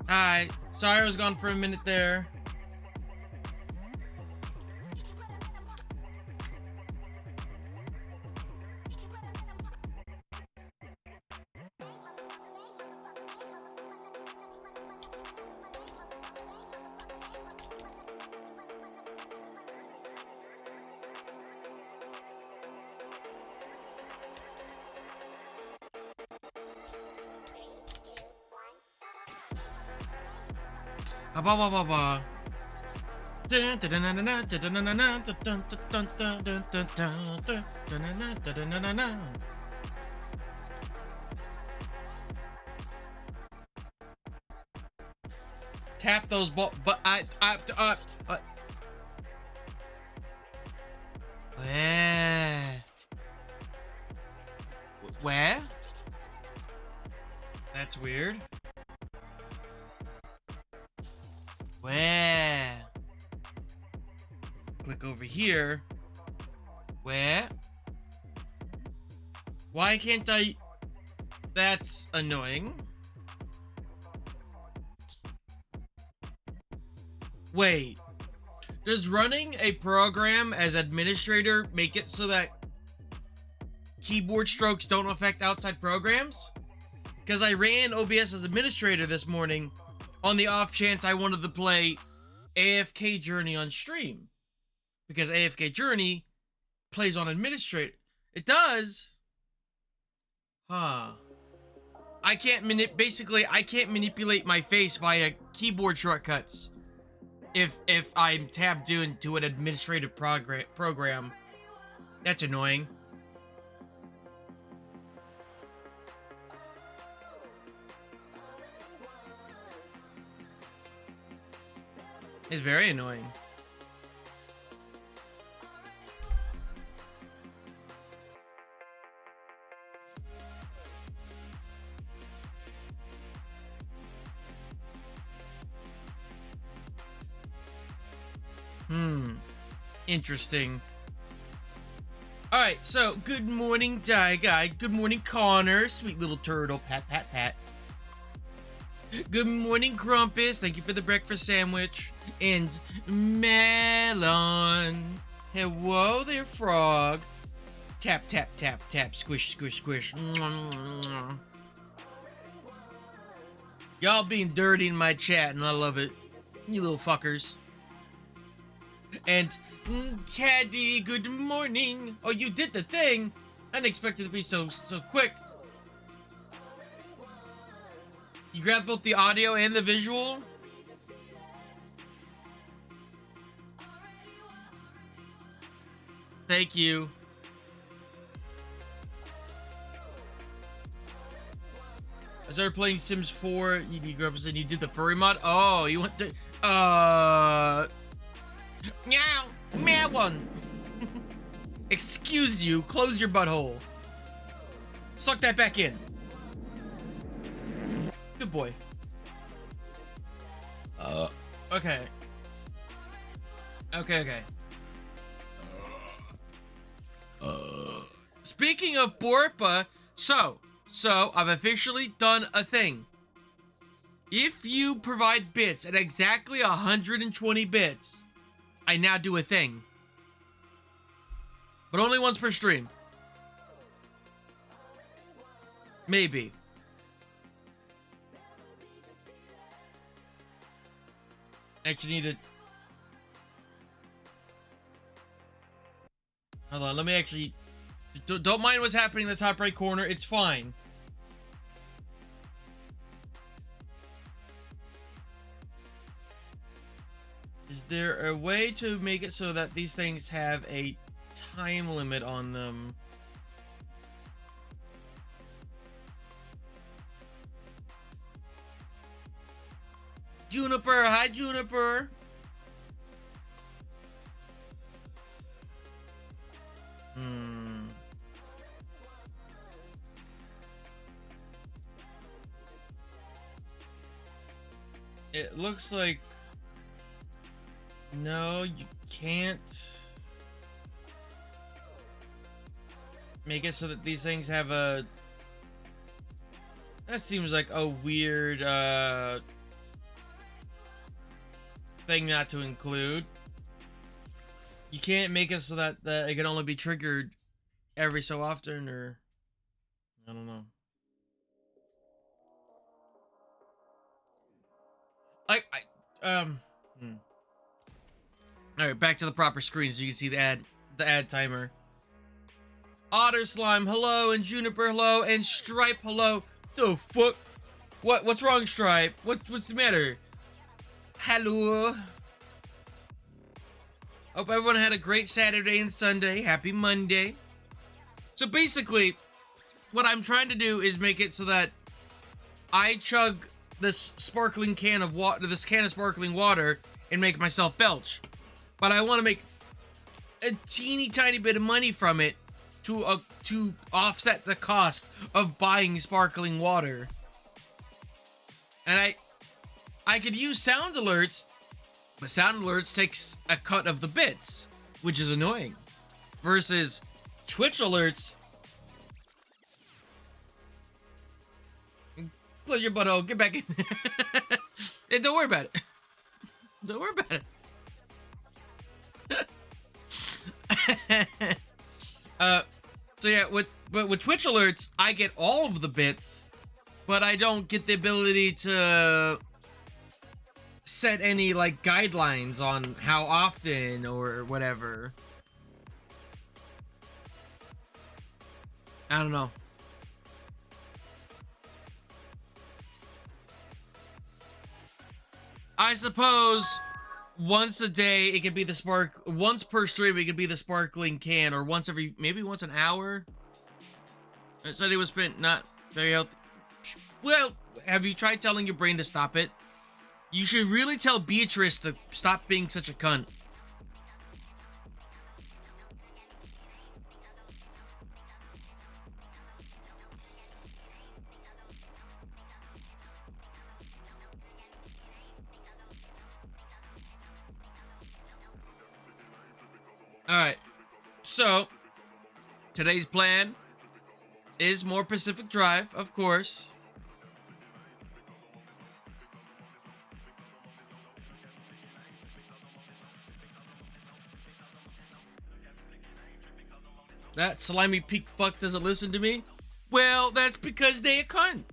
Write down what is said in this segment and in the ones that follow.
Hi. Sorry I was gone for a minute there. Ba ba ba ba. Tap those but where? Where? That's weird. Where? Click over here. Where? Why can't I? That's annoying. Wait. Does running a program as administrator make it so that keyboard strokes don't affect outside programs? Because I ran OBS as administrator this morning on the off chance I wanted to play AFK Journey on stream. Because AFK Journey plays on administrator. It does? Huh. I can't manipulate my face via keyboard shortcuts if I'm tabbed into an administrative program. That's annoying. It's very annoying. Interesting. Alright, so good morning, Die Guy. Good morning, Connor. Sweet little turtle. Pat, pat, pat. Good morning, Grumpus. Thank you for the breakfast sandwich. And Melon. Hello there, Frog. Tap, tap, tap, tap. Squish, squish, squish. Y'all being dirty in my chat, and I love it. You little fuckers. And Caddy, good morning. Oh, you did the thing. I didn't expect it to be so quick. You grabbed both the audio and the visual? Thank you. I started playing Sims 4. You grew up and you did the furry mod? Oh, you went to... Meow! Meow one! Excuse you, close your butthole. Suck that back in. Good boy. Okay. Okay. Speaking of Borpa, so I've officially done a thing. If you provide bits at exactly 120 bits, I now do a thing. But only once per stream. Maybe. Actually need to... Hold on, let me actually... Don't mind what's happening in the top right corner, it's fine. Is there a way to make it so that these things have a time limit on them? Juniper, hi Juniper. It looks like... No, you can't make it so that these things have a... That seems like a weird, thing not to include. You can't make it so that it can only be triggered every so often, or I don't know. Hmm. All right, back to the proper screen so you can see the ad timer. Otter Slime, hello, and Juniper, hello, and Stripe, hello. The fuck? What's wrong, Stripe? What's the matter? Hello. Hope everyone had a great Saturday and Sunday. Happy Monday. So basically, what I'm trying to do is make it so that I chug this sparkling can of water, sparkling water, and make myself belch. But I want to make a teeny tiny bit of money from it to offset the cost of buying sparkling water. And I could use sound alerts, but sound alerts takes a cut of the bits, which is annoying. Versus Twitch alerts. Close your butthole, get back in there. And don't worry about it. Don't worry about it. So yeah, with Twitch alerts, I get all of the bits, but I don't get the ability to set any like guidelines on how often or whatever. I don't know. I suppose once a day it could be the once per stream it could be the sparkling can, or maybe once an hour. I said it was spent not very healthy. Well, have you tried telling your brain to stop it? You should really tell Beatrice to stop being such a cunt. Alright, so today's plan is more Pacific Drive, of course. That slimy peak fuck doesn't listen to me? Well, that's because they a cunt.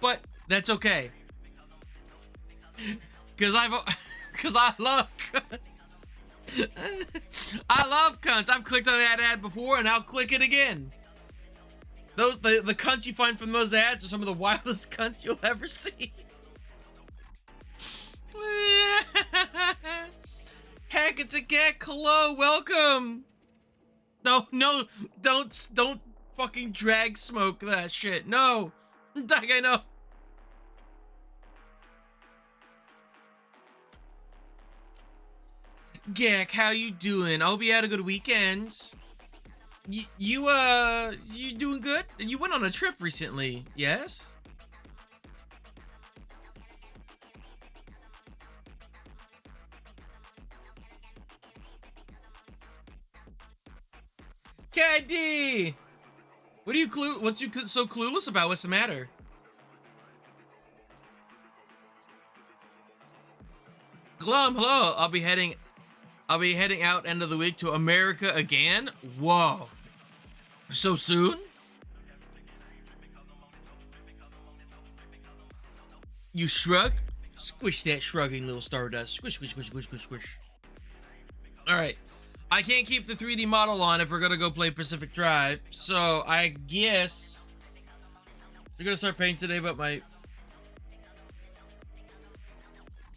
But that's okay. Cause I love I love cunts. I've clicked on that ad before and I'll click it again. The cunts you find from those ads are some of the wildest cunts you'll ever see. Heck, it's a Gek. Hello, welcome. No, don't fucking drag smoke that shit. No, Doug, I know. Gek, how you doing? I hope you had a good weekend. You doing good? You went on a trip recently, yes? KD! What's you so clueless about? What's the matter? Glum, hello. I'll be heading out end of the week to America again. Whoa. So soon? You shrug? Squish that shrugging little stardust. Squish, squish, squish, squish, squish, squish. Alright. I can't keep the 3D model on if we're gonna go play Pacific Drive, so I guess you're gonna start painting today, but my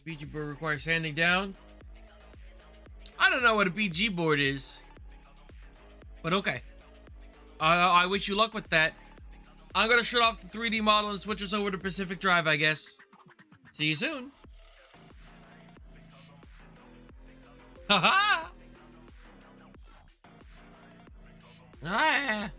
BG board requires sanding down. I don't know what a BG board is, but okay. I wish you luck with that. I'm gonna shut off the 3D model and switch us over to Pacific Drive, I guess. See you soon. Haha! Ah.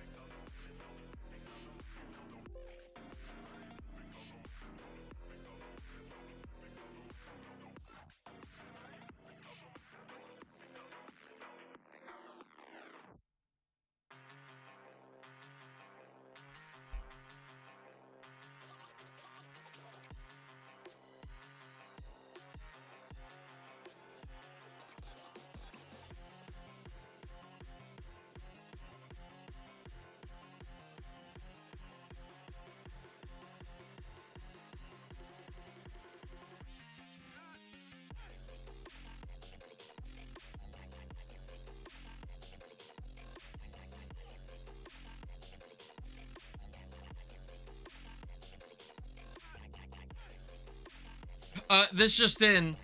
This just in.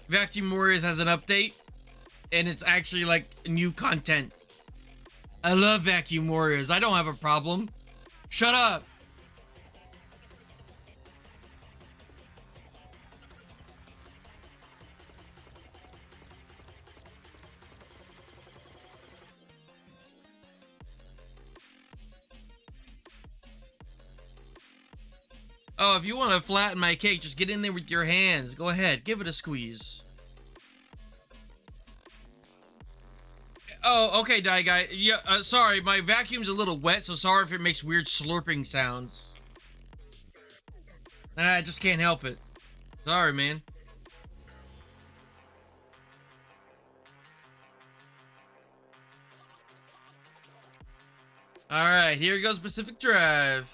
Vacuum Warriors has an update, and it's actually like new content. I love Vacuum Warriors. I don't have a problem. Shut up. Oh, if you want to flatten my cake, just get in there with your hands. Go ahead, give it a squeeze. Oh, okay, Die Guy. Yeah, sorry, my vacuum's a little wet, so sorry if it makes weird slurping sounds. I just can't help it. Sorry, man. Alright, here goes Pacific Drive.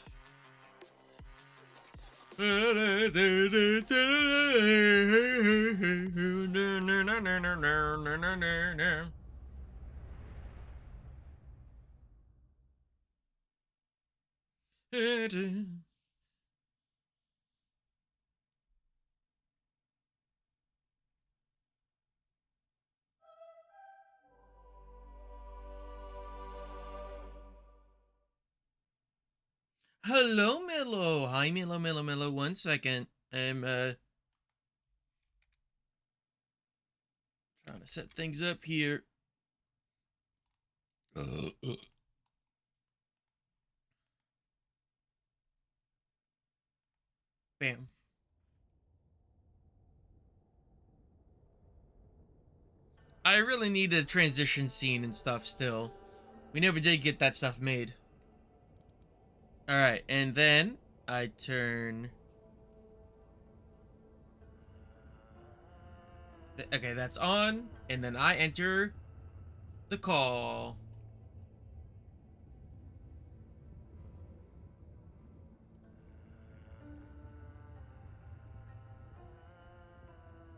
Hello, Mello. Hi, Mello. 1 second. I'm, trying to set things up here. Bam. I really need a transition scene and stuff still. We never did get that stuff made. Alright, and then I turn... Okay, that's on. And then I enter the call.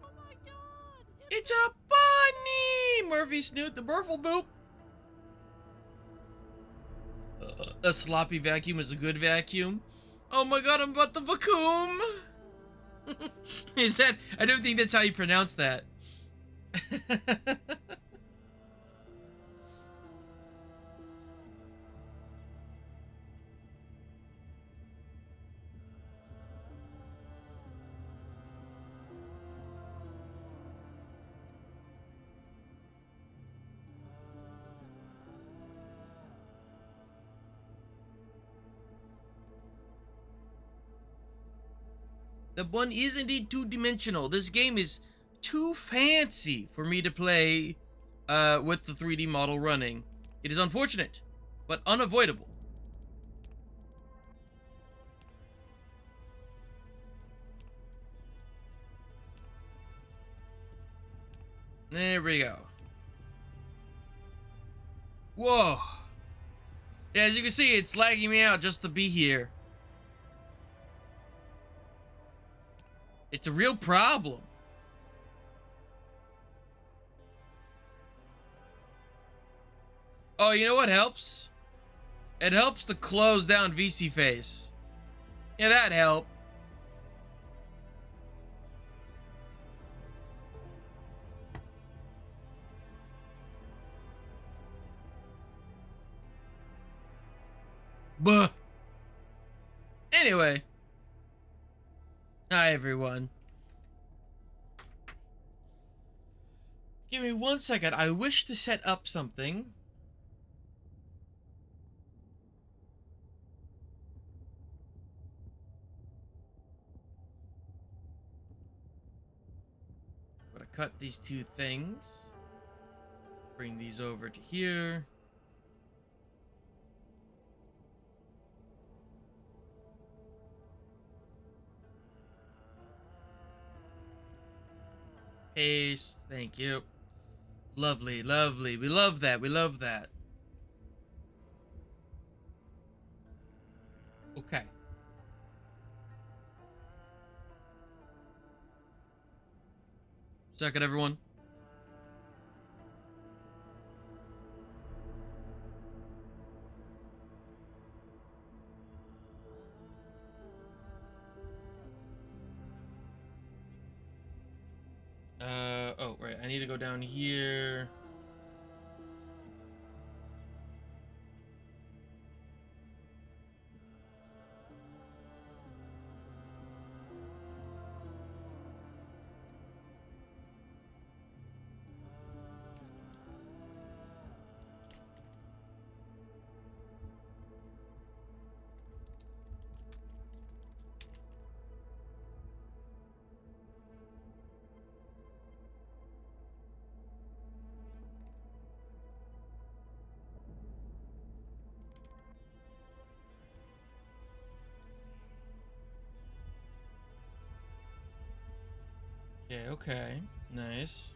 Oh my god! It's a bunny! Murphy Snoot the Burfle Boop. A sloppy vacuum is a good vacuum. Oh my god, I'm about the vacuum! Is that... I don't think that's how you pronounce that. The one is indeed two-dimensional. This game is too fancy for me to play with the 3D model running. It is unfortunate, but unavoidable. There we go. Whoa. Yeah, as you can see, it's lagging me out just to be here. It's a real problem. Oh, you know what helps? It helps to close down VC face. Yeah, that helped. Buh. Anyway. Hi, everyone. Give me 1 second. I wish to set up something. I'm gonna cut these two things. Bring these over to here. Paste. Thank you. Lovely, lovely. We love that. We love that. Okay. Second, everyone. need to go down here. Okay, okay. Nice.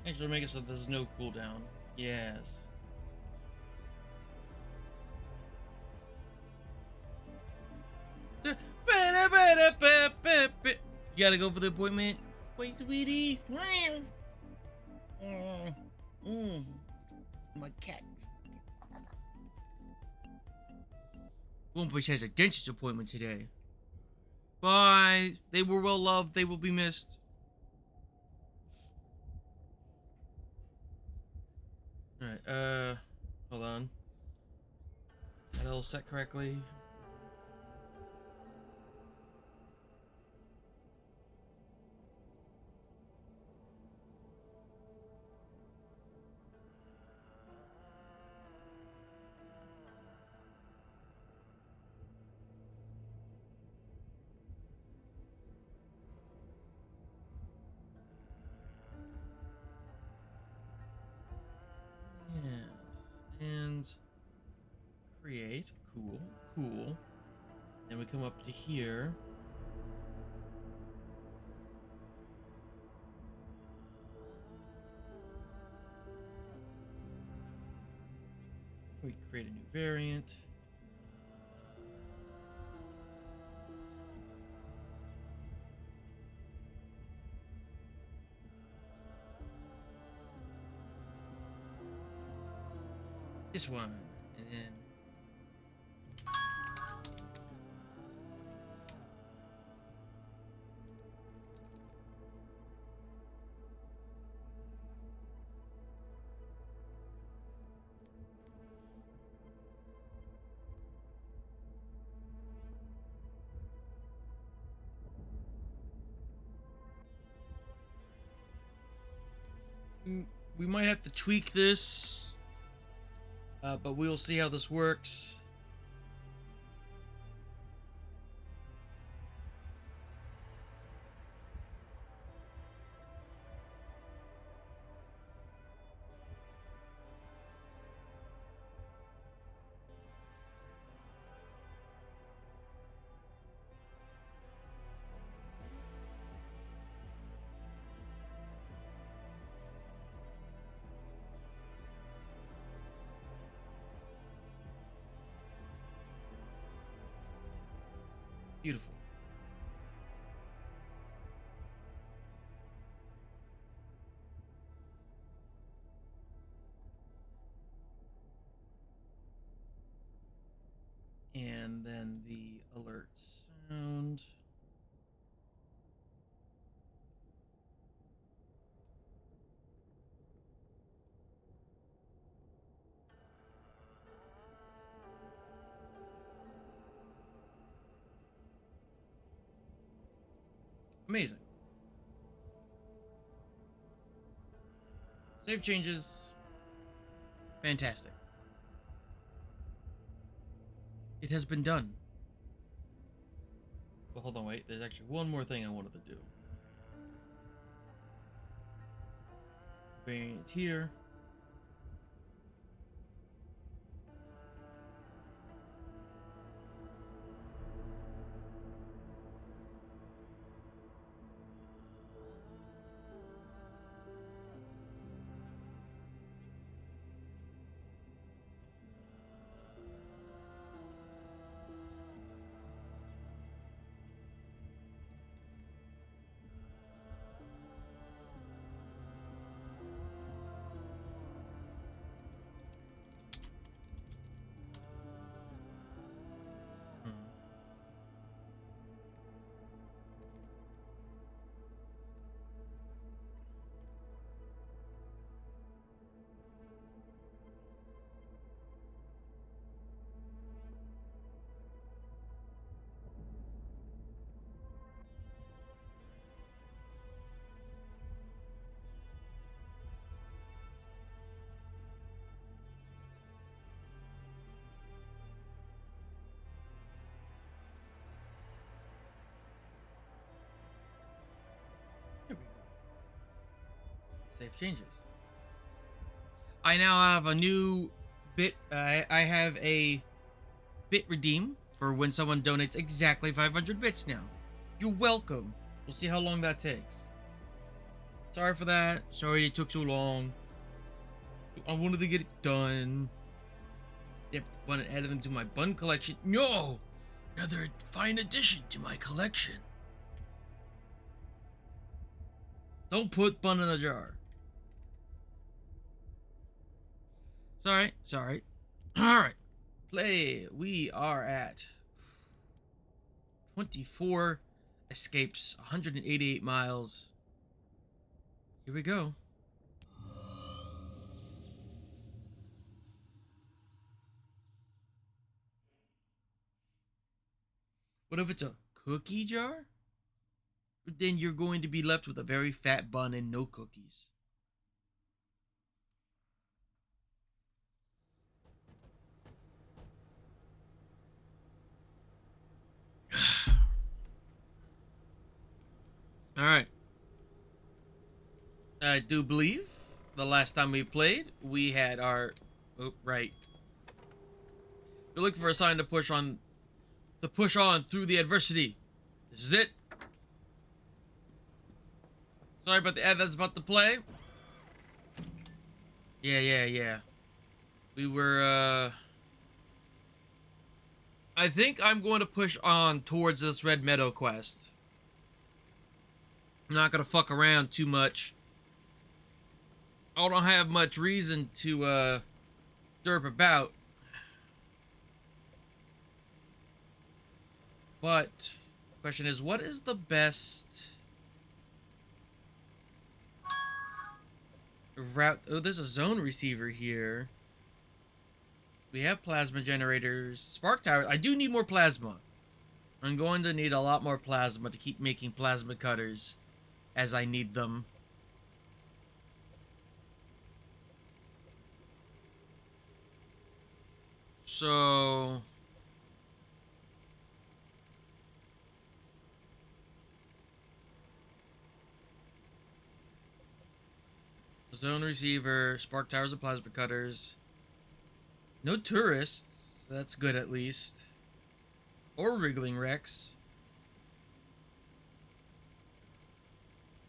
Actually, make it so there's no cooldown. Yes. You gotta go for the appointment. Wait, sweetie. My cat. Wompush has a dentist appointment today. Bye. They were well loved. They will be missed. Alright, hold on. Is that all set correctly? Yes. And create. Cool. Cool. And we come up to here. We create a new variant. This one. And then we might have to tweak this, but we'll see how this works. Beautiful. And then the alert sound. Amazing. Save changes. Fantastic. It has been done. Well, hold on, wait. There's actually one more thing I wanted to do. Variant here. Save changes. I now have a new bit. I have a bit redeem for when someone donates exactly 500 bits now. You're welcome. We'll see how long that takes. Sorry for that. Sorry it took so long. I wanted to get it done. Yep, want to add them to my bun collection. No! Another fine addition to my collection. Don't put bun in a jar. Sorry, sorry. Alright. Play. We are at 24 escapes, 188 miles. Here we go. What if it's a cookie jar? Then you're going to be left with a very fat bun and no cookies. Alright. I do believe the last time we played, we had our... Oh, right. You're looking for a sign to push on through the adversity. This is it. Sorry about the ad that's about to play. Yeah. We were, I think I'm going to push on towards this Red Meadow quest. I'm not gonna fuck around too much. I don't have much reason to, derp about. But, question is, what is the best route? Oh, there's a zone receiver here. We have plasma generators. Spark towers. I do need more plasma. I'm going to need a lot more plasma to keep making plasma cutters as I need them. So... zone receiver, spark towers and plasma cutters. No tourists. That's good at least. Or wriggling wrecks.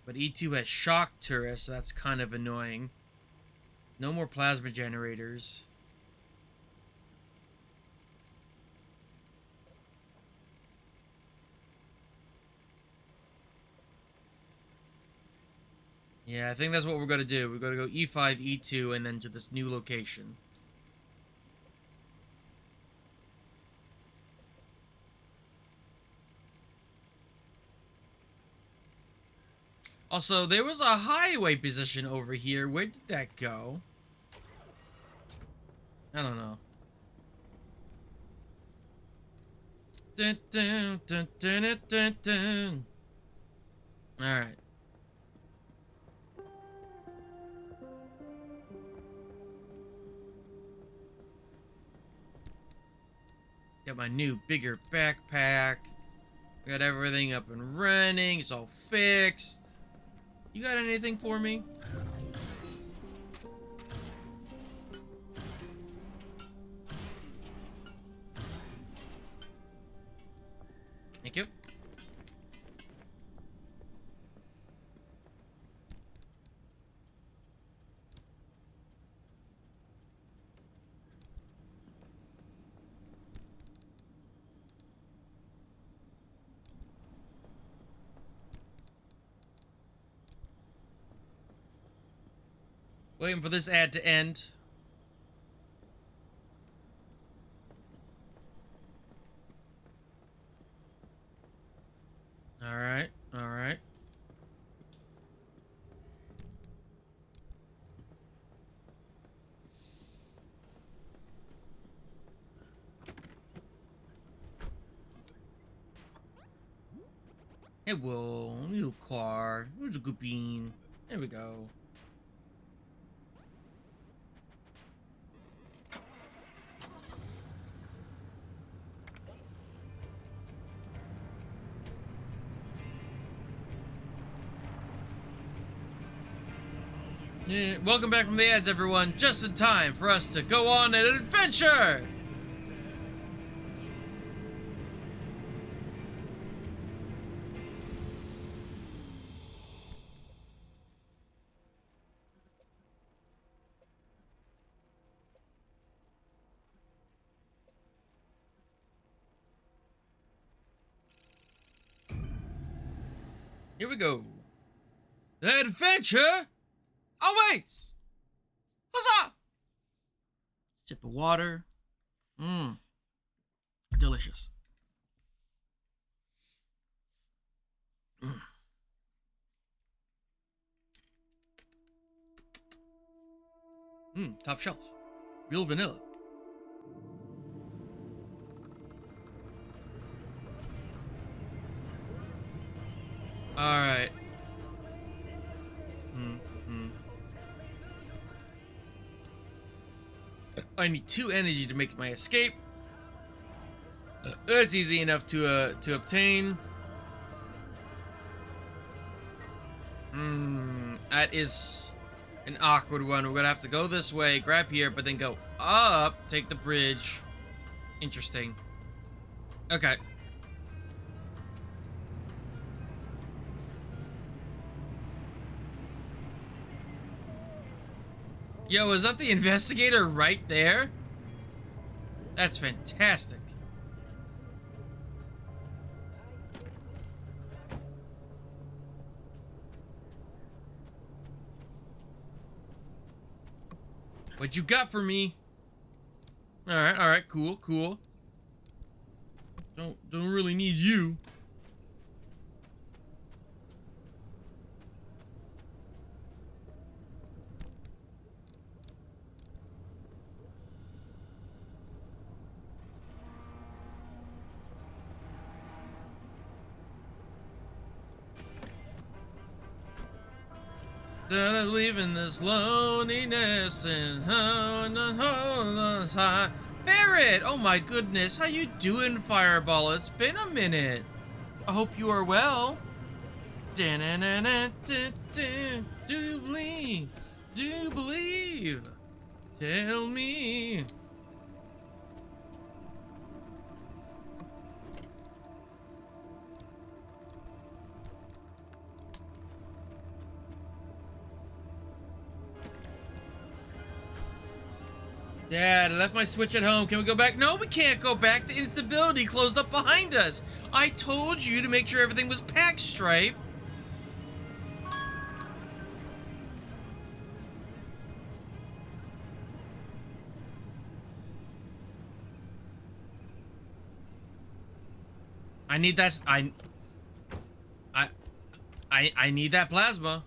But E2 has shock tourists. That's kind of annoying. No more plasma generators. Yeah, I think that's what we're going to do. We're going to go E5, E2, and then to this new location. Also, there was a highway position over here. Where did that go? I don't know. Dun, dun, dun, dun, dun, dun, dun. All right. Got my new, bigger backpack. Got everything up and running. It's all fixed. You got anything for me? Thank you. Waiting for this ad to end. Alright, alright. Hey, whoa, new car. Where's a good bean? There we go. Yeah, welcome back from the ads, everyone. Just in time for us to go on an adventure! Here we go. The adventure awaits! Huzzah! Sip of water. Mmm. Delicious. Top shelf. Real vanilla. Alright. I need 2 energy to make my escape. That's easy enough to obtain. That is an awkward one. We're gonna have to go this way, grab here, but then go up, take the bridge. Interesting. Okay. Yo, is that the investigator right there? That's fantastic. What you got for me? Alright, cool. Don't really need you. That I live in this loneliness and Ferret! Oh my goodness, how you doing, Fireball? It's been a minute. I hope you are well. Do you believe? Do you believe? Tell me. Dad, I left my Switch at home. Can we go back? No, we can't go back. The instability closed up behind us. I told you to make sure everything was packed, Stripe. I need that. I need that plasma.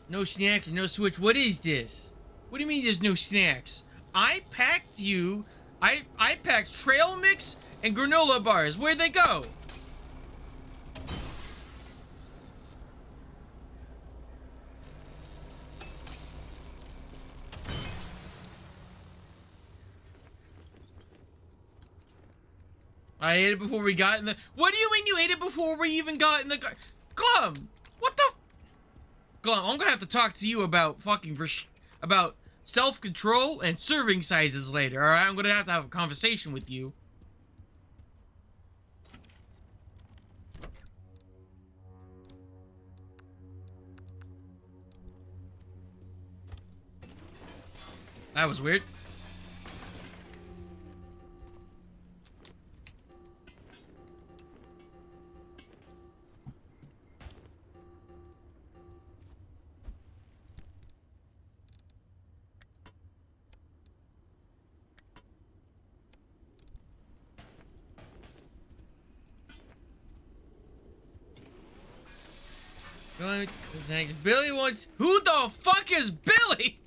No snacks, no Switch. What is this? What do you mean there's no snacks? I packed you. I packed trail mix and granola bars. Where'd they go? I ate it before we got in the... What do you mean you ate it before we even got in the car? Glum! What the... Glum, I'm gonna have to talk to you about fucking... about self-control and serving sizes later, alright? I'm gonna have to have a conversation with you. That was weird. Billy wants... Who the fuck is Billy?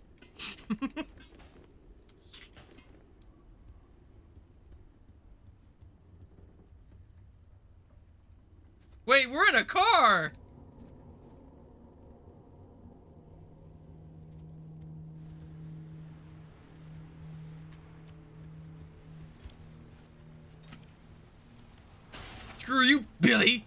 Wait, we're in a car. Screw you, Billy.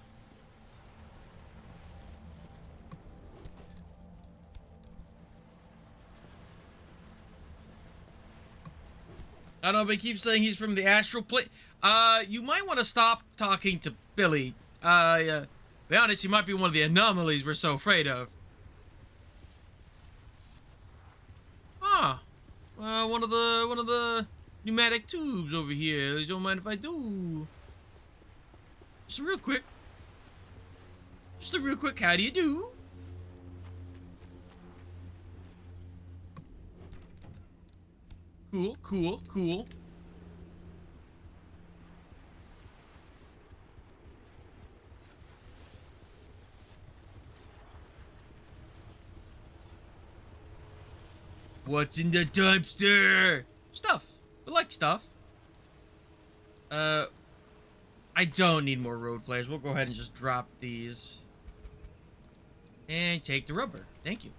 I don't know, but he keeps saying he's from the astral plane. You might want to stop talking to Billy. Be honest, he might be one of the anomalies we're so afraid of. Ah, one of the pneumatic tubes over here. You don't mind if I do? Just real quick. Just a real quick, how do you do? Cool, cool, cool. What's in the dumpster? Stuff. We like stuff. I don't need more road flares. We'll go ahead and just drop these. And take the rubber. Thank you.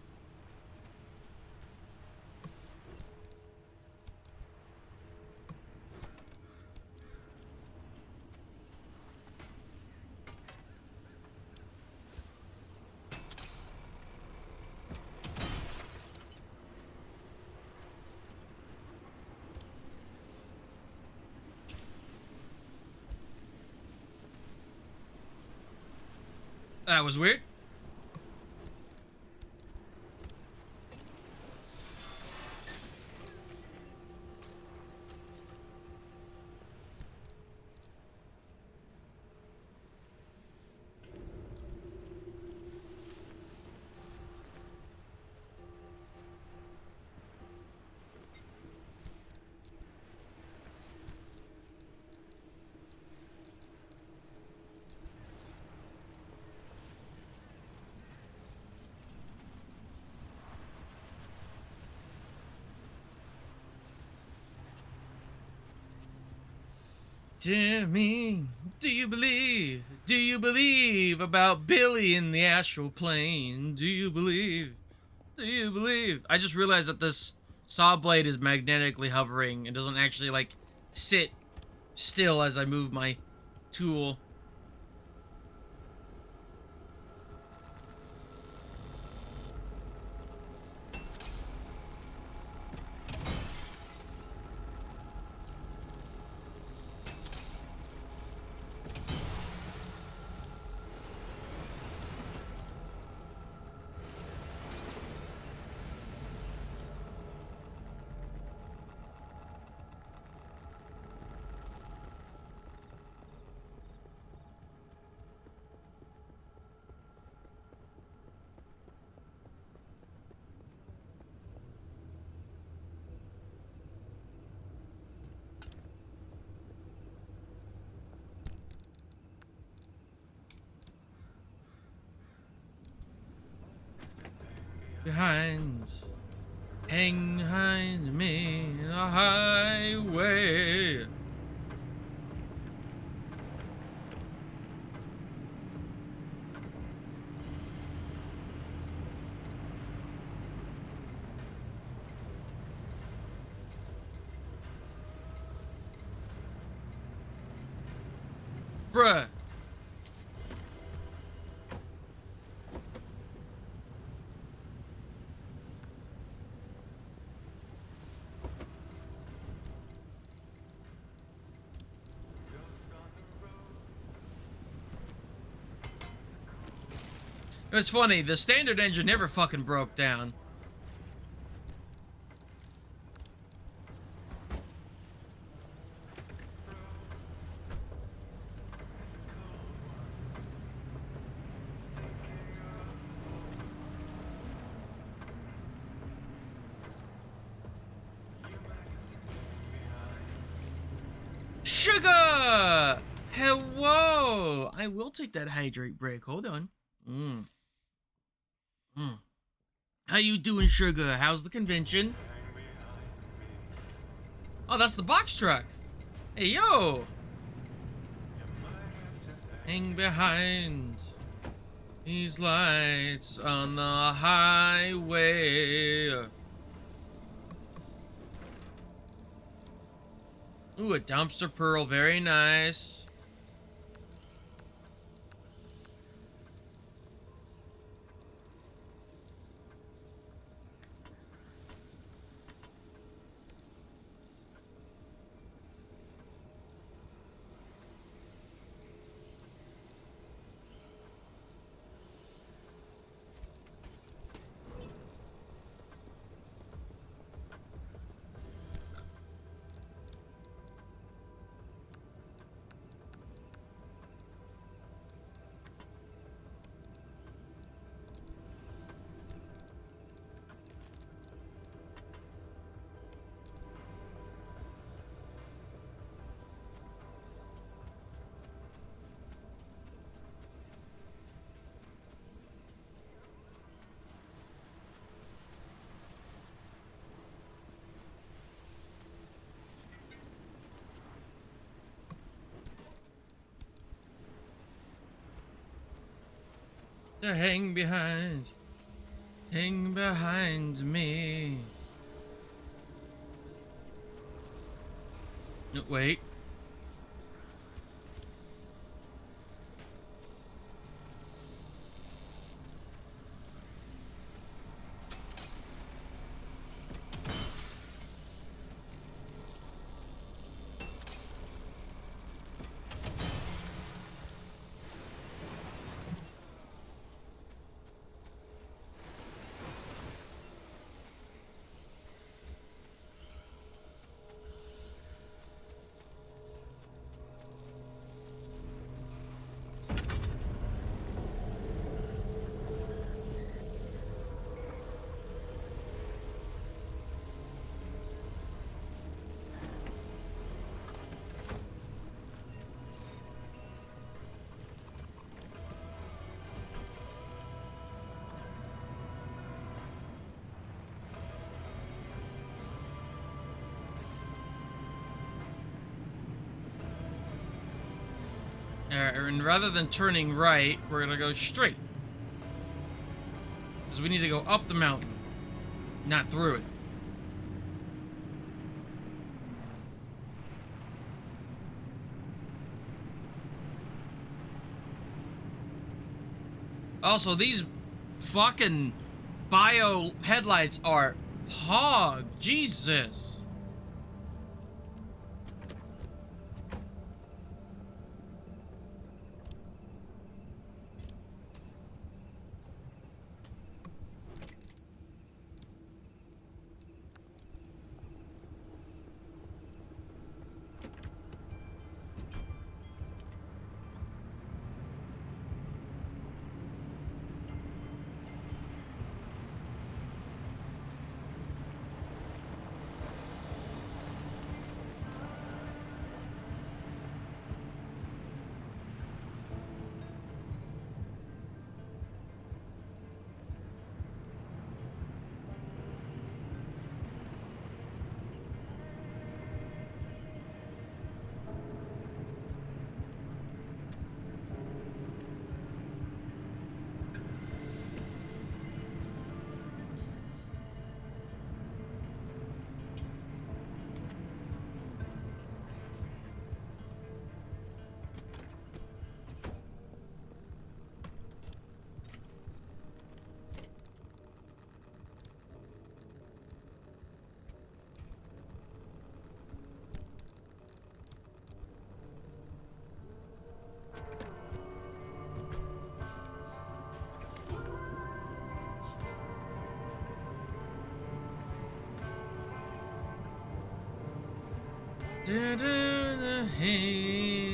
That was weird. Timmy, do you believe about Billy in the astral plane? Do you believe? I just realized that this saw blade is magnetically hovering and doesn't actually, like, sit still as I move my tool. Hang behind me, the highway. Bruh. It's funny, the standard engine never fucking broke down. Sugar! Hello! I will take that hydrate break. Hold on. How you doing, Sugar? How's the convention? Oh, that's the box truck. Hey, yo! Hang behind these lights on the highway. Ooh, a dumpster pearl. Very nice. To hang behind me. No, wait. And rather than turning right, we're gonna go straight. Because we need to go up the mountain, not through it. Also, these fucking bio headlights are hog. Jesus. Down the hill.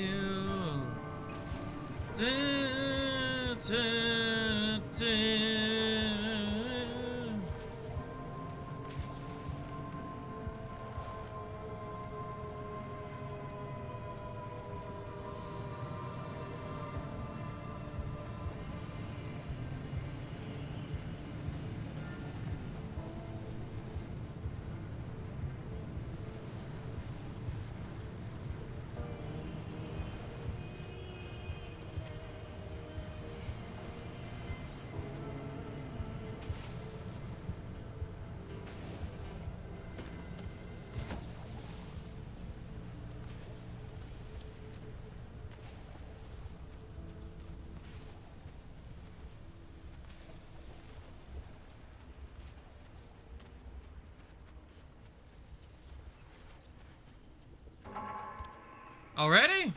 Already?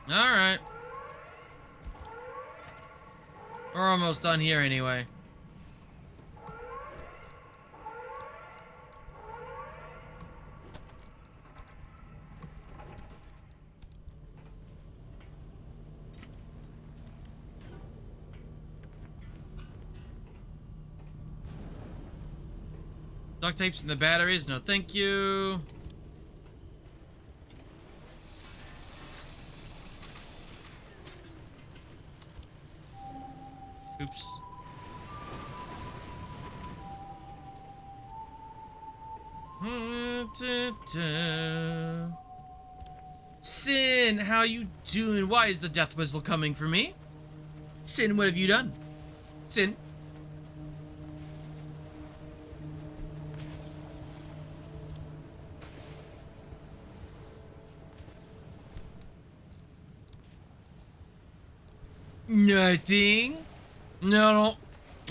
Alright. We're almost done here anyway. Duct tapes in the batteries, no thank you. Oops. Sin, how you doing? Why is the death whistle coming for me? Sin, what have you done? It's in. Nothing? No.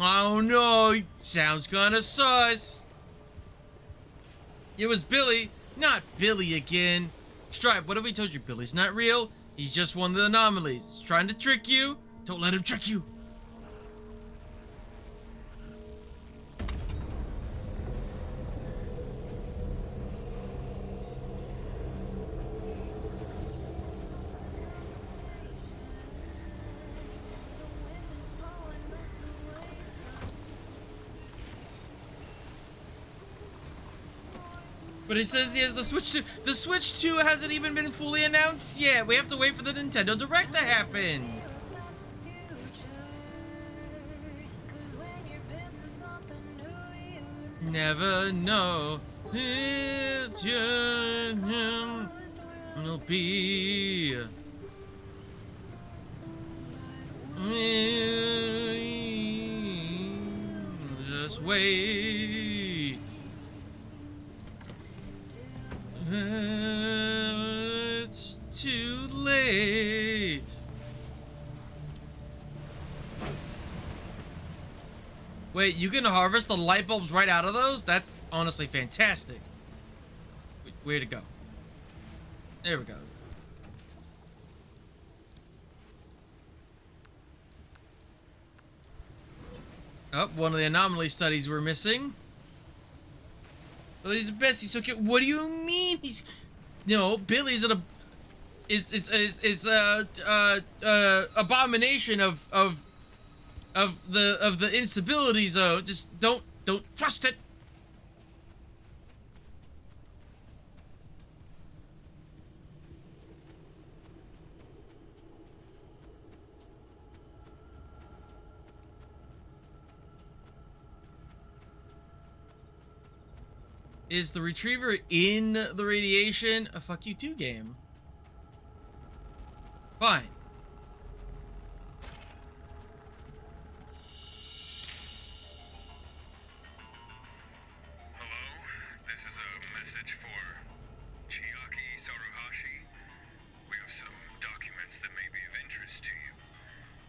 I don't know. Sounds kinda sus. It was Billy. Not Billy again. Stripe, what have we told you? Billy's not real. He's just one of the anomalies. He's trying to trick you. Don't let him trick you. But he says he has the Switch 2. The Switch 2 hasn't even been fully announced yet. We have to wait for the Nintendo Direct to happen. Never know. It's will be. Just wait. It's too late. Wait, you can harvest the light bulbs right out of those? That's honestly fantastic. Way to go. There we go. Oh, one of the anomaly studies we're missing. Billy's the best. He's so cute. What do you mean? He's no Billy's an abomination of the instability zone. Just don't trust it. Is the retriever in the radiation? A fuck you too game. Fine. Hello, this is a message for Chiaki Saruhashi. We have some documents that may be of interest to you.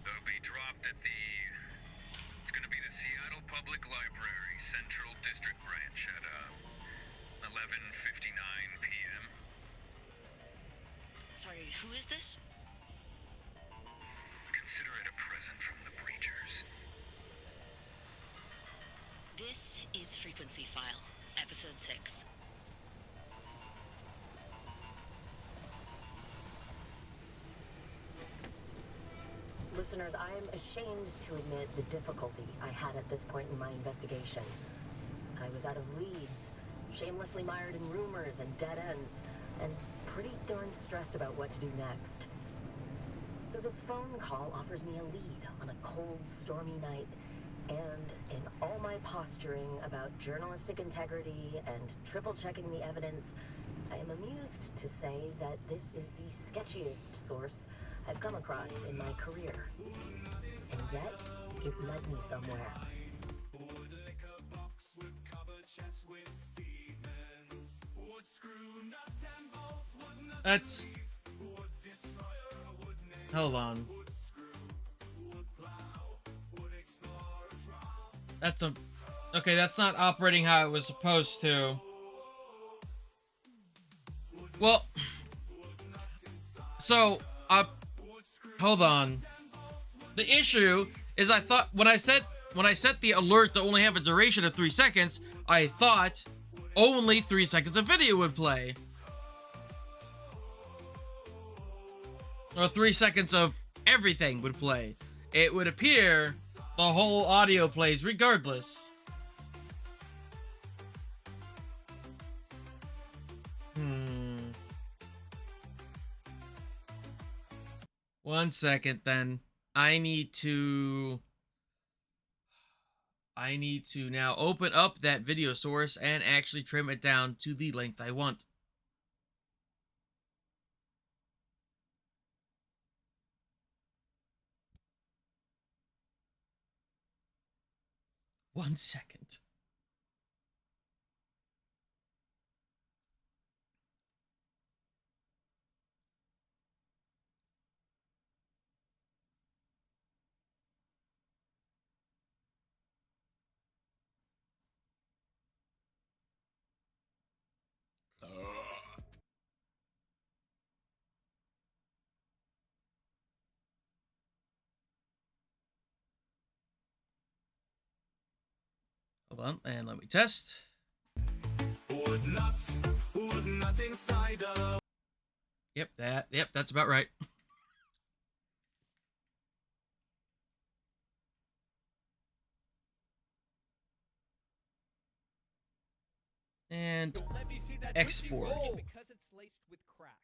They'll be dropped at it's gonna be the Seattle Public Library, Central District Branch at 11:59 p.m. Sorry, who is this? Consider it a present from the Breachers. This is Frequency File, Episode 6. Listeners, I am ashamed to admit the difficulty I had at this point in my investigation. I was out of leads, shamelessly mired in rumors and dead ends, and pretty darn stressed about what to do next. So this phone call offers me a lead on a cold, stormy night, and in all my posturing about journalistic integrity and triple-checking the evidence, I am amused to say that this is the sketchiest source I've come across in my career. And yet, it led me somewhere. That's... Hold on. That's a... Okay, that's not operating how it was supposed to. Well... So, hold on. The issue is I thought when I set the alert to only have a duration of 3 seconds, I thought only 3 seconds of video would play. Or 3 seconds of everything would play. It would appear the whole audio plays regardless. 1 second then. I need to now open up that video source and actually trim it down to the length I want. 1 second. Hold on, and let me test. Yep, that's about right. And Let me see that export. because it's laced with crack.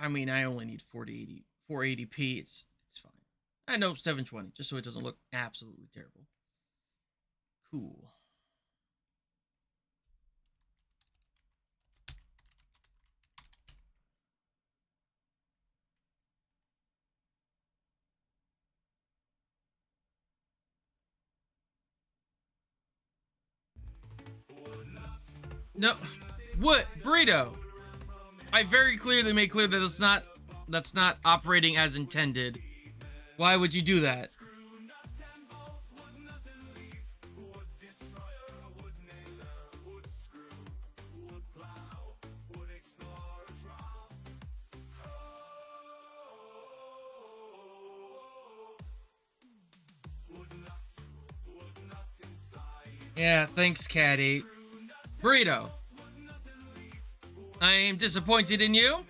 I mean, I only need 480p. It's fine. I know 720, just so it doesn't look absolutely terrible. Cool. No, what burrito? I very clearly made clear that that's not operating as intended. Why would you do that? Yeah, thanks, Caddy. Burrito. I am disappointed in you.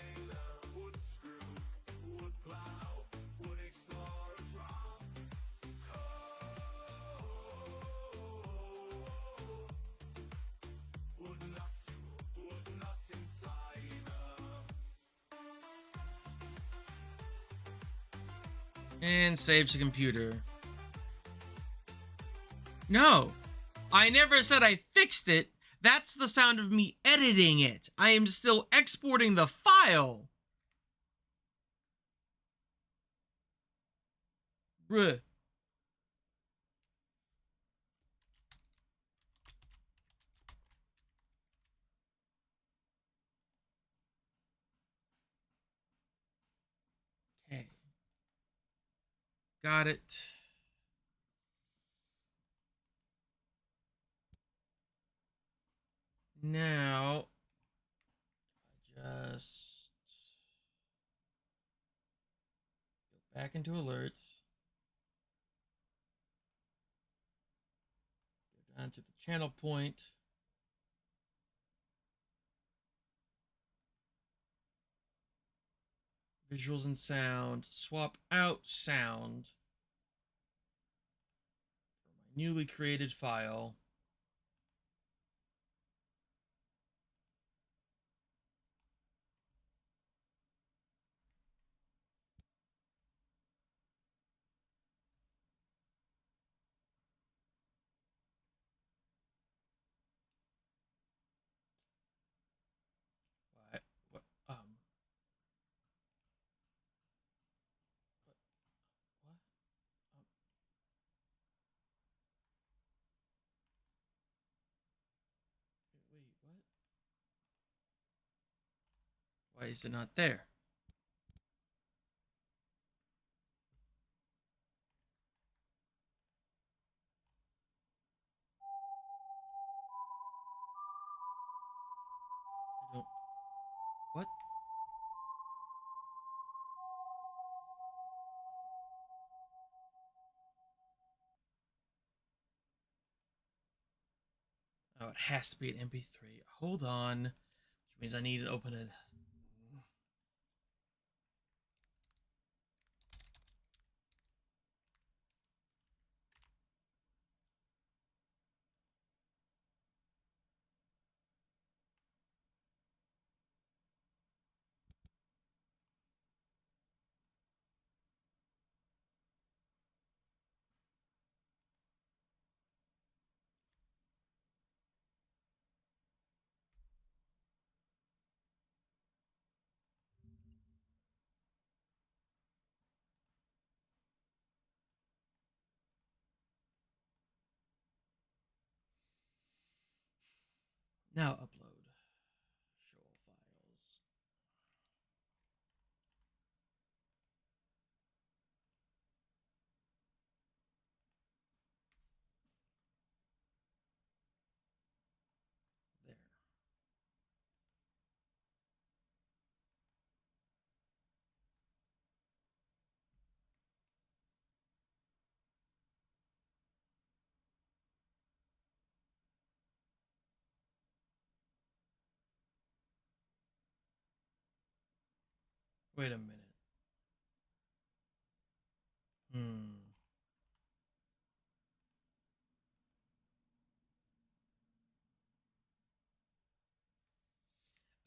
And saves the computer. No, I never said I fixed it. That's the sound of me editing it. I am still exporting the file. Bruh. Okay. Got it. Now, just go back into alerts. Go down to the channel point. Visuals and sound. Swap out sound for my newly created file. What? What? What? Wait, what? Why is it not there? I don't. What? Oh, it has to be an MP3. Hold on. Which means I need to open it. Now upload. Show all files. There. Wait a minute.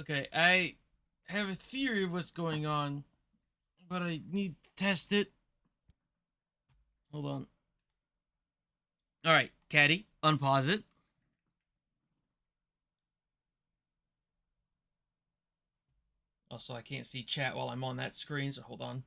Okay, I have a theory of what's going on, but I need to test it. Hold on. Alright, Caddy, unpause it. Also, I can't see chat while I'm on that screen, so hold on.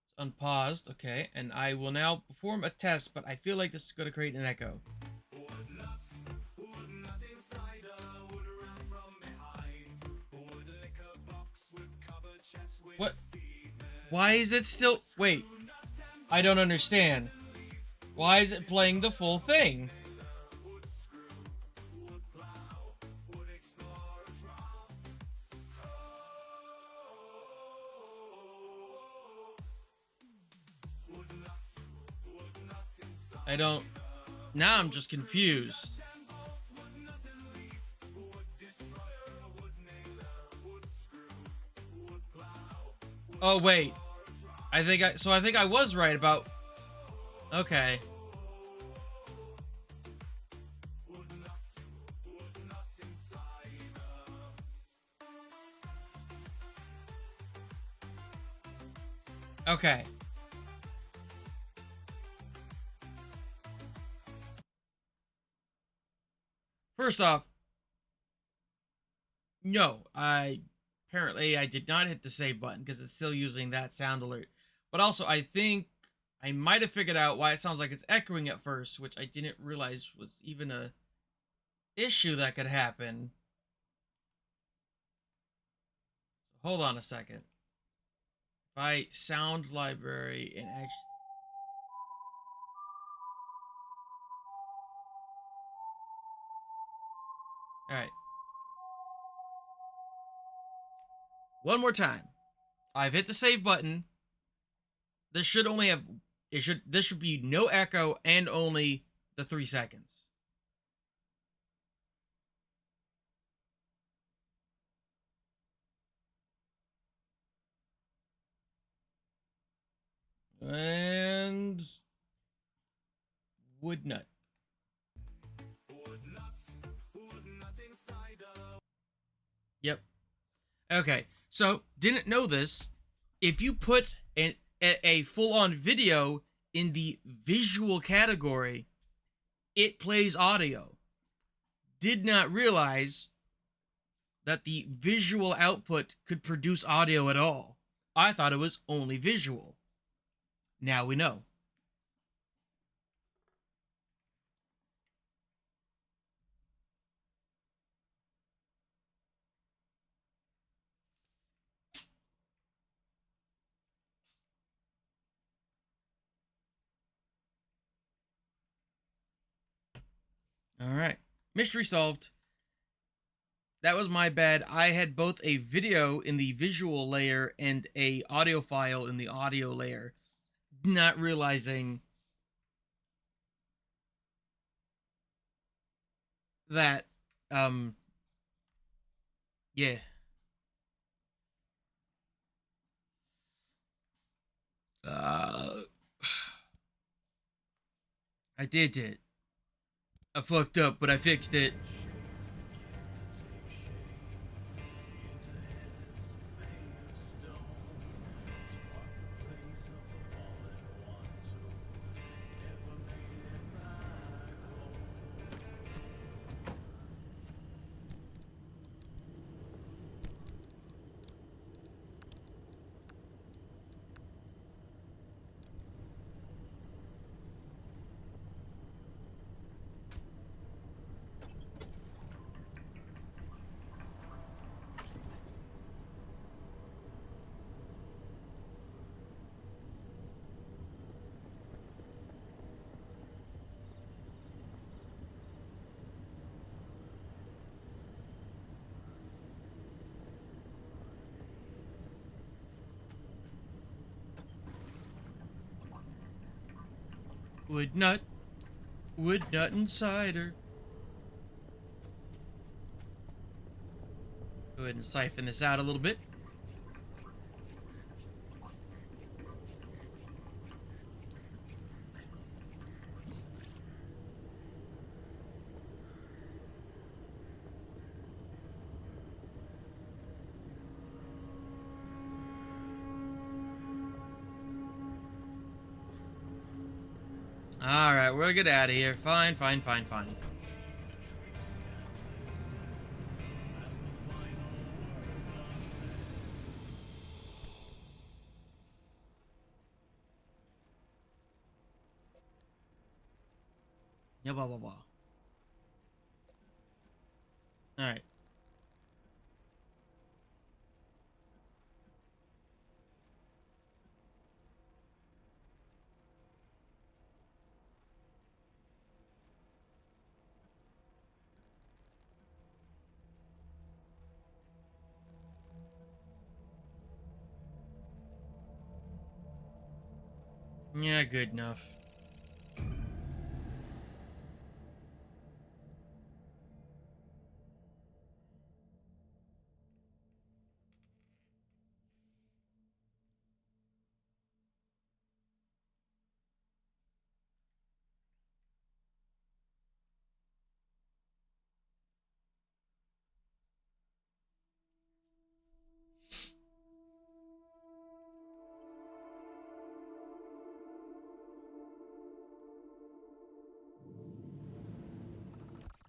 It's unpaused, okay, and I will now perform a test, but I feel like this is going to create an echo. What? Why is it still... Wait. I don't understand. Why is it playing the full thing? I don't... Now I'm just confused. Oh, wait. I think I was right about... Okay. Okay. First off, no, apparently I did not hit the save button because it's still using that sound alert. But also, I think I might have figured out why it sounds like it's echoing at first, which I didn't realize was even a issue that could happen. Hold on a second. If I sound library and actually... Alright. One more time. I've hit the save button. This should only have... This should be no echo and only the 3 seconds. And... Wood nut. Yep. Okay, so didn't know this. If you put a full-on video in the visual category, it plays audio. Did not realize that the visual output could produce audio at all. I thought it was only visual. Now we know. All right. Mystery solved. That was my bad. I had both a video in the visual layer and a audio file in the audio layer, not realizing that, yeah. I did it. I fucked up, but I fixed it. Wood nut and cider. Go ahead and siphon this out a little bit. Alright, we're gonna get out of here. Fine. Yeah, blah, blah, blah. Alright. Yeah, good enough.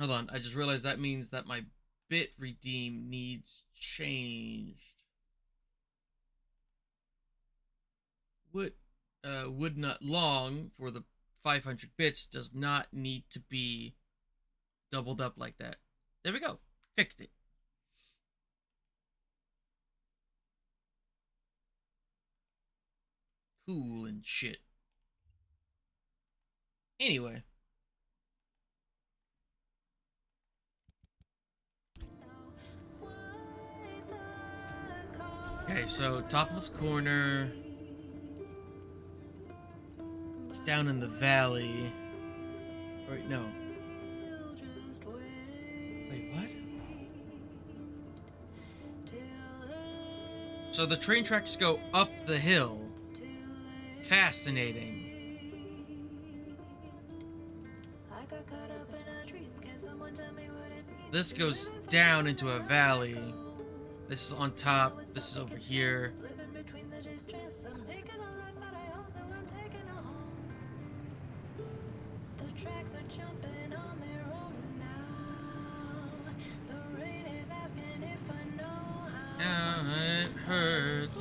Hold on, I just realized that means that my bit redeem needs changed. Would not long for the 500 bits does not need to be doubled up like that. There we go. Fixed it. Cool and shit. Anyway. Okay, so top left corner. It's down in the valley. Wait, no. Wait, what? So the train tracks go up the hill. Fascinating. This goes down into a valley. This is on top. This is over here. It hurts.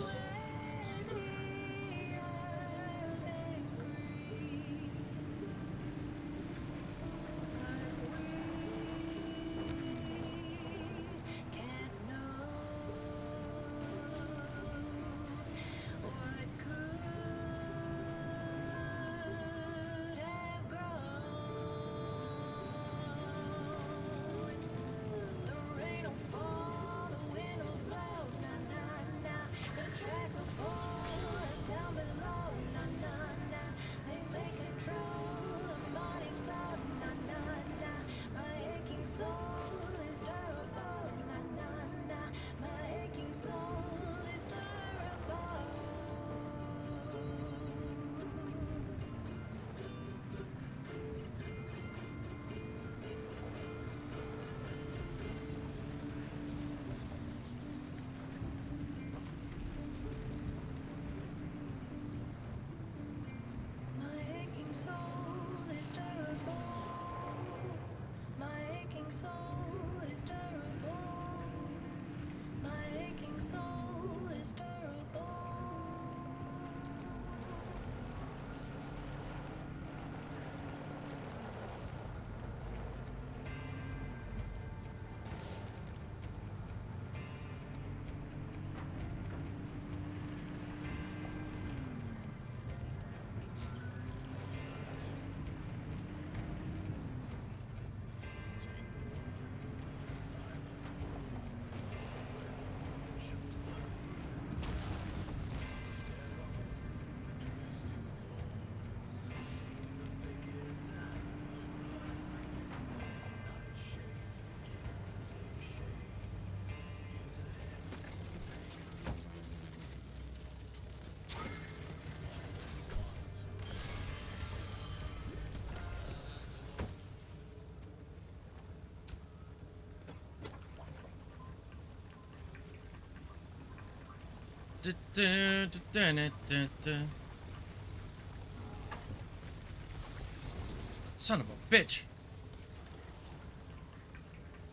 Son of a bitch.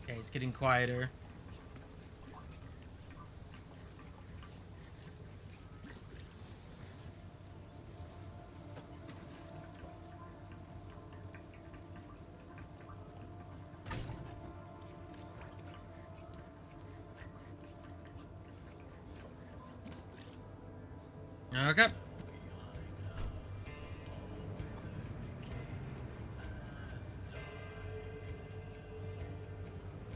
Okay, it's getting quieter. Okay.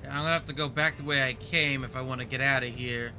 Yeah, I'm gonna have to go back the way I came if I want to get out of here.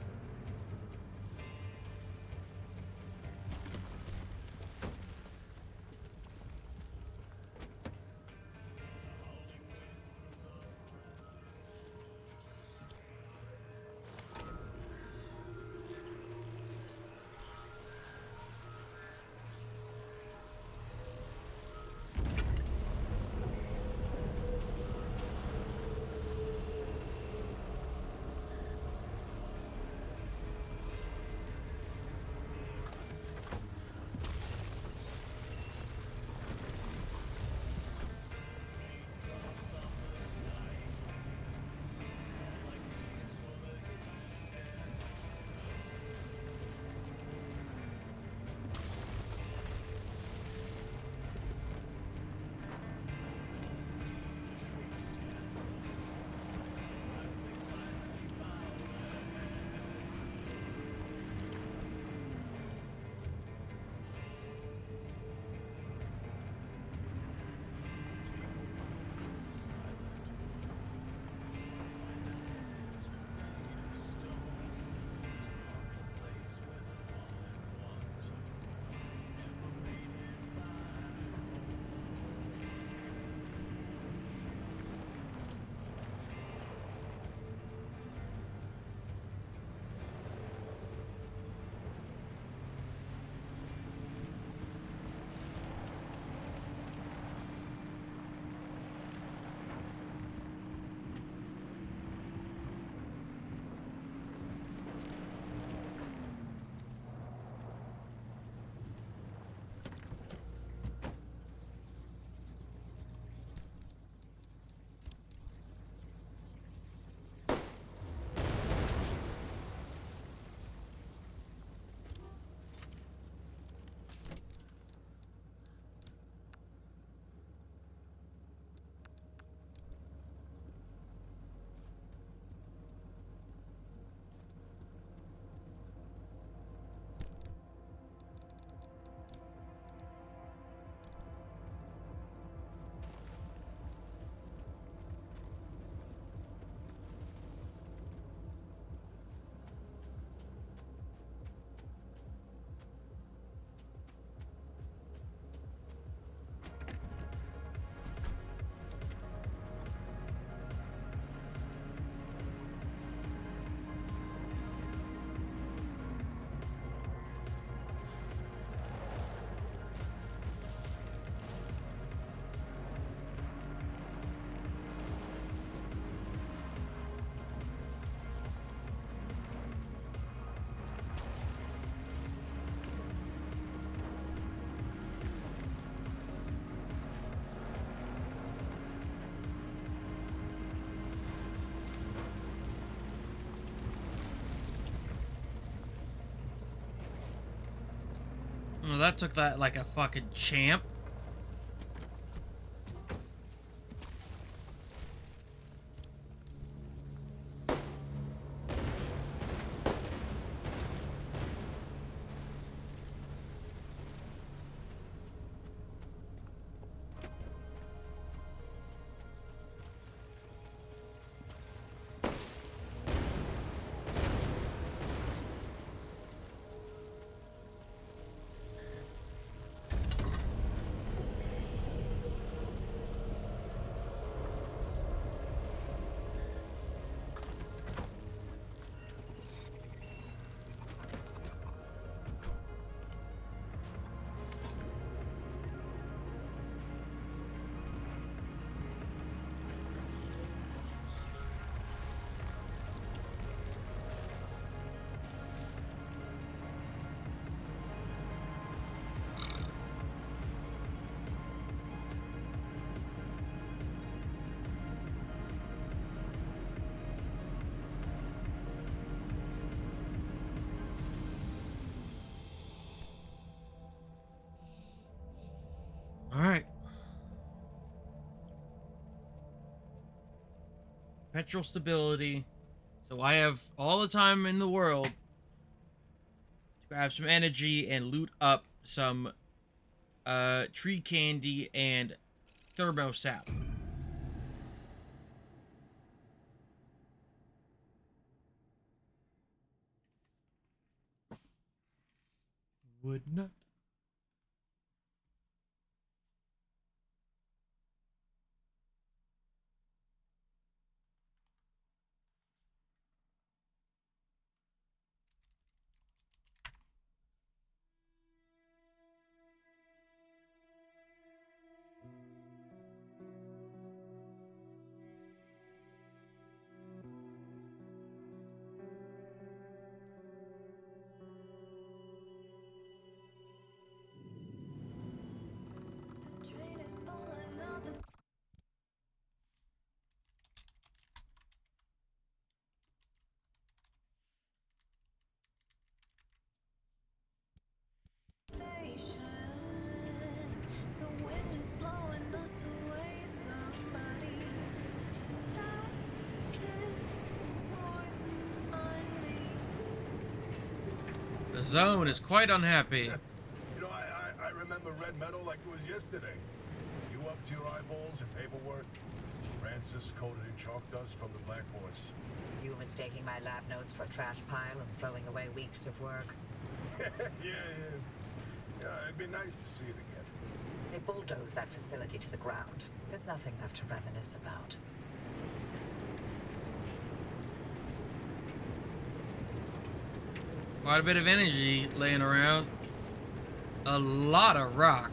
Well, that took that like a fucking champ. All right. Petrol stability. So I have all the time in the world to grab some energy and loot up some tree candy and thermosap. Would not. The zone is quite unhappy. You know, I remember red metal like it was yesterday. You up to your eyeballs in paperwork. Francis coated in chalk dust from the blackboards. You mistaking my lab notes for a trash pile and throwing away weeks of work. Yeah, it'd be nice to see it again. They bulldozed that facility to the ground. There's nothing left to reminisce about. Quite a bit of energy laying around. A lot of rock.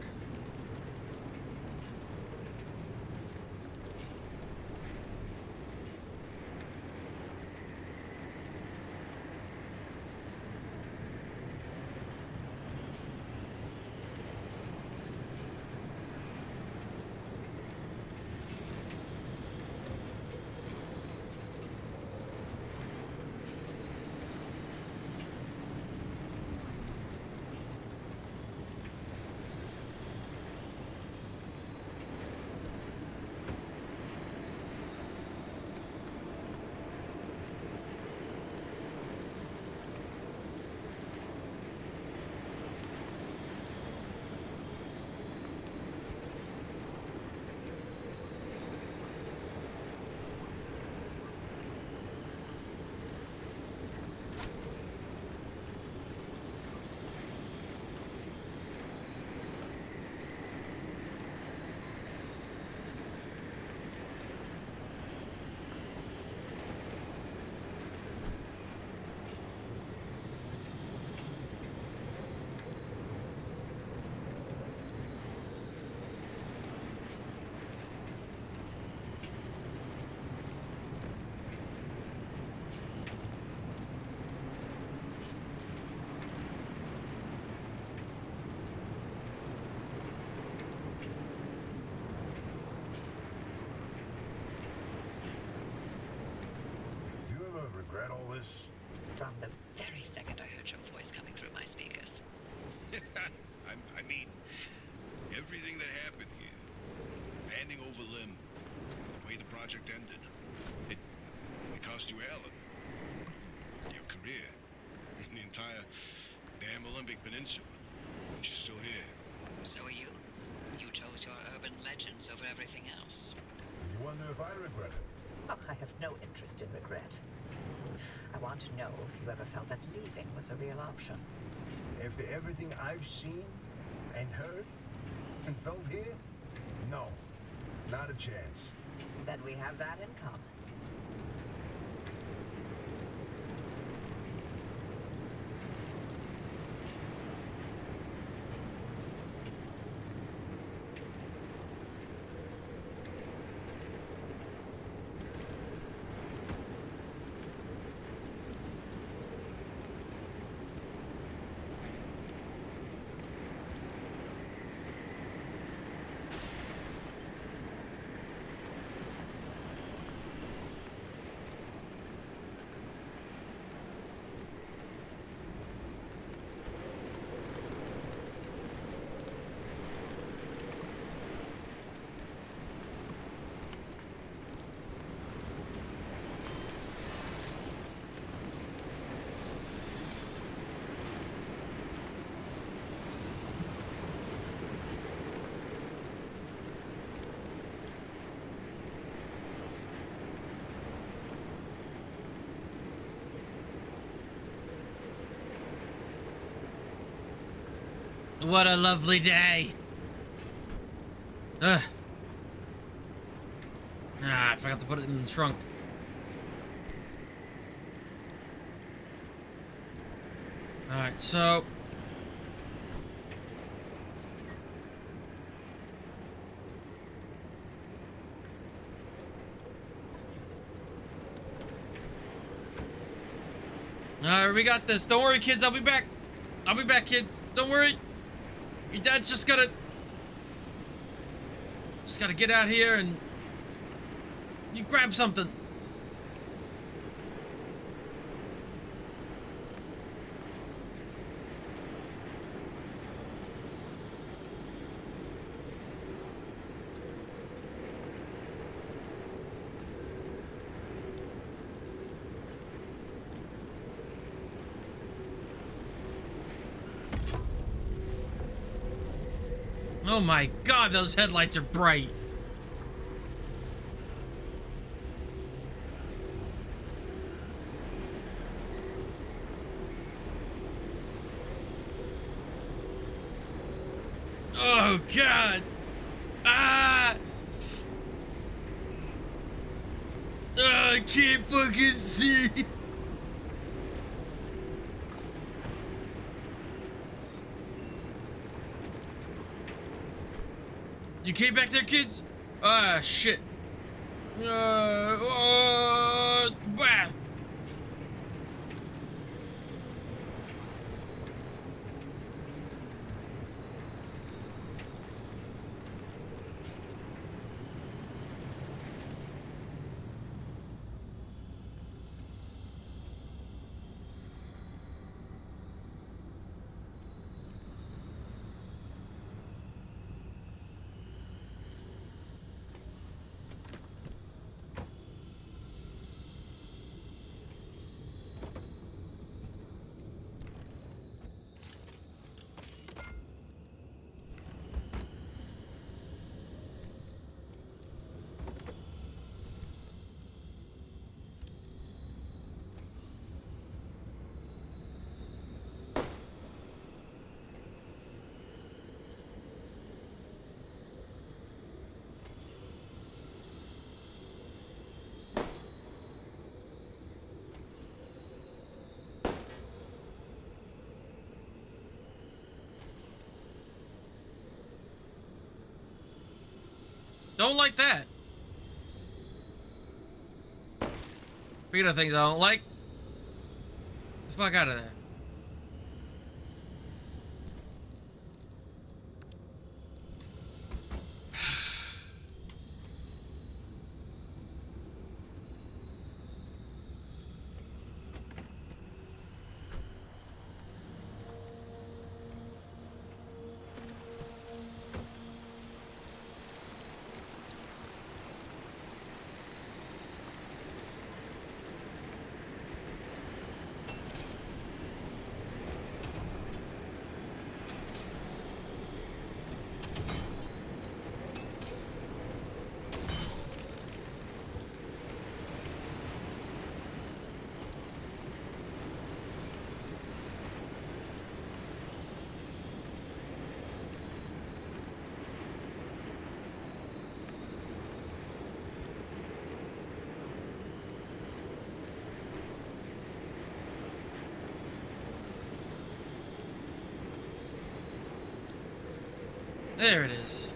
Regret all this? From the very second I heard your voice coming through my speakers. I mean, everything that happened here, handing over Lim, the way the project ended, it cost you Alan, your career, the entire damn Olympic Peninsula, and you're still here. So are you. You chose your urban legends over everything else. You wonder if I regret it? Oh, I have no interest in regret. I want to know if you ever felt that leaving was a real option. After everything I've seen and heard and felt here? No, not a chance. Then we have that in common. What a lovely day. Ugh. Ah, I forgot to put it in the trunk. Alright, so... Alright, we got this. Don't worry, kids. I'll be back. I'll be back, kids. Don't worry. Your dad's just gotta get out here and... You grab something. Oh my god, those headlights are bright. Oh god. Ah! I can't fucking see. You came back there, kids? Ah, shit. Bah. Don't like that. Speaking of things I don't like, get the fuck out of there. There it is.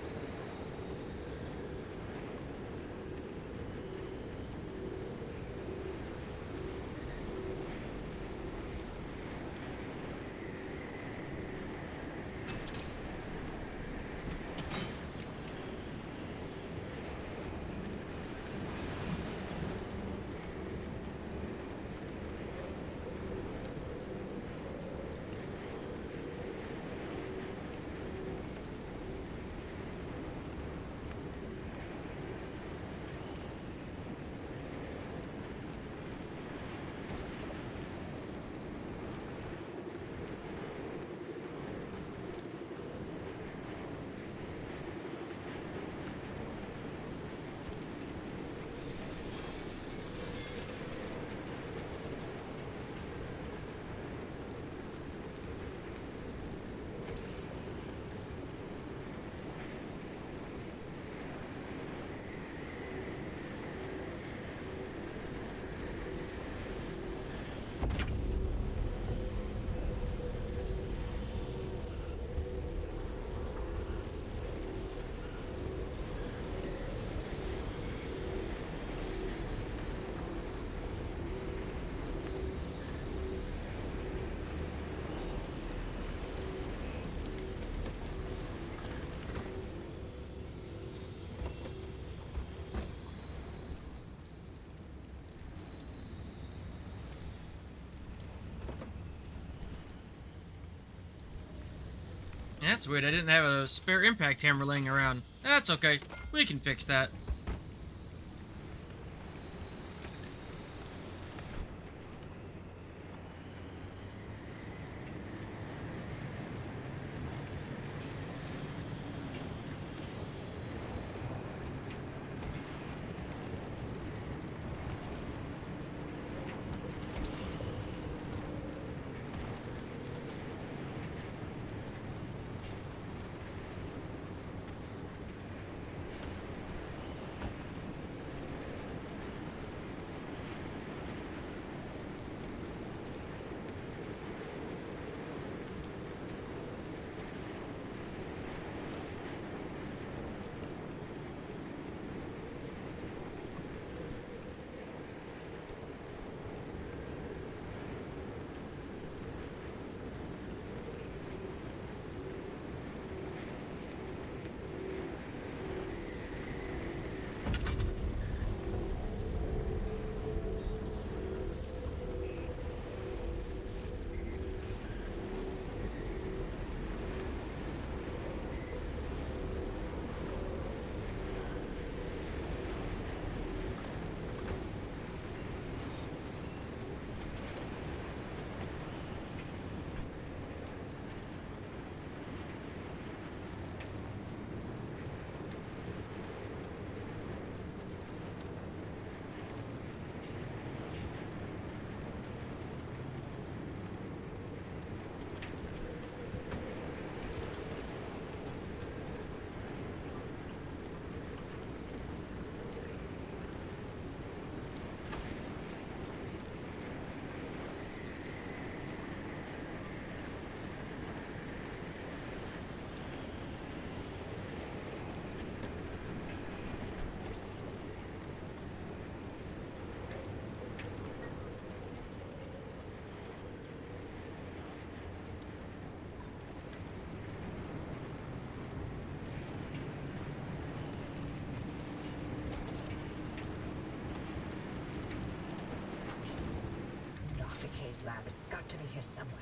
That's weird. I didn't have a spare impact hammer laying around. That's okay. We can fix that. Dr. K's lab has got to be here somewhere.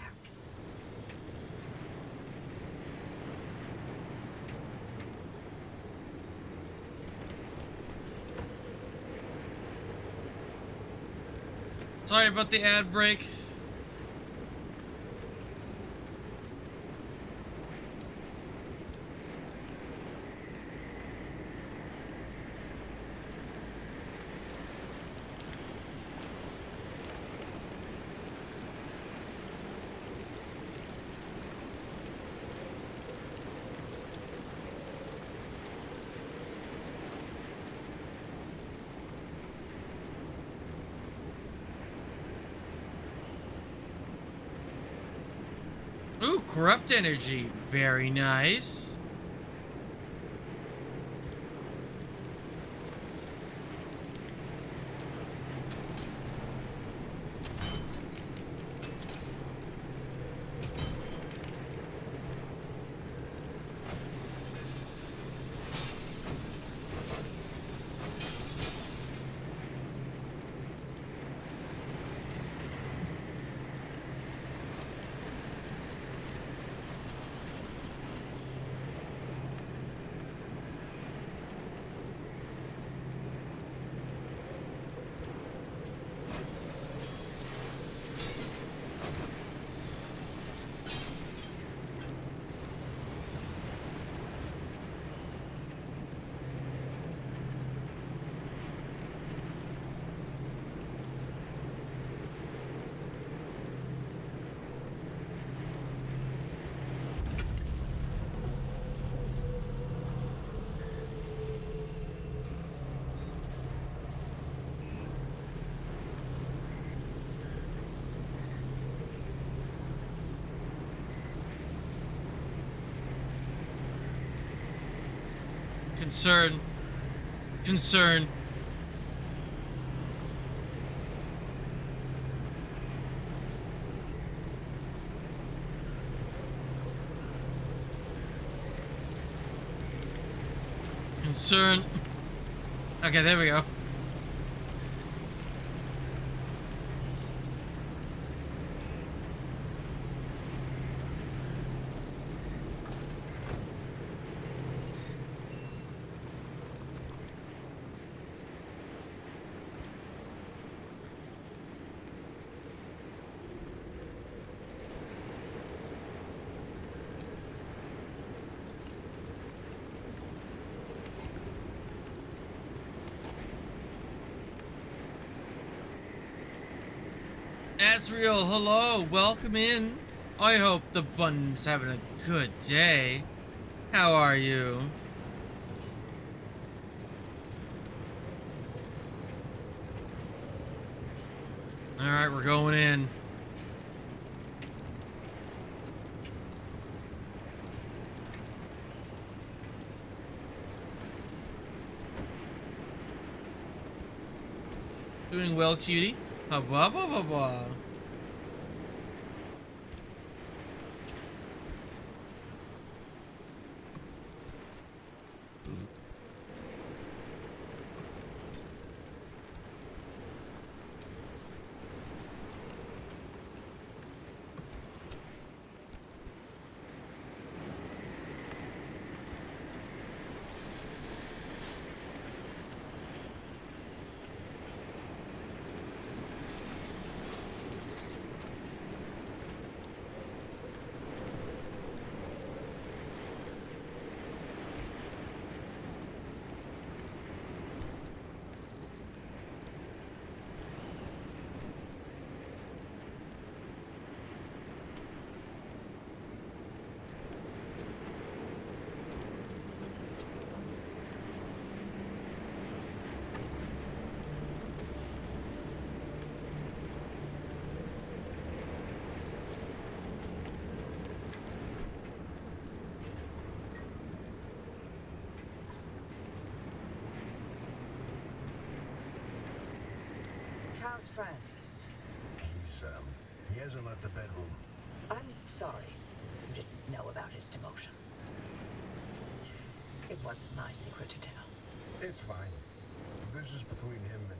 Sorry about the ad break. Ooh, corrupt energy. Very nice. Concern. Concern. Concern. Okay, there we go. Asriel, hello, welcome in. I hope the bun's having a good day. How are you? Alright, we're going in. Doing well, cutie. Ba ba ba ba ba. How's Francis? He hasn't left the bedroom. I'm sorry you didn't know about his demotion. It wasn't my secret to tell. It's fine. This is between him and me.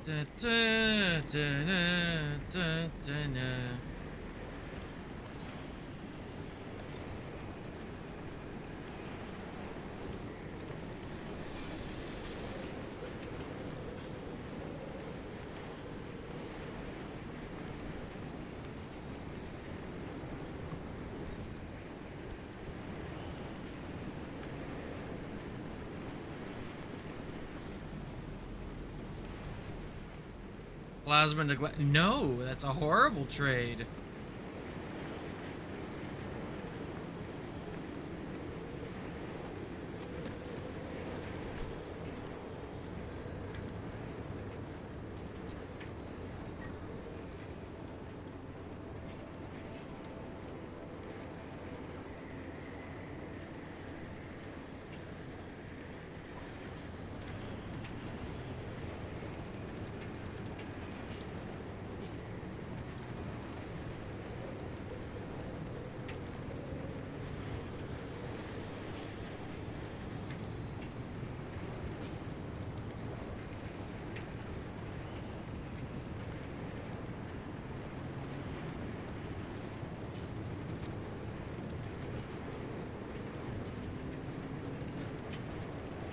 Da, da, da, da, da, da. Plasma neglect. No, that's a horrible trade.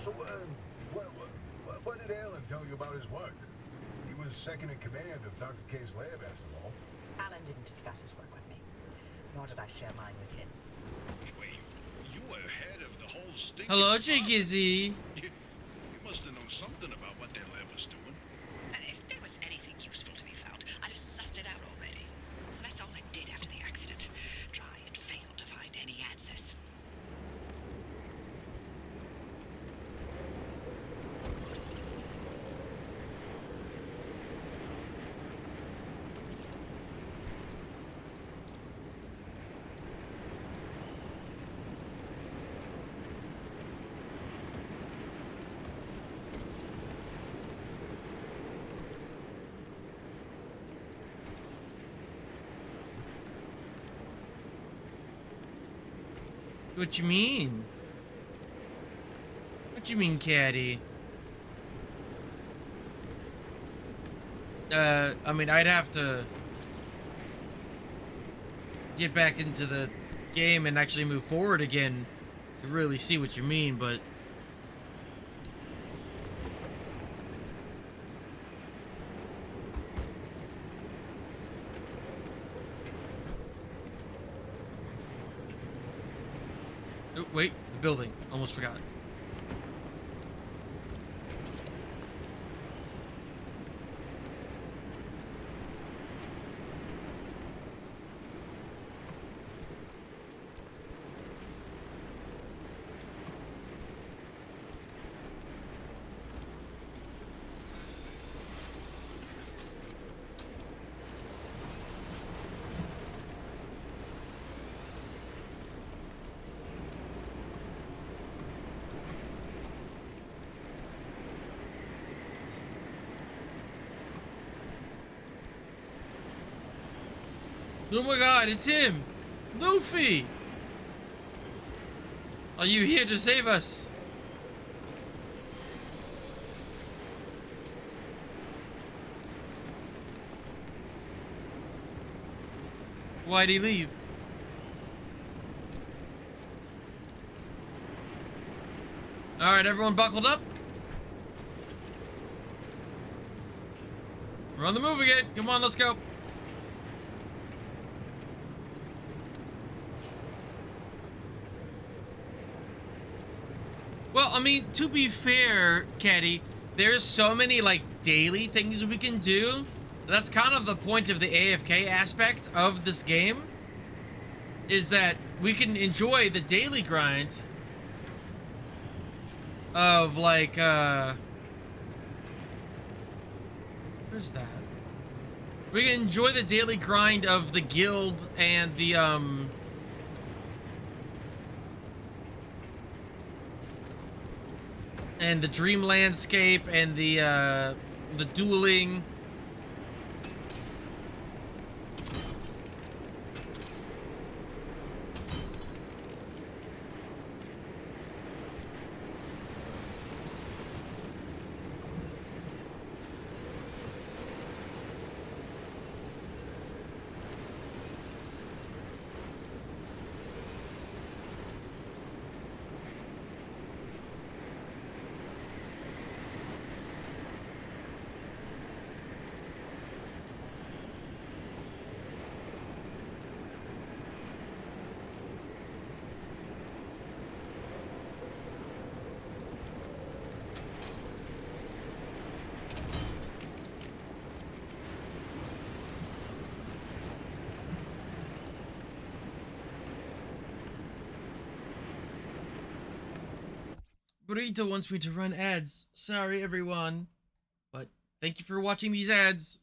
So, what did Alan tell you about his work? He was second in command of Dr. K's lab, after all. Alan didn't discuss his work with me, nor did I share mine with him. Wait, you were head of the whole stinking Hello, department. Jiggy. You must have known something about what their lab was doing. If there was anything useful to be found, I'd have sussed it out already. That's all I did after the accident. Try and fail to find any answers. What you mean? What you mean, caddy? I mean, I'd have to get back into the game and actually move forward again to really see what you mean, but... Oh, wait, the building. Almost forgot. Oh my god, it's him! Luffy! Are you here to save us? Why'd he leave? Alright, everyone buckled up? We're on the move again. Come on, let's go. Well, I mean, to be fair, Caddy, there's so many, like, daily things we can do. That's kind of the point of the AFK aspect of this game, is that we can enjoy the daily grind of, like, what is that? We can enjoy the daily grind of the guild and the, and the dream landscape and the dueling. Burrito wants me to run ads. Sorry, everyone. But thank you for watching these ads.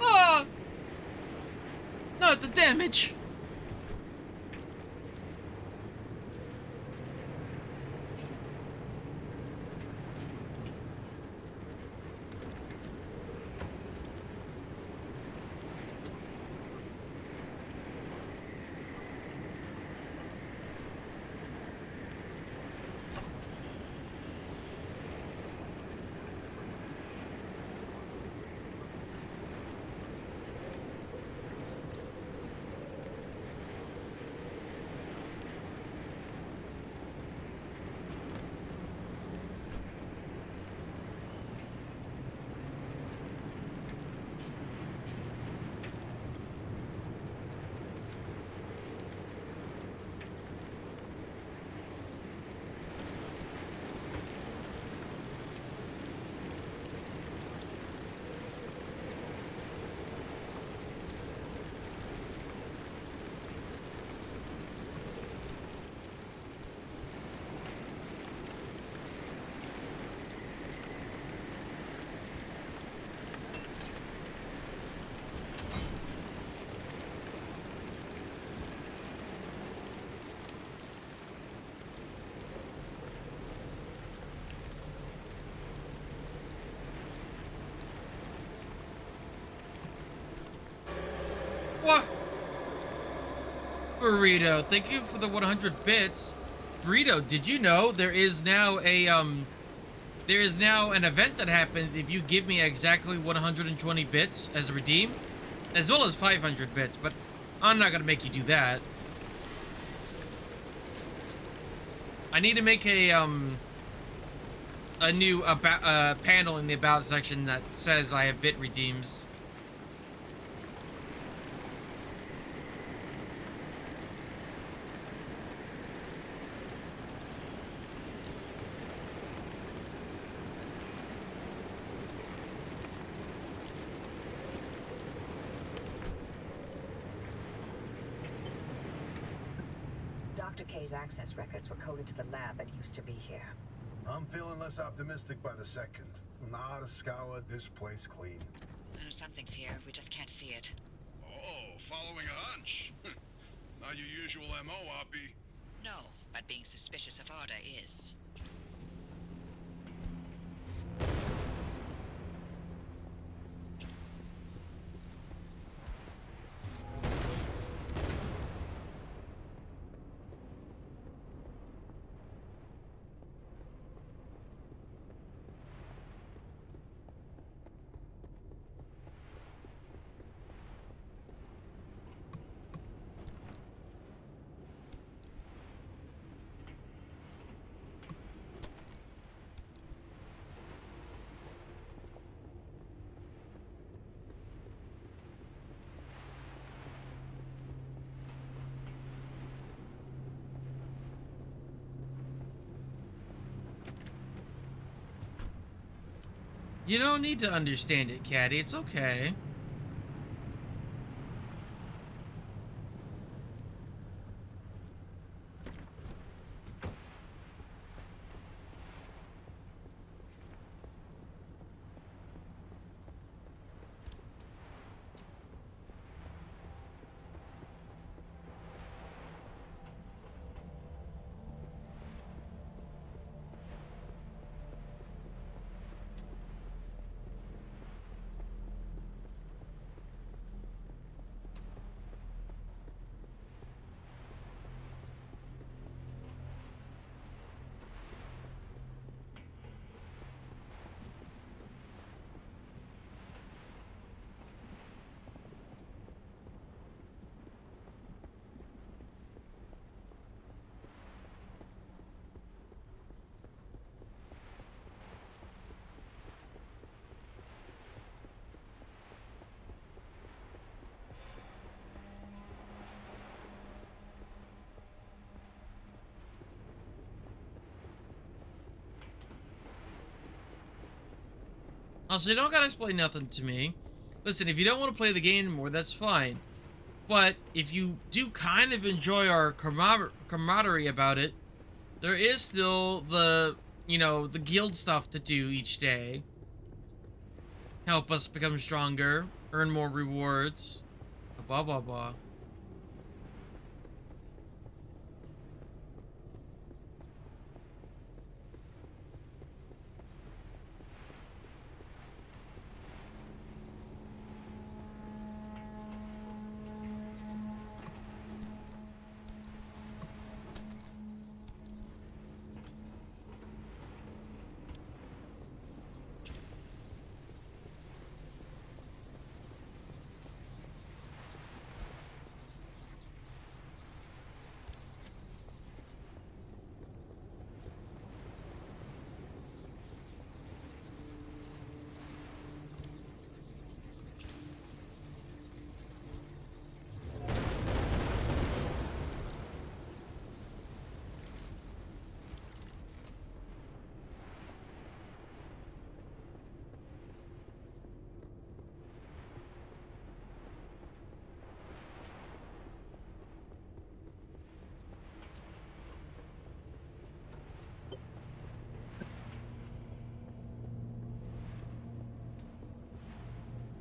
Ah! Not the damage. Burrito, thank you for the 100 bits. Burrito, did you know there is now an event that happens if you give me exactly 120 bits as redeem, as well as 500 bits, but I'm not gonna make you do that. I need to make a new panel in the about section that says I have bit redeems. Dr. K's access records were coded to the lab that used to be here. I'm feeling less optimistic by the second. Now to scour this place clean. Something's here. We just can't see it. Oh, following a hunch. Not your usual MO, Oppie. No, but being suspicious of Arda is. You don't need to understand it, Caddy. It's okay. Also, you don't gotta explain nothing to me. Listen, if you don't want to play the game anymore, that's fine. But if you do kind of enjoy our camaraderie about it, there is still the, the guild stuff to do each day. Help us become stronger, earn more rewards, blah blah blah.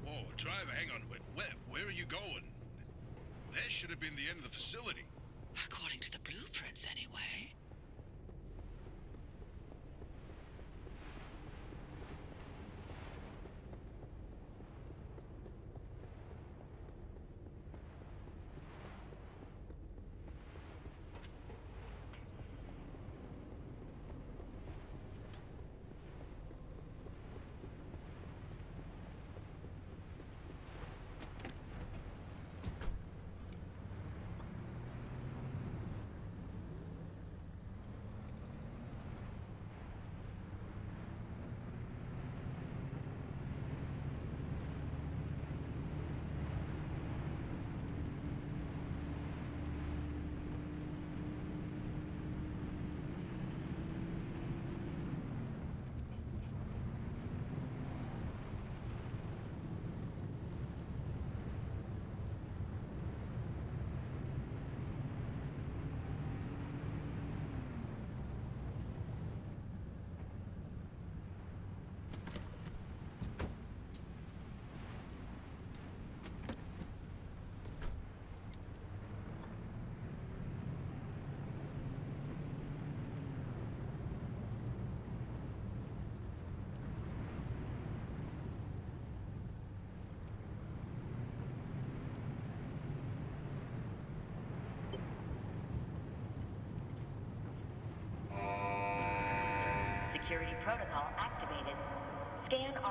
Oh, driver, hang on. Where are you going? That should have been the end of the facility. According to the blueprints, anyway.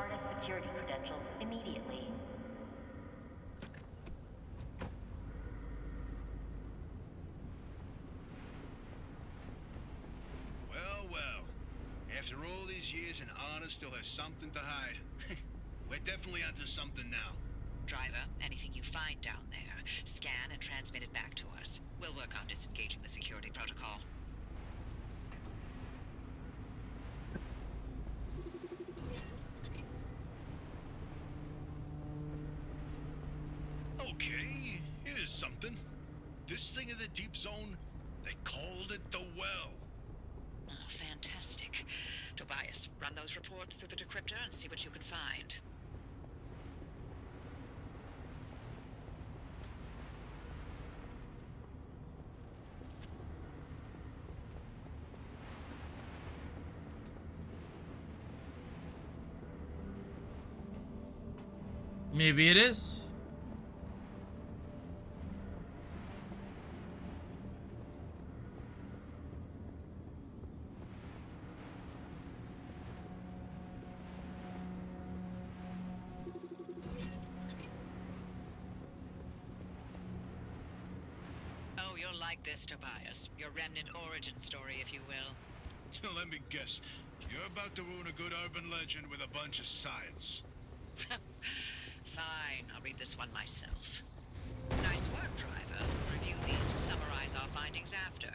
TARDIS security credentials immediately. Well, well. After all these years, and Anna still has something to hide. We're definitely onto something now. Driver, anything you find down there, scan and transmit it back to us. We'll work on disengaging the security protocol. Okay, here's something. This thing in the deep zone, they called it the Well. Oh, fantastic. Tobias, run those reports through the decryptor and see what you can find. Maybe it is. Oh, you'll like this, Tobias. Your remnant origin story, if you will. Let me guess. You're about to ruin a good urban legend with a bunch of science. Fine, I'll read this one myself. Nice work, driver. Review these and summarize our findings after.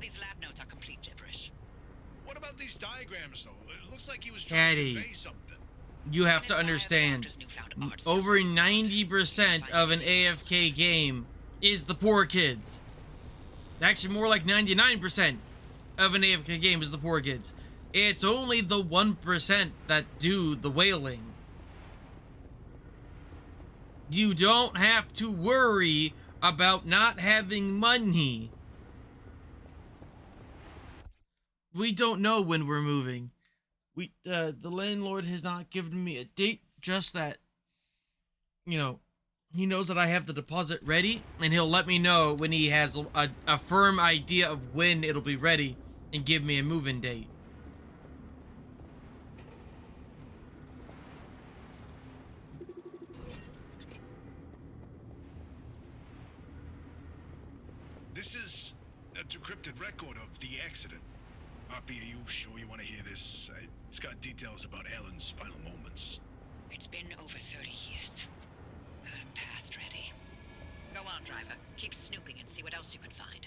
These lab notes are complete gibberish. What about these diagrams, though? It looks like he was trying Caddy. to convey something. You have to understand, over 90% of an AFK game is the poor kids. Actually, more like 99% of an AFK game is the poor kids. It's only the 1% that do the whaling. You don't have to worry about not having money. We don't know when we're moving. The landlord has not given me a date, just that, you know, he knows that I have the deposit ready, and he'll let me know when he has a firm idea of when it'll be ready and give me a move-in date. This is a decrypted record of the accident. Hoppy, are you sure you want to hear this? It's got details about Alan's final moments. It's been over 30 years. I'm past ready. Go on, driver. Keep snooping and see what else you can find.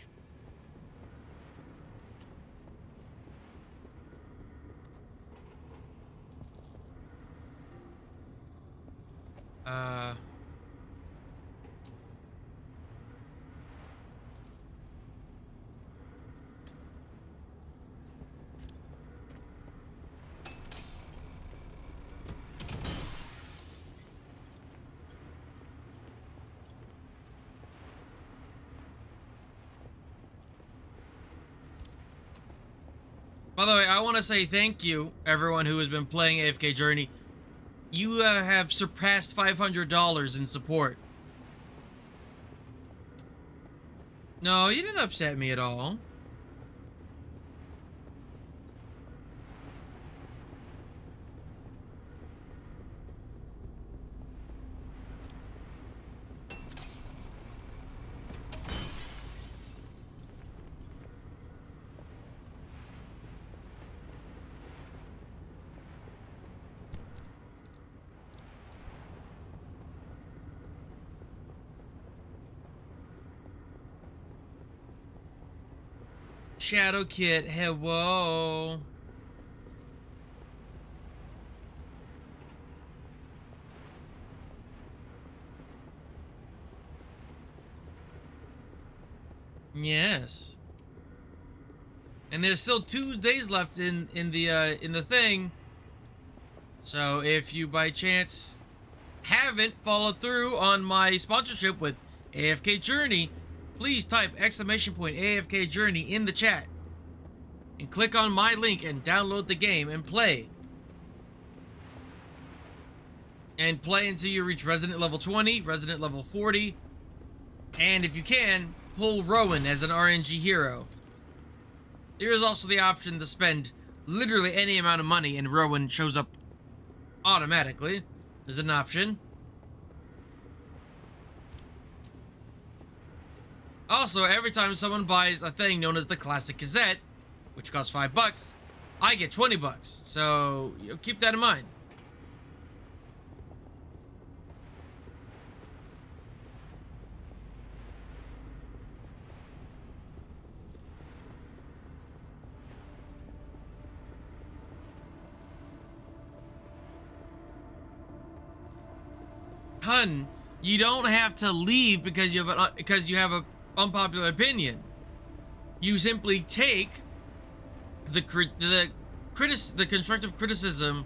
By the way, I want to say thank you, everyone who has been playing AFK Journey. You have surpassed $500 in support. No, you didn't upset me at all. Shadow Kit, hello. Yes. And there's still 2 days left in the thing. So if you by chance haven't followed through on my sponsorship with AFK Journey, please type !AFK Journey in the chat and click on my link and download the game and play. And play until you reach Resident level 20, Resident level 40, and if you can, pull Rowan as an RNG hero. There is also the option to spend literally any amount of money and Rowan shows up automatically. There's an option. Also, every time someone buys a thing known as the Classic Cassette, which costs $5, I get $20. So, keep that in mind. Hun, you don't have to leave because you have a unpopular opinion. You simply take the constructive criticism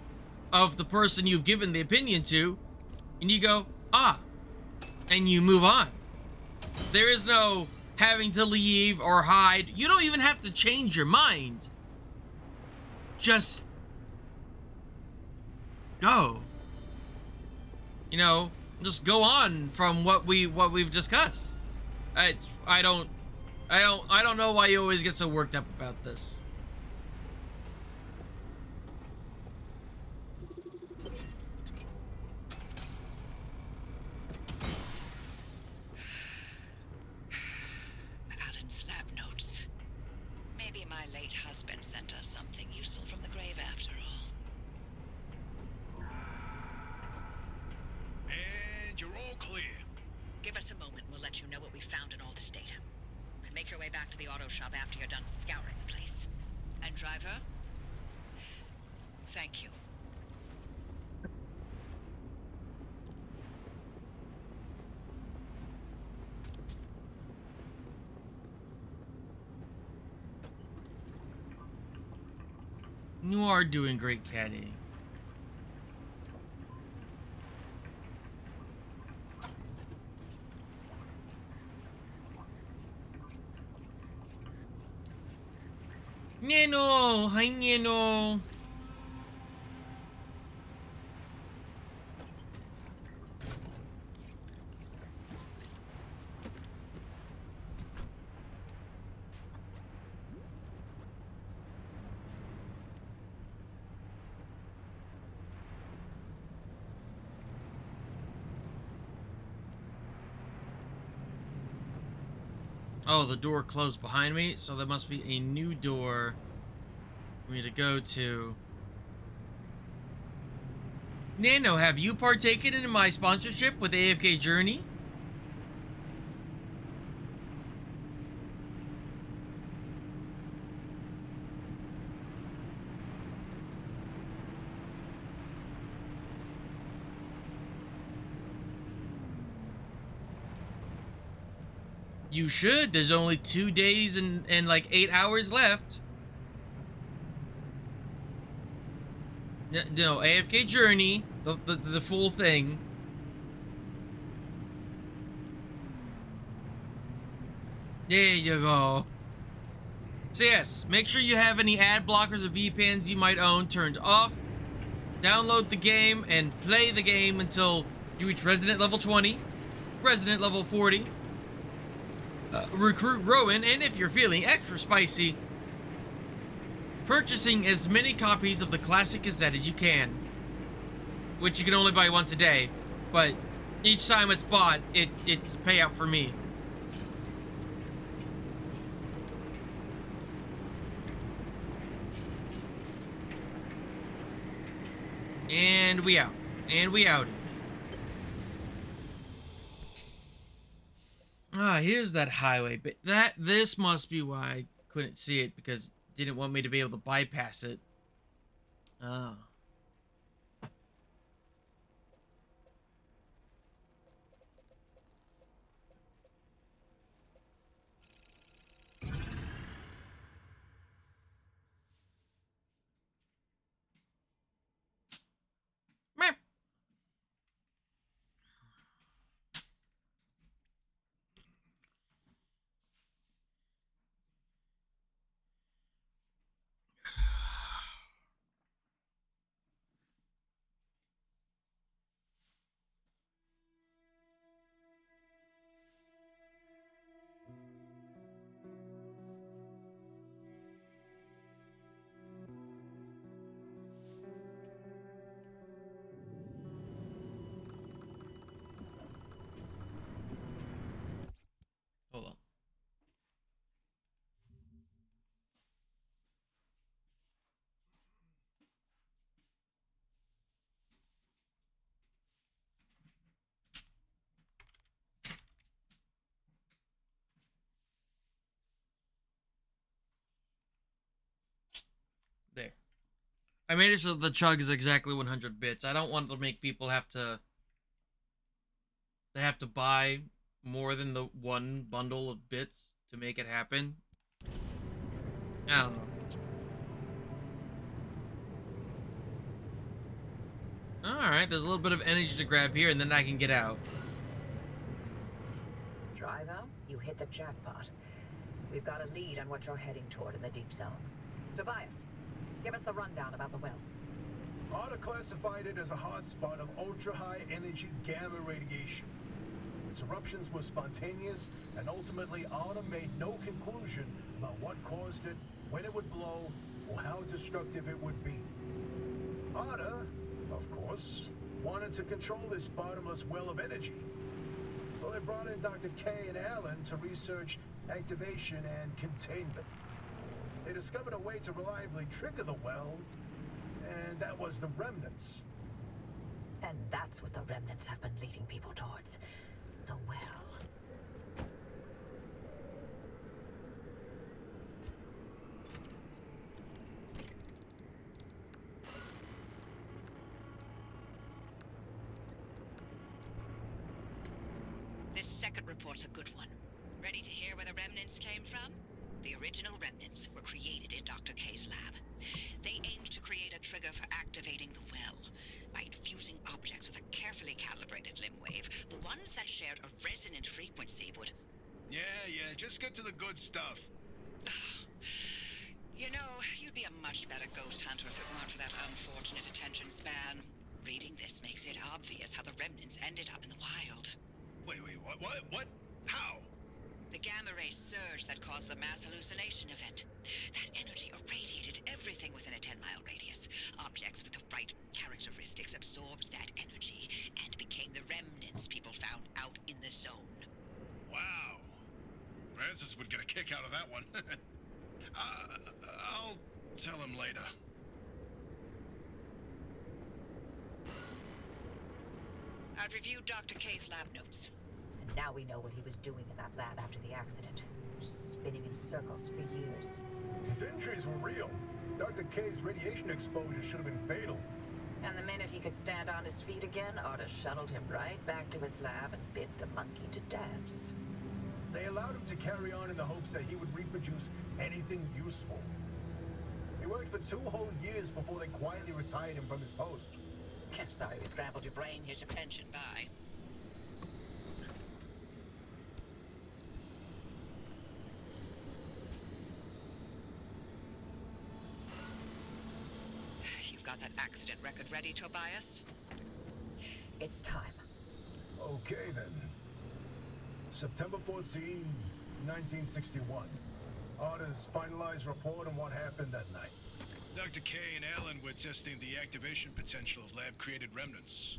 of the person you've given the opinion to, and you go, and you move on. There is no having to leave or hide. You don't even have to change your mind. Just go. Just go on from what we've discussed. I don't know why you always get so worked up about this. Alan's lab notes. Maybe my late husband sent us something useful from the grave after all. And you're all clear. Give us a moment and we'll let you know what we found in all this data. And make your way back to the auto shop after you're done scouring the place. And driver, thank you. You are doing great, Caddy. Neno! Hi, Neno! Oh, the door closed behind me, so there must be a new door for me to go to. Nano, have you partaken in my sponsorship with AFK Journey? You should. There's only 2 days and like 8 hours left. No, AFK Journey, the full thing. There you go. So yes, make sure you have any ad blockers or VPNs you might own turned off. Download the game and play the game until you reach Resident level 20, Resident level 40. Recruit Rowan, and if you're feeling extra spicy, purchasing as many copies of the Classic Cassette as you can, which you can only buy once a day, but each time it's bought, it's payout for me. And we out. And we outed. Ah, here's that highway, but this must be why couldn't see it because it didn't want me to be able to bypass it. Oh. Meh. Hold on. There. I made it so the chug is exactly 100 bits. I don't want to make people have to... They have to buy more than the one bundle of bits to make it happen. I don't know. Alright, there's a little bit of energy to grab here, and then I can get out. Driver, you hit the jackpot. We've got a lead on what you're heading toward in the deep zone. Tobias, give us the rundown about the well. ARDA classified it as a hotspot of ultra-high energy gamma radiation. Its eruptions were spontaneous, and ultimately ARDA made no conclusion about what caused it, when it would blow, or how destructive it would be. ARDA, of course, wanted to control this bottomless well of energy. So they brought in Dr. K and Allen to research activation and containment. They discovered a way to reliably trigger the well, and that was the remnants. And that's what the remnants have been leading people towards. The well. This second report's a good one. Ready to hear where the remnants came from? The original remnants were created in Dr. K's lab. They aimed to create a trigger for activating the well by infusing objects with a carefully calibrated limb wave. The ones that shared a resonant frequency would... Yeah, just get to the good stuff. You know, you'd be a much better ghost hunter if it weren't for that unfortunate attention span. Reading this makes it obvious how the remnants ended up in the wild. Wait, what? How? The gamma ray surge that caused the mass hallucination event. That energy irradiated everything within a 10-mile radius. Objects with the right characteristics absorbed that energy and became the remnants people found out in the zone. Wow. Francis would get a kick out of that one. I'll tell him later. I've reviewed Dr. K's lab notes. And now we know what he was doing in that lab after the accident. Spinning in circles for years. His injuries were real. Dr. K's radiation exposure should have been fatal. And the minute he could stand on his feet again, Arda shuttled him right back to his lab and bid the monkey to dance. They allowed him to carry on in the hopes that he would reproduce anything useful. He worked for 2 whole years before they quietly retired him from his post. Sorry we scrambled your brain. Here's your pension. Bye. You've got that accident record ready, Tobias? It's time. Okay then. September 14, 1961. ARDA's finalized report on what happened that night. Dr. K and Allen were testing the activation potential of lab-created remnants.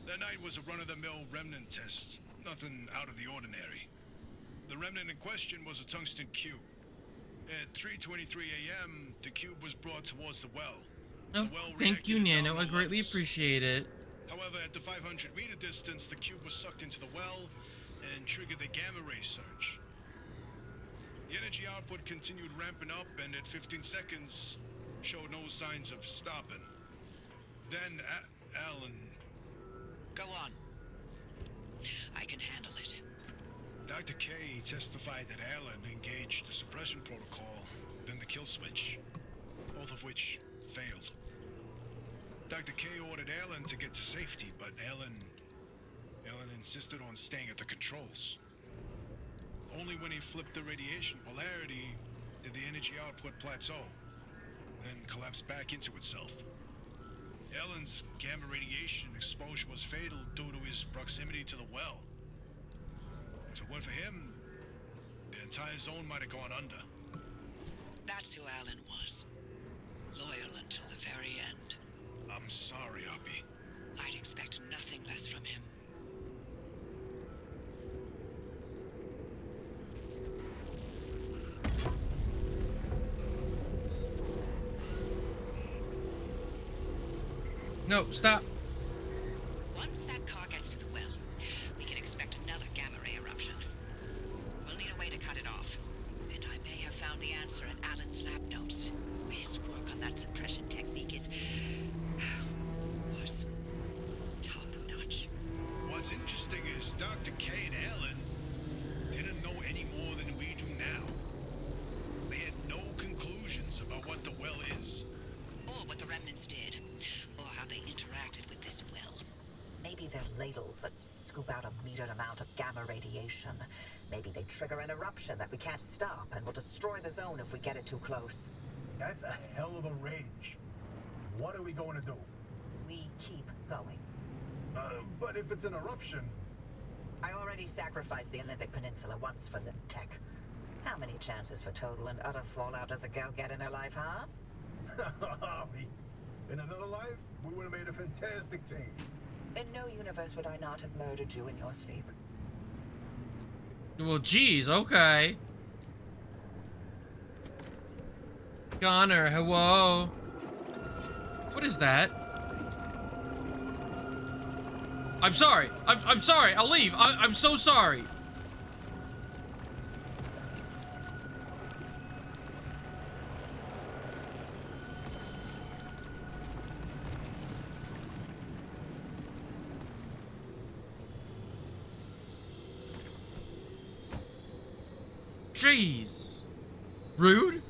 That night was a run-of-the-mill remnant test. Nothing out of the ordinary. The remnant in question was a tungsten cube. At 3:23 a.m., the cube was brought towards the well. Oh, The well thank you, reacted at Nano. I nominal greatly levels. appreciate it. However, at the 500-meter distance, the cube was sucked into the well and triggered the gamma ray surge. The energy output continued ramping up, and at 15 seconds, showed no signs of stopping. Then, Alan... Go on. I can handle it. Dr. K testified that Alan engaged the suppression protocol, then the kill switch, both of which failed. Dr. K ordered Alan to get to safety, but Alan insisted on staying at the controls. Only when he flipped the radiation polarity did the energy output plateau, then collapse back into itself. Alan's gamma radiation exposure was fatal due to his proximity to the well. If it weren't for him, the entire zone might have gone under. That's who Alan was. Loyal until the very end. I'm sorry, Oppie. I'd expect nothing less from him. No, stop. Once that car gets to the well, we can expect another gamma ray eruption. We'll need a way to cut it off. And I may have found the answer in Alan's lab notes. His work on that suppression technique was top-notch. What's interesting is Dr. K and Alan didn't know any more than we do now. They had no conclusions about what the well is. Or what the remnants did. Or how they interacted with this well. Maybe they're ladles that scoop out a metered amount of gamma radiation. Maybe they trigger an eruption that we can't stop and will destroy the zone if we get it too close. That's a hell of a range. What are we going to do? We keep going. But if it's an eruption... I already sacrificed the Olympic Peninsula once for Lim Tech. How many chances for total and utter fallout does a girl get in her life, huh? In another life, we would have made a fantastic team. In no universe would I not have murdered you in your sleep. Well, geez, okay. Connor, hello. What is that? I'm sorry. I'm sorry. I'll leave. I'm so sorry. Jeez. Rude?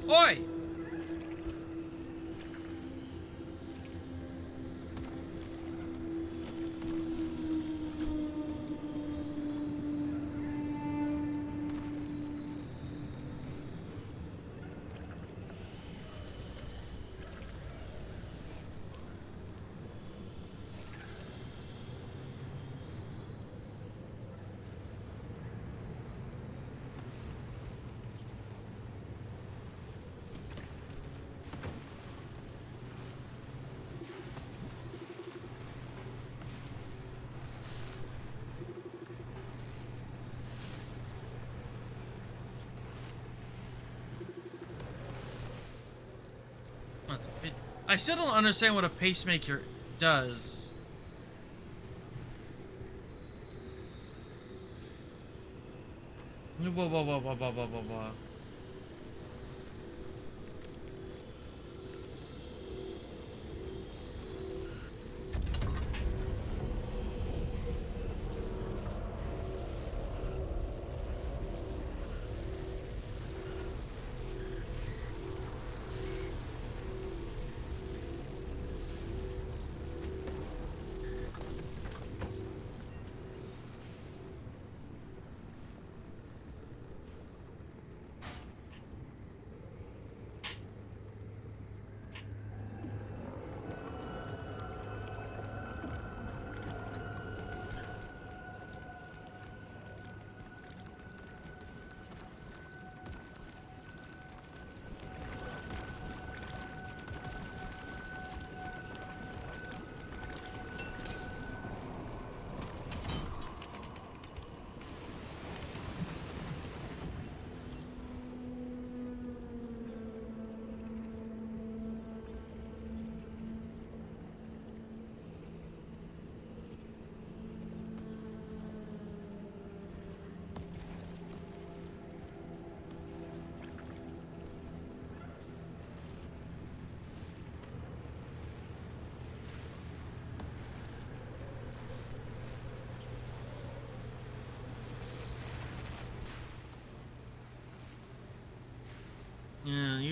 Oi! I still don't understand what a pacemaker does. Whoa, whoa, whoa, whoa, whoa, whoa, whoa, whoa.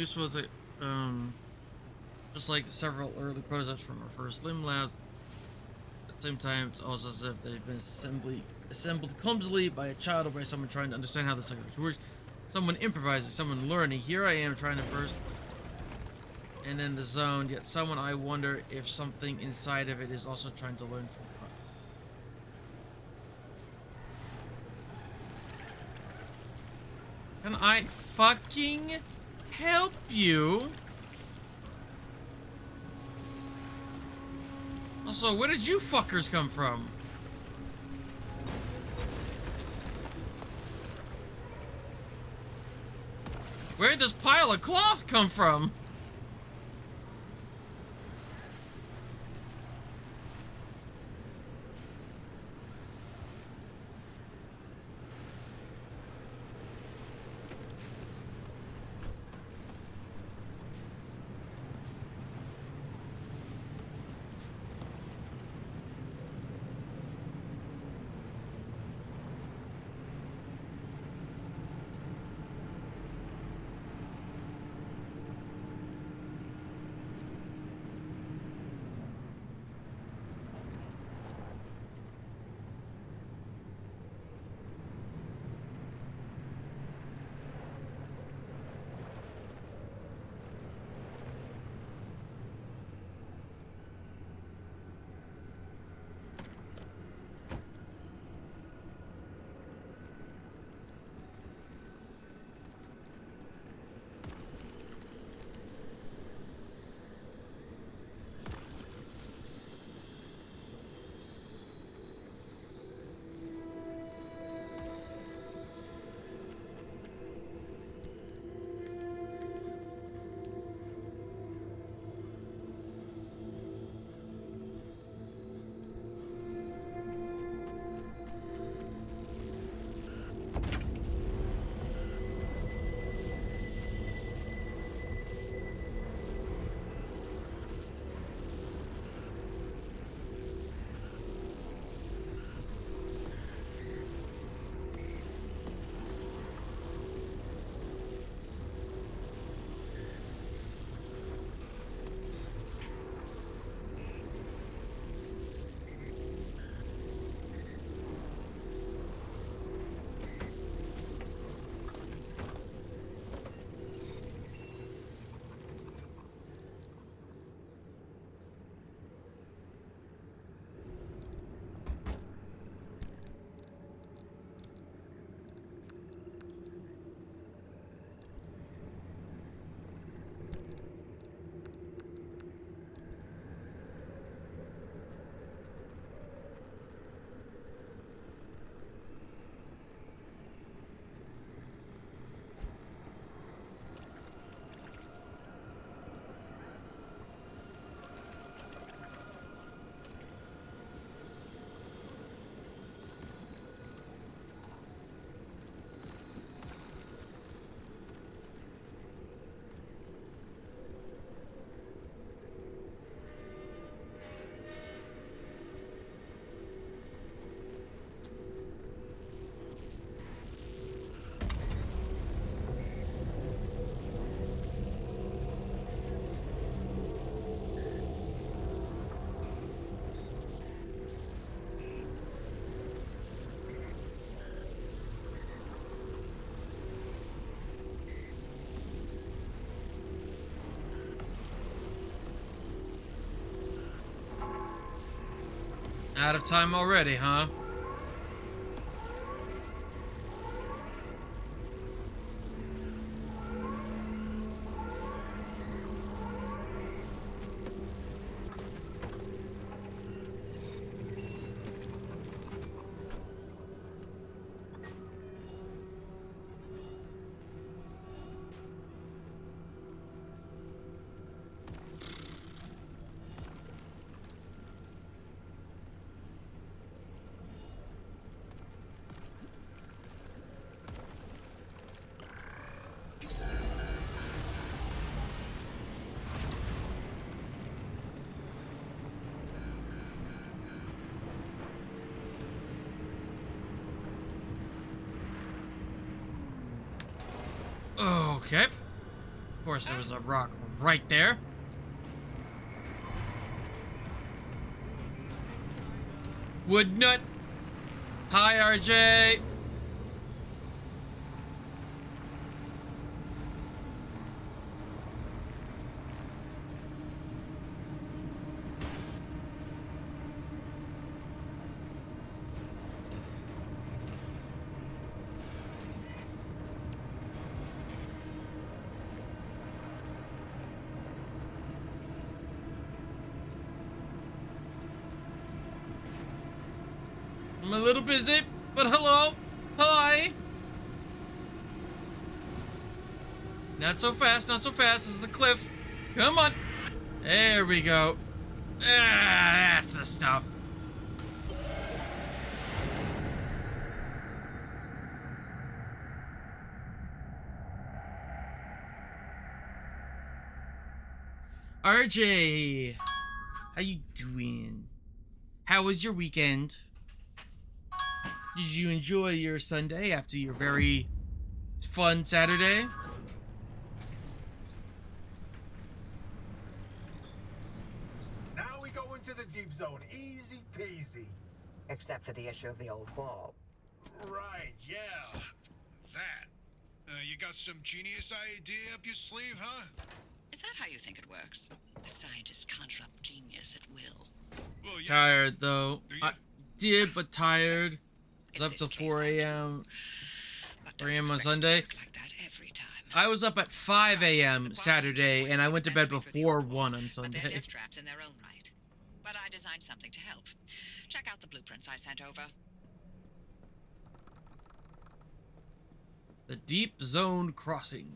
useful to, just like several early prototypes from our first limb labs. At the same time, it's also as if they've been assembled clumsily by a child or by someone trying to understand how the technology works. Someone improvising, someone learning. Here I am trying to first and then the zone, yet someone I wonder if something inside of it is also trying to learn from us. Can I fucking help you? Also, where did you fuckers come from? Where did this pile of cloth come from? Out of time already, huh? Okay. course, there was a rock right there. Wood nut. Hi, RJ. I'm a little busy, but hello. Hi. Not so fast, not so fast. This is a cliff. Come on. There we go. Ah, that's the stuff. RJ, how you doing? How was your weekend? Did you enjoy your Sunday after your very fun Saturday? Now we go into the deep zone. Easy peasy. Except for the issue of the old wall. Right, yeah. That. You got some genius idea up your sleeve, huh? Is that how you think it works? That scientists conjure up genius at will. Well, yeah. Tired though. Do you? I did, but tired. In Was up this till case, 4 I do. a.m. But 4 don't a.m. on expect it to Sunday. work like that every time. I was up at 5 a.m. Saturday, and I went to bed before 1 on But they're Sunday. death traps in their own right. But I designed something to help. Check out the blueprints I sent over. The Deep Zone Crossing.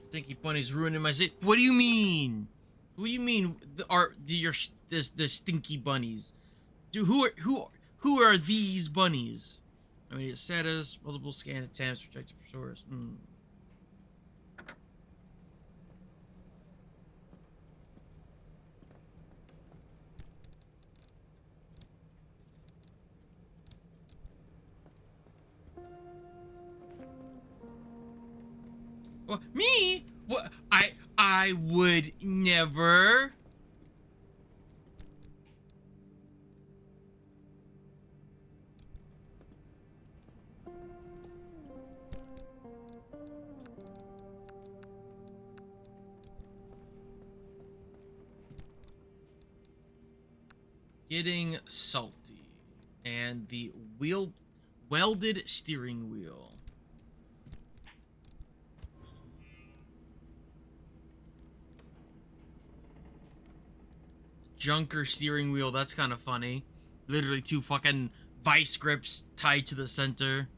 Stinky bunny's ruining my city. What do you mean? What do you mean? The stinky bunnies? Dude, who are these bunnies? I mean, status, multiple scan attempts, rejected for source. What, me? What? I would never. Getting salty. And the welded steering wheel. Junker steering wheel, that's kind of funny. Literally 2 fucking vice grips tied to the center.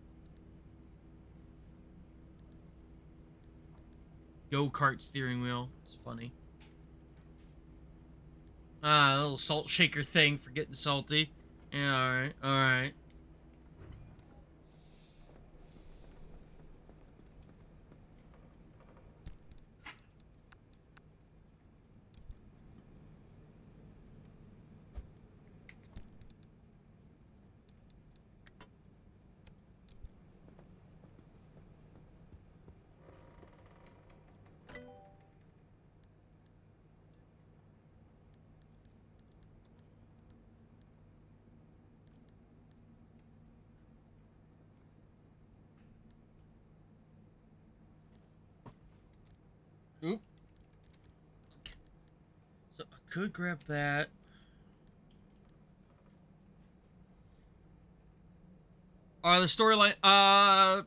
Go-kart steering wheel, it's funny. A little salt shaker thing for getting salty. Yeah, alright, alright. Oop. So I could grab that. The storyline. I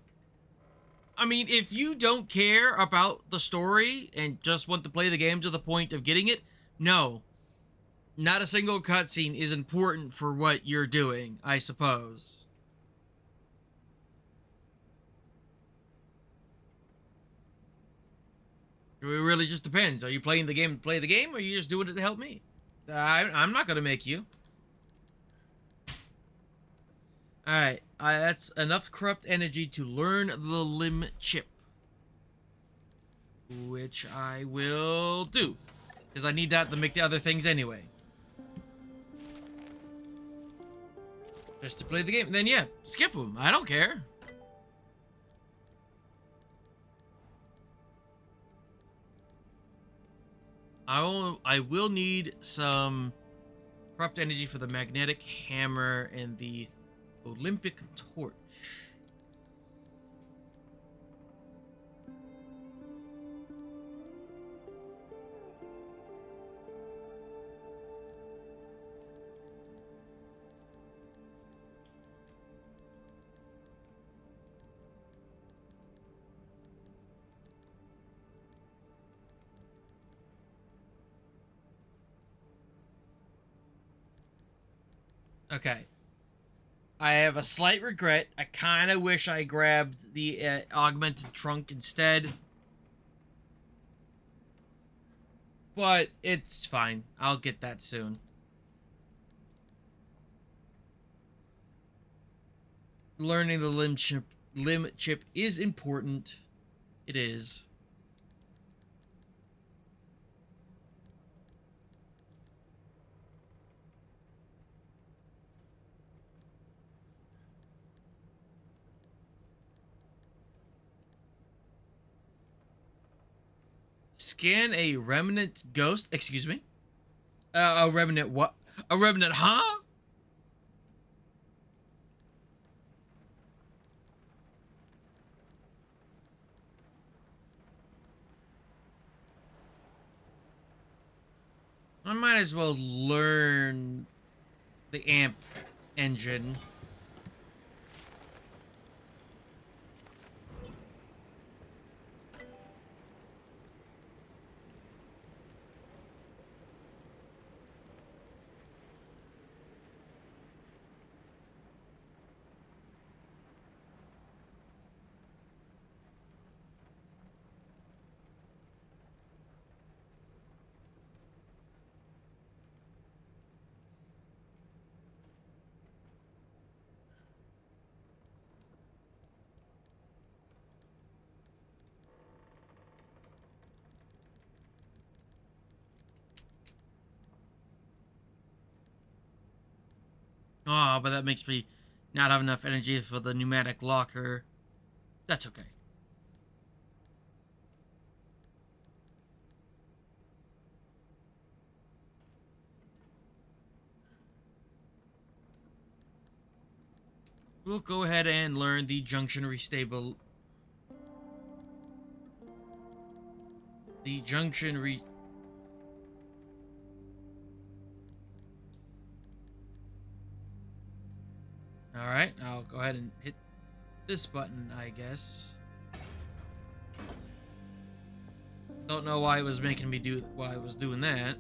mean, if you don't care about the story and just want to play the game to the point of getting it, no. Not a single cutscene is important for what you're doing, I suppose. It really just depends. Are you playing the game to play the game, or are you just doing it to help me? I'm not gonna make you. Alright, that's enough corrupt energy to learn the limb chip. Which I will do. Because I need that to make the other things anyway. Just to play the game. Then yeah, skip them. I don't care. I will need some corrupt energy for the magnetic hammer and the Olympic torch. Okay. I have a slight regret. I kind of wish I grabbed the augmented trunk instead. But it's fine. I'll get that soon. Learning the limb chip is important. It is. Scan a remnant ghost. Excuse me. A remnant what? A remnant, huh? I might as well learn the amp engine. Oh, but that makes me not have enough energy for the pneumatic locker. That's okay. We'll go ahead and learn the junction restable. The junction re... Alright, I'll go ahead and hit this button, I guess. Don't know why it was making me do... why I was doing that.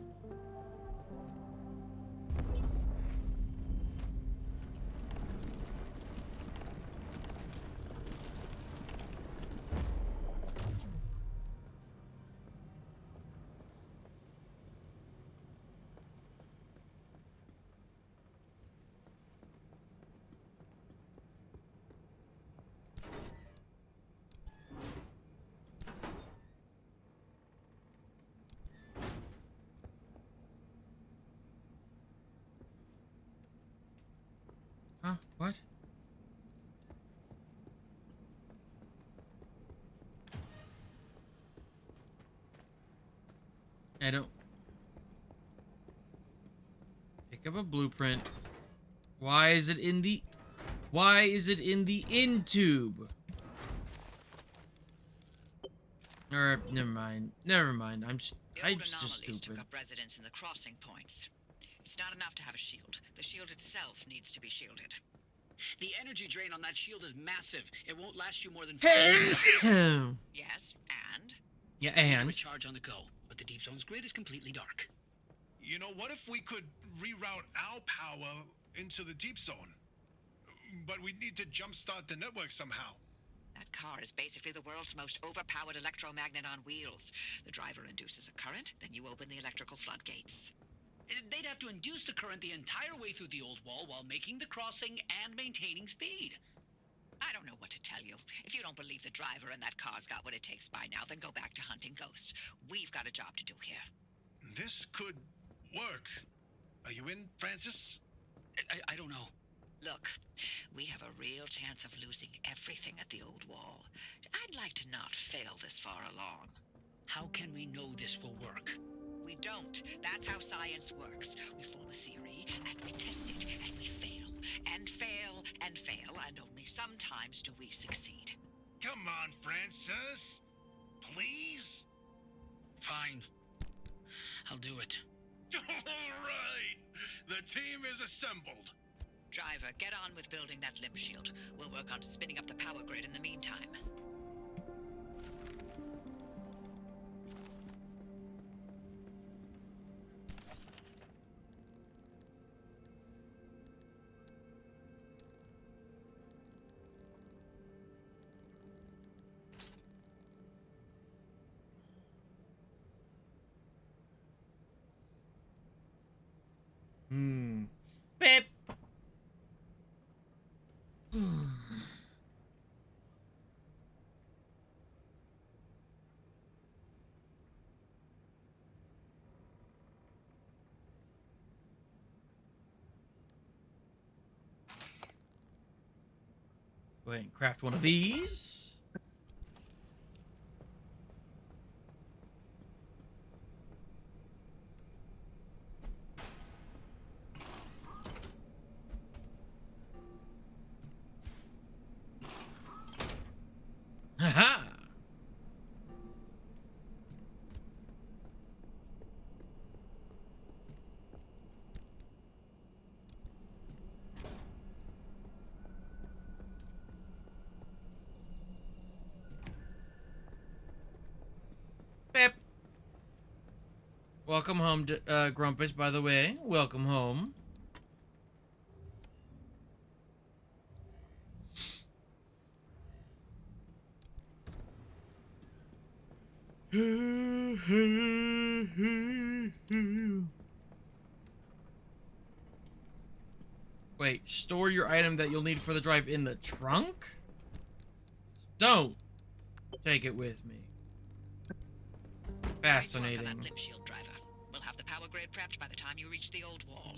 Huh? What? I don't... Pick up a blueprint. Why is it in the... Why is it in the in tube? Never mind. Never mind. I'm just anomalies stupid. took up residence in the crossing points. It's not enough to have a shield. The shield itself needs to be shielded. The energy drain on that shield is massive. It won't last you more than Yes, and? Yeah, and? recharge on the go, but the deep zone's grid is completely dark. You know, what if we could reroute our power into the deep zone? But we'd need to jumpstart the network somehow. That car is basically the world's most overpowered electromagnet on wheels. The driver induces a current, then you open the electrical floodgates. They'd have to induce the current the entire way through the old wall while making the crossing and maintaining speed. I don't know what to tell you. If you don't believe the driver and that car's got what it takes by now, then go back to hunting ghosts. We've got a job to do here. This could work. Are you in, Francis? I don't know. Look, we have a real chance of losing everything at the old wall. I'd like to not fail this far along. How can we know this will work? We don't. That's how science works. We form a theory, and we test it, and we fail, and fail, and fail, and only sometimes do we succeed. Come on, Francis. Please? Fine. I'll do it. All right. The team is assembled. Driver, get on with building that limb shield. We'll work on spinning up the power grid in the meantime. Beep. Go ahead and craft one of these. Haha. Pep. Welcome home, Grumpus, by the way. Welcome home. Wait, store your item that you'll need for the drive in the trunk? Don't take it with me. Fascinating. Nice work on that limb shield, driver. We'll have the power grid prepped by the time you reach the old wall.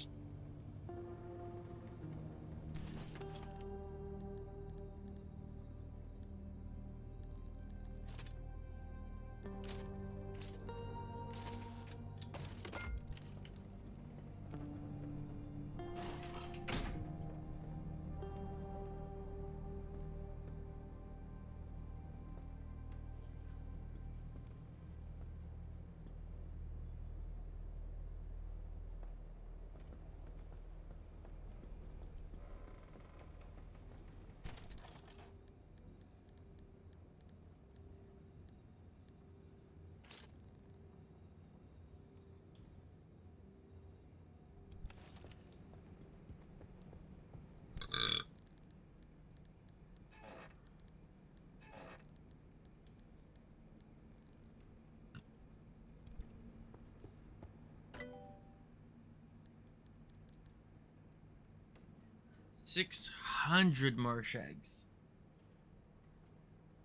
$600 marsh eggs.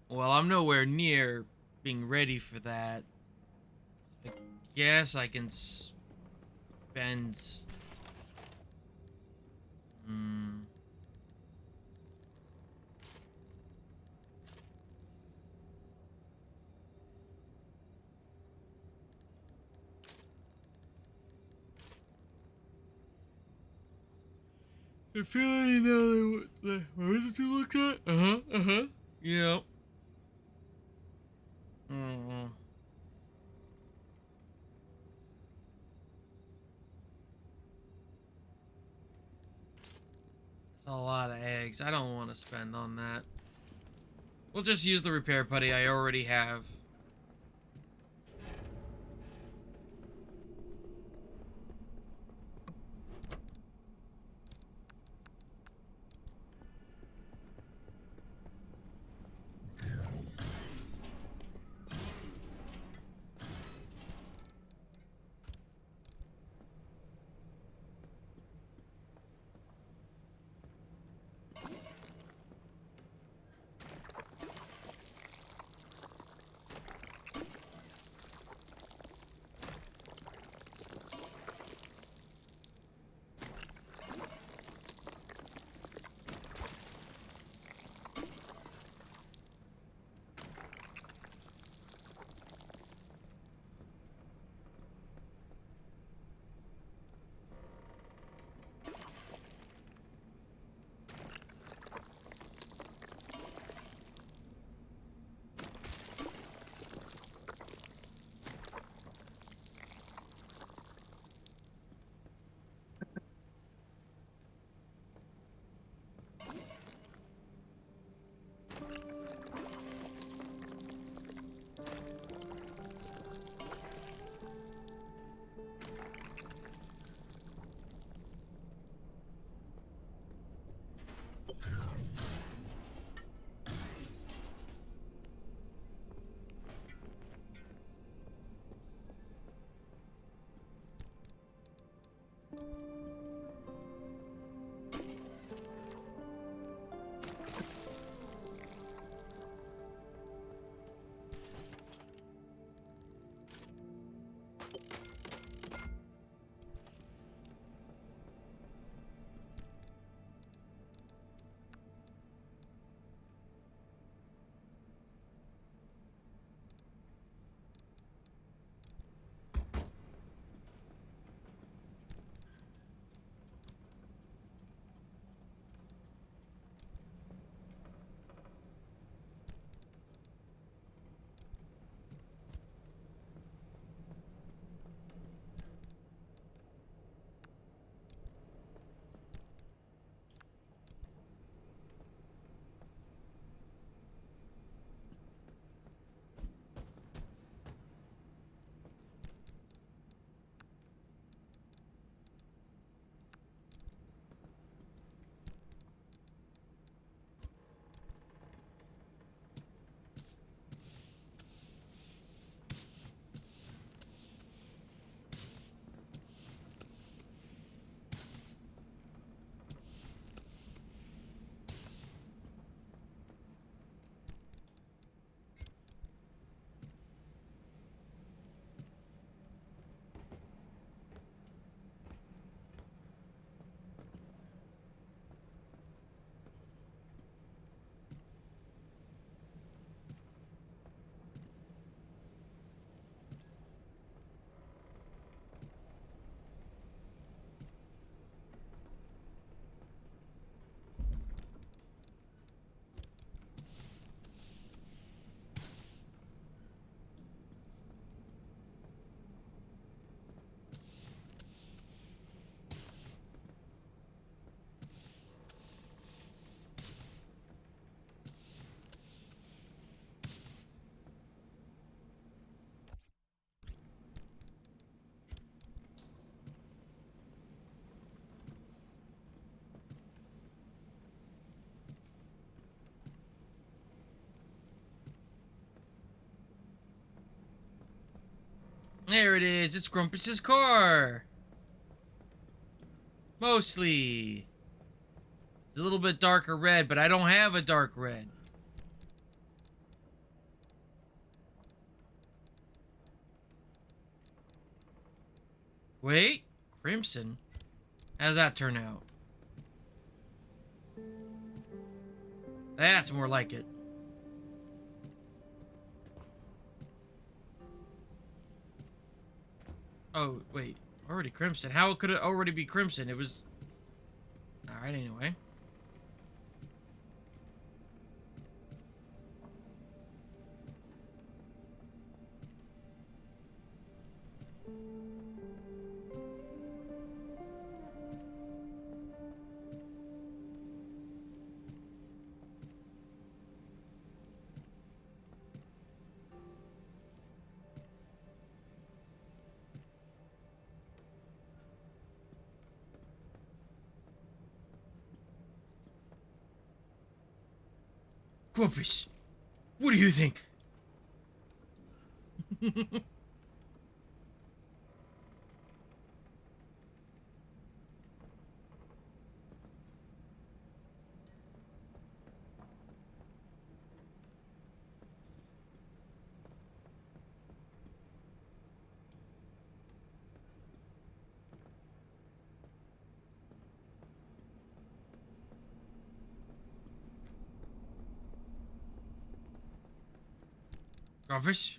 Well, I'm nowhere near being ready for that. I guess I can spend... I feel like I know what is it to look at? Yep. That's a lot of eggs. I don't want to spend on that. We'll just use the repair putty I already have. There it is. It's Grumpus's car. Mostly. It's a little bit darker red, but I don't have a dark red. Wait, crimson? How's that turn out? That's more like it. Oh, wait. Already crimson. How could it already be crimson? It was... Alright, anyway. Grumpus, what do you think? Grumpus?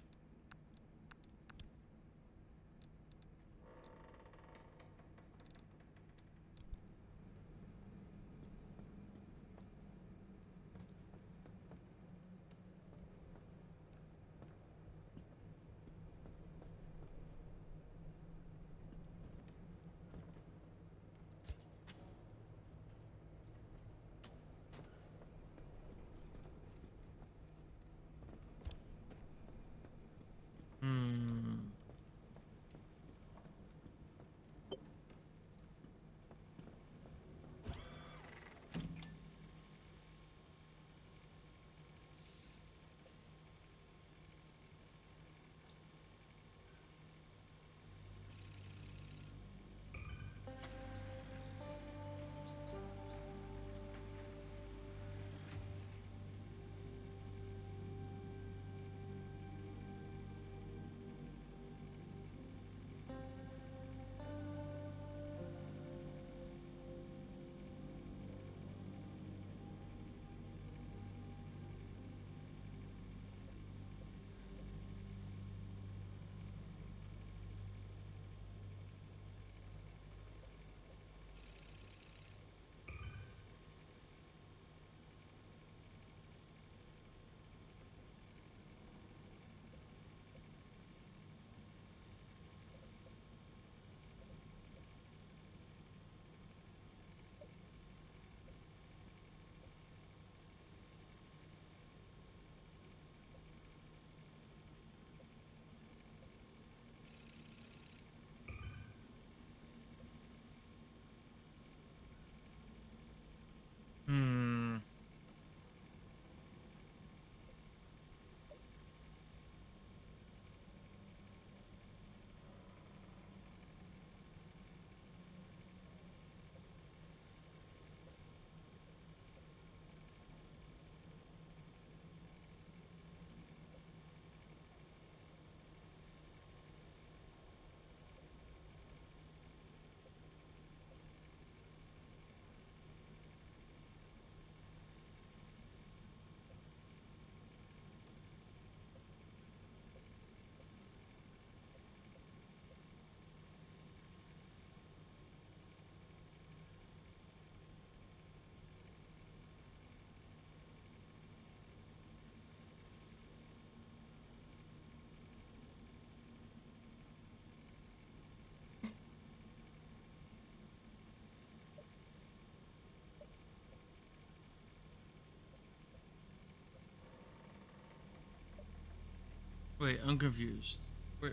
Wait, I'm confused. Wait.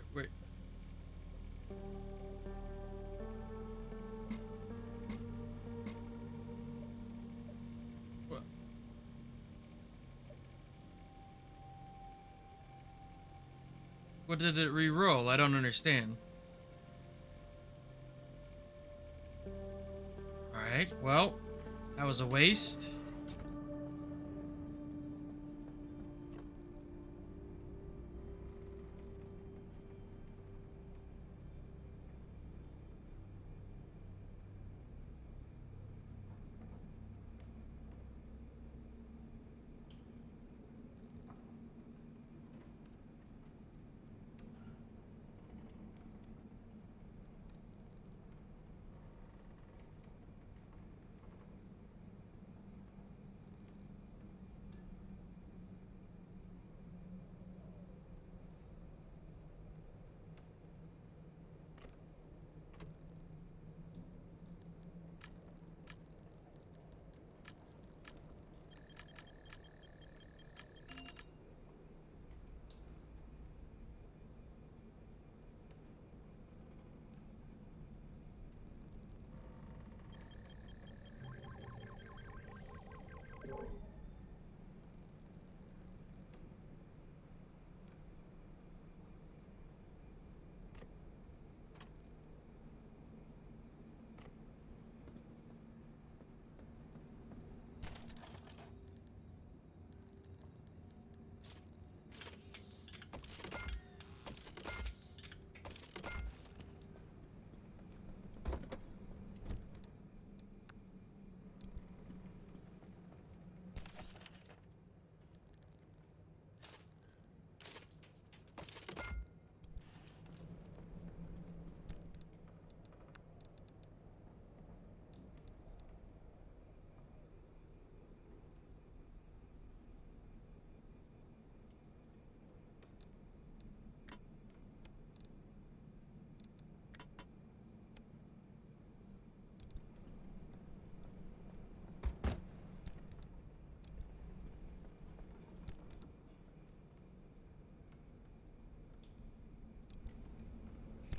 What? What did it re-roll? I don't understand. Alright, well, that was a waste.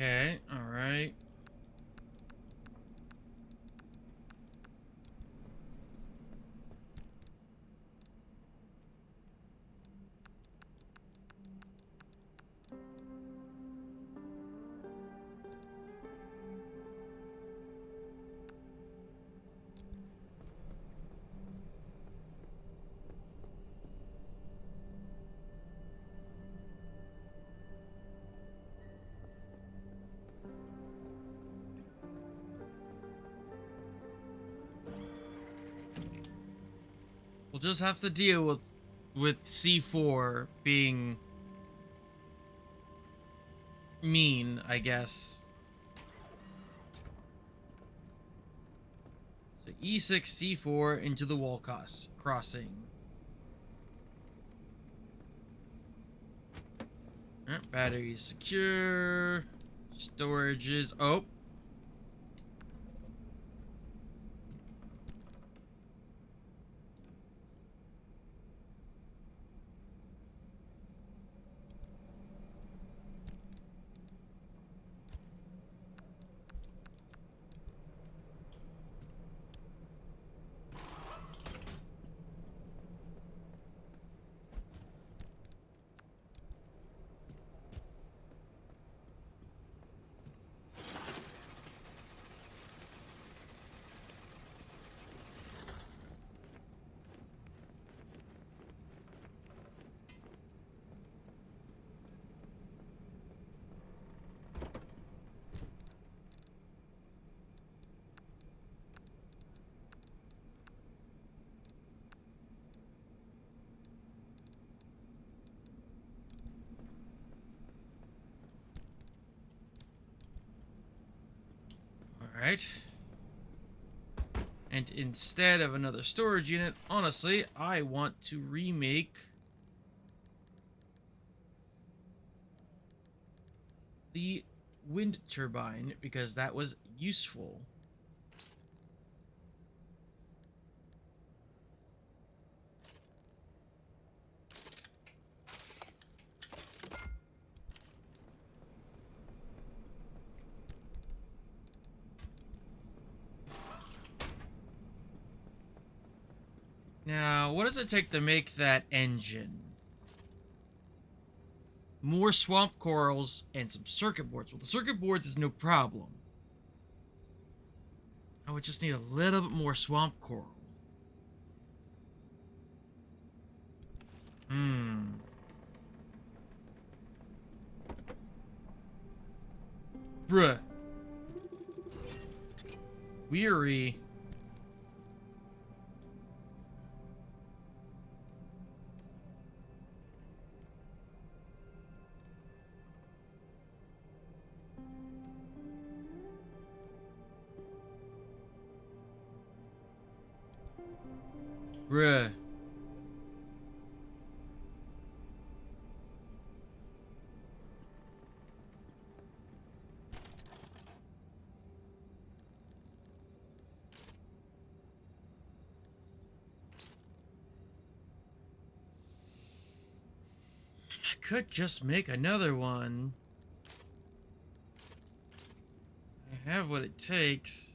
Okay, alright. We'll just have to deal with C4 being mean, I guess. So E6 C4 into the wall crossing. Alright, battery secure. Storage is oh. Alright. And instead of another storage unit, honestly, I want to remake the wind turbine because that was useful. Now, what does it take to make that engine? More swamp corals and some circuit boards. Well, the circuit boards is no problem. I would just need a little bit more swamp coral. Bruh. Weary. Bruh. I could just make another one. I have what it takes.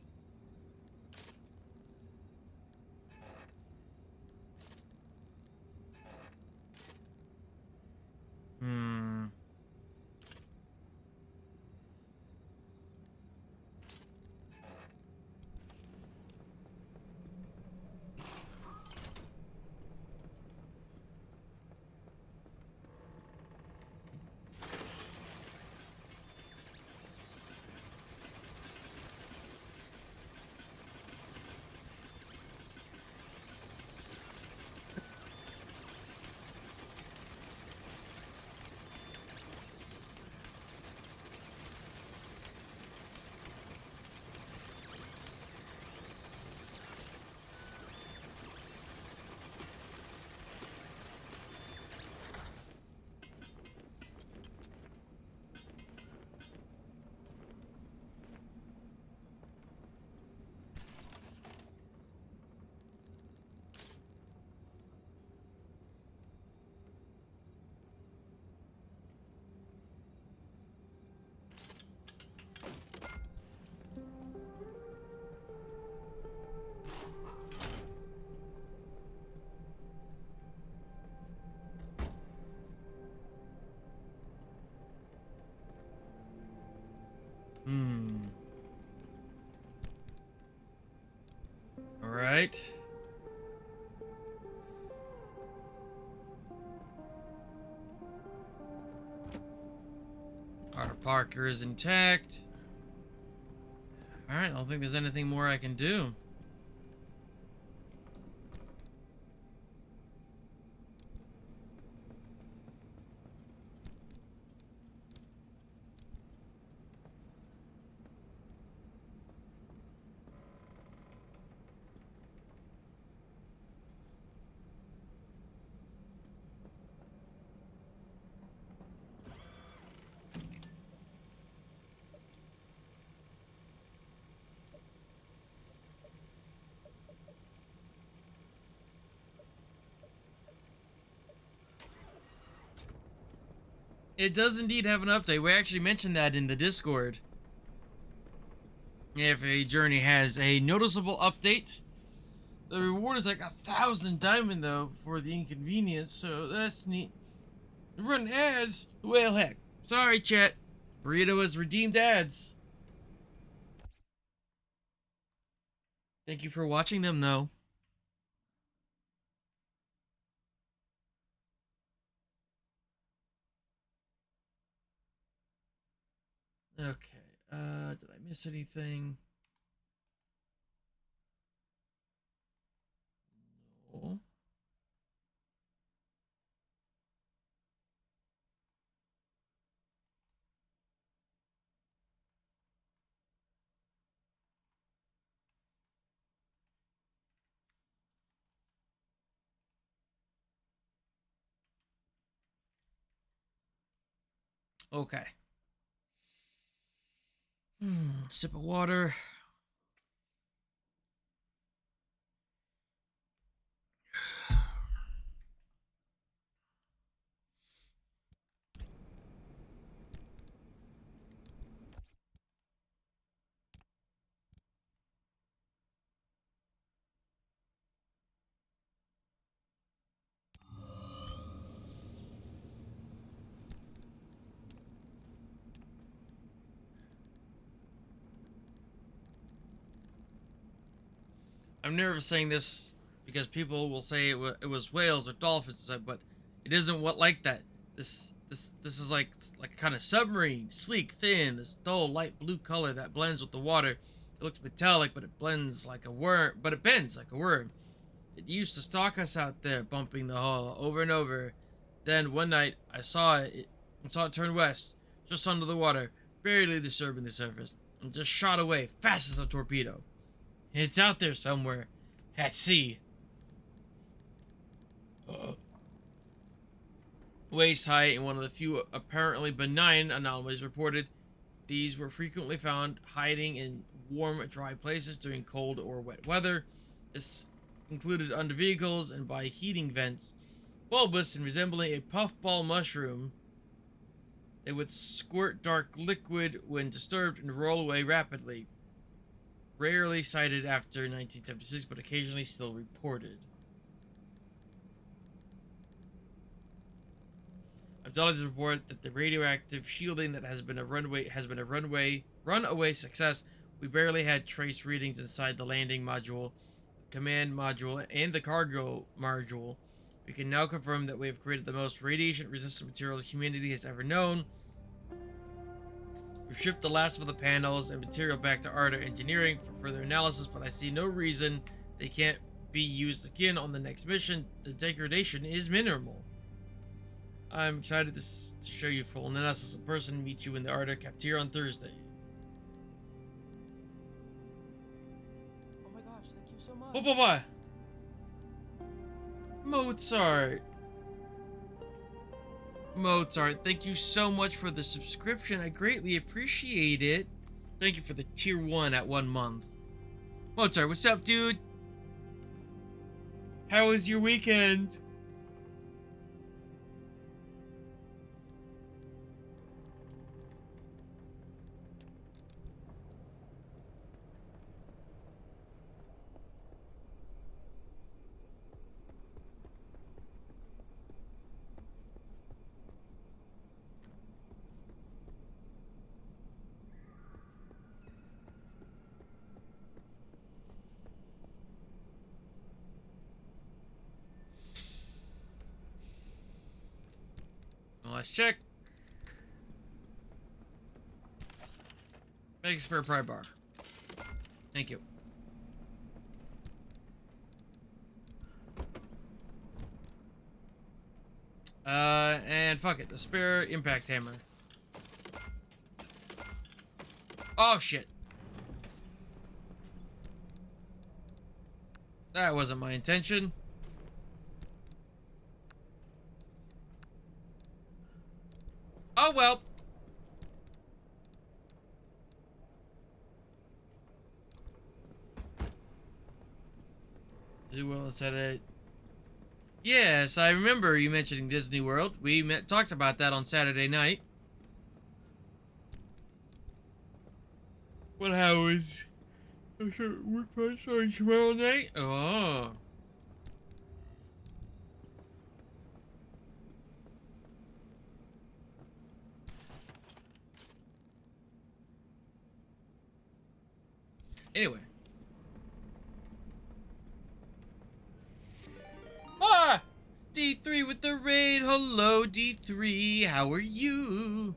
All right. Carter Parker is intact. All right, I don't think there's anything more I can do. It does indeed have an update. We actually mentioned that in the Discord. If a journey has a noticeable update, the reward is like 1,000 diamond though for the inconvenience, so that's neat. Run ads? Well, heck. Sorry, chat. Burrito has redeemed ads. Thank you for watching them, though. Okay. Did I miss anything? No. Okay. Sip of water. I'm never saying this because people will say it was whales or dolphins, but it isn't what like that. This is like a kind of submarine, sleek, thin, this dull light blue color that blends with the water. It looks metallic, but it blends like a worm, but it bends like a worm. It used to stalk us out there, bumping the hull over and over. Then one night I saw it turn west, just under the water, barely disturbing the surface, and just shot away fast as a torpedo. It's out there somewhere, at sea. Waist height and one of the few apparently benign anomalies reported. These were frequently found hiding in warm, dry places during cold or wet weather. This included under vehicles and by heating vents. Bulbous and resembling a puffball mushroom, they would squirt dark liquid when disturbed and roll away rapidly. Rarely sighted after 1976, but occasionally still reported. I'm delighted to report that the radioactive shielding that has been a runaway success. We barely had trace readings inside the landing module, command module, and the cargo module. We can now confirm that we have created the most radiation-resistant material humanity has ever known. We've shipped the last of the panels and material back to Arda Engineering for further analysis, but I see no reason they can't be used again on the next mission. The degradation is minimal. I'm excited to show you full analysis in person and meet you in the Arda cafeteria on Thursday. Oh my gosh, thank you so much. Bye. Mozart, thank you so much for the subscription. I greatly appreciate it. Thank you for the tier 1 at 1 month. Mozart, what's up, dude? How was your weekend? Let's check. Make a spare pry bar. Thank you. And fuck it, the spare impact hammer. Oh shit. That wasn't my intention. Oh well. Do well said it. Yes, I remember you mentioning Disney World. We talked about that on Saturday night. What hours? I'm sure work on tomorrow night. Oh. Anyway. Ah! D3 with the raid. Hello, D3. How are you?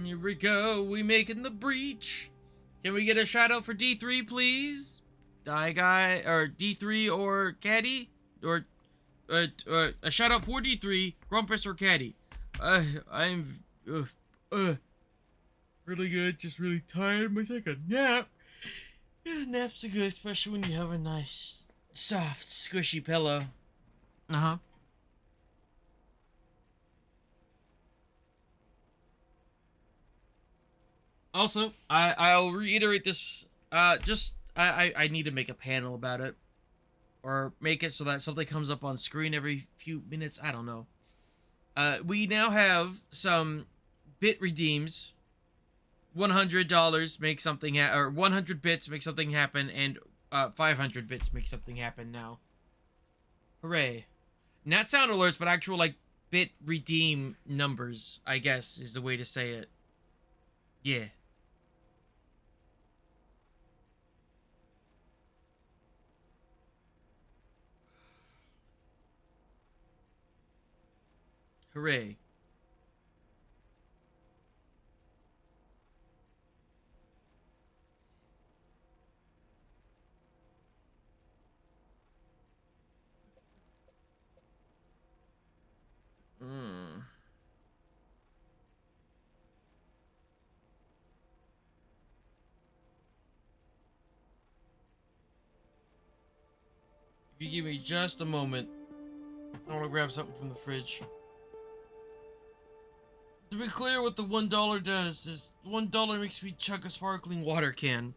Here we go. We making the breach. Can we get a shout out for D3, please? Die guy or D3 or Caddy or a shout out for D3, Grumpus or Caddy. I'm really good. Just really tired. Might take a nap. Yeah, naps are good, especially when you have a nice, soft, squishy pillow. Uh huh. Also, I'll reiterate this. Just I need to make a panel about it, or make it so that something comes up on screen every few minutes. I don't know. We now have some bit redeems. $100 make something or 100 bits make something happen, and 500 bits make something happen now. Hooray! Not sound alerts, but actual like bit redeem numbers, I guess is the way to say it. Yeah. Hooray. Mm. If you give me just a moment, I want to grab something from the fridge. To be clear, what the $1 does is $1 makes me chug a sparkling water can.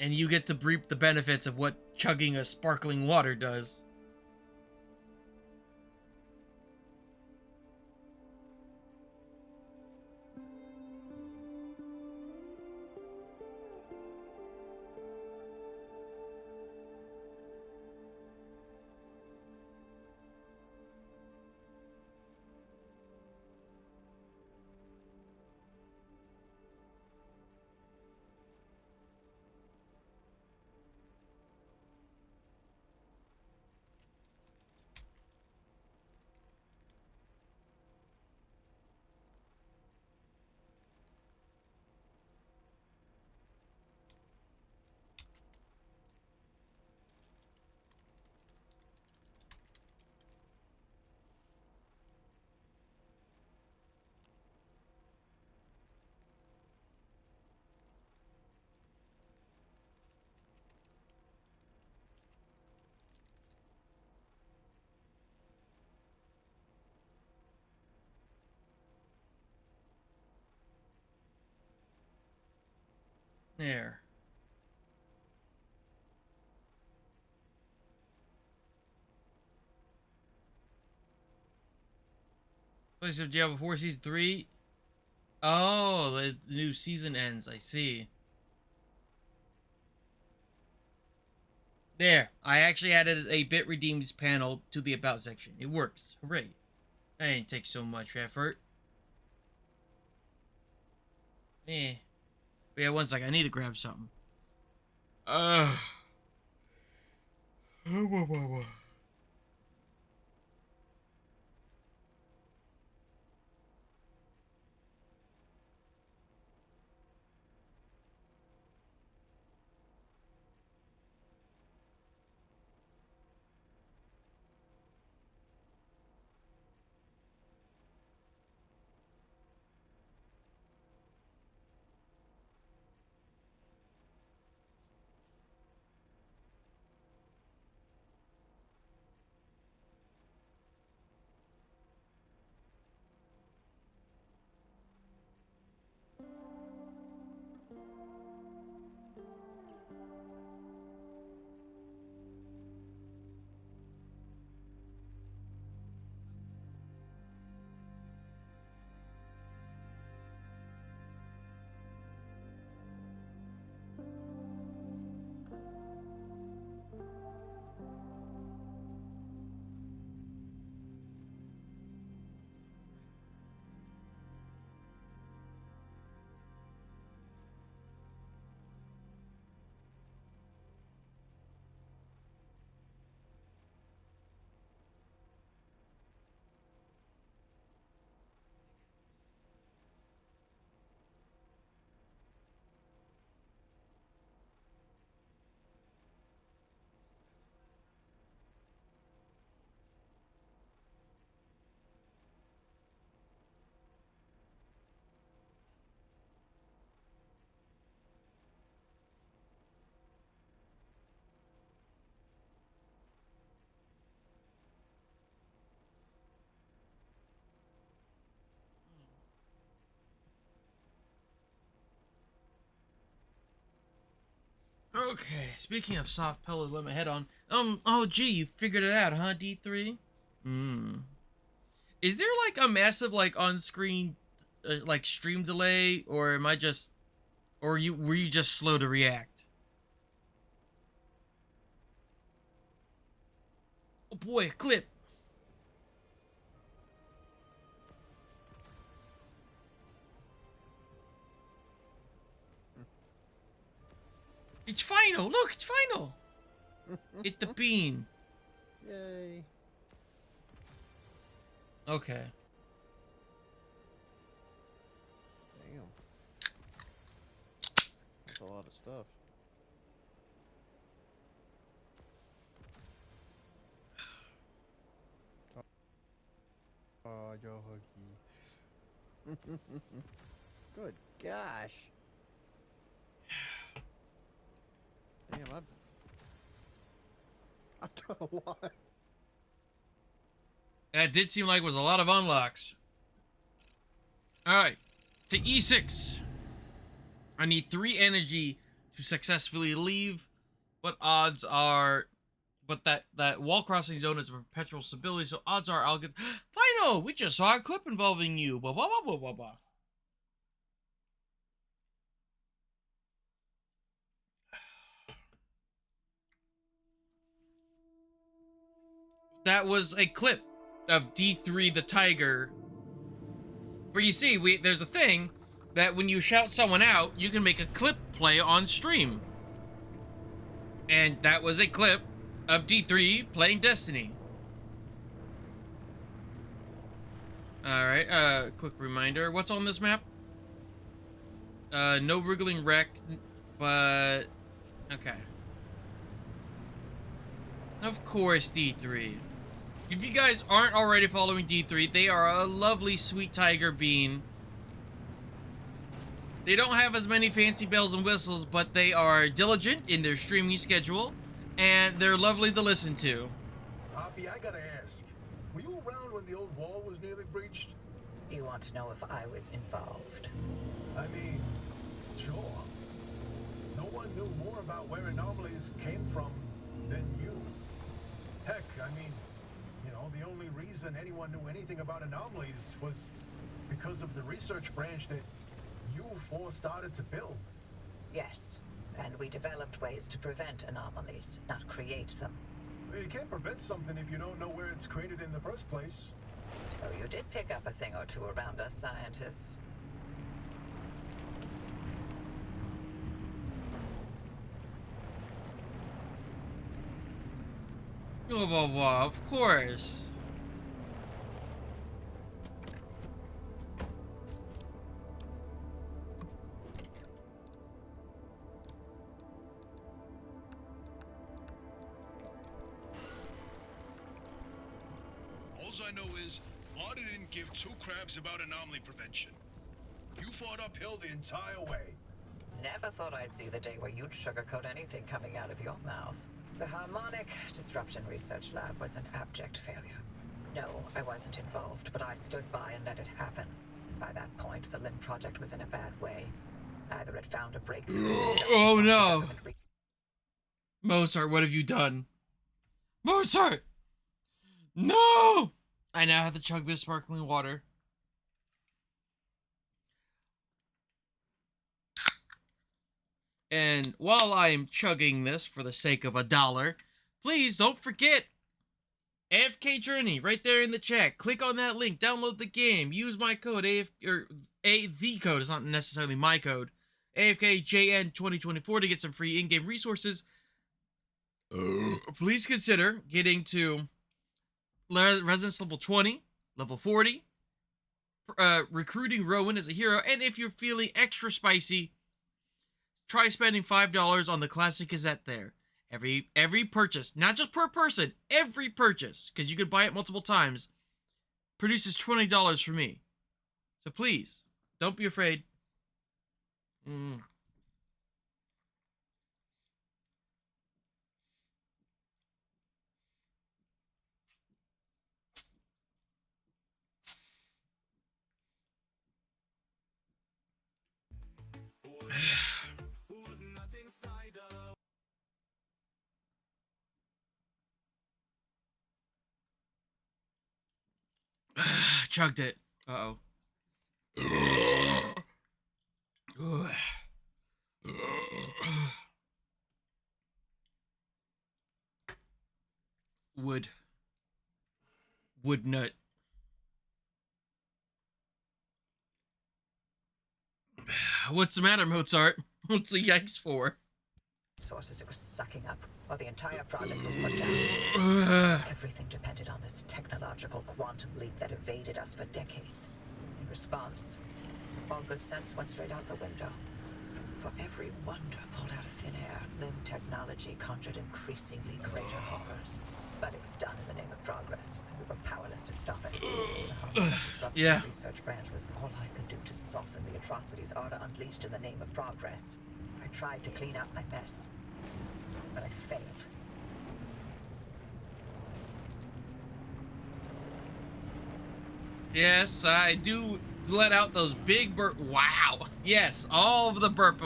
And you get to reap the benefits of what chugging a sparkling water does. There. Place of jail before season 3. Oh, the new season ends. I see. There. I actually added a bit redeems panel to the about section. It works. Hooray. That didn't take so much effort. Eh. But yeah, one sec. I need to grab something. Ugh. Okay, speaking of soft pillow, let my head on. Oh gee, you figured it out, huh, D3? Is there like a massive like on-screen like stream delay, or am I just, or were you just slow to react? Oh boy, a clip. It's final. Look, it's final. Hit the bean. Yay. Okay. Damn. That's a lot of stuff. Oh, Joe Hookie. Good gosh. Damn, I've done a lot. That did seem like it was a lot of unlocks. Alright. To E6. I need 3 energy to successfully leave. What odds are... But that wall crossing zone is a perpetual stability, so odds are I'll get... Final! We just saw a clip involving you. Blah, blah, blah, blah, blah, blah. That was a clip of D3 the Tiger. Where you see, there's a thing that when you shout someone out, you can make a clip play on stream. And that was a clip of D3 playing Destiny. Alright, quick reminder. What's on this map? No wriggling wreck, but... Okay. Of course, D3. If you guys aren't already following D3, they are a lovely, sweet tiger bean. They don't have as many fancy bells and whistles, but they are diligent in their streaming schedule, and they're lovely to listen to. Poppy, I gotta ask, were you around when the old wall was nearly breached? You want to know if I was involved? I mean, sure. No one knew more about where anomalies came from than you. Heck, I mean, you know, the only reason anyone knew anything about anomalies was because of the research branch that you four started to build. Yes, and we developed ways to prevent anomalies, not create them. You can't prevent something if you don't know where it's created in the first place. So you did pick up a thing or two around us scientists. Blah, blah, blah, of course. Alls I know is, Marta didn't give 2 craps about anomaly prevention. You fought uphill the entire way. Never thought I'd see the day where you'd sugarcoat anything coming out of your mouth. The Harmonic Disruption Research Lab was an abject failure. No, I wasn't involved, but I stood by and let it happen. By that point, the LIM project was in a bad way. Either it found a breakthrough... Oh no! Mozart, what have you done? Mozart! No! I now have to chug this sparkling water. And while I'm chugging this for the sake of $1, please don't forget afkjourney right there in the chat. Click on that link, download the game, use my code the code, it's not necessarily my code, AFKJN2024 to get some free in-game resources. Please consider getting to Resonance level 20, level 40, recruiting Rowan as a hero, and if you're feeling extra spicy, try spending $5 on the Classic Gazette there. Every purchase, not just per person, every purchase, because you could buy it multiple times, produces $20 for me. So please, don't be afraid. Chugged it. Uh-oh. Wood. Wood nut. What's the matter, Mozart? What's the yikes for? Sources it was sucking up, while the entire project was put down. Everything depended on this technological quantum leap that evaded us for decades. In response, all good sense went straight out the window. For every wonder pulled out of thin air, limb technology conjured increasingly greater horrors. But it was done in the name of progress, and we were powerless to stop it. The harmonic disruption Yeah. research branch was all I could do to soften the atrocities Arda unleashed in the name of progress. I tried to clean up my mess, but I failed. Yes, I do let out those big burp. Wow. Yes, all of the burp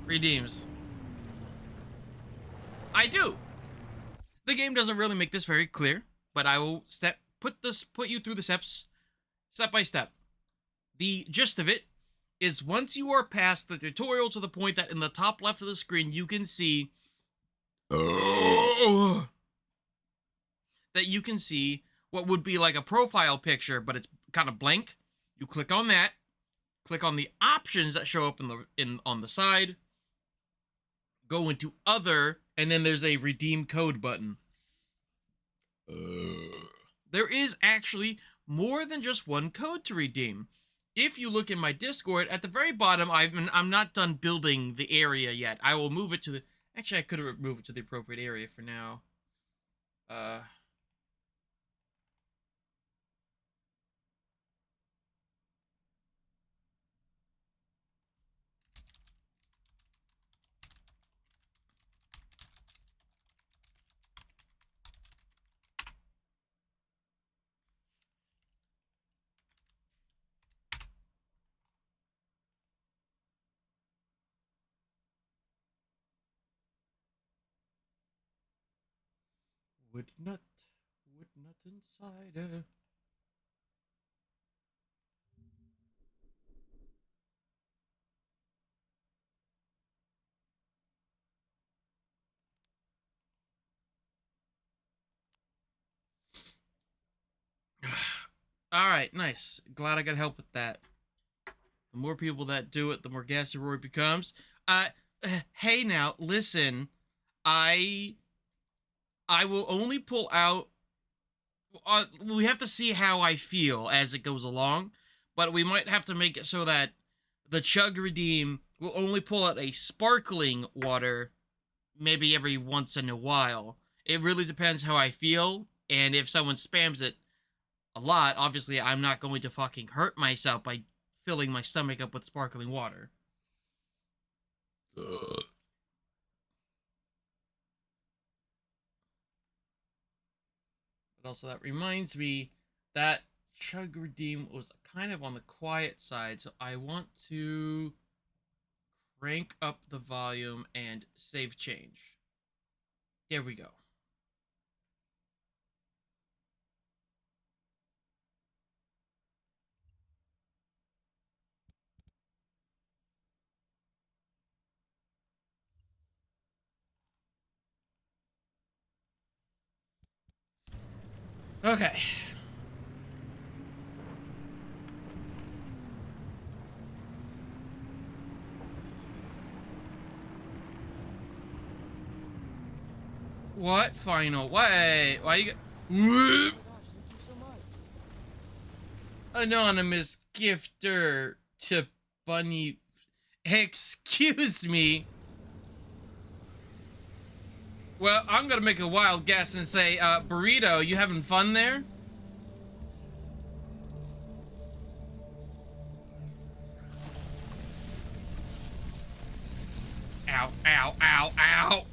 redeems. I do. The game doesn't really make this very clear, but I will put you through the steps, step by step. The gist of it is once you are past the tutorial to the point that in the top left of the screen you can see that you can see what would be like a profile picture, but it's kind of blank. You click on that, click on the options that show up on the side, go into other, and then there's a redeem code button. There is actually more than just one code to redeem. If you look in my Discord, at the very bottom, I'm not done building the area yet. I will move it to the... Actually, I could move it to the appropriate area for now. Wood nut insider. Alright, nice. Glad I got help with that. The more people that do it, the more gassy Roy becomes. Hey now, listen. I will only pull out... we have to see how I feel as it goes along, but we might have to make it so that the Chug Redeem will only pull out a sparkling water maybe every once in a while. It really depends how I feel, and if someone spams it a lot, obviously I'm not going to fucking hurt myself by filling my stomach up with sparkling water. Ugh. But also that reminds me that Chug Redeem was kind of on the quiet side, so I want to crank up the volume and save change. There we go. Okay. What final? Why you got... Oh my gosh, thank you so much. Anonymous gifter to Bunny... Excuse me. Well, I'm gonna make a wild guess and say, Burrito, you having fun there? Ow, ow, ow, ow!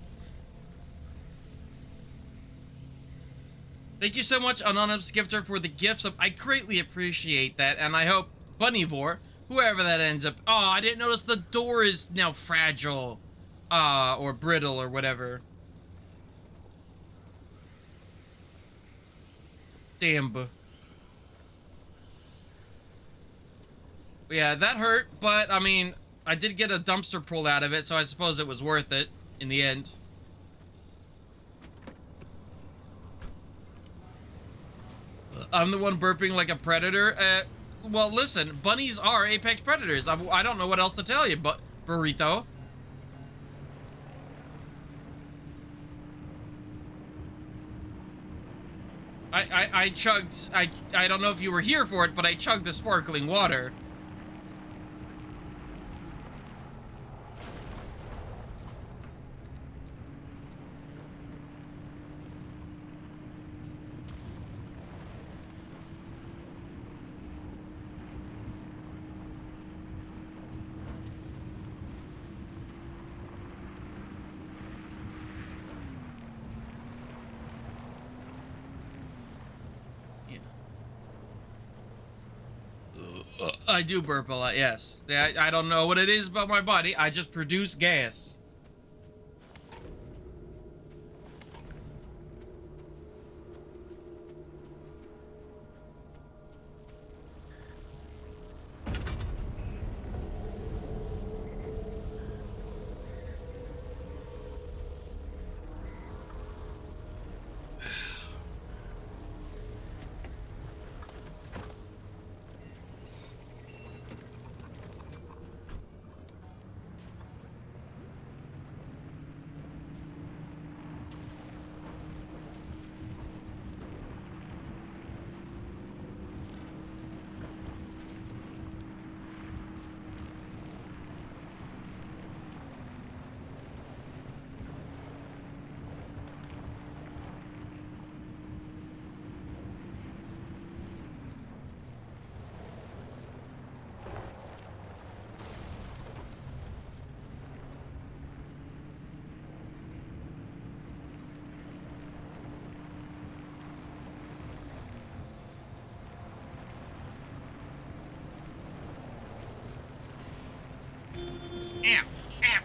Thank you so much, Anonymous Gifter, for the gifts. I greatly appreciate that, and I hope Bunnyvore, whoever that ends up... Oh, I didn't notice the door is now fragile. Or brittle, or whatever. Damn. Yeah, that hurt, but I mean, I did get a dumpster pulled out of it, so I suppose it was worth it in the end. I'm the one burping like a predator. Well, listen, bunnies are apex predators. I don't know what else to tell you, but burrito. I chugged. I don't know if you were here for it, but I chugged the sparkling water. I do burp a lot, yes. I don't know what it is about my body. I just produce gas.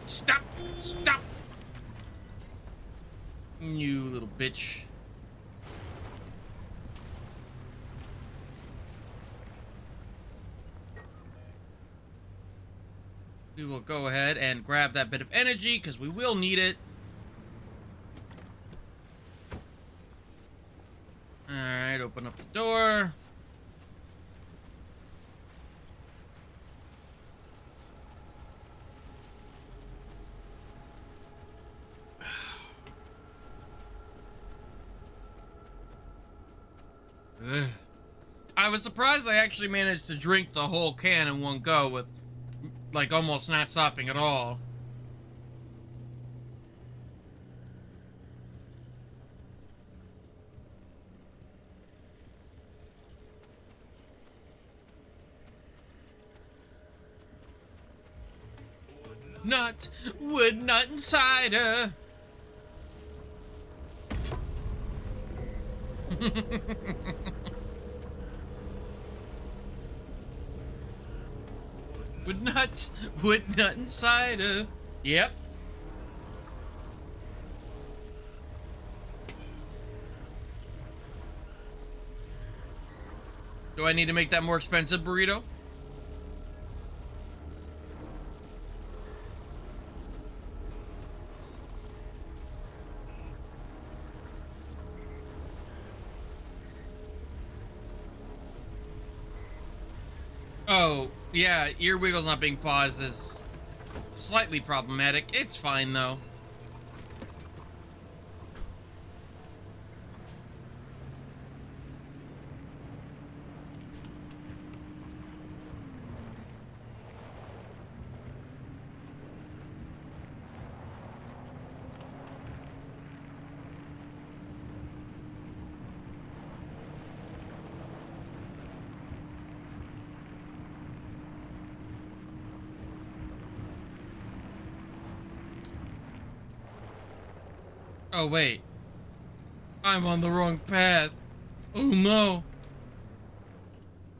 Stop! Stop! You little bitch. We will go ahead and grab that bit of energy, because we will need it. Alright, open up the door. Ugh. I was surprised I actually managed to drink the whole can in one go with, like, almost not stopping at all. Nut, wood, nut, and cider. Wood, nut, and cider. Yep. Do I need to make that more expensive burrito? Oh, yeah, ear wiggles not being paused is slightly problematic. It's fine, though. Oh, wait. I'm on the wrong path. Oh, no.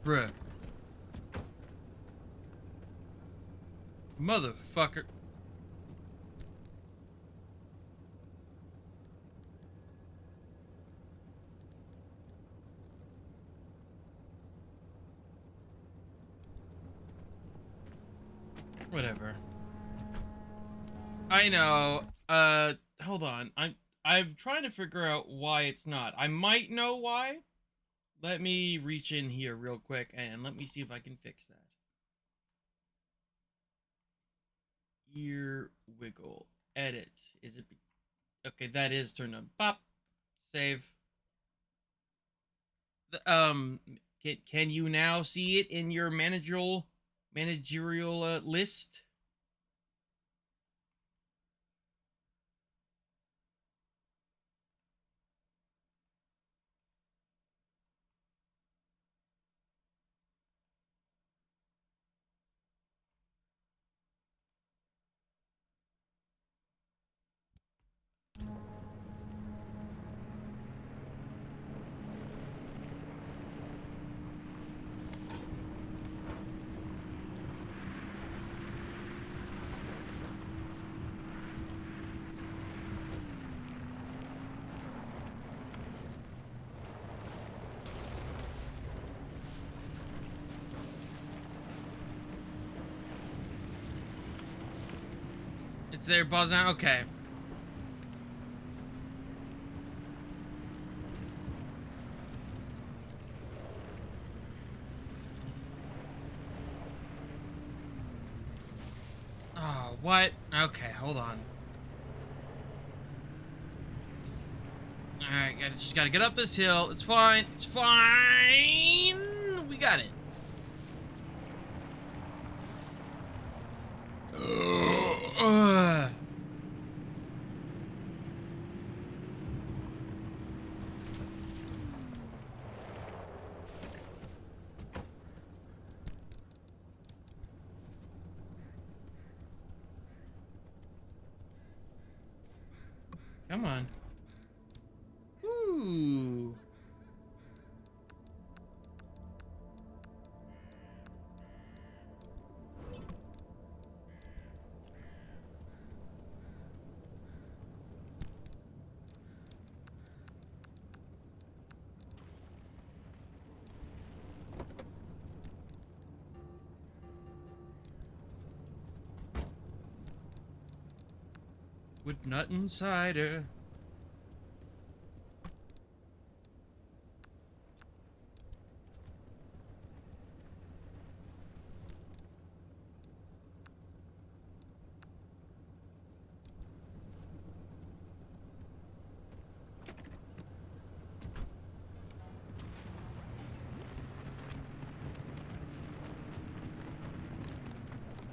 Bruh. Motherfucker. Whatever. I know. Hold on. I'm trying to figure out why it's not. I might know why. Let me reach in here real quick and let me see if I can fix that. Ear wiggle. Edit. Is it... Okay, that is turned on. Pop. Save. Can you now see it in your managerial list? It's there, buzzing out? Okay. Oh, what? Okay, hold on. Alright, just gotta get up this hill. It's fine. It's fine. We got it. Come on. Ooh. With nut and cider.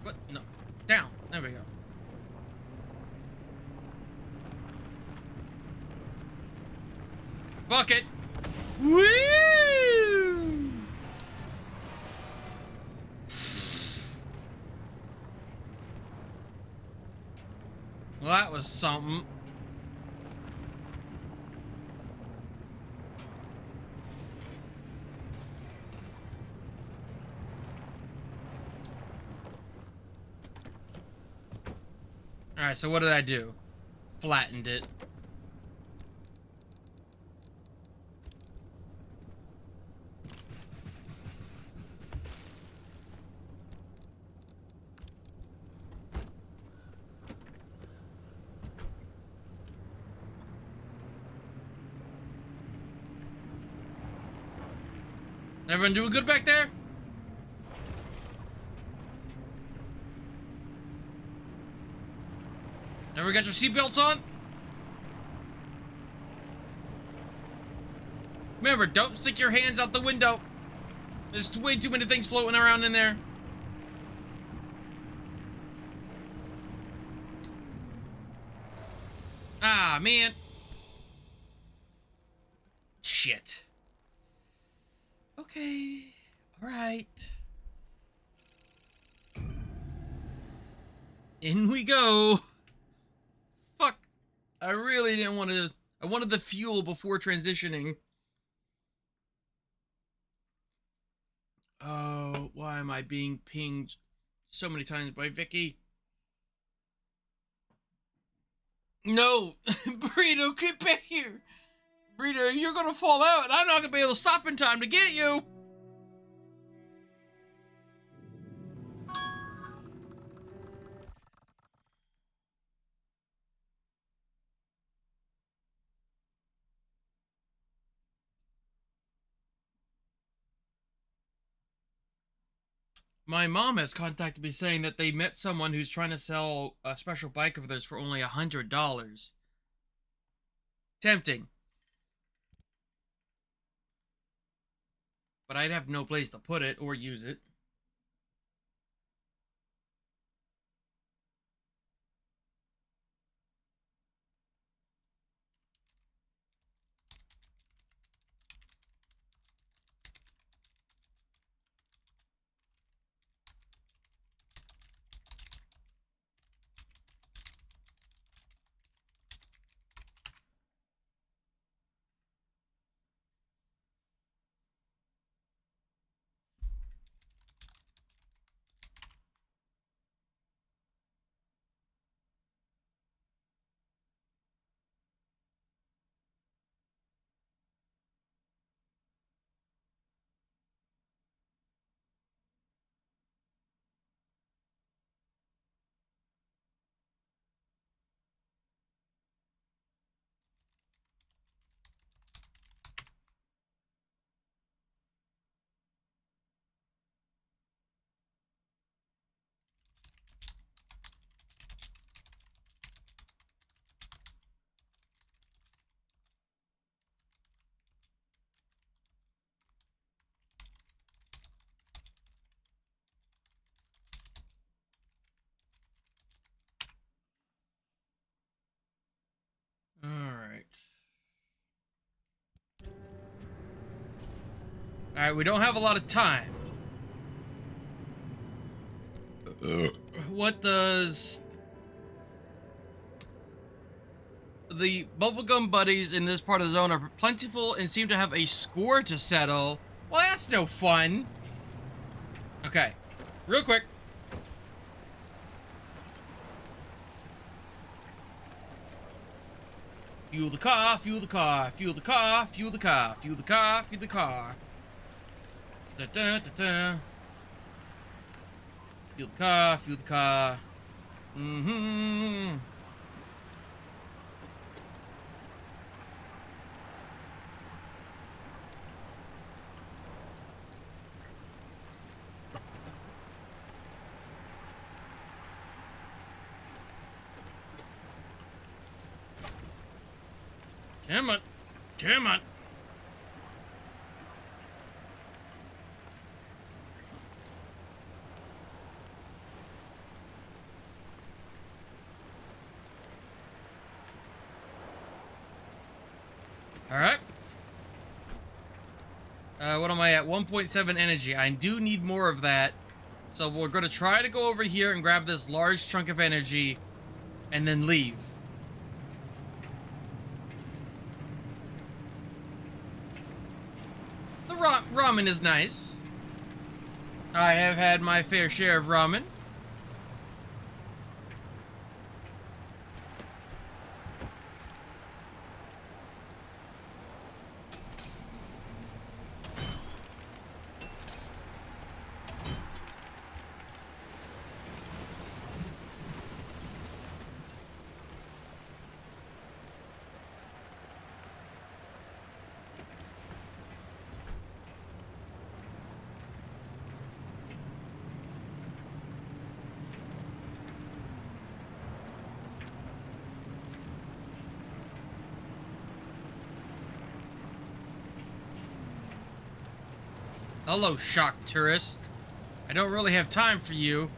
What? No. Down. There we go. Fuck it. Woo! Well, that was something. Alright, so what did I do? Flattened it. Everyone doing good back there? Everyone got your seatbelts on? Remember, don't stick your hands out the window. There's way too many things floating around in there. Ah, man. Shit. Okay. All right. In we go. Fuck. I really didn't want to... I wanted the fuel before transitioning. Oh, why am I being pinged so many times by Vicky? No! Burrito, get back here! Burrito, you're gonna fall out and I'm not gonna be able to stop in time to get you! My mom has contacted me saying that they met someone who's trying to sell a special bike of theirs for only $100. Tempting. But I'd have no place to put it or use it. Alright. Alright, we don't have a lot of time. What does... The bubblegum buddies in this part of the zone are plentiful and seem to have a score to settle. Well, that's no fun. Okay. Real quick. Fuel the car, fuel the car, fuel the car, fuel the car, fuel the car, fuel the car. Da da da da. Fuel the car, fuel the car. Mm-hmm. Come on. Come on. Alright. What am I at? 1.7 energy. I do need more of that. So we're going to try to go over here and grab this large chunk of energy and then leave. The ramen is nice. I have had my fair share of ramen. Hello, shock tourist. I don't really have time for you.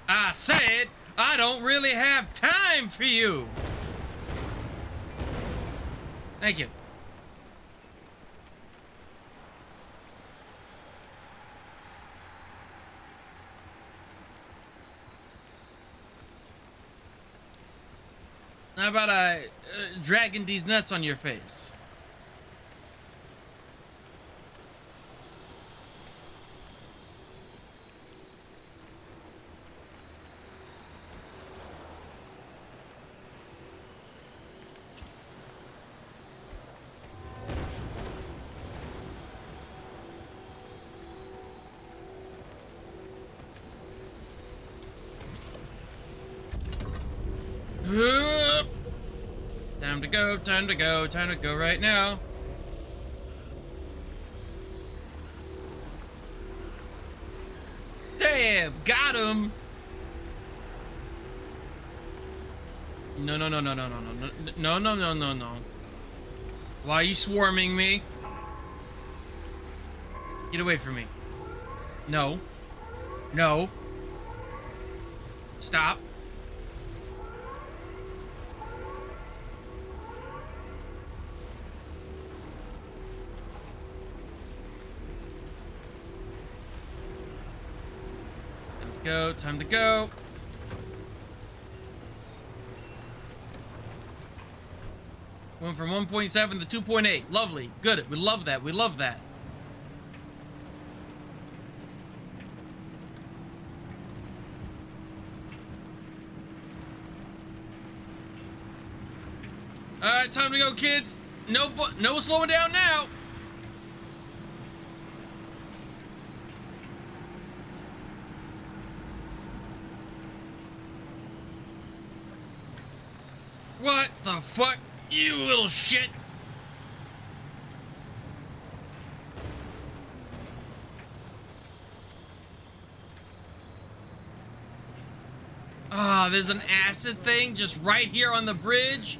I said I don't really have time for you. Thank you. How about dragging these nuts on your face? Time to go, time to go, time to go right now. Damn, got him. No, no, no, no, no, no, no, no, no, no, no, no. Why are you swarming me? Get away from me. No. No. Stop. Time to go, time to go. Went from 1.7 to 2.8. Lovely. Good. We love that. We love that. Alright, time to go, kids. No slowing down now. What the fuck? You little shit. Ah, there's an acid thing just right here on the bridge.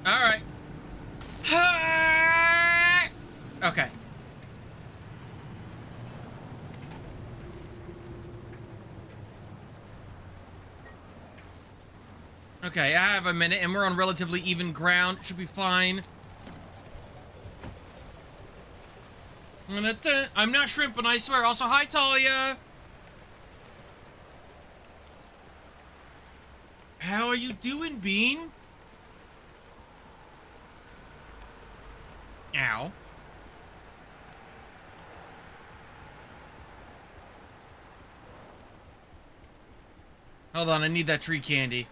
All right. Okay. Okay, I have a minute and we're on relatively even ground. Should be fine. I'm not shrimping, I swear. Also, hi, Talia. How are you doing, Bean? Ow. Hold on, I need that tree candy.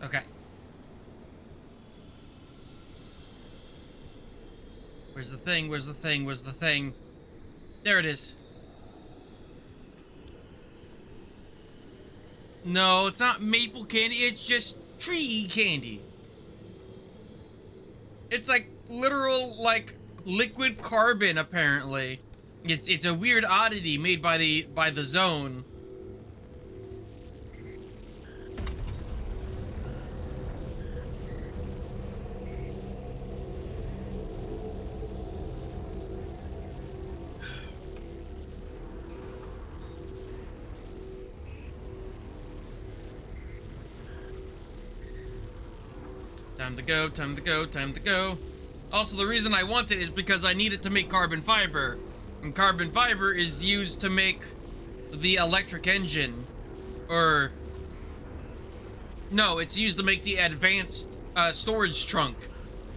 Okay. Where's the thing? Where's the thing? Where's the thing? There it is. No, it's not maple candy. It's just tree candy. It's like literal, like, liquid carbon, apparently. It's a weird oddity made by the zone. Time to go, time to go, time to go. Also, the reason I want it is because I need it to make carbon fiber. And carbon fiber is used to make the electric engine. Or... no, it's used to make the advanced storage trunk.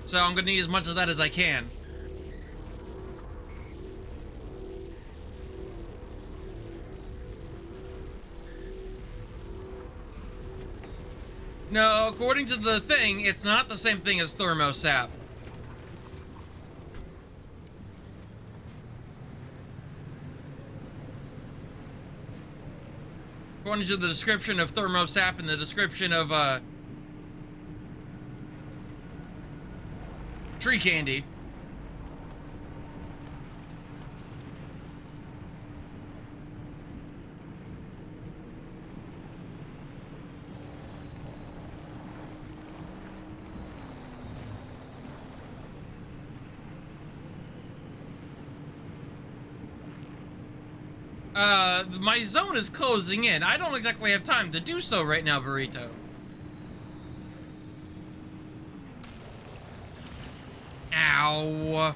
So I'm gonna need as much of that as I can. No, according to the thing, it's not the same thing as thermosap. According to the description of thermosap and the description of tree candy. My zone is closing in. I don't exactly have time to do so right now, Burrito. Ow.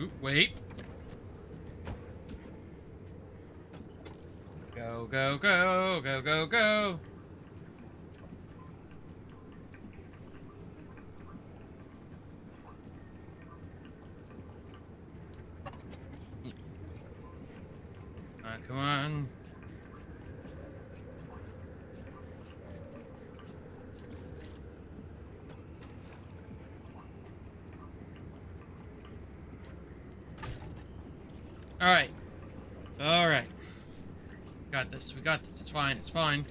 Ooh, wait. Go, go, go, go, go, go. Come on. All right. All right. Got this. We got this. It's fine. It's fine.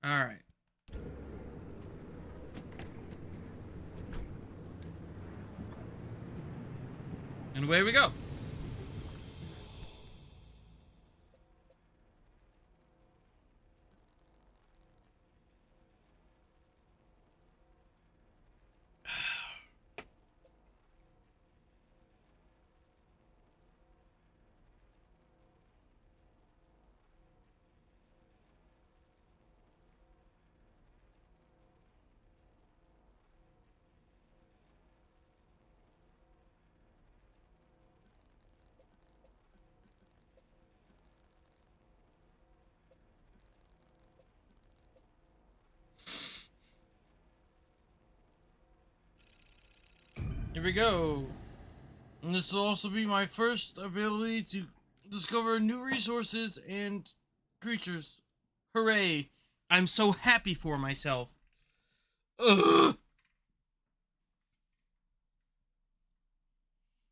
All right. And away we go. Here we go. And this will also be my first ability to discover new resources and creatures. Hooray. I'm so happy for myself. Ugh.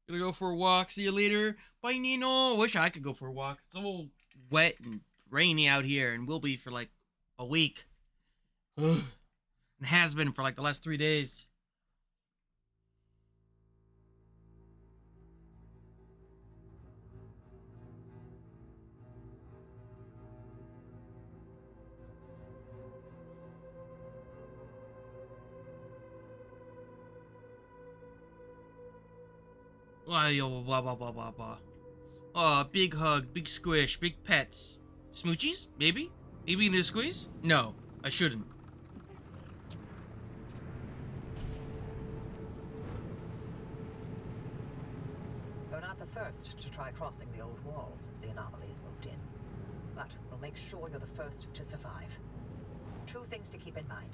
Gonna go for a walk. See you later. Bye, Nino. Wish I could go for a walk. It's all wet and rainy out here and will be for like a week. Ugh. It has been for like the last 3 days. Blah, blah, blah, blah, blah, blah. Oh, big hug, big squish, big pets. Smoochies? Maybe? Maybe you need a squeeze? No, I shouldn't. You're not the first to try crossing the old wall since the anomalies moved in. But we'll make sure you're the first to survive. 2 things to keep in mind.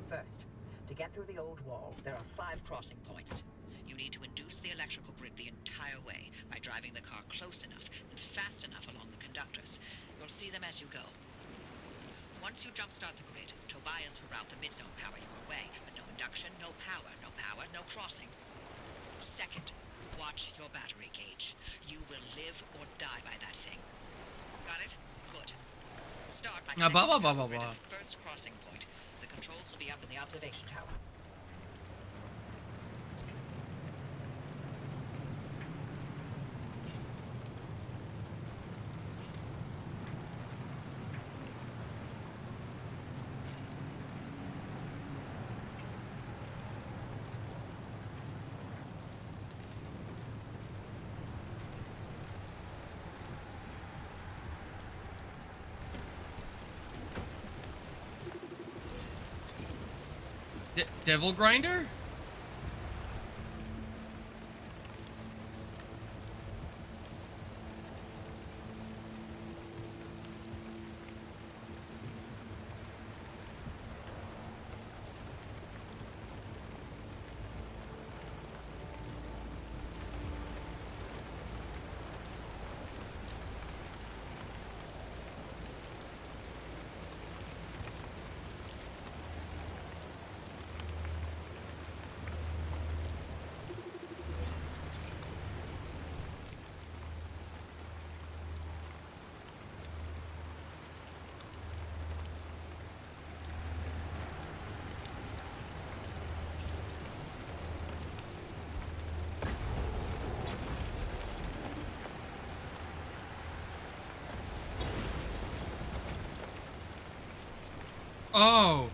First, to get through the old wall, there are 5 crossing points. You need to induce the electrical grid the entire way by driving the car close enough and fast enough along the conductors. You'll see them as you go. Once you jumpstart the grid, Tobias will route the mid-zone power your way, but no induction, no power, no crossing. Second, watch your battery gauge. You will live or die by that thing. Got it? Good. Start by Blah, blah, blah, connecting blah, the grid blah. at the first crossing point. The controls will be up in the observation tower. Devil Grinder? Oh.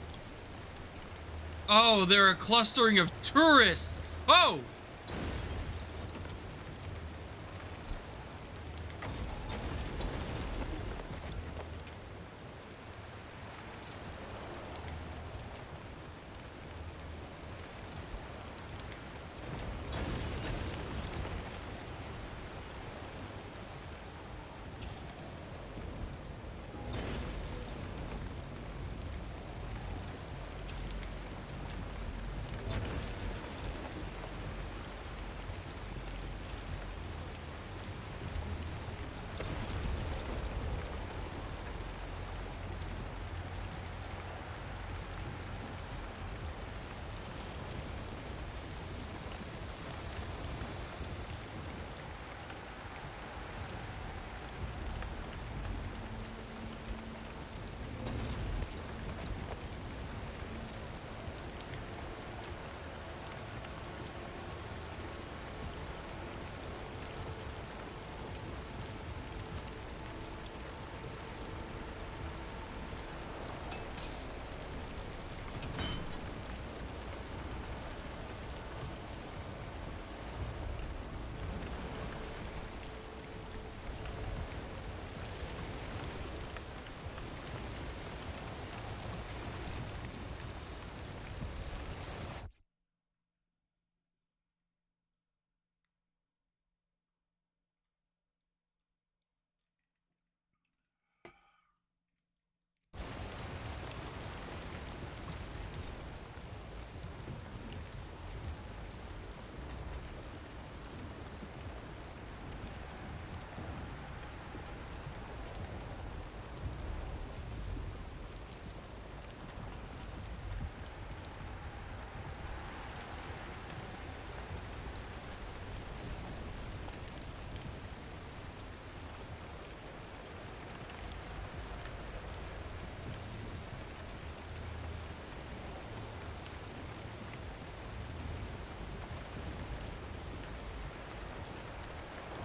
Oh, they're a clustering of tourists. Oh.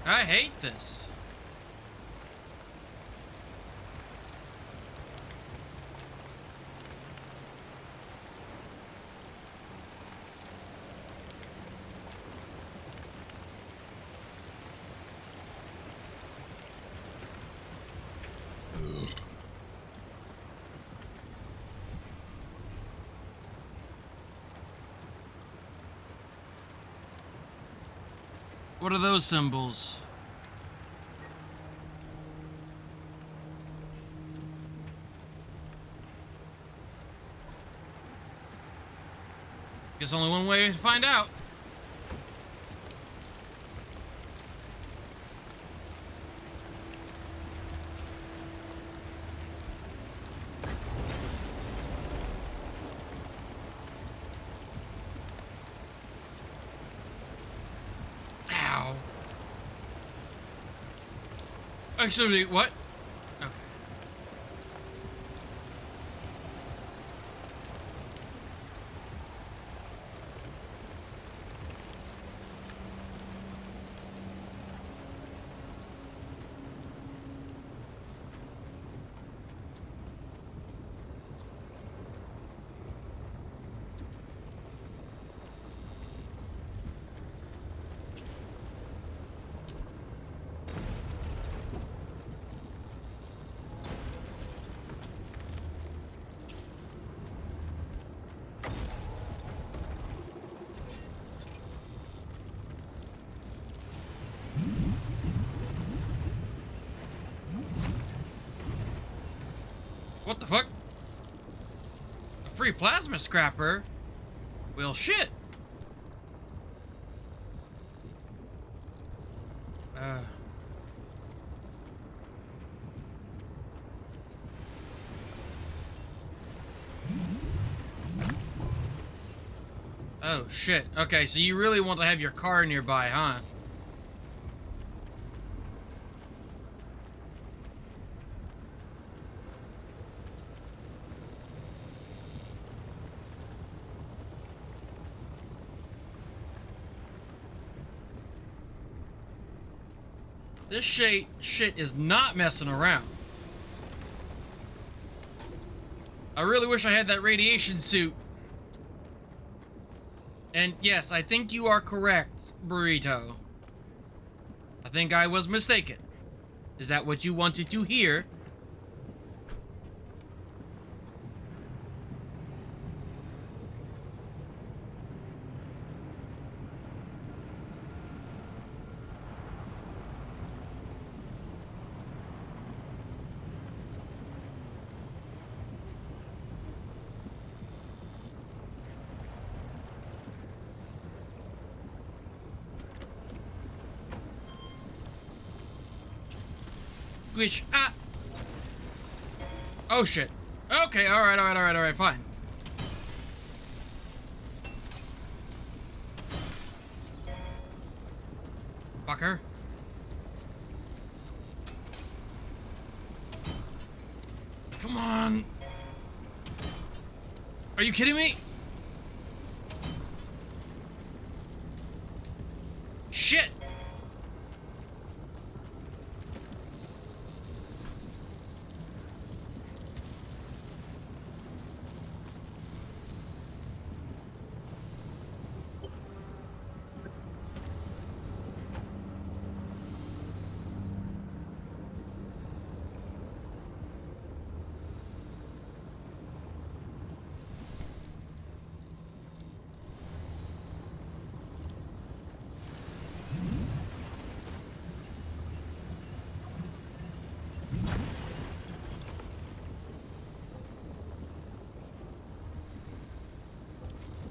I hate this. What are those symbols? Guess only one way to find out. Ow. Actually, what? Okay. What the fuck? A free plasma scrapper? Well, shit. Oh, shit. Okay, so you really want to have your car nearby, huh? This shit is not messing around. I really wish I had that radiation suit. And yes, I think you are correct, Burrito. I think I was mistaken. Is that what you wanted to hear? Which, oh shit. Okay, alright, fine. Fucker. Come on. Are you kidding me? Shit.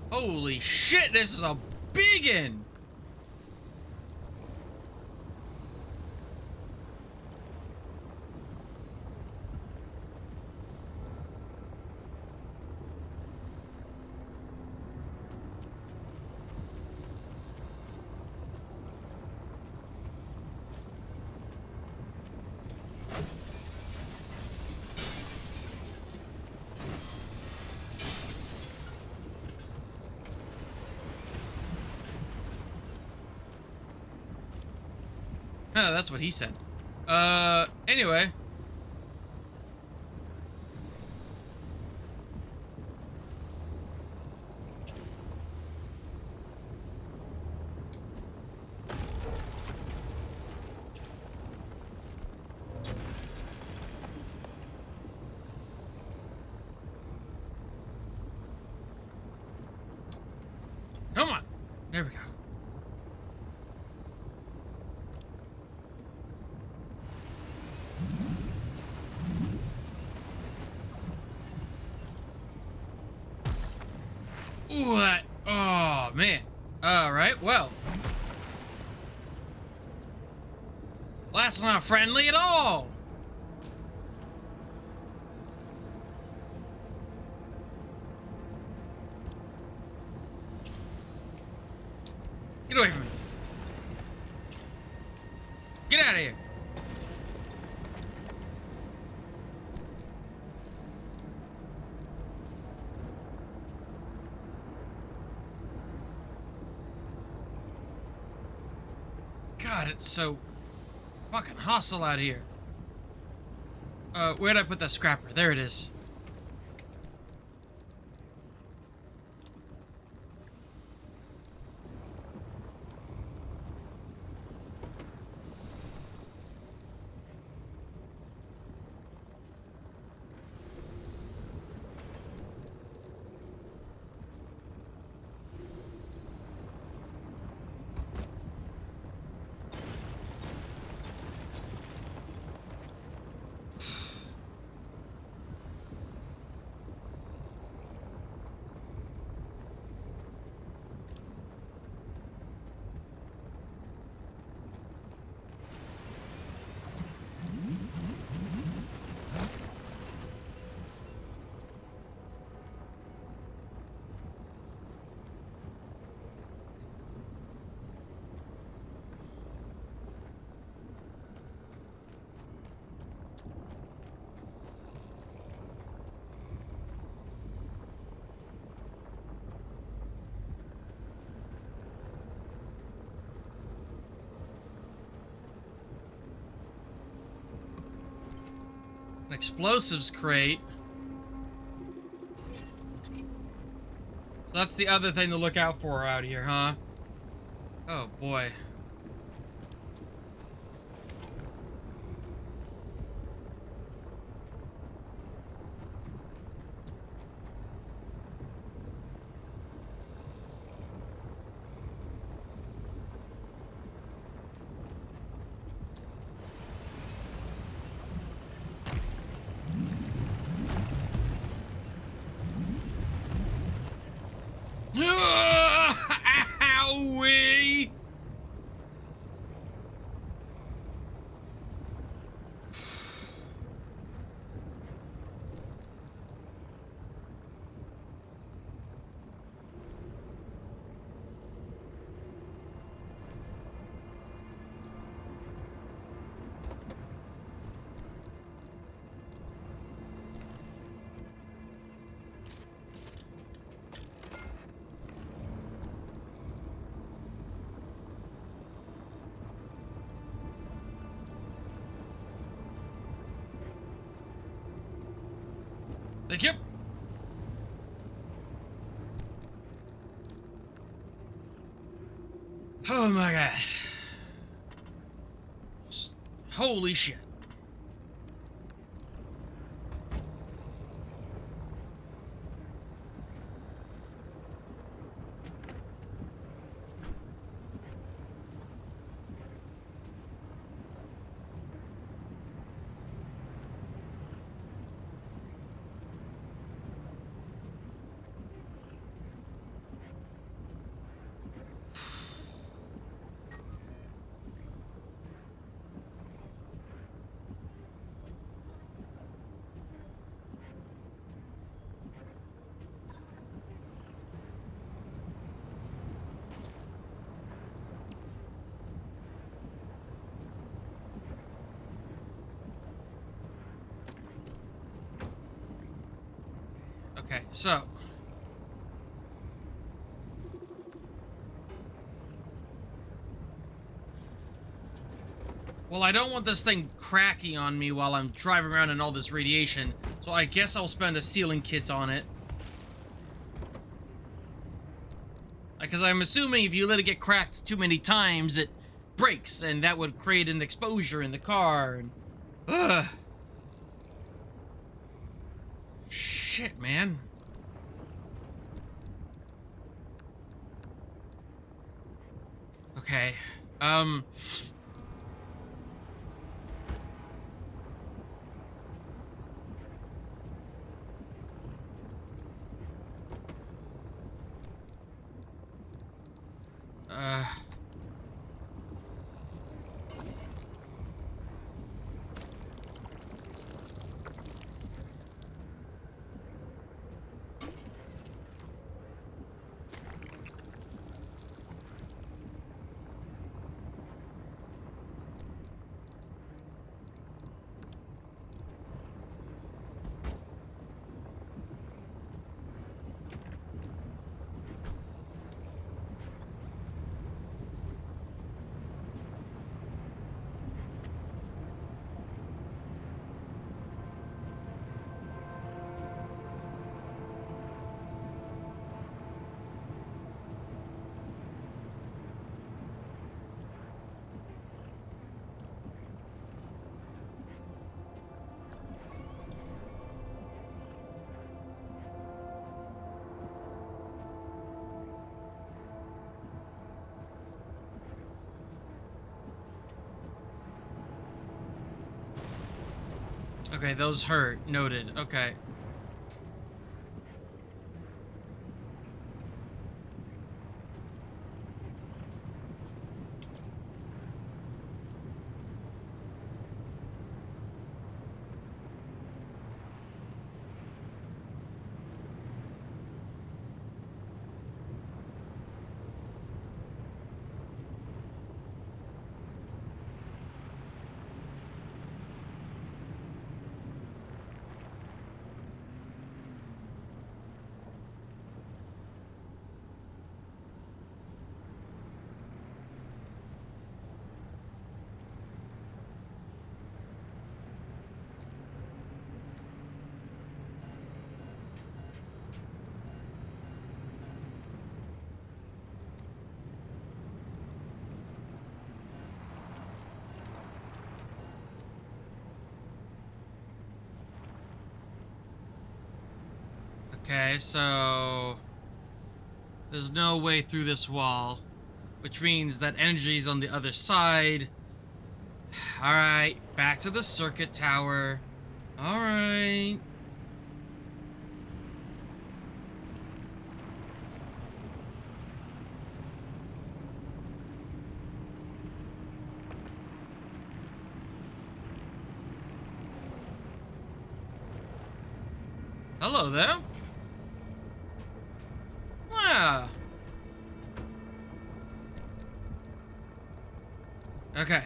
Holy shit, this is a biggin'! Oh, that's what he said. Anyway. Come on. There we go. What? Oh, man. Alright, well. That's not friendly at all. Get away from me. Get out of here. God, it's so fucking hostile out here. Where'd I put that scrapper? There it is. An explosives crate. that's the other thing to look out for out here, huh? Oh, boy. Owie! Thank you. Oh my god. Holy shit. Okay, so well, I don't want this thing cracking on me while I'm driving around in all this radiation, so I guess I'll spend a sealing kit on it. Because I'm assuming if you let it get cracked too many times, it breaks, and that would create an exposure in the car. And, ugh. Shit, man. Okay. Okay, those hurt. Noted. Okay. Okay, so there's no way through this wall, which means that energy's on the other side. Alright, back to the circuit tower. Alright. Hello there. Yeah. Okay.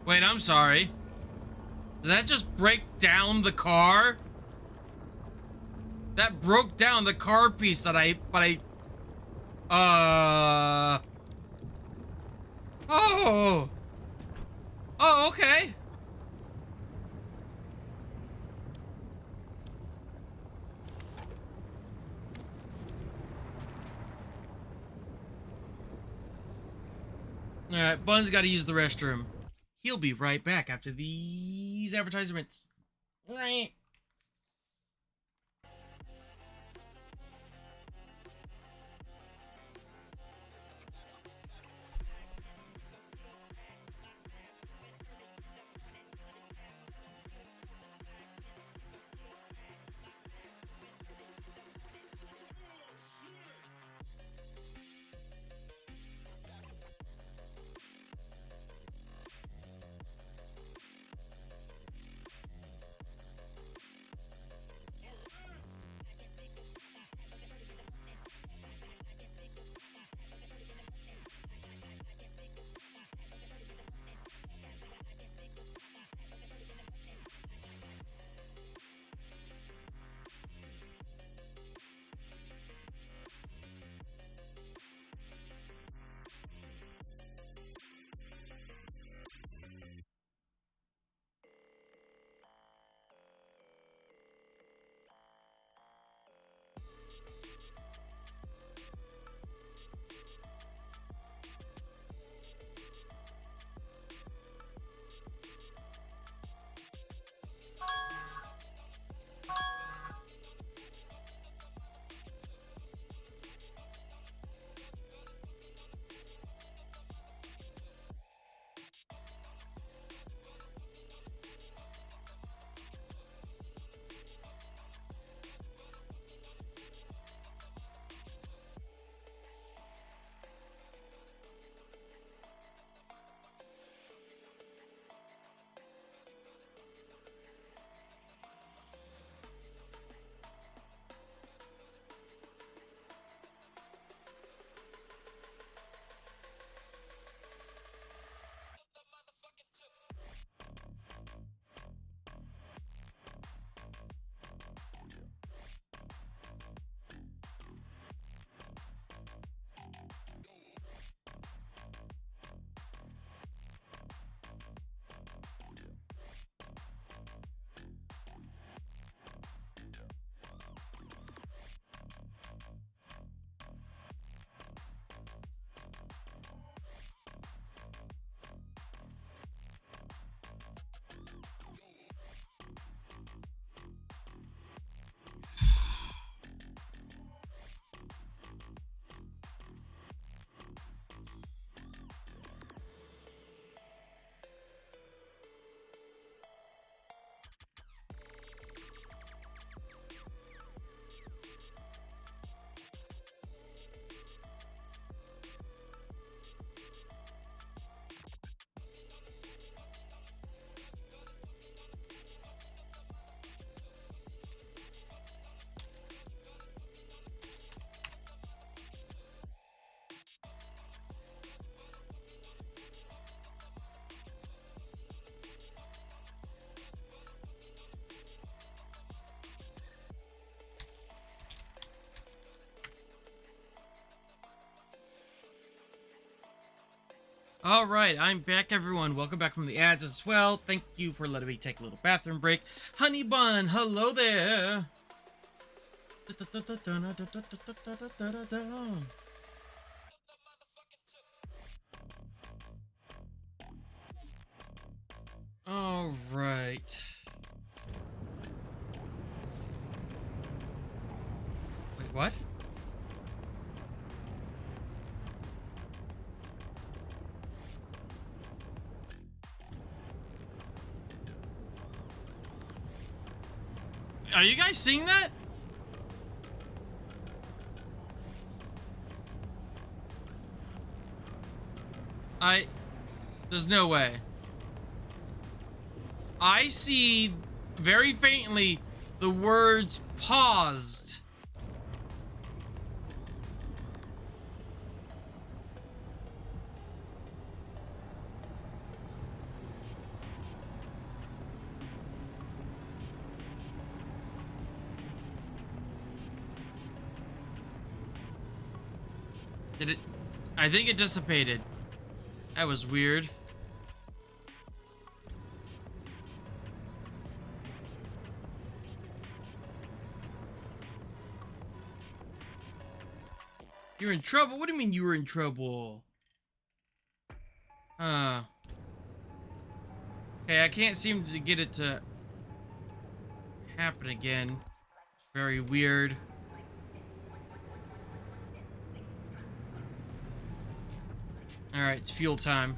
Wait, I'm sorry. Did that just break down the car? That broke down the car piece that Oh. Oh, okay. Alright, Bun's gotta use the restroom. He'll be right back after these advertisements. Right. All right, I'm back, everyone. Welcome back from the ads as well. Thank you for letting me take a little bathroom break. Honey Bun, hello there. All right. Wait, what? Are you guys seeing that? There's no way. I see very faintly the words paused. Did it? I think it dissipated. That was weird. You're in trouble? What do you mean you were in trouble? Okay, I can't seem to get it to happen again. It's very weird. Alright, it's fuel time.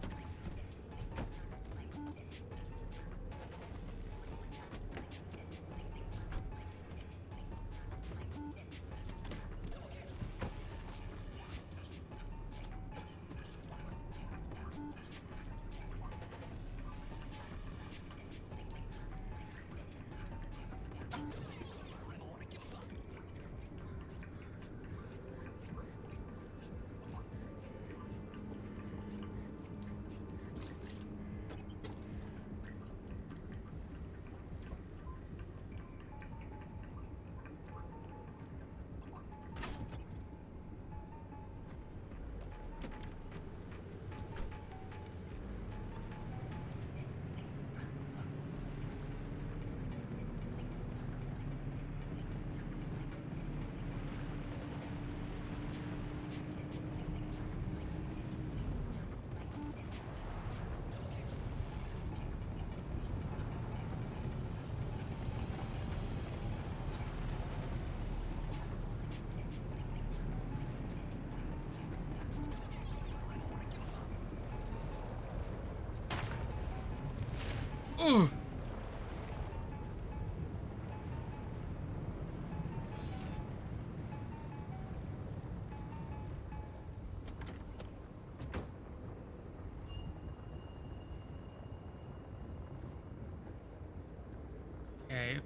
Ooh.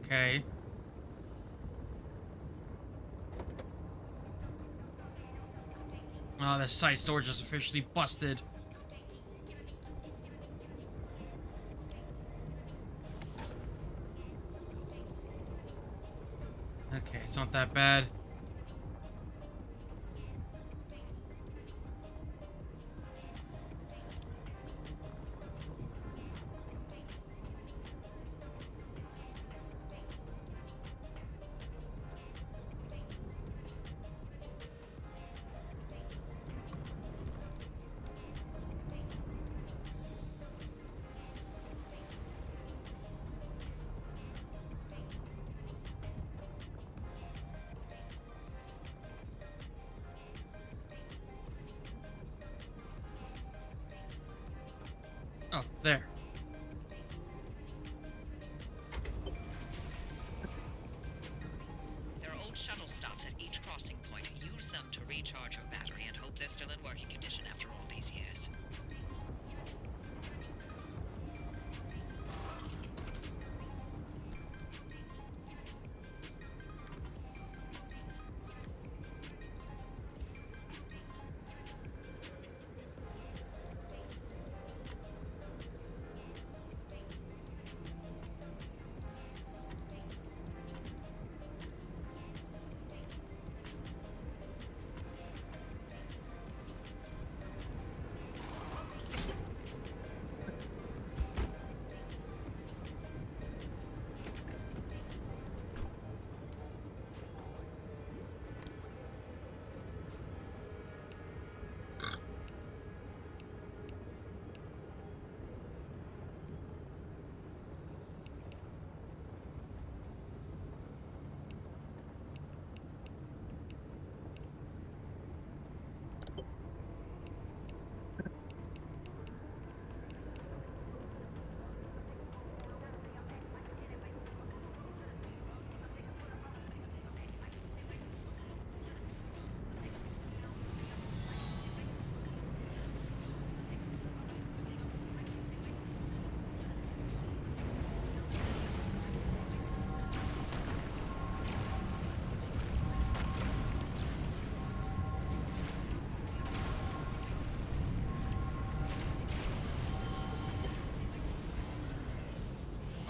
Okay. Oh, the site storage is officially busted. Okay, it's not that bad. Oh, there. There are old shuttle stops at each crossing point. Use them to recharge your battery and hope they're still in working condition after all these years.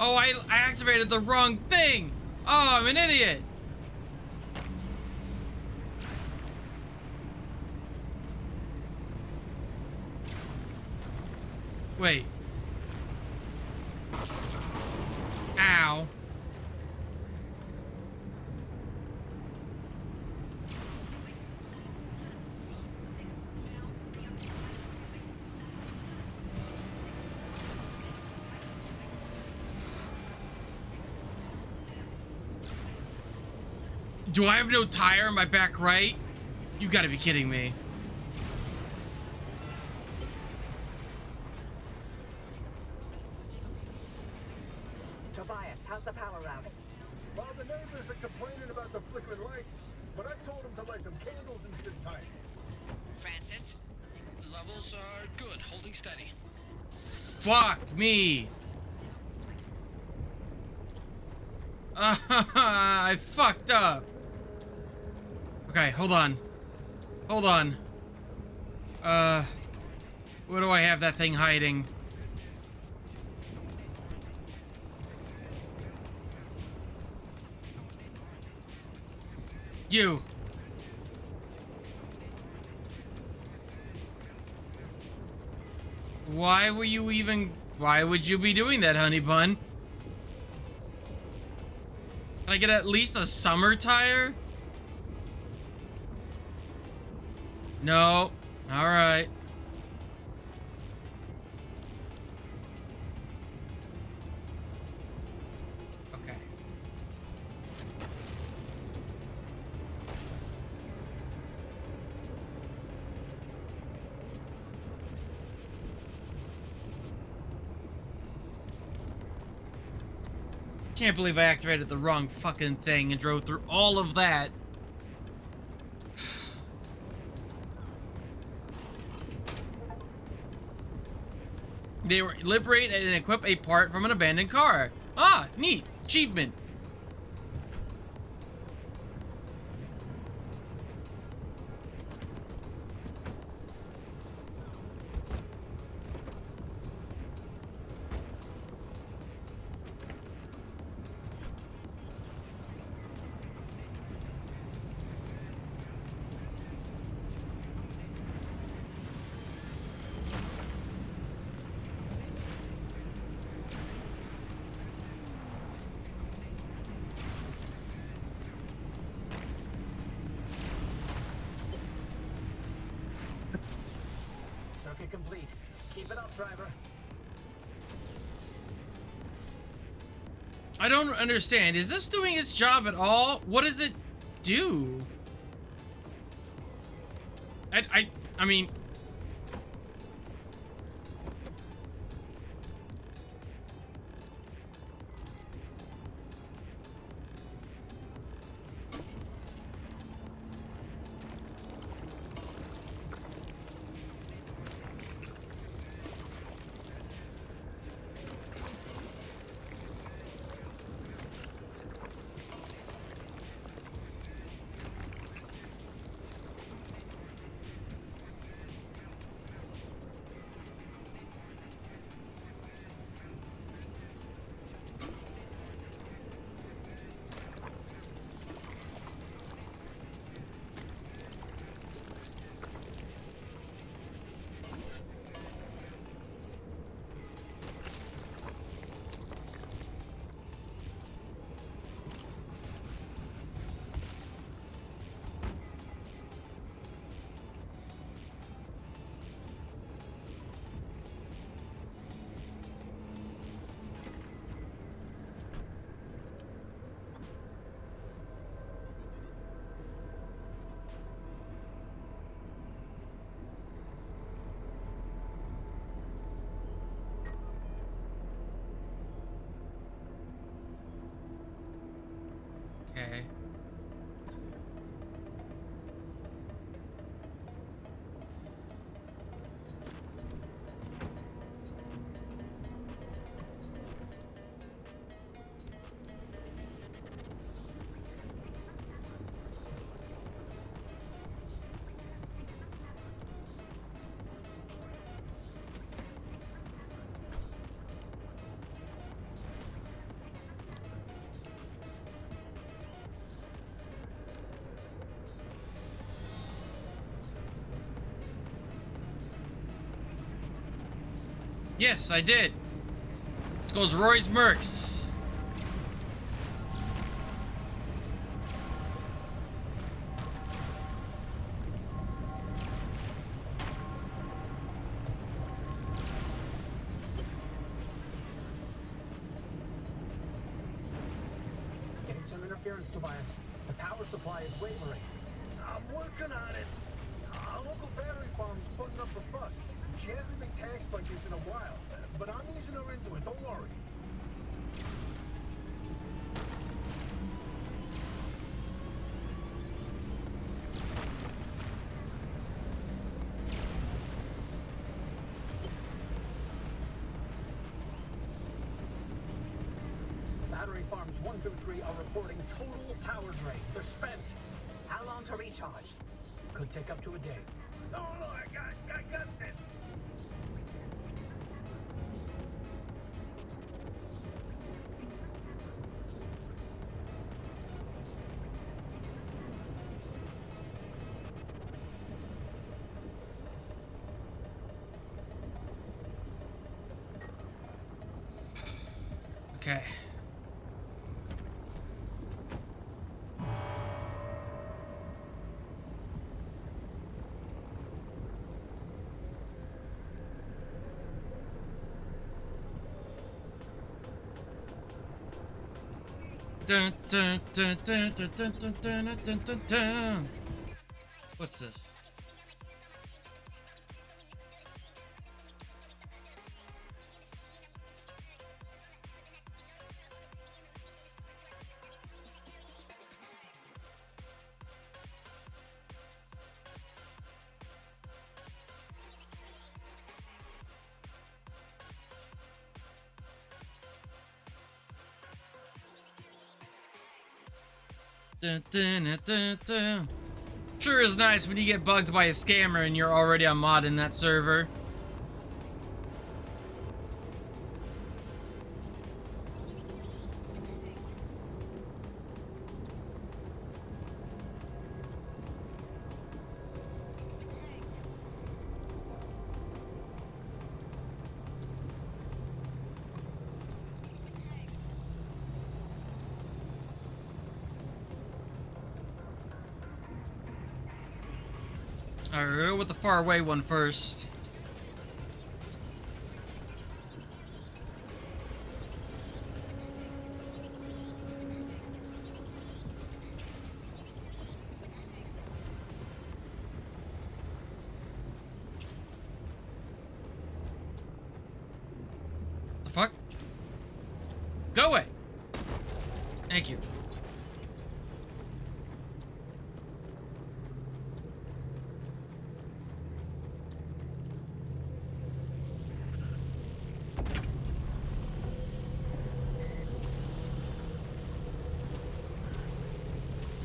Oh, I activated the wrong thing. Oh, I'm an idiot. Wait. Ow. Do I have no tire in my back right? You gotta be kidding me. Tobias, how's the power out? Well, the neighbors are complaining about the flickering lights, but I told them to light some candles and sit tight. Francis? Levels are good, holding steady. Fuck me. I fucked up. Okay, hold on. Hold on. Where do I have that thing hiding? You. Why would you be doing that, honey bun? Can I get at least a summer tire? No. All right. Okay. Can't believe I activated the wrong fucking thing and drove through all of that. They were liberate and equip a part from an abandoned car. Ah, neat. Achievement. Circuit complete. Keep it up, driver. I don't understand. Is this doing its job at all? What does it do? I mean... Okay. Yes, I did. This goes Roy's Mercs. Getting some interference, Tobias. The power supply is wavering. I'm working on it. A local battery farm is putting up a fuss. She hasn't been taxed like this in a while, but I'm easing her into it, don't worry. Battery farms 1 through 3 are reporting total power drain. They're spent. How long to recharge? Could take up to a day. No, I got this. Okay. Dun, dun, dun, dun, dun, dun, dun, dun, dun, dun, dun. What's this? Dun, dun, dun, dun, dun. Sure is nice when you get bugged by a scammer and you're already a mod in that server. Alright, we'll go with the far away one first. The fuck? Go away! Thank you.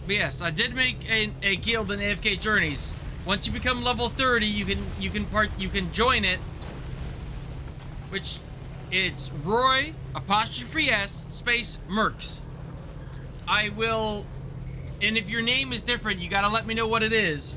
But yes, I did make a guild in AFK Journeys. Once you become level 30, you can join it. Which it's Roy apostrophe S space Mercs. I will, and if your name is different, you gotta let me know what it is.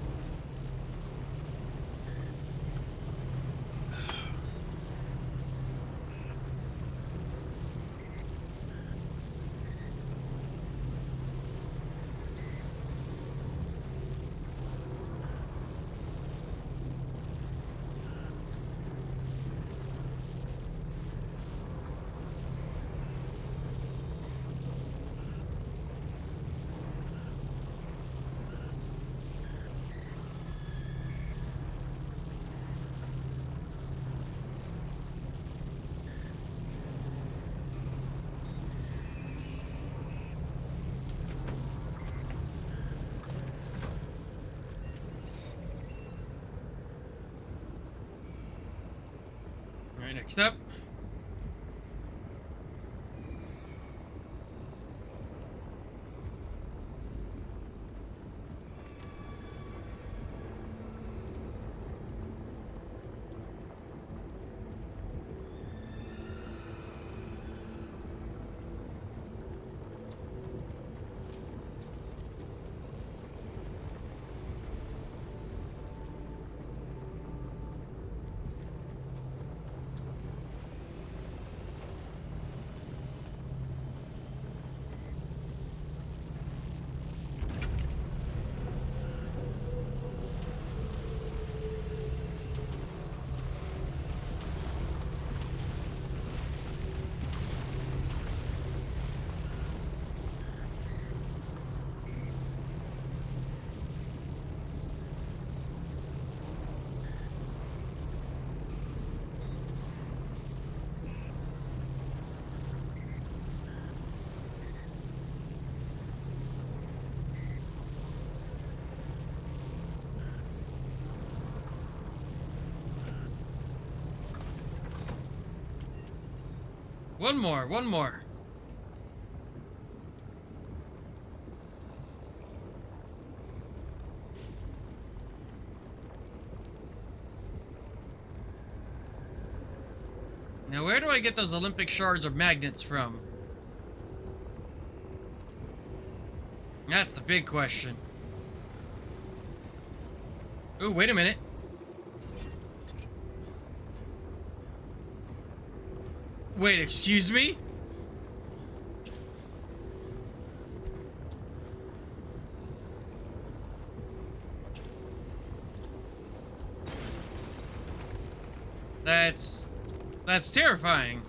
Alright, next up. One more, one more. Now, where do I get those Olympic shards or magnets from? That's the big question. Ooh, wait a minute. Wait, excuse me? That's terrifying.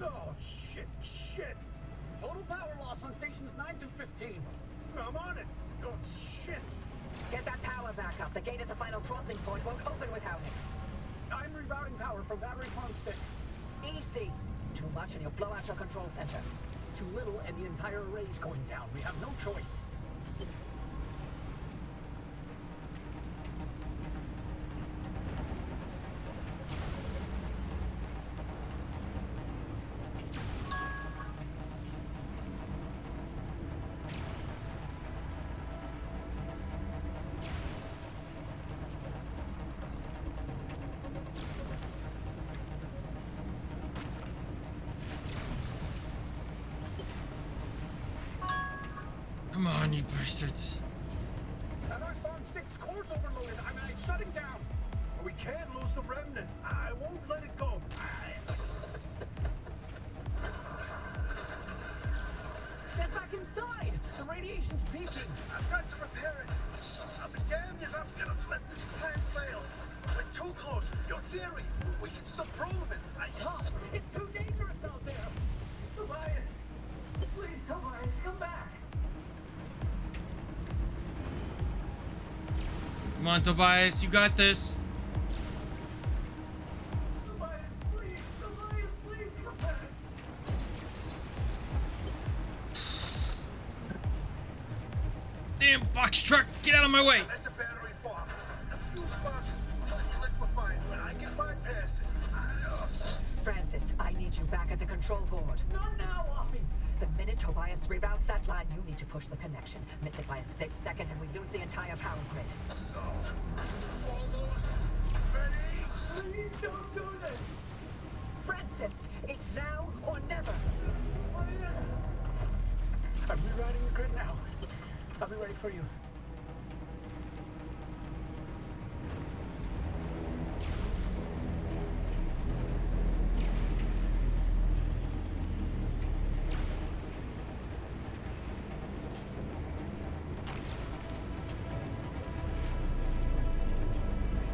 Oh, shit. Total power loss on stations 9 through 15. I'm on it. Oh, shit. Get that power back up. The gate at the final crossing point won't open without it. I'm rerouting power from battery farm 6. Easy. Too much and you'll blow out your control center. Too little and the entire array's going down. We have no choice. Come on, you bastards. Battery farm 6 core's overloaded. It's shutting down. We can't lose the remnant. I won't let it go. Get back inside. The radiation's peaking. I've got to repair it. I'll be damned if I'm gonna let this plan fail. We're too close. Your theory. We can still prove it. Stop. It's too dangerous out there. Tobias. Please, Tobias, come back. Come on, Tobias, you got this. Tobias, please, come back. Damn box truck, get out of my way. At the battery farm. The fuel box is liquefied, but I can bypass it. Francis, I need you back at the control board. Not now, Offie. The minute Tobias reroutes that line, you need to push the connection. Miss it by a split second and we lose the entire power grid. Almost ready. Please don't do this. Francis, it's now or never. I'm rerouting the grid now. I'll be ready for you.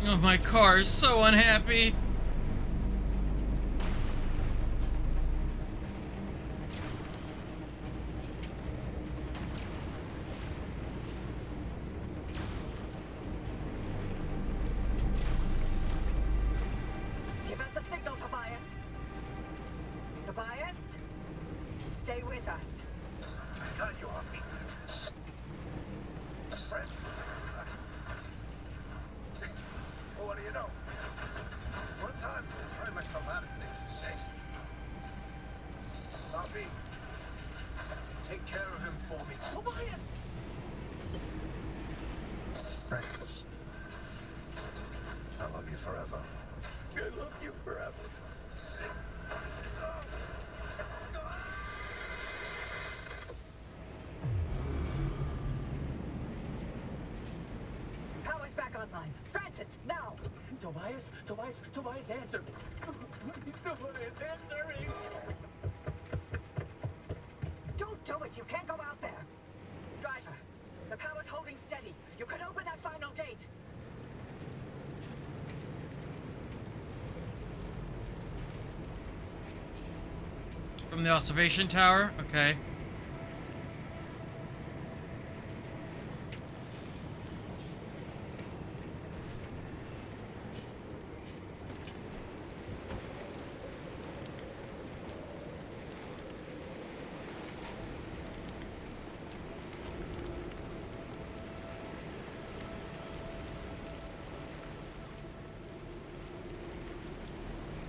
Oh, my car is so unhappy. Give us a signal, Tobias. Tobias? Stay with us. Got you off me. Friends. Well, what do you know? One time, I find myself out of things to say. Bobby, take care of him for me. Tobias! Francis, I love you forever. I love you forever. Power's back online. Francis, now! Tobias, answer. Tobias, answer me. Don't do it. You can't go out there. Driver, the power's holding steady. You can open that final gate. From the observation tower? Okay.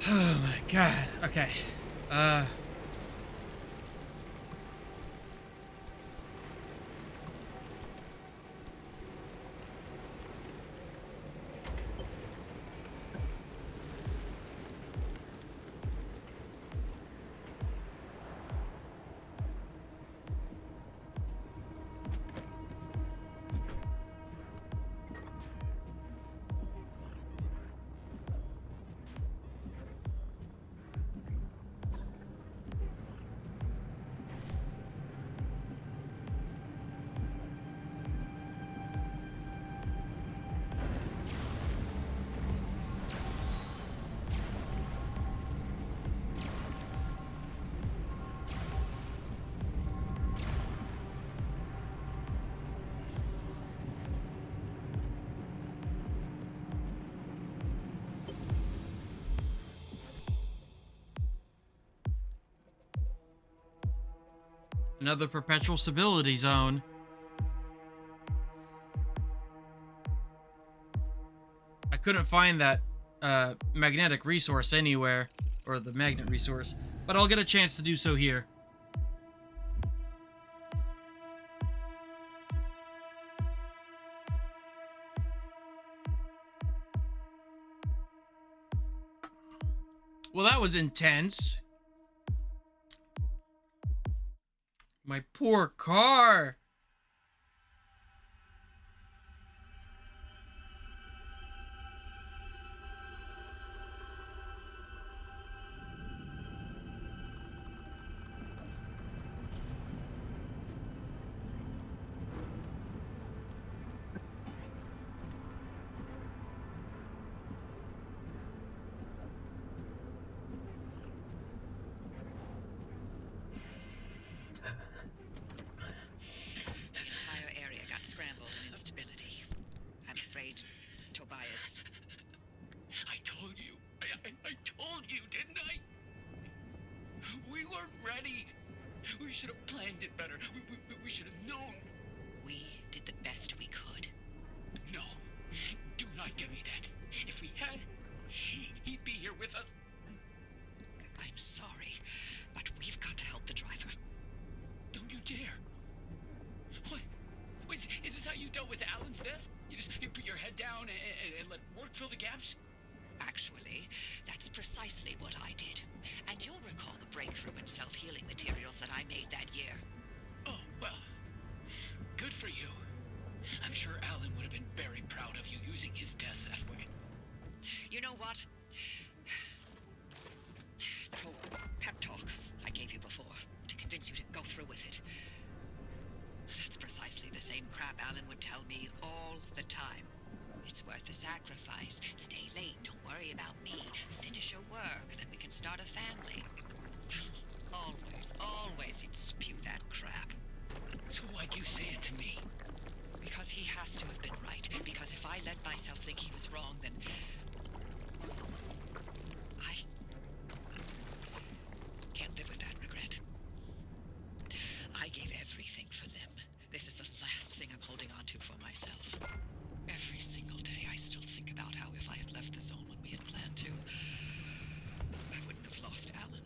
Oh my god. Okay. Another perpetual stability zone. I couldn't find that magnetic resource anywhere, or the magnet resource, but I'll get a chance to do so here. Well, that was intense. My poor car. The entire area got scrambled in instability. I'm afraid, Tobias. I told you. I told you, didn't I? We weren't ready. We should have planned it better. We should have known. We did the best we could. No, do not give me that. If we had, he'd be here with us. I'm sorry, but we've got to help the driver. Don't you dare. What? Wait, is this how you dealt with Alan's death? You put your head down and let work fill the gaps? Actually, that's precisely what I did. And you'll recall the breakthrough in self-healing materials that I made that year. Oh, well, good for you. I'm sure Alan would have been very proud of you using his death that way. You know what? That whole pep talk I gave you before to convince you to go through with it. That's precisely the same crap Alan would tell me all the time. It's worth the sacrifice. Stay late, don't worry about me. Finish your work, then we can start a family. Always he'd spew that crap. So why'd you say it to me? Because he has to have been right. Because if I let myself think he was wrong, then I can't live with that regret. I gave everything for Lim. This is the last thing I'm holding on to for myself. Every single day I still think about how if I had left the zone when we had planned to, I wouldn't have lost Alan.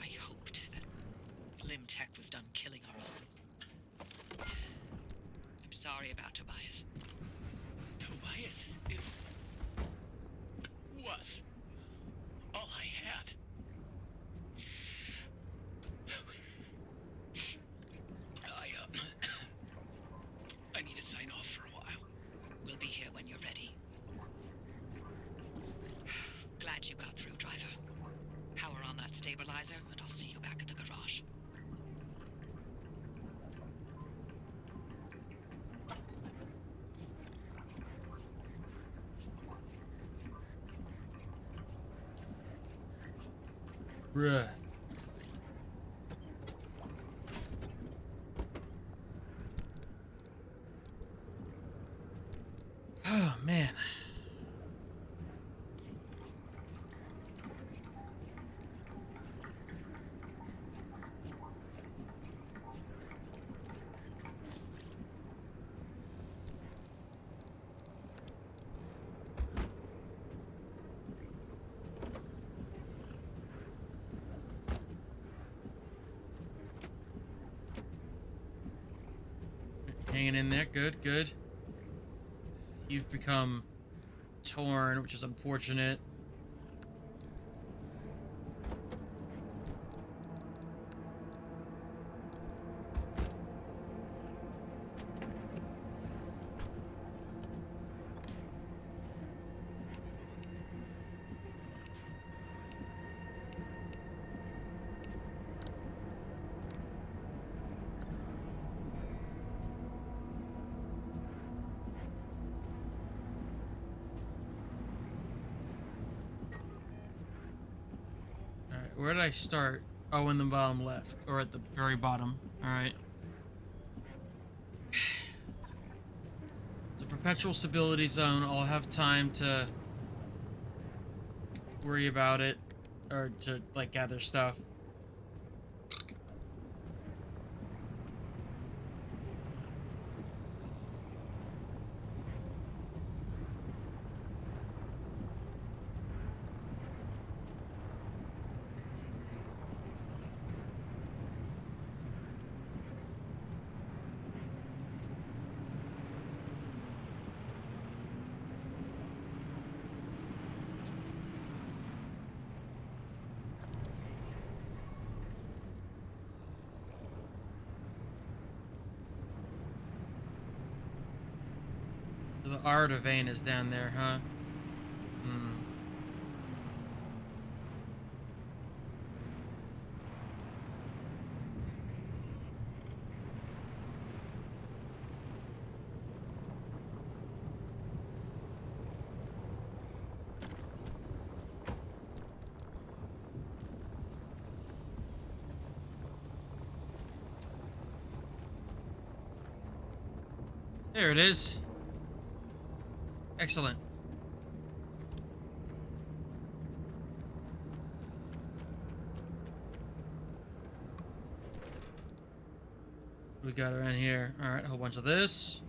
I hoped that Lim Tech was done killing our own. I'm sorry about Tobias. Tobias was all I had. I need to sign off for a while. We'll be here when you're ready. Glad you got through, driver. Power on that stabilizer, and I'll see you back at the garage. Bruh. Oh, man. Hanging in there. Good, good. You've become torn, which is unfortunate. Where did I start? Oh, in the bottom left. Or at the very bottom. Alright. The perpetual stability zone. I'll have time to worry about it. Or to, like, gather stuff. The Arda vein is down there, huh? Hmm. There it is. Excellent. We got around here. All right, a whole bunch of this.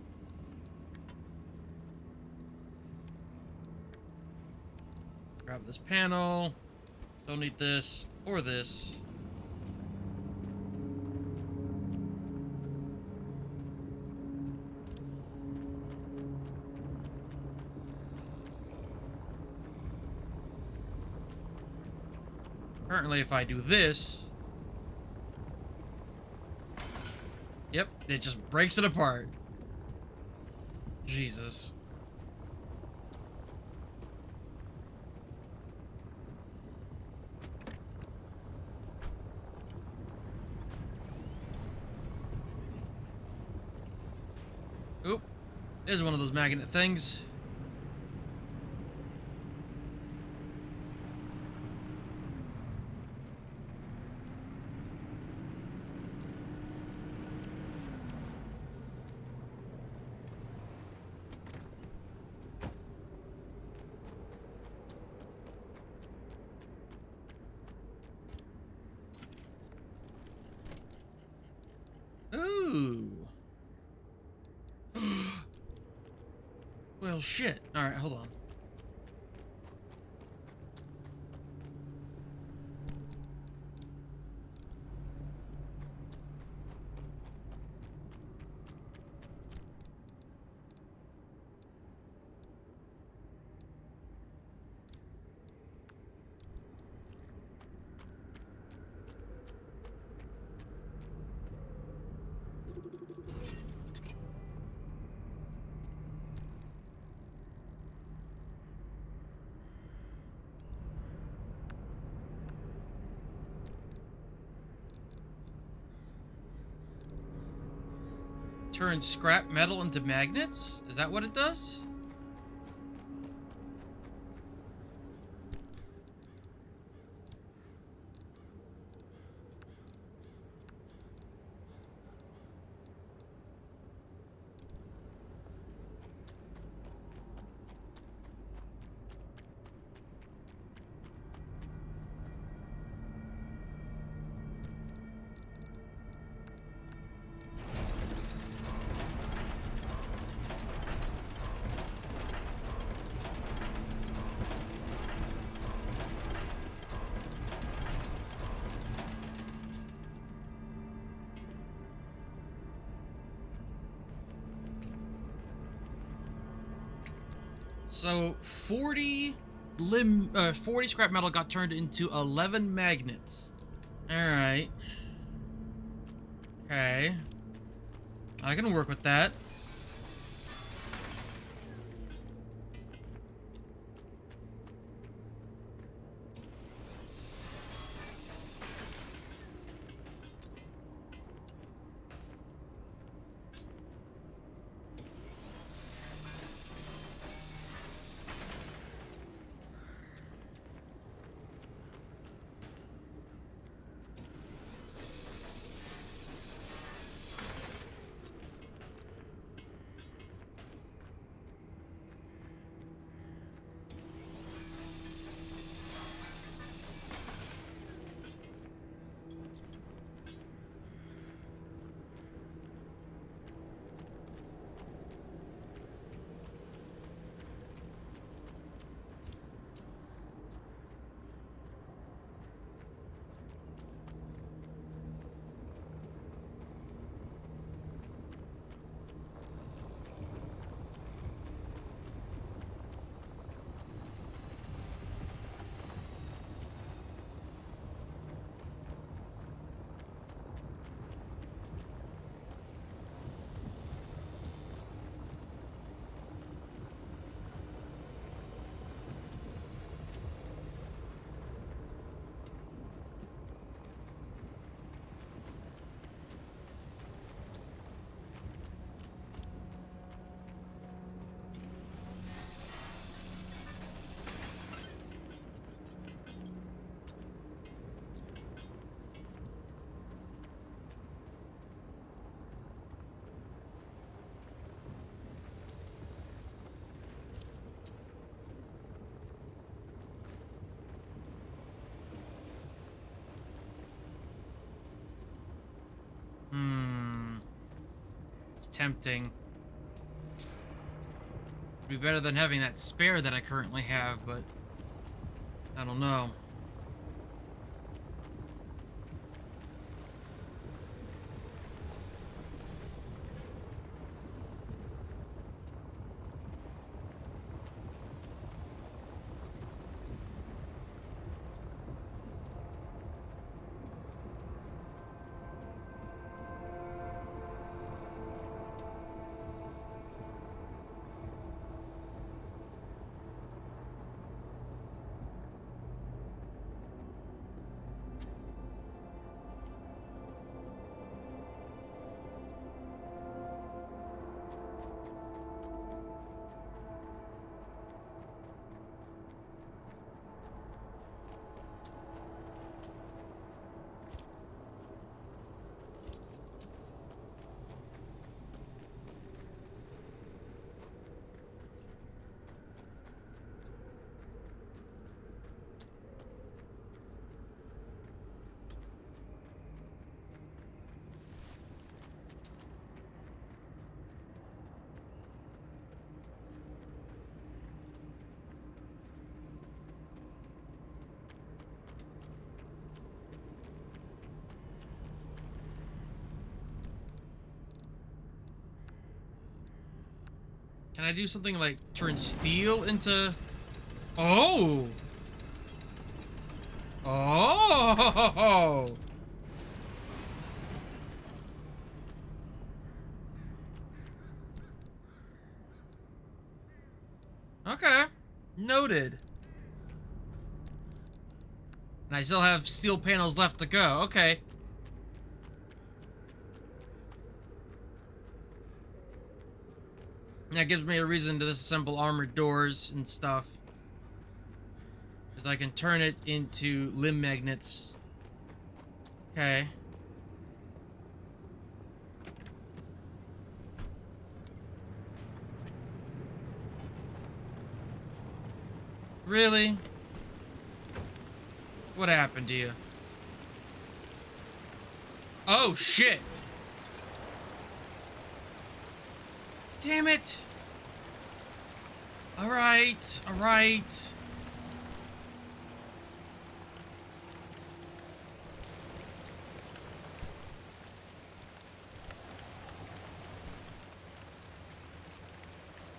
Grab this panel. Don't need this or this. Apparently, if I do this... Yep, it just breaks it apart. Jesus. Oop. There's one of those magnet things. Ooh. Well, shit. All right, hold on. Turn scrap metal into magnets? Is that what it does? So 40 scrap metal got turned into 11 magnets. All right. Okay. I can work with that. It's tempting. It'd be better than having that spare that I currently have, but I don't know. Can I do something like turn steel into... Oh! Oh! Okay. Noted. And I still have steel panels left to go. Okay. That gives me a reason to disassemble armored doors and stuff. Because I can turn it into limb magnets. Okay. Really? What happened to you? Oh, shit! Damn it! Alright, alright.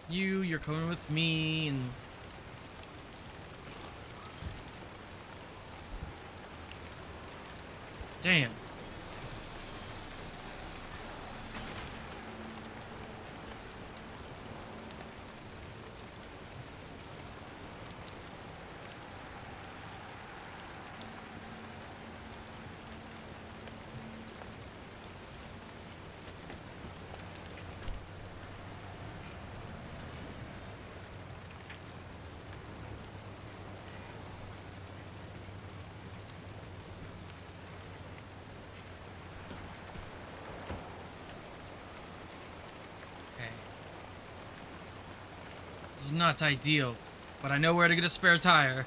You're coming with me, and... Damn. This is not ideal, but I know where to get a spare tire.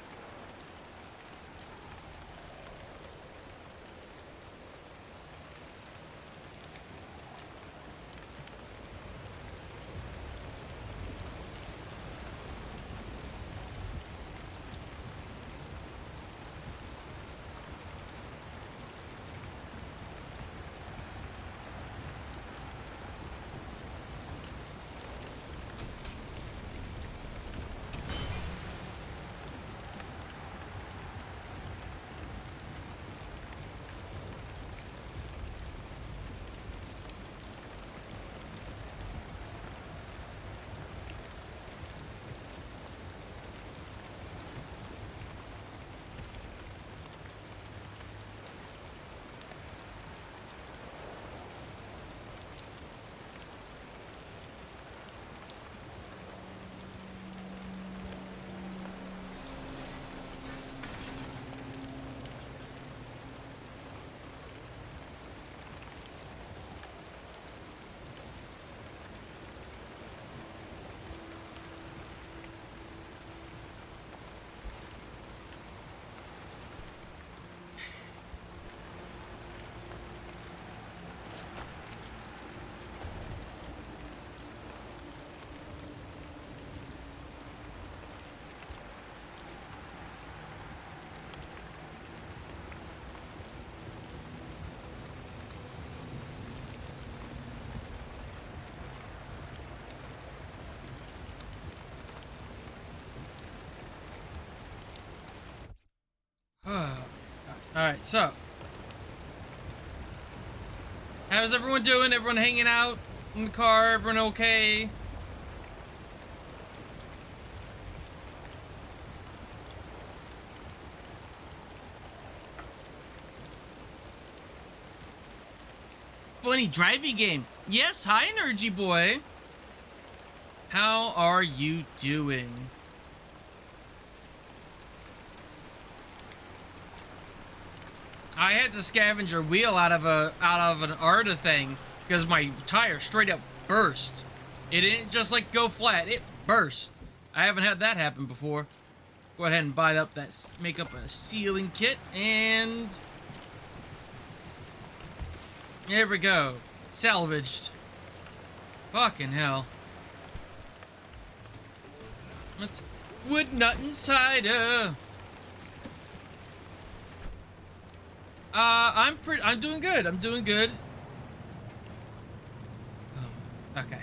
Alright, so. How's everyone doing? Everyone hanging out in the car? Everyone okay? Funny driving game. Yes, hi, Energy Boy. How are you doing? I had to scavenge a wheel out of an Arda thing because my tire straight up burst. It didn't just like go flat; it burst. I haven't had that happen before. Go ahead and buy up that, make up a sealing kit, and there we go, salvaged. Fucking hell! What's wood nut and cider? I'm doing good. I'm doing good. Oh, okay.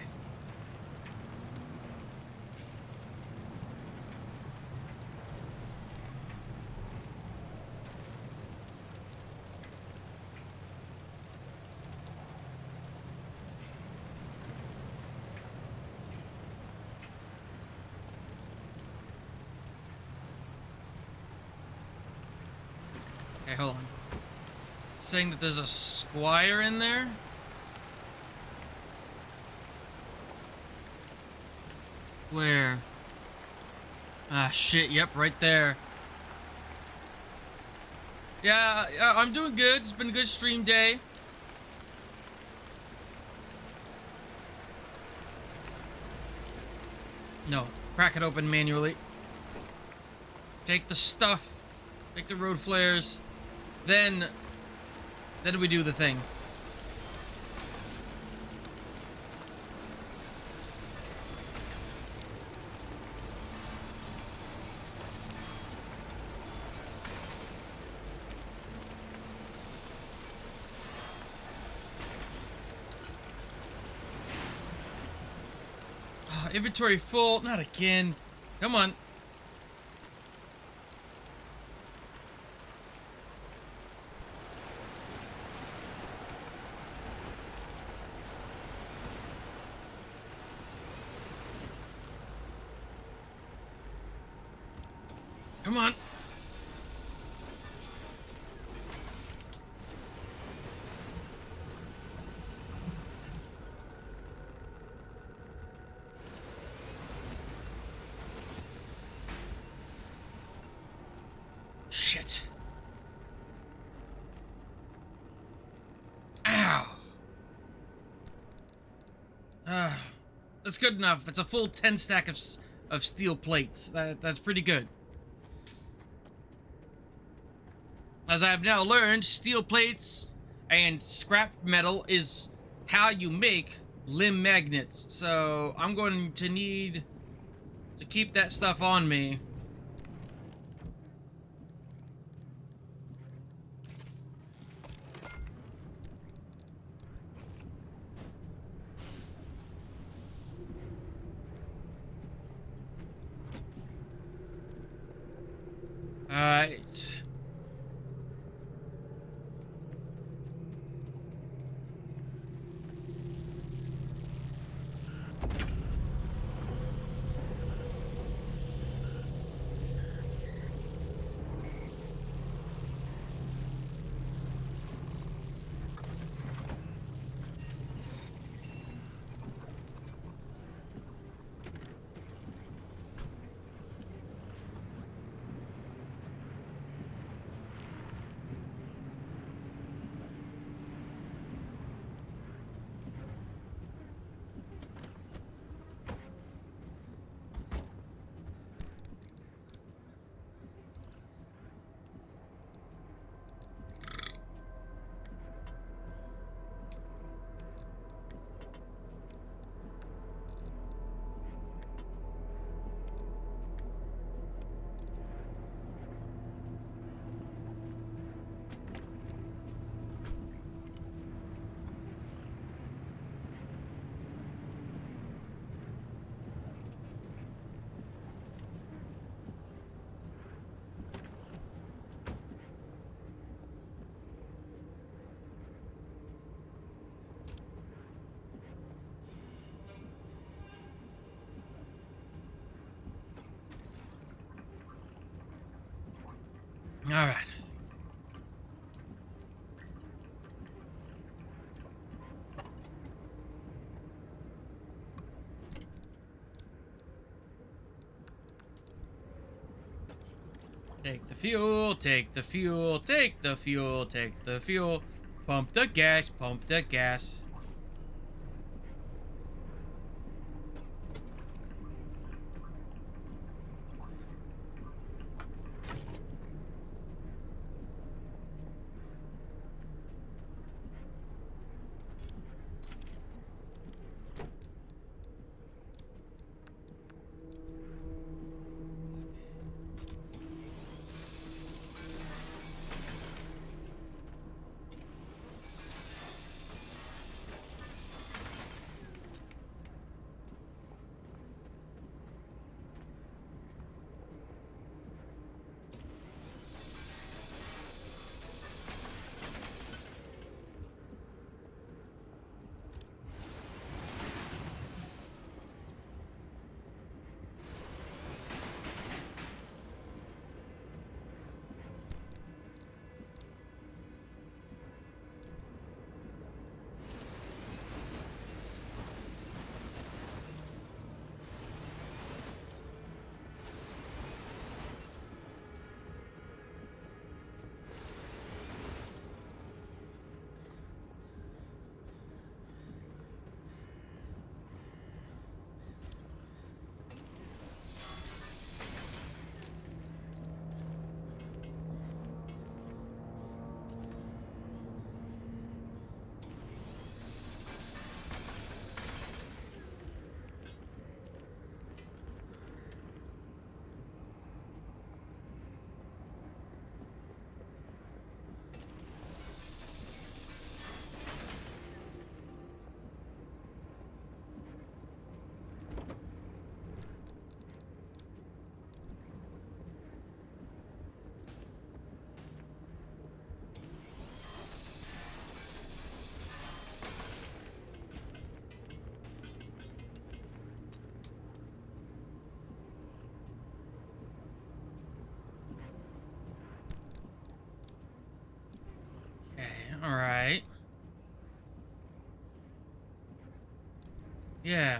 Okay, hold on. Saying that there's a squire in there? Where? Ah, shit, yep, right there. Yeah, I'm doing good. It's been a good stream day. No, crack it open manually. Take the stuff. Take the road flares. Then we do the thing. Oh, inventory full. Not again. Come on. Come on. Shit. Ow. That's good enough. It's a full 10 stack of steel plates. That's pretty good. As I have now learned, steel plates and scrap metal is how you make limb magnets. So I'm going to need to keep that stuff on me. Alright. All right. Take the fuel, take the fuel, take the fuel, take the fuel. Pump the gas, pump the gas. Yeah.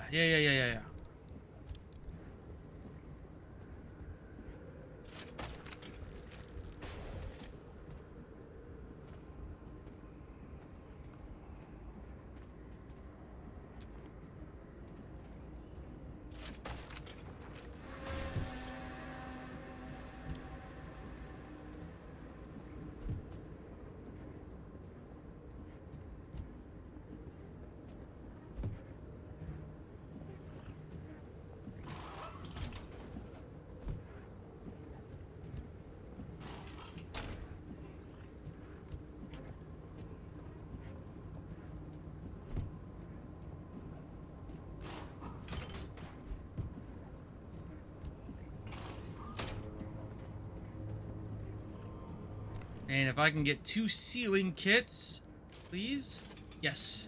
And if I can get 2 sealing kits, please. Yes.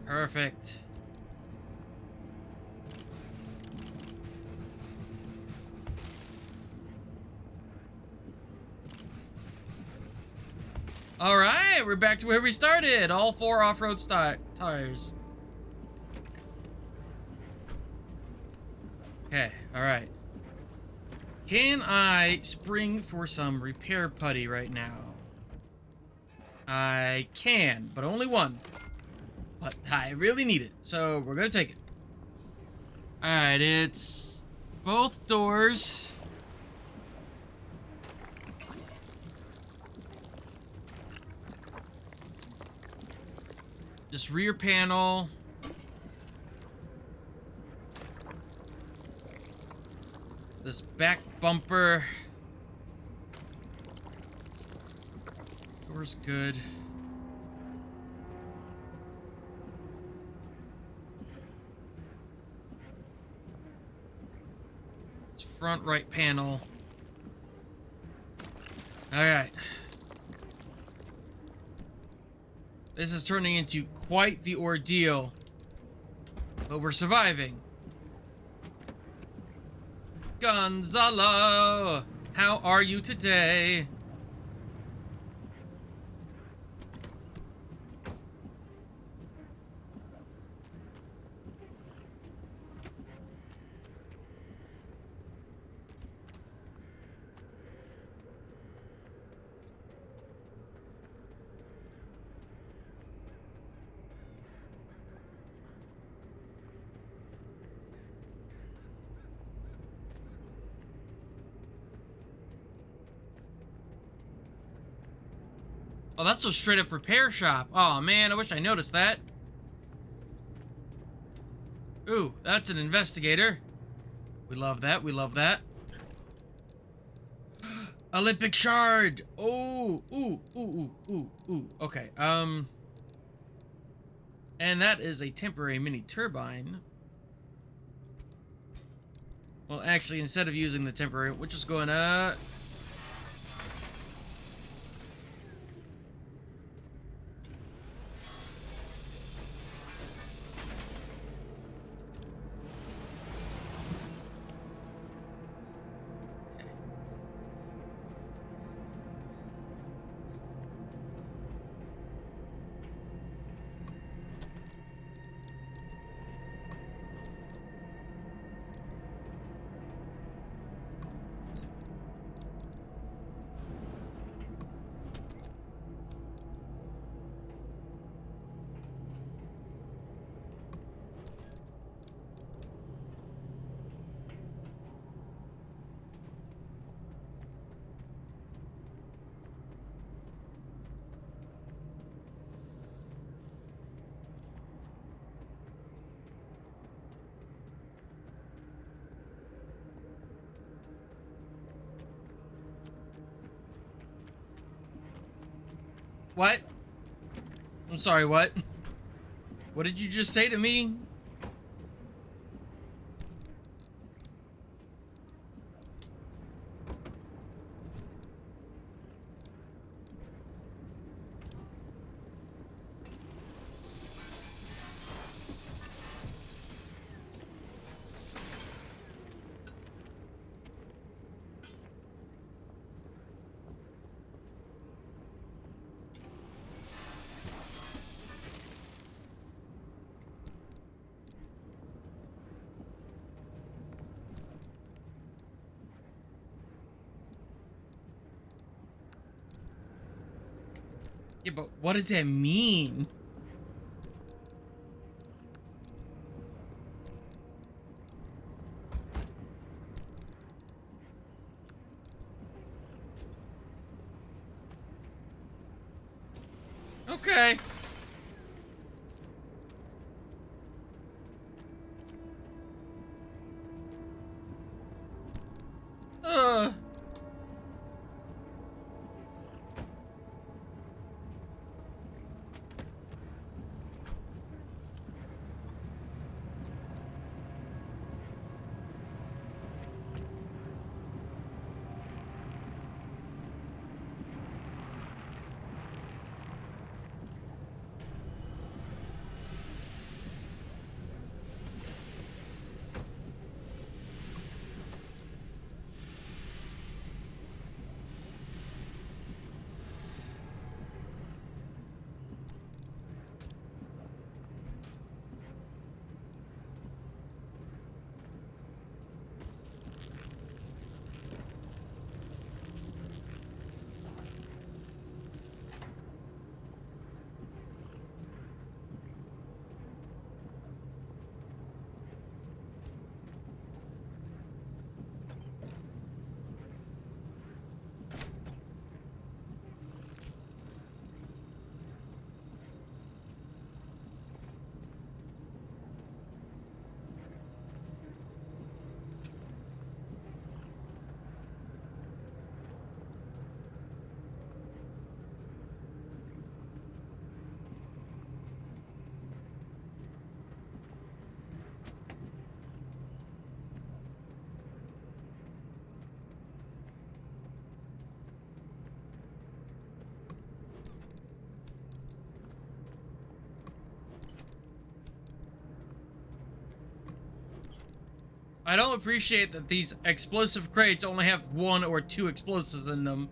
Perfect. All right, we're back to where we started. All 4 off-road tires. Okay, all right. Can I spring for some repair putty right now? I can, but only one. But I really need it, so we're gonna take it. All right, it's both doors. This rear panel. This back bumper. Door's good. This front right panel. Alright. This is turning into quite the ordeal. But we're surviving. Gonzalo, how are you today? Oh, that's a straight up repair shop. Oh man, I wish I noticed that. Ooh, that's an investigator. We love that, we love that. Olympic shard. Oh, ooh. Okay, and that is a temporary mini turbine. Well, actually, instead of using the temporary, we're just going What? I'm sorry, what? What did you just say to me? Yeah, but what does that mean? Okay. Uh. I don't appreciate that these explosive crates only have 1 or 2 explosives in them.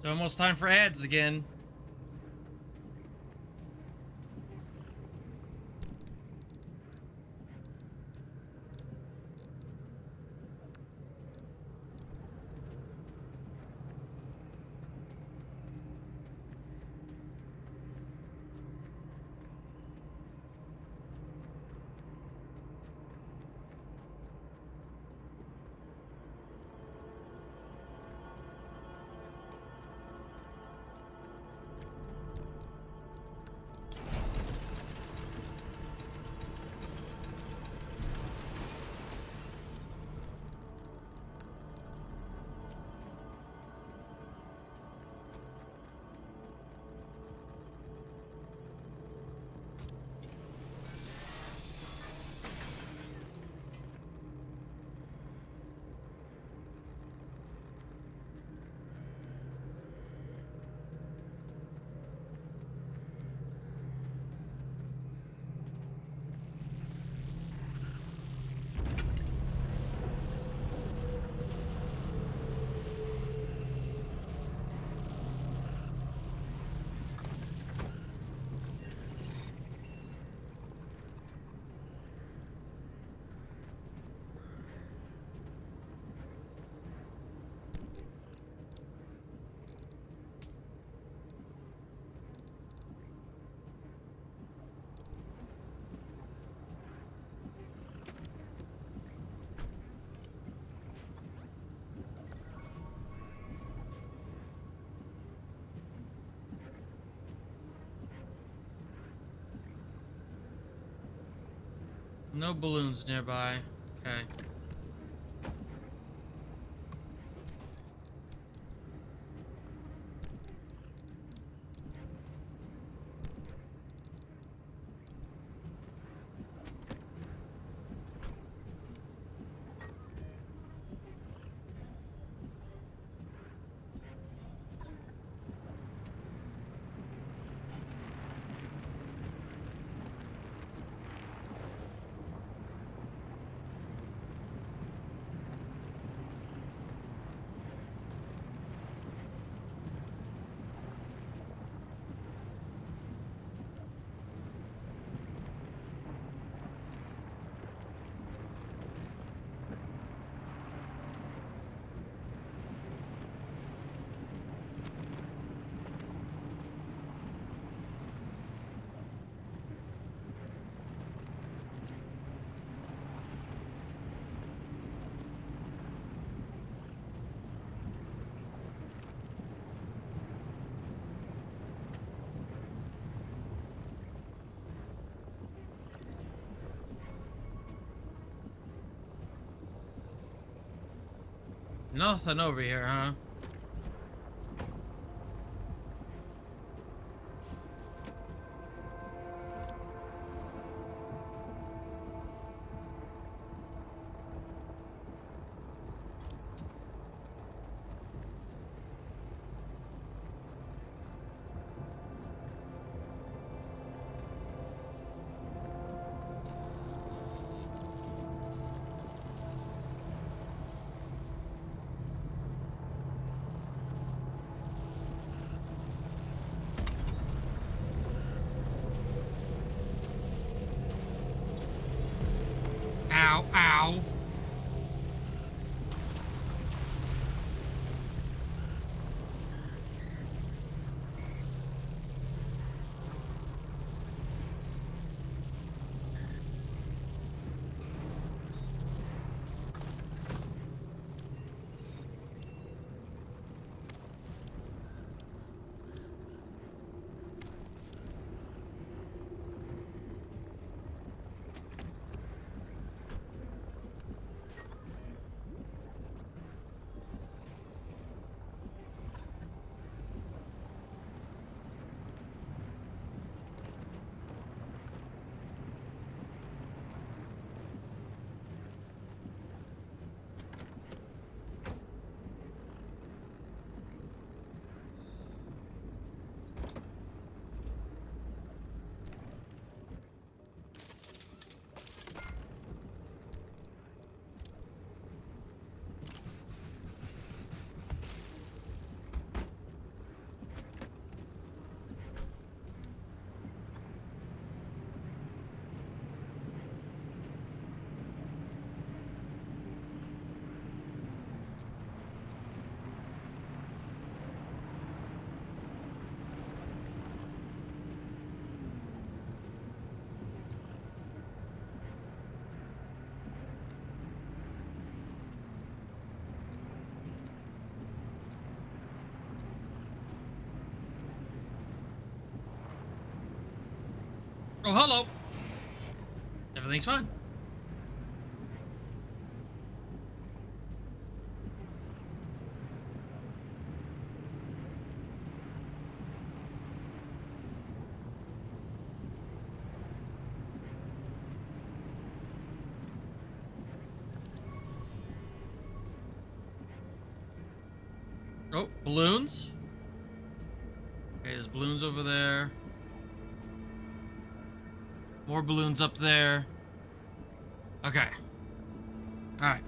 It's almost time for ads again. No balloons nearby. Okay. Nothing over here, huh? Ow, ow. Oh, hello. Everything's fine. Oh, balloons. Okay, there's balloons over there. More balloons up there. Okay. Alright.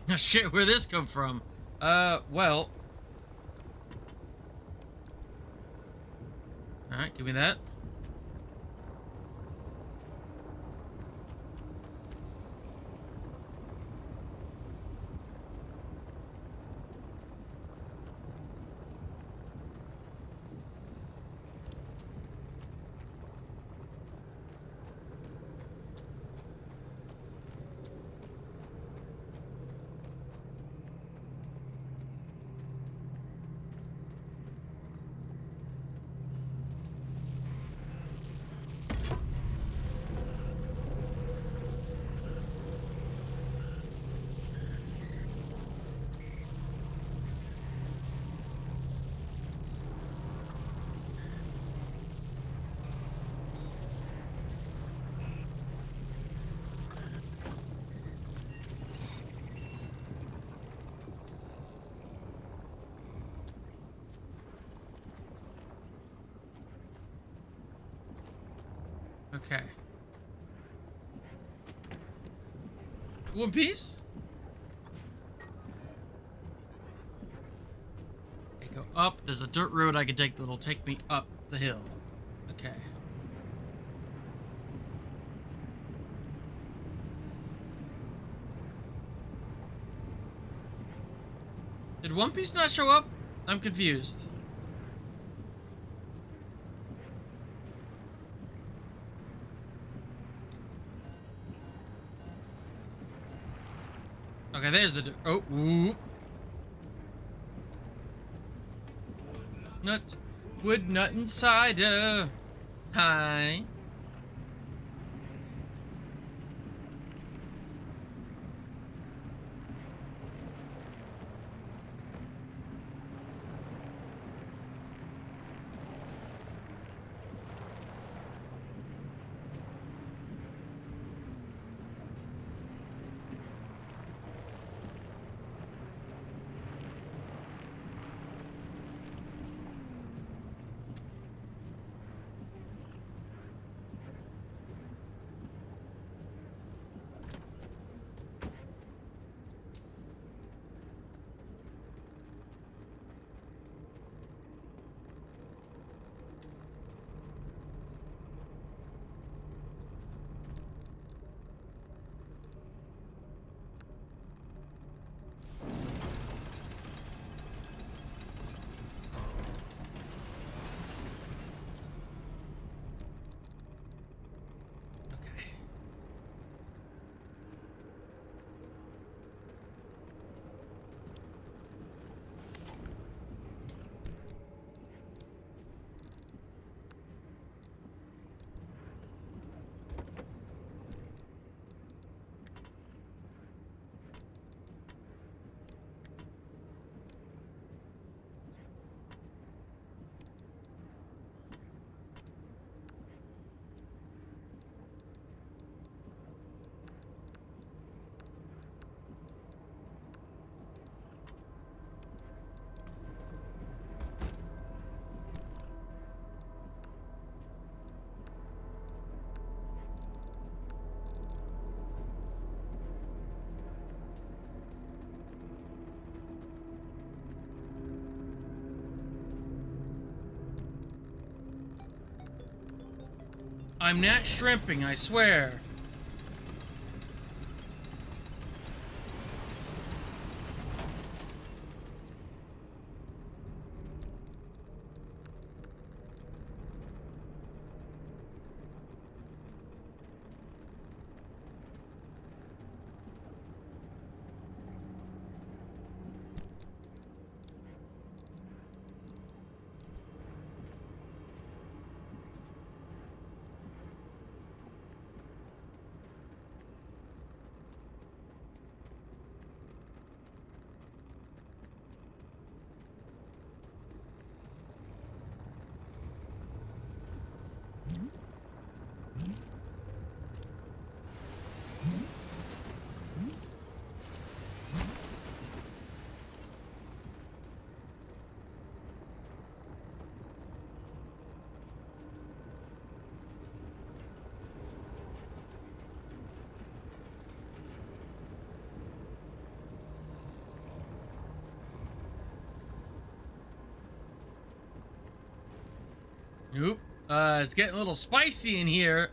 Oh, shit, where'd this come from? Well. Alright, give me that. Okay. One Piece? Okay, go up. There's a dirt road I can take that'll take me up the hill. Okay. Did One Piece not show up? I'm confused. Okay, there's the... Oh, ooh. Nut. Wood nut and cider. Hi. I'm not shrimping, I swear. Nope. It's getting a little spicy in here.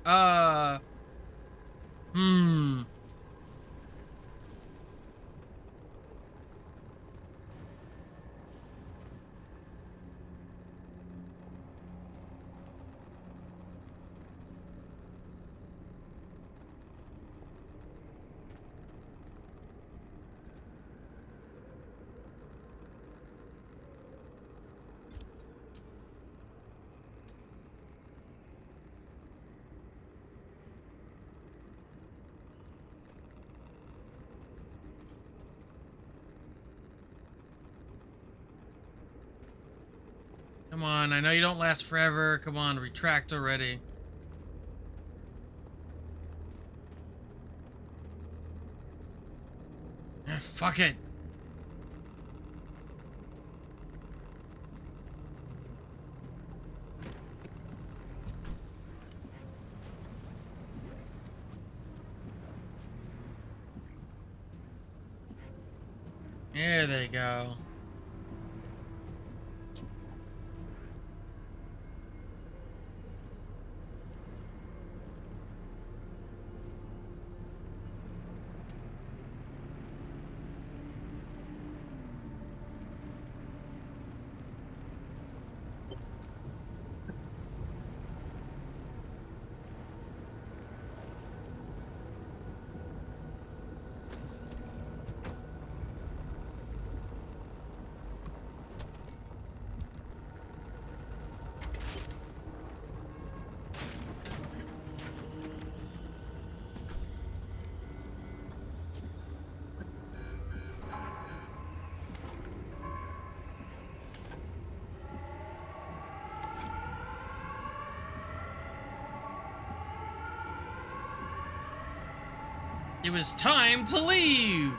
Come on, I know you don't last forever. Come on, retract already. Fuck it. There they go. It was time to leave!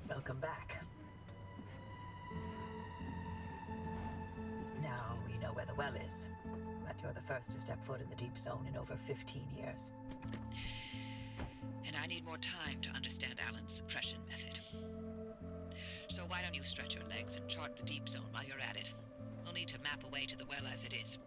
Welcome back. Now we know where the well is, but you're the first to step foot in the deep zone in over 15 years. And I need more time to understand Alan's suppression method. So why don't you stretch your legs and chart the deep zone while you're at it? We'll need to map a way to the well as it is.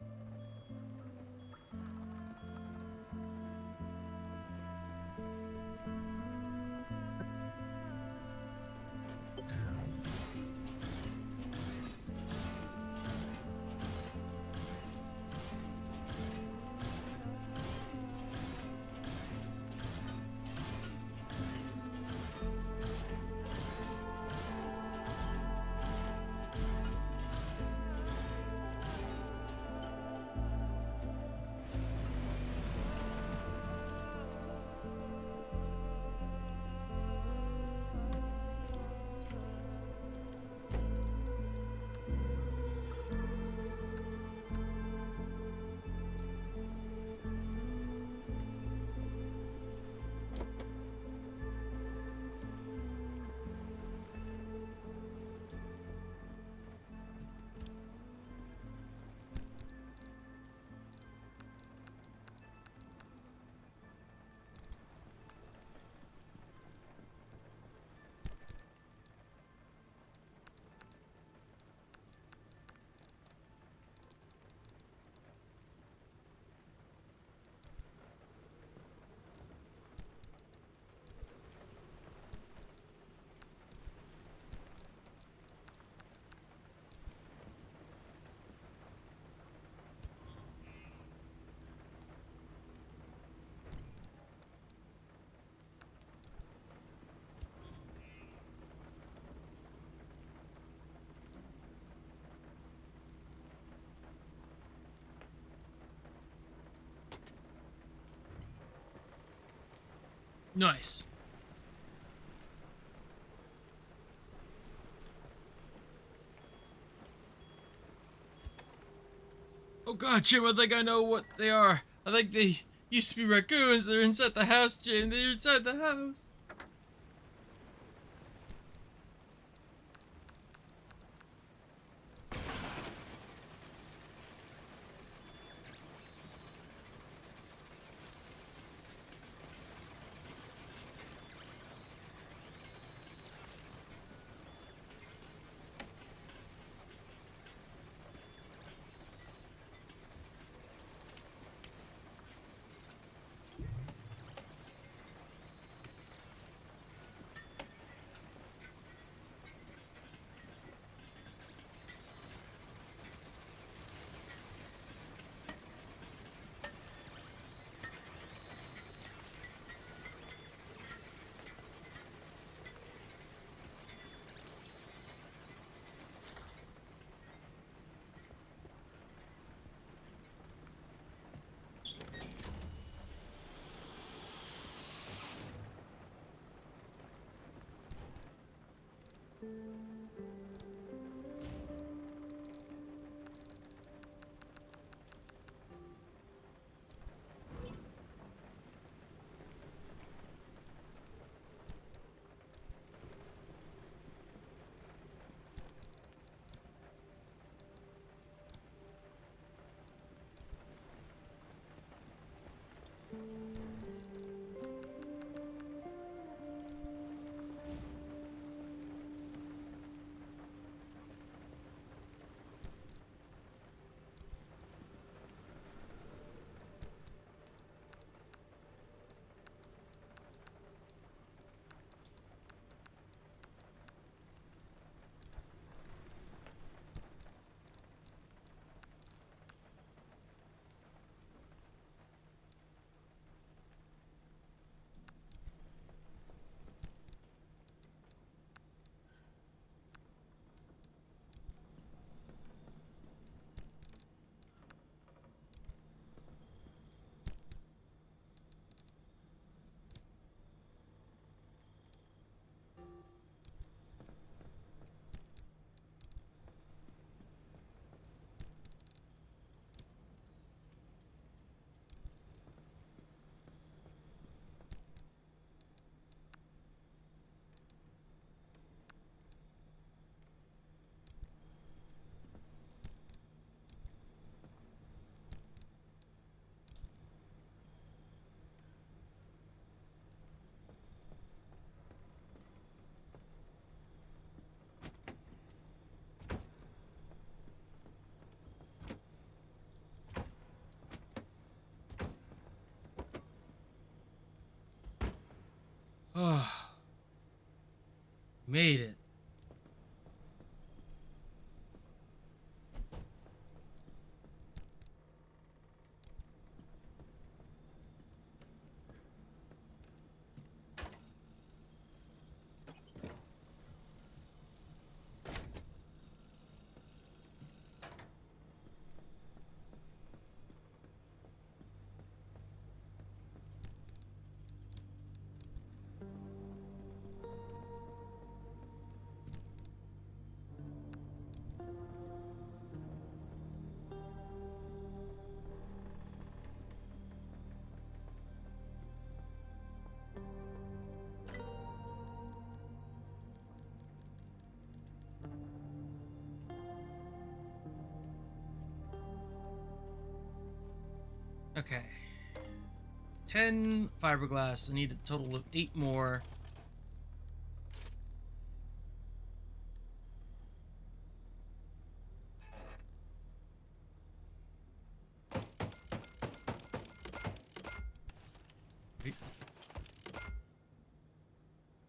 Nice. Oh god, Jim, I think I know what they are. I think they used to be raccoons. They're inside the house, Jim. They're inside the house. Oh, made it. Okay. 10 fiberglass. I need a total of 8 more.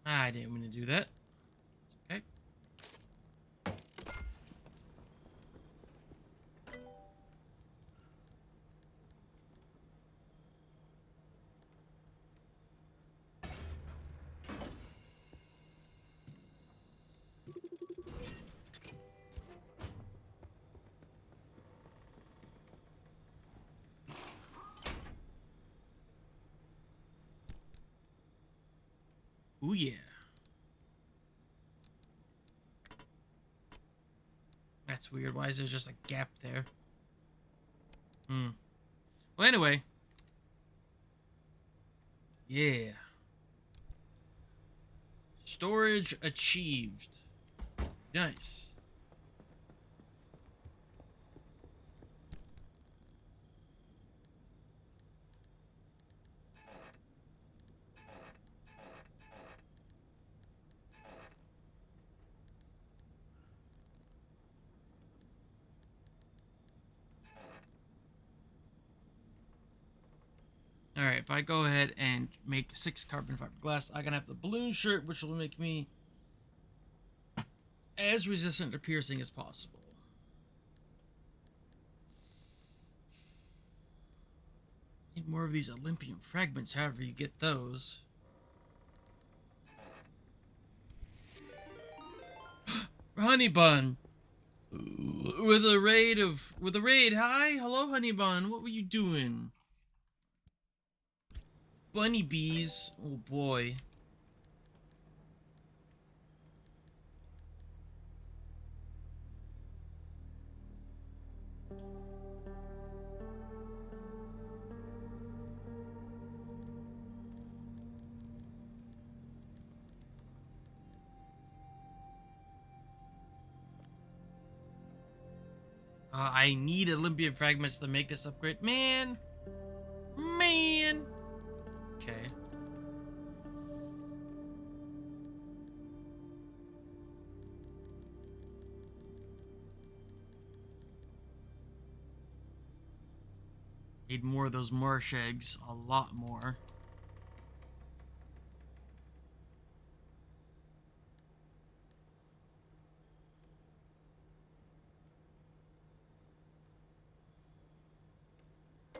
I didn't mean to do that. Okay. Ooh, yeah. That's weird. Why is there just a gap there? Well, anyway. Yeah. Storage achieved. Nice. Alright, if I go ahead and make 6 carbon fiberglass, I can have the balloon shirt, which will make me as resistant to piercing as possible. Need more of these Olympian fragments, however you get those. Honey Bun! With a raid. Hi, hello, Honey Bun. What were you doing? Bunny bees. Oh boy. I need Olympian fragments to make this upgrade. Man. Okay. Need more of those marsh eggs. A lot more.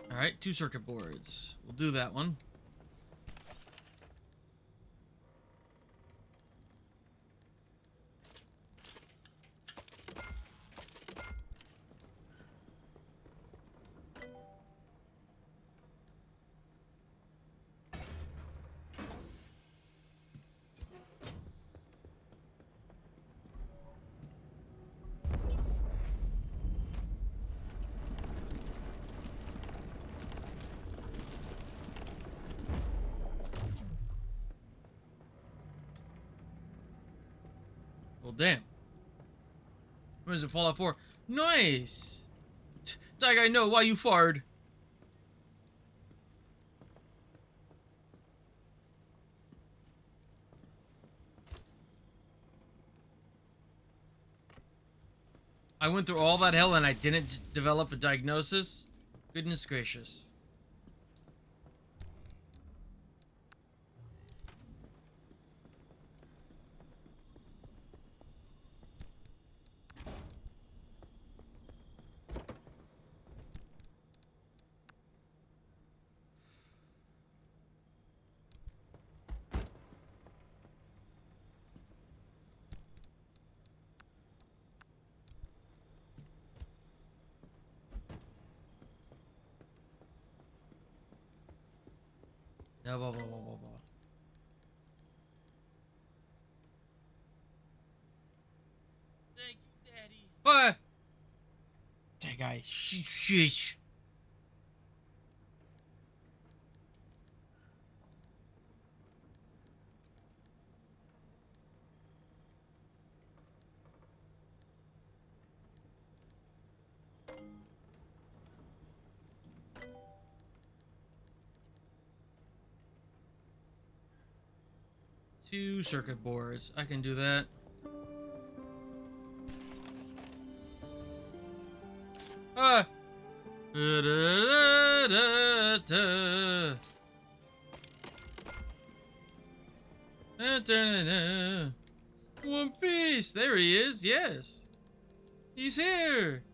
Alright, 2 circuit boards. We'll do that one. Well, damn. When does it Fallout 4? Nice! Like I know why you farted. I went through all that hell and I didn't develop a diagnosis? Goodness gracious. Blah, blah, blah, blah, blah, blah. Thank you, Daddy. What? That guy. Sheesh. Two circuit boards. I can do that. Ah! One Piece! There he is, yes! He's here!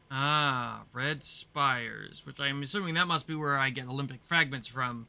Ah, red spires, which I'm assuming that must be where I get Olympic fragments from.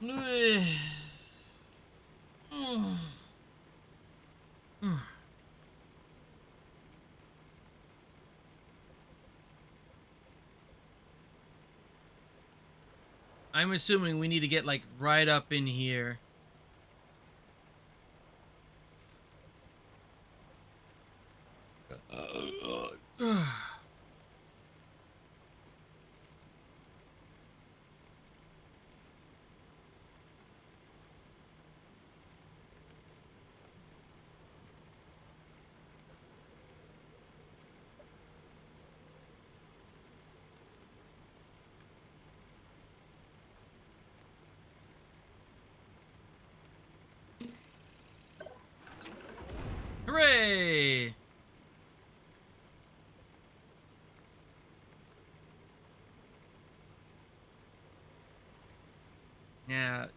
Hmm. I'm assuming we need to get like right up in here. Hooray!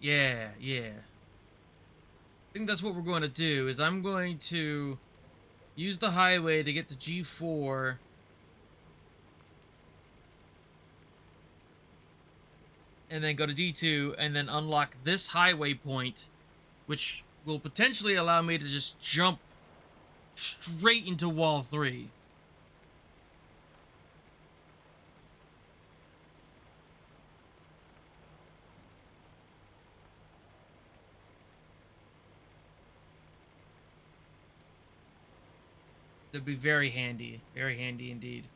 Yeah. I think that's what we're going to do, is I'm going to use the highway to get to G4. And then go to D2 and then unlock this highway point, which will potentially allow me to just jump straight into wall 3. That'd be very handy indeed.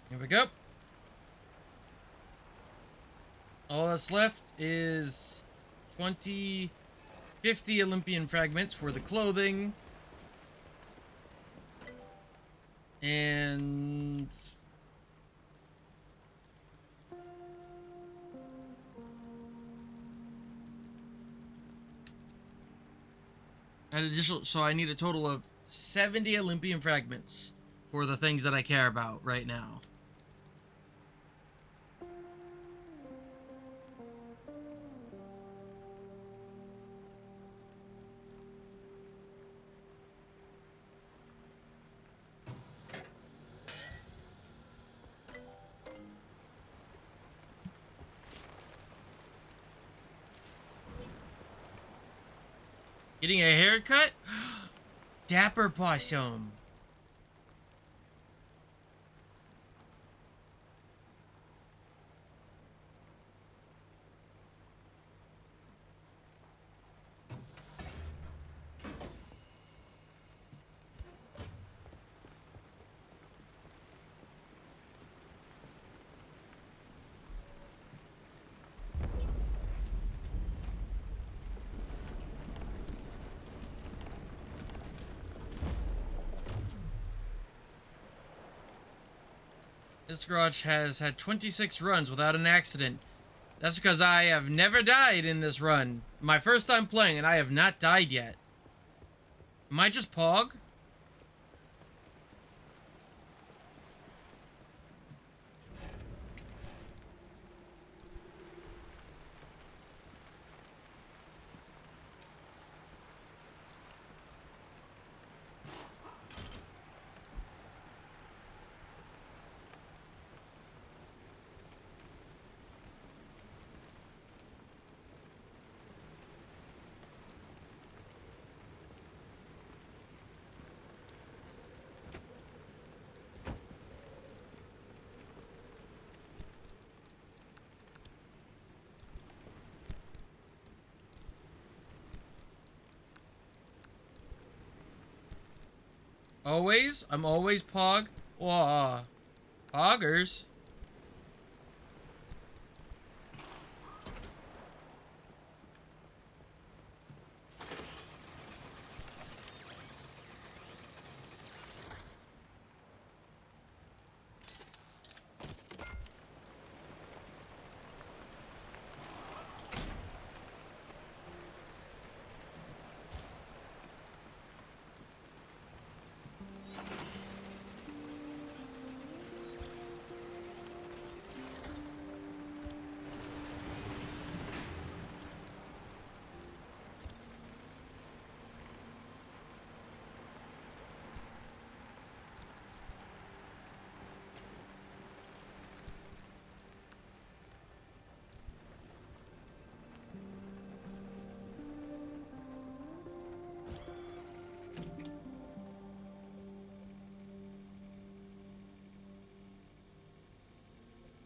Here we go. All that's left is 50 Olympian fragments for the clothing. And an additional, so I need a total of 70 Olympian fragments for the things that I care about right now. Getting a haircut? Dapper possum. This garage has had 26 runs without an accident. That's because I have never died in this run. My first time playing and I have not died yet. Am I just Pog? Always? I'm always Pog? Whoa. Poggers?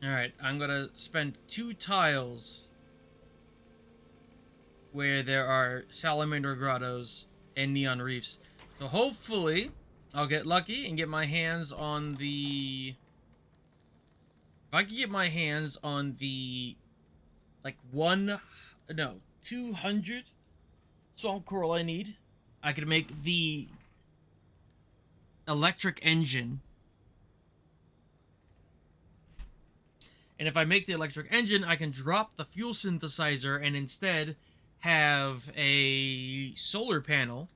Alright, I'm gonna spend 2 tiles where there are salamander grottos and neon reefs. So hopefully, I'll get lucky and get my hands on the... If I can get my hands on the... like 200 swamp coral I need, I could make the electric engine. And if I make the electric engine, I can drop the fuel synthesizer and instead have a solar panel.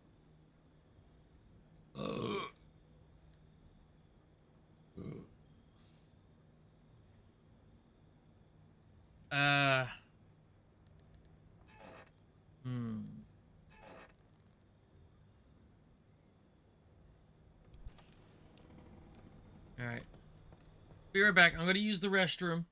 Alright. Be right back. I'm gonna use the restroom.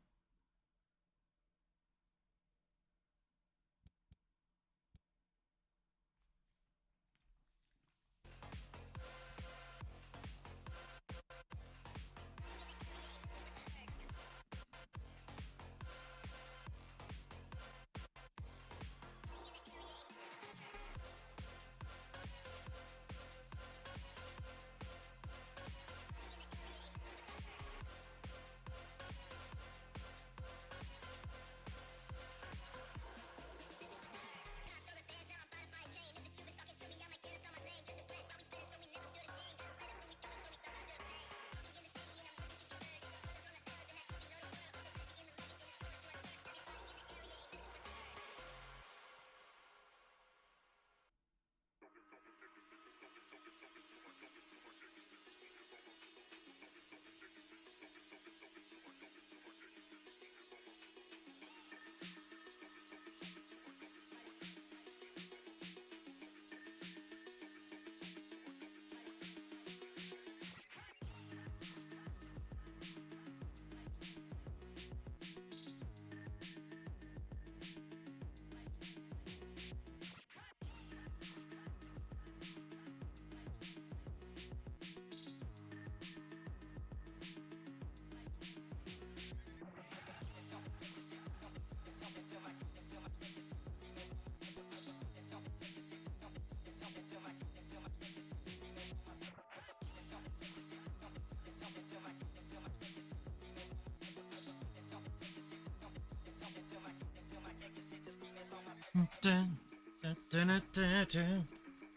dun, dun, dun, dun, dun, dun.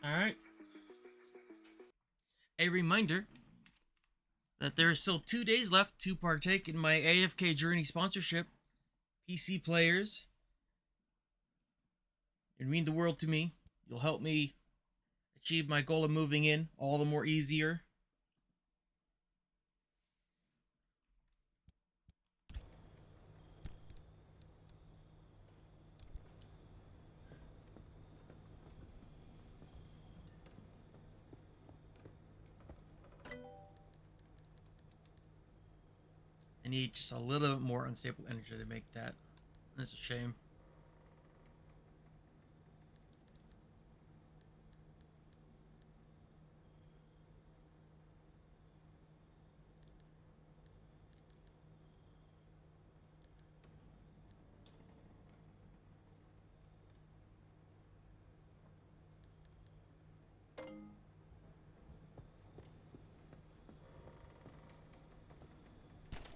All right. A reminder that there are still 2 days left to partake in my AFK Journey sponsorship. PC players, it mean the world to me. You'll help me achieve my goal of moving in all the more easier. I need just a little bit more unstable energy to make that. That's a shame.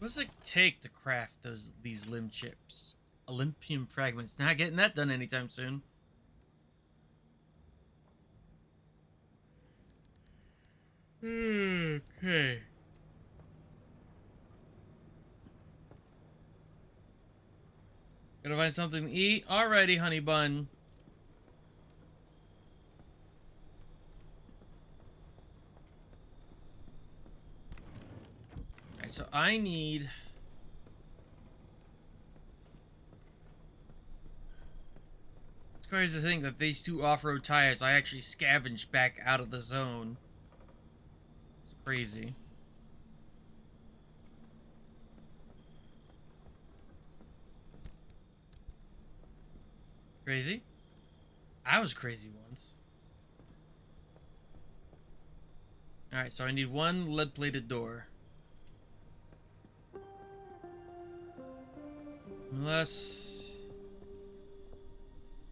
What does it take to craft these limb chips? Olympian fragments. Not getting that done anytime soon. Okay. Gotta find something to eat. Alrighty, honey bun. Alright, so I need... It's crazy to think that these 2 off-road tires I actually scavenged back out of the zone. It's crazy. Crazy? I was crazy once. Alright, so I need 1 lead-plated door. Unless...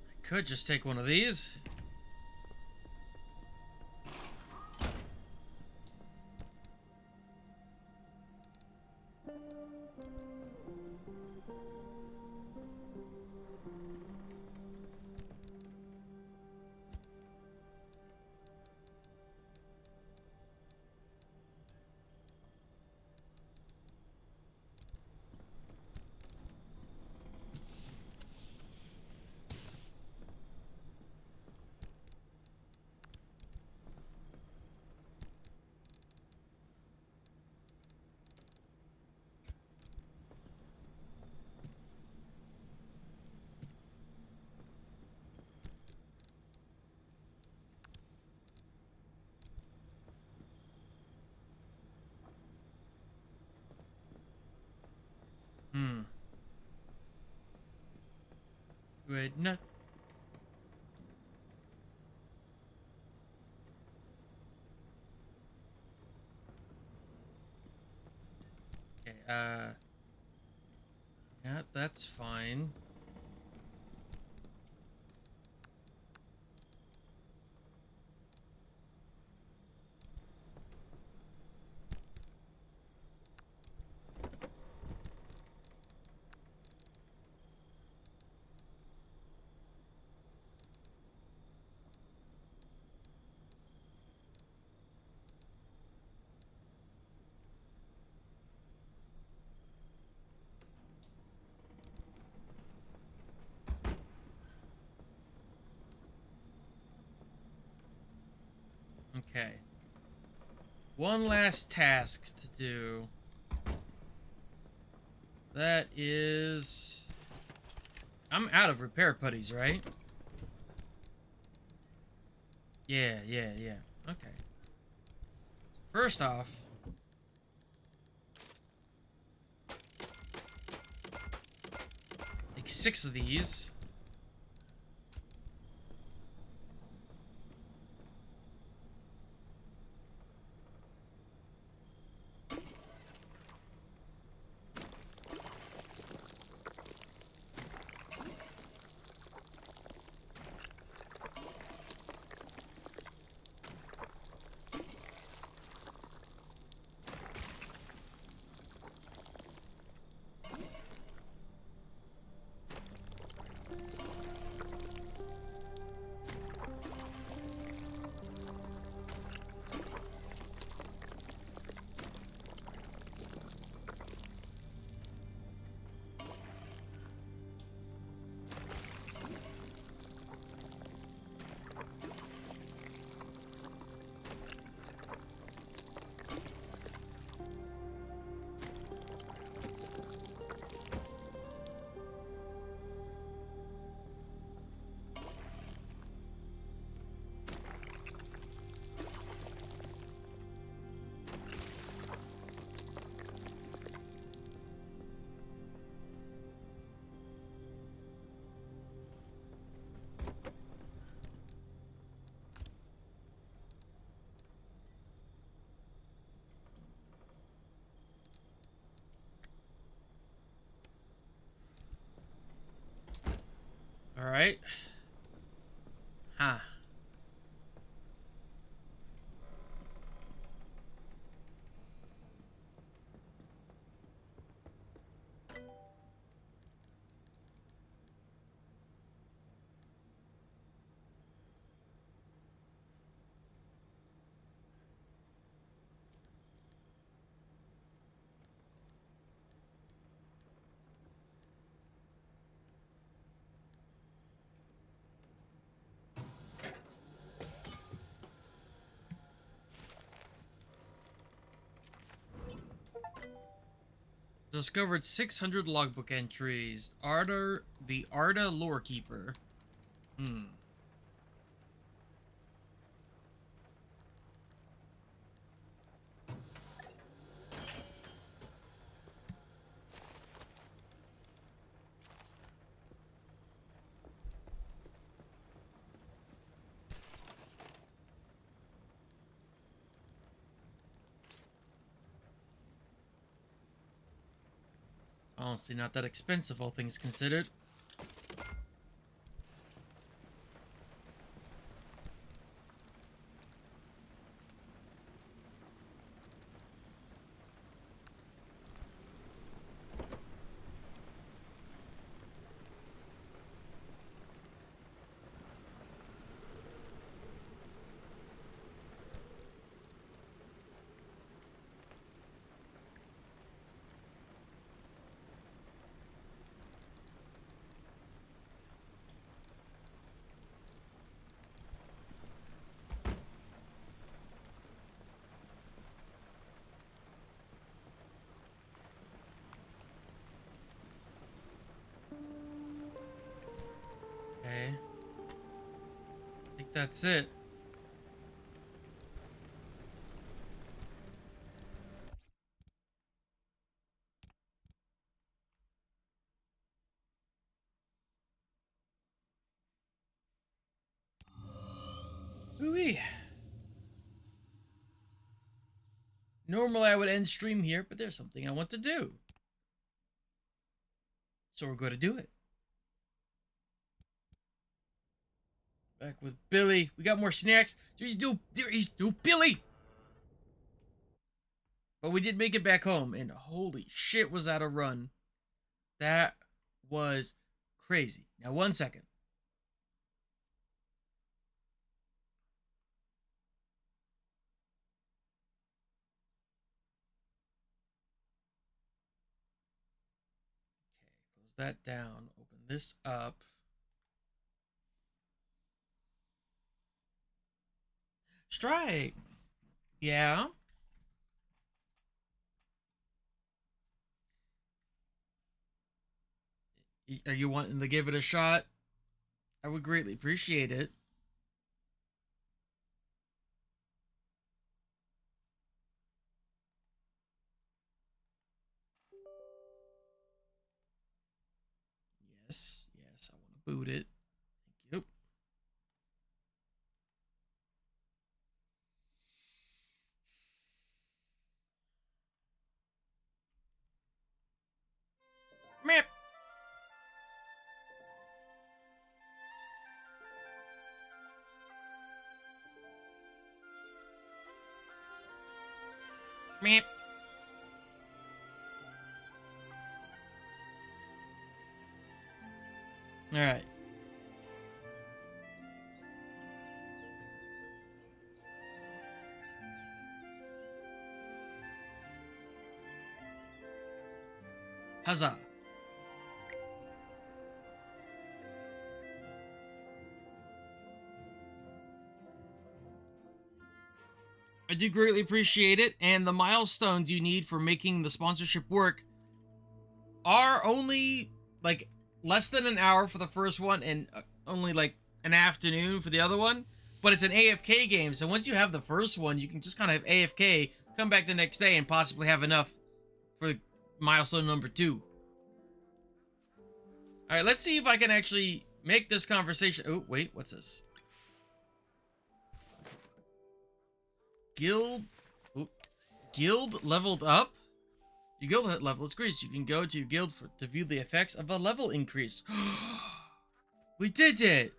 I could just take one of these. Wait, no. Okay, yeah, that's fine. Okay. One last task to do. That is... I'm out of repair putties, right? Yeah. Okay. First off... Like 6 of these. right? Huh. Discovered 600 logbook entries. The Arda Lorekeeper. Honestly, not that expensive, all things considered. Okay. I think that's it. Ooh-wee. Normally I would end stream here, but there's something I want to do. So we're going to do it. Back with Billy. We got more snacks. There's no Billy. But we did make it back home, and holy shit, was that a run. That was crazy. Now, 1 second. Okay, close that down. Open this up. Strike. Yeah. Are you wanting to give it a shot? I would greatly appreciate it. Yes, yes, I want to boot it. Thank you. Meep. Meep. All right. Huzzah. I do greatly appreciate it, and the milestones you need for making the sponsorship work are only like less than an hour for the first one and only like an afternoon for the other one. But it's an AFK game, so once you have the first one, you can just kind of AFK, come back the next day, and possibly have enough for milestone number 2. All right, let's see if I can actually make this conversation. Oh, wait, what's this? Guild. Oh, guild leveled up. Your guild level is increased. You can go to your guild to view the effects of a level increase. We did it!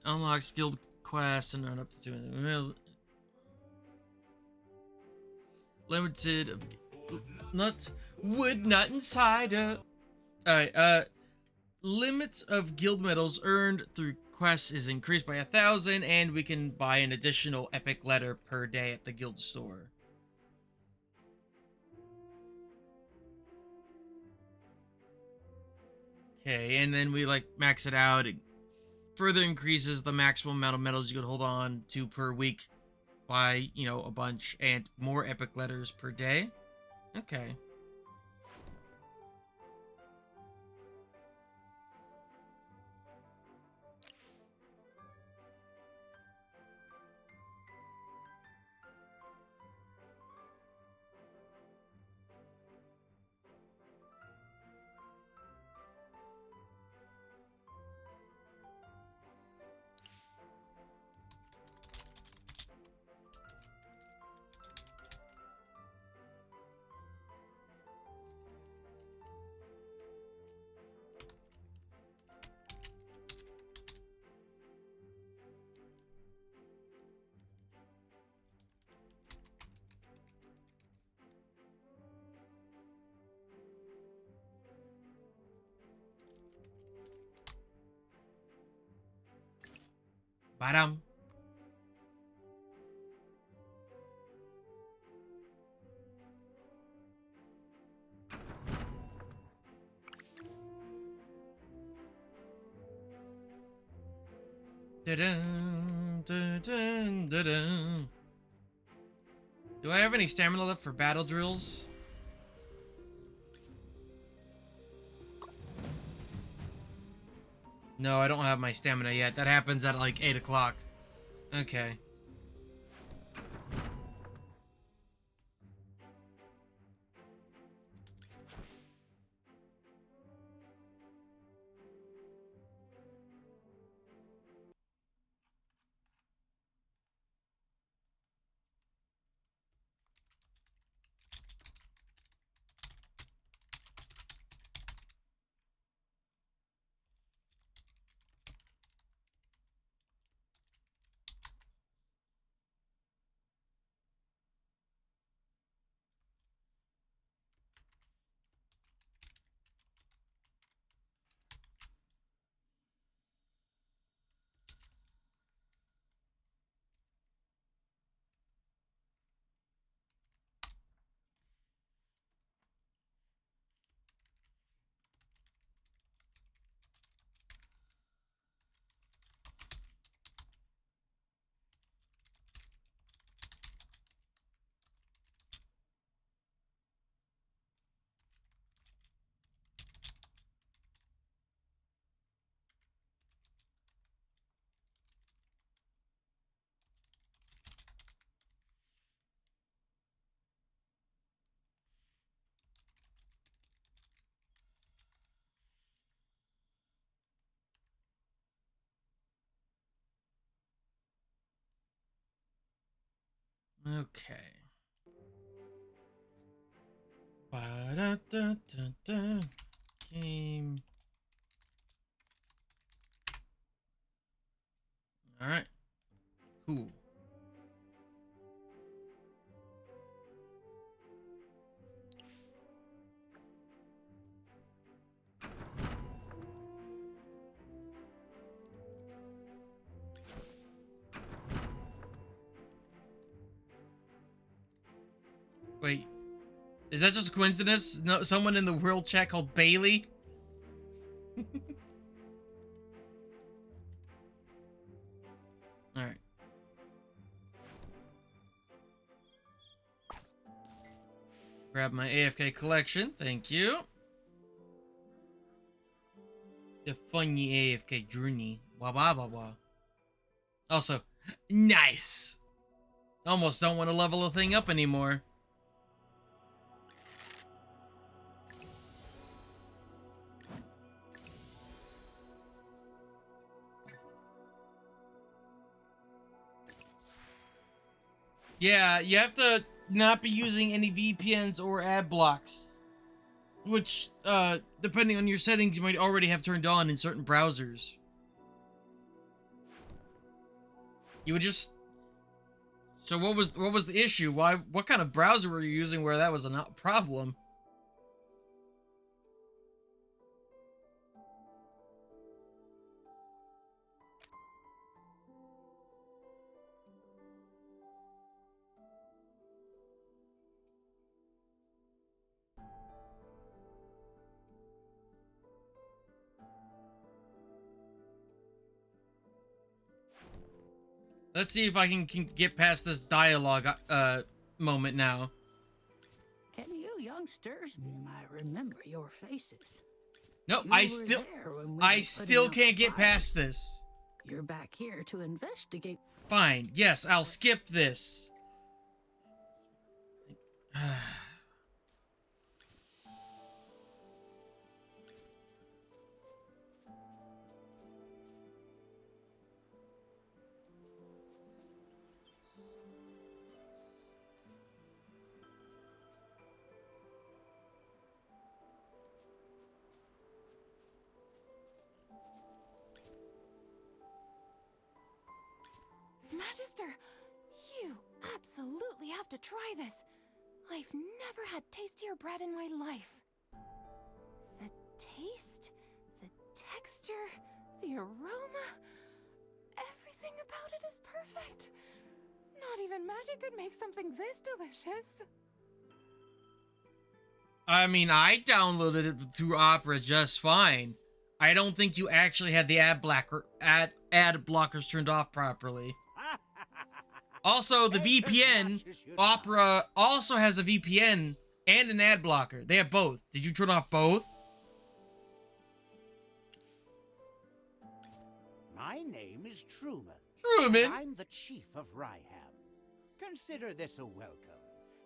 Unlock skilled quests and not up to 200. Limited of nut wood nut insider. Alright, limits of guild medals earned through quests is increased by 1,000, and we can buy an additional epic letter per day at the guild store. Okay, and then we like max it out. It further increases the maximum amount of medals you could hold on to per week by, you know, a bunch, and more epic letters per day. Okay. Badam. Da-dun, da-dun, da-dun. Do I have any stamina left for battle drills? No, I don't have my stamina yet. That happens at like 8 o'clock. Okay. Okay. Ba-da-da-da-da. Game. Alright. Cool. Wait. Is that just a coincidence? No, someone in the world chat called Bailey? Alright. Grab my AFK collection. Thank you. The funny AFK journey. Wah wah wah wah. Also, nice. Almost don't want to level a thing up anymore. Yeah, you have to not be using any VPNs or ad blocks, which, depending on your settings, you might already have turned on in certain browsers. You would just... So what was the issue? What kind of browser were you using where that was a problem? Let's see if I can get past this dialogue moment now. Can you youngsters might remember your faces? No, You I were still there when we I were still putting out can't the get past fires. this. You're back here to investigate. Fine. Yes, I'll skip this. Magister, you absolutely have to try this. I've never had tastier bread in my life. The taste, the texture, the aroma, everything about it is perfect. Not even magic could make something this delicious. I mean, I downloaded it through Opera just fine. I don't think you actually had the ad blockers turned off properly. Also, the VPN, Opera also has a VPN and an ad blocker. They have both. Did you turn off both? My name is Truman. Truman? And I'm the chief of Ryham. Consider this a welcome,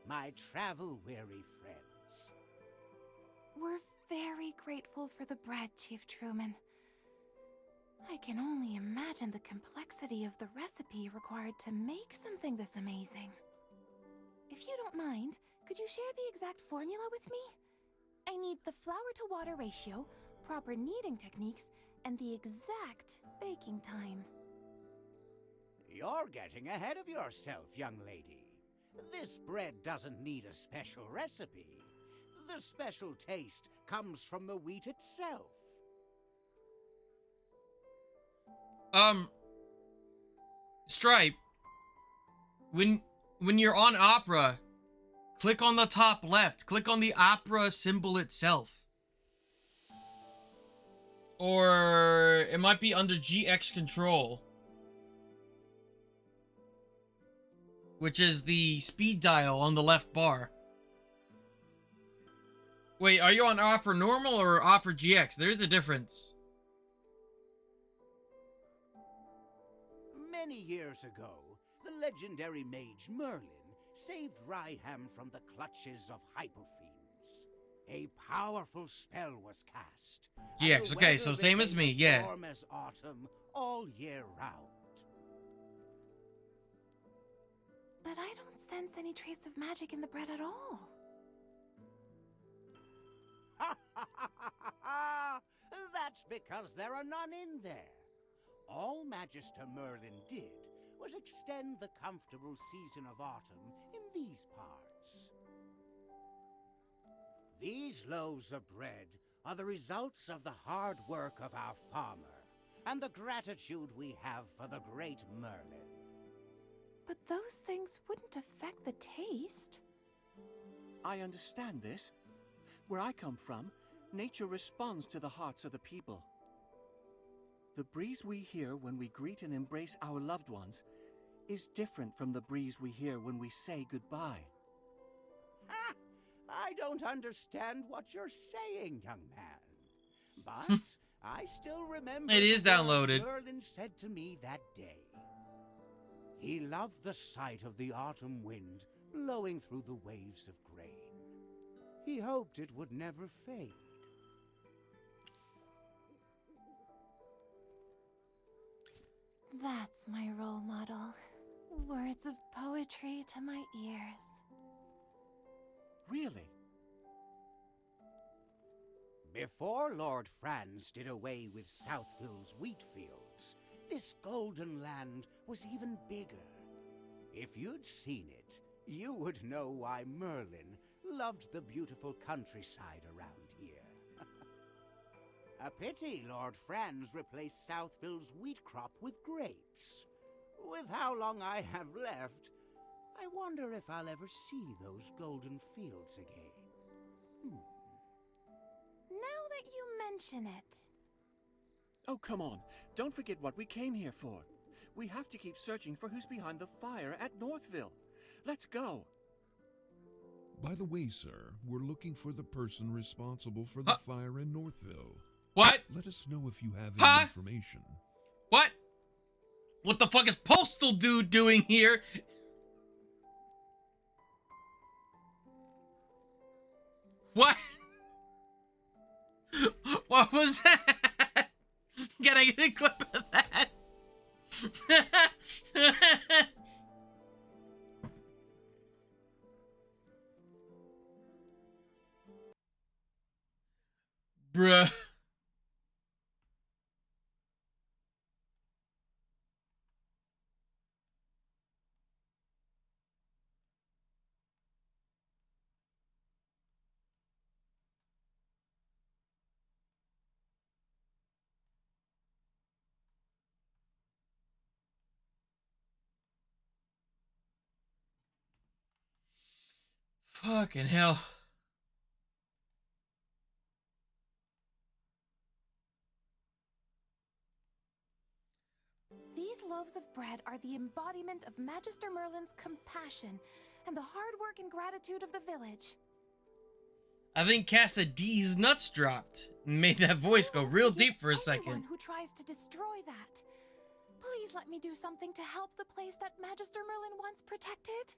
my travel-weary friends. We're very grateful for the bread, Chief Truman. I can only imagine the complexity of the recipe required to make something this amazing. If you don't mind, could you share the exact formula with me? I need the flour-to-water ratio, proper kneading techniques, and the exact baking time. You're getting ahead of yourself, young lady. This bread doesn't need a special recipe. The special taste comes from the wheat itself. Stripe, when you're on Opera, click on the top left. Click on the Opera symbol itself. Or it might be under GX control, which is the speed dial on the left bar. Wait, are you on Opera normal or Opera GX? There's a difference. Many years ago, the legendary mage Merlin saved Ryham from the clutches of hypofiends. A powerful spell was cast. GX, okay, so same as me, yeah. Warm as autumn all year round. But I don't sense any trace of magic in the bread at all. That's because there are none in there. All Magister Merlin did was extend the comfortable season of autumn in these parts. These loaves of bread are the results of the hard work of our farmer and the gratitude we have for the great Merlin. But those things wouldn't affect the taste. I understand this. Where I come from, nature responds to the hearts of the people. The breeze we hear when we greet and embrace our loved ones is different from the breeze we hear when we say goodbye. I don't understand what you're saying, young man. But I still remember It is the words downloaded. Merlin said to me that day. He loved the sight of the autumn wind blowing through the waves of grain. He hoped it would never fade. That's my role model. Words of poetry to my ears. Really? Before Lord Franz did away with Southville's wheat fields, this golden land was even bigger. If you'd seen it, you would know why Merlin loved the beautiful countryside around here. A pity Lord Franz replaced Southville's wheat crop with grapes. With how long I have left, I wonder if I'll ever see those golden fields again. Now that you mention it. Oh, come on. Don't forget what we came here for. We have to keep searching for who's behind the fire at Northville. Let's go. By the way, sir, we're looking for the person responsible for the fire in Northville. What? Let us know if you have any information. What? What the fuck is Postal Dude doing here? What? What was that? Can I get a clip of that? Bruh. Fucking hell. These loaves of bread are the embodiment of Magister Merlin's compassion and the hard work and gratitude of the village. I think Casa D's nuts dropped and made that voice go real deep for a second. Anyone who tries to destroy that. Please let me do something to help the place that Magister Merlin once protected.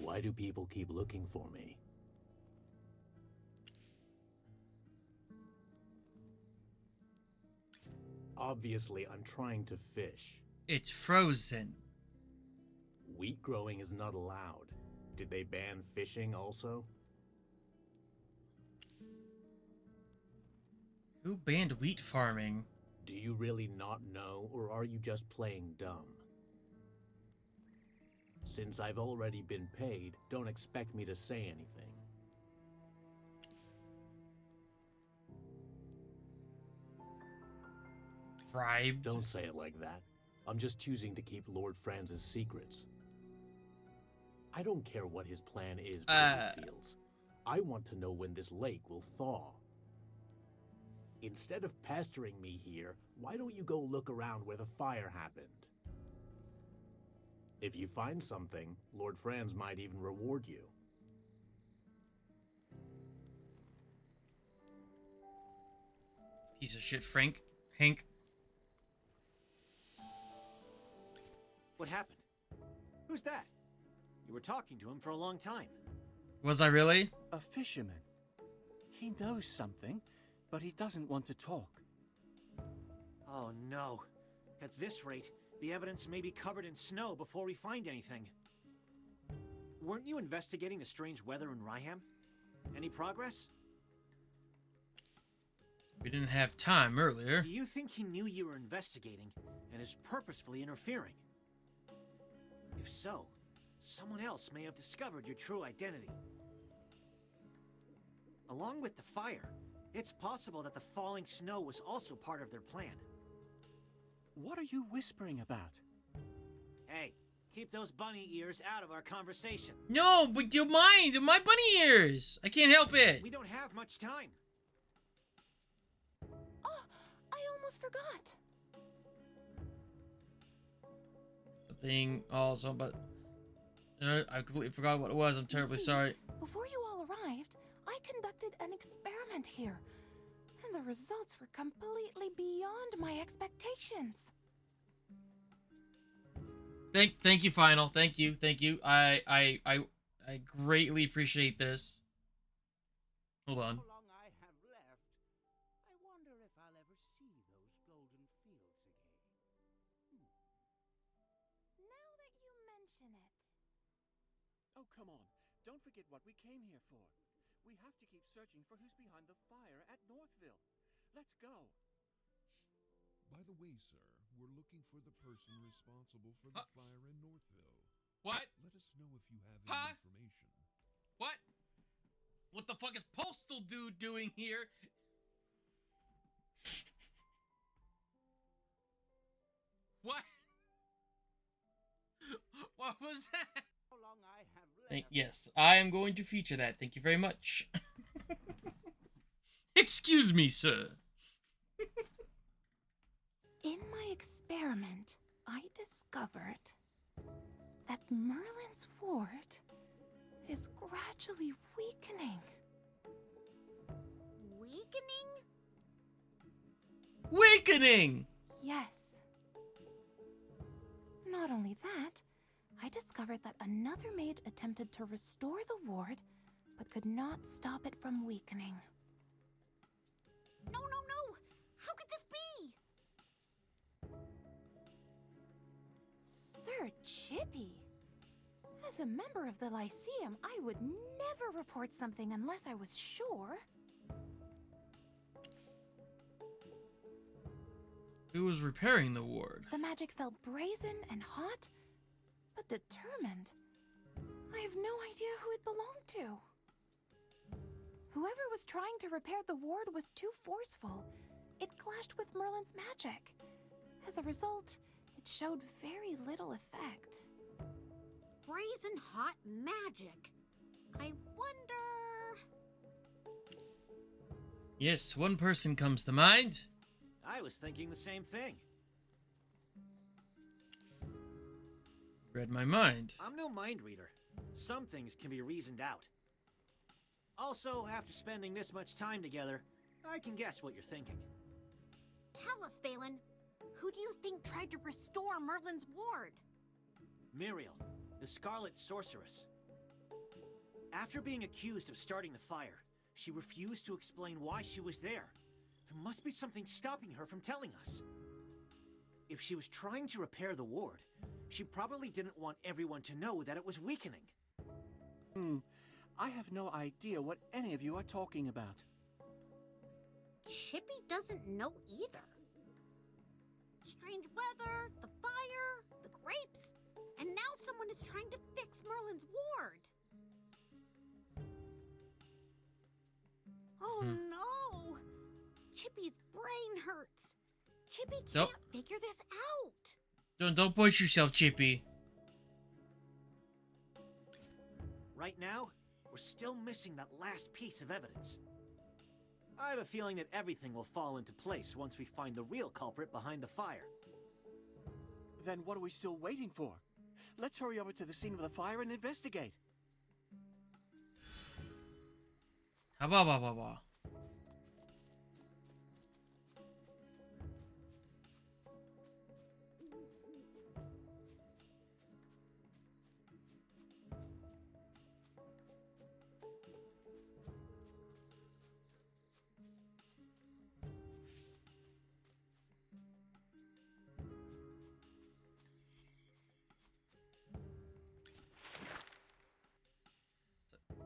Why do people keep looking for me? Obviously, I'm trying to fish. It's frozen. Wheat growing is not allowed. Did they ban fishing also? Who banned wheat farming? Do you really not know, or are you just playing dumb? Since I've already been paid, don't expect me to say anything. Bribed? Don't say it like that. I'm just choosing to keep Lord Franz's secrets. I don't care what his plan is for the fields. I want to know when this lake will thaw. Instead of pestering me here, why don't you go look around where the fire happened? If you find something, Lord Franz might even reward you. Piece of shit, Hank. What happened? Who's that? You were talking to him for a long time. Was I really? A fisherman. He knows something, but he doesn't want to talk. Oh no. At this rate, the evidence may be covered in snow before we find anything. Weren't you investigating the strange weather in Ryham? Any progress? We didn't have time earlier. Do you think he knew you were investigating and is purposefully interfering? If so, someone else may have discovered your true identity. Along with the fire, it's possible that the falling snow was also part of their plan. What are you whispering about? Hey, keep those bunny ears out of our conversation. No, but you mind. They're my bunny ears. I can't help it. We don't have much time. Oh, I almost forgot. Thing also, but I completely forgot what it was. I'm terribly sorry. Before you all conducted an experiment here, and the results were completely beyond my expectations. Thank you, Final. Thank you. I greatly appreciate this. Hold on. How long I have left. I wonder if I'll ever see those golden fields again. Now that you mention it. Oh, come on. Don't forget what we came here for. We have to keep searching for who's behind the fire at Northville. Let's go. By the way, sir, we're looking for the person responsible for the fire in Northville. What? Let us know if you have any information. What? What the fuck is Postal Dude doing here? What? What was that? How long I have left. Yes, I am going to feature that. Thank you very much. Excuse me, sir. In my experiment, I discovered that Merlin's ward is gradually weakening. Weakening! Yes. Not only that, I discovered that another maid attempted to restore the ward, but could not stop it from weakening. No! How could this be? Sir Chippy! As a member of the Lyceum, I would never report something unless I was sure. Who was repairing the ward? The magic felt brazen and hot, but determined. I have no idea who it belonged to. Whoever was trying to repair the ward was too forceful. It clashed with Merlin's magic. As a result, it showed very little effect. Brazen hot magic. I wonder... Yes, one person comes to mind. I was thinking the same thing. Read my mind. I'm no mind reader. Some things can be reasoned out. Also, after spending this much time together, I can guess what you're thinking. Tell us, Phelan. Who do you think tried to restore Merlin's ward? Muriel, the Scarlet Sorceress. After being accused of starting the fire, she refused to explain why she was there. There must be something stopping her from telling us. If she was trying to repair the ward, she probably didn't want everyone to know that it was weakening. I have no idea what any of you are talking about. Chippy doesn't know either. Strange weather, the fire, the grapes, and now someone is trying to fix Merlin's ward. Oh no! Chippy's brain hurts. Chippy can't figure this out. Don't push yourself, Chippy. Right now, we're still missing that last piece of evidence. I have a feeling that everything will fall into place once we find the real culprit behind the fire. Then what are we still waiting for? Let's hurry over to the scene of the fire and investigate. Ba.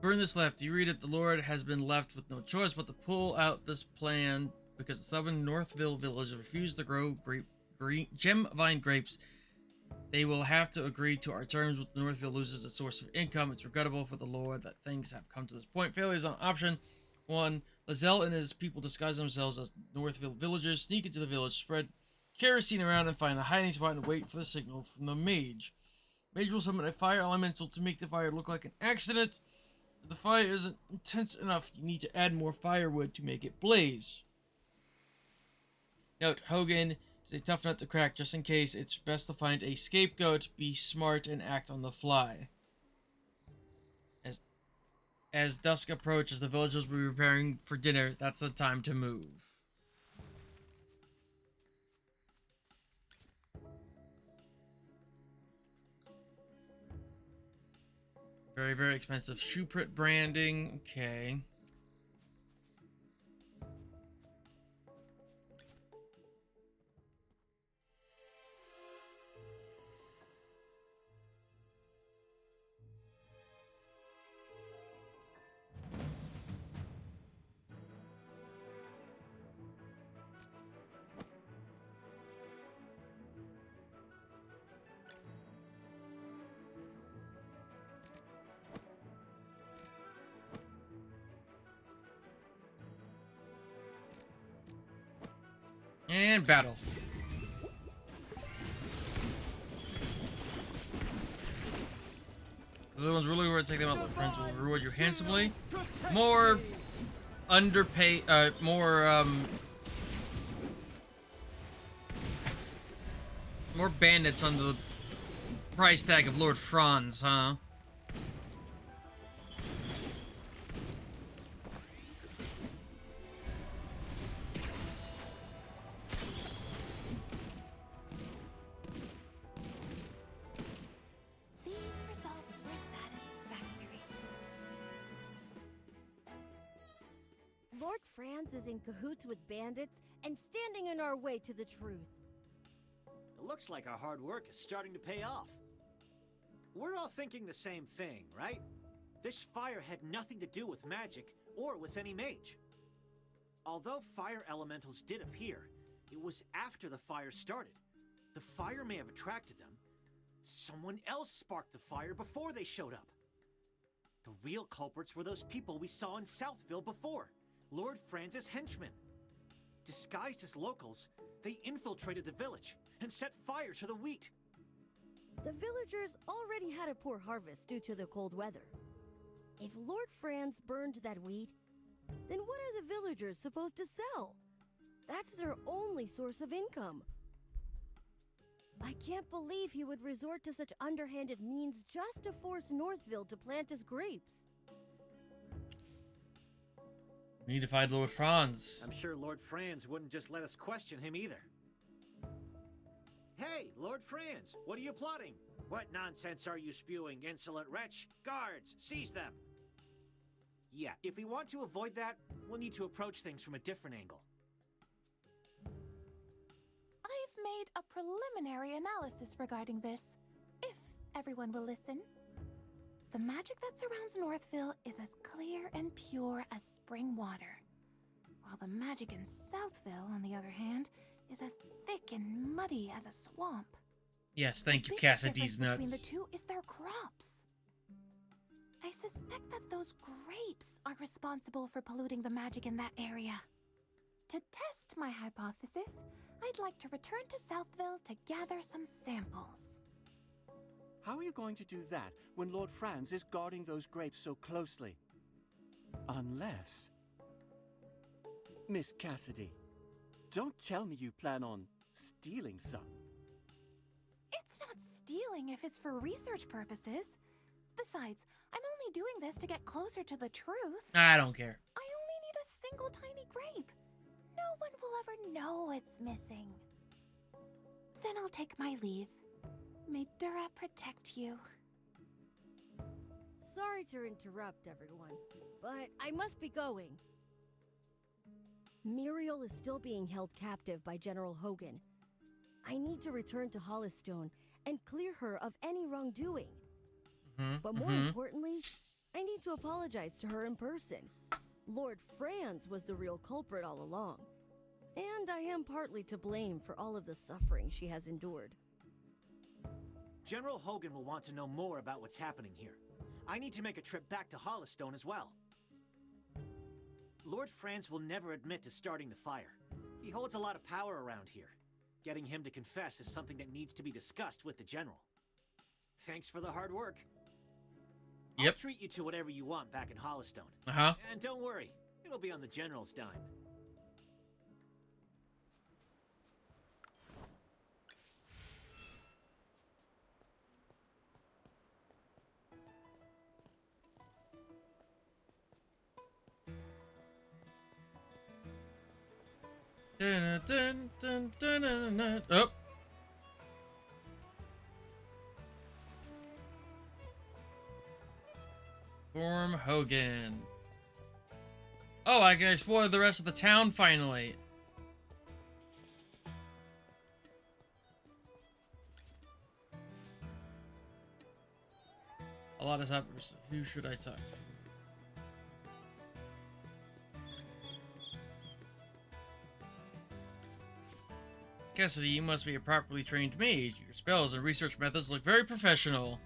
Burn this left. You read it. The Lord has been left with no choice but to pull out this plan because the southern Northville village refused to grow gem vine grapes. They will have to agree to our terms with Northville loses its source of income. It's regrettable for the Lord that things have come to this point. Failure is on option 1. Lazelle and his people disguise themselves as Northville villagers, sneak into the village, spread kerosene around, and find a hiding spot and wait for the signal from the mage. Mage will summon a fire elemental to make the fire look like an accident. If the fire isn't intense enough, you need to add more firewood to make it blaze. Note, Hogan is a tough nut to crack. Just in case, it's best to find a scapegoat, be smart, and act on the fly. As dusk approaches, the villagers will be preparing for dinner. That's the time to move. Very, very expensive shoe print branding. Okay. And battle. The other ones really were to take them out. The friends will reward you handsomely. More underpaid, more bandits under the price tag of Lord Franz, huh? Lord Franz is in cahoots with bandits and standing in our way to the truth. It looks like our hard work is starting to pay off. We're all thinking the same thing, right? This fire had nothing to do with magic or with any mage. Although fire elementals did appear, it was after the fire started. The fire may have attracted them. Someone else sparked the fire before they showed up. The real culprits were those people we saw in Southville before, Lord Franz's henchmen. Disguised as locals, they infiltrated the village and set fire to the wheat. The villagers already had a poor harvest due to the cold weather. If Lord Franz burned that wheat, then what are the villagers supposed to sell? That's their only source of income. I can't believe he would resort to such underhanded means just to force Northville to plant his grapes. We need to find Lord Franz. I'm sure Lord Franz wouldn't just let us question him either. Hey, Lord Franz, what are you plotting? What nonsense are you spewing, insolent wretch? Guards, seize them! Yeah, if we want to avoid that, we'll need to approach things from a different angle. I've made a preliminary analysis regarding this, if everyone will listen. The magic that surrounds Northville is as clear and pure as spring water, while the magic in Southville, on the other hand, is as thick and muddy as a swamp. Yes, thank you, The biggest Cassidy's difference between the nuts. two is their crops. I suspect that those grapes are responsible for polluting the magic in that area. To test my hypothesis, I'd like to return to Southville to gather some samples. How are you going to do that when Lord Franz is guarding those grapes so closely? Unless... Miss Cassidy, don't tell me you plan on stealing some. It's not stealing if it's for research purposes. Besides, I'm only doing this to get closer to the truth. I don't care. I only need a single tiny grape. No one will ever know it's missing. Then I'll take my leave. May Dura protect you. Sorry to interrupt, everyone, but I must be going. Muriel is still being held captive by General Hogan. I need to return to Hollystone and clear her of any wrongdoing. But more importantly, I need to apologize to her in person. Lord Franz was the real culprit all along, and I am partly to blame for all of the suffering she has endured. General Hogan will want to know more about what's happening here. I need to make a trip back to Hollystone as well. Lord Franz will never admit to starting the fire. He holds a lot of power around here. Getting him to confess is something that needs to be discussed with the General. Thanks for the hard work. I'll treat you to whatever you want back in Hollystone. And don't worry, it'll be on the General's dime. Dun, dun, dun, dun, dun, dun. Oh. Form Hogan. Oh, I can explore the rest of the town finally. A lot has happened. Who should I talk to? Cassidy, you must be a properly trained mage. Your spells and research methods look very professional.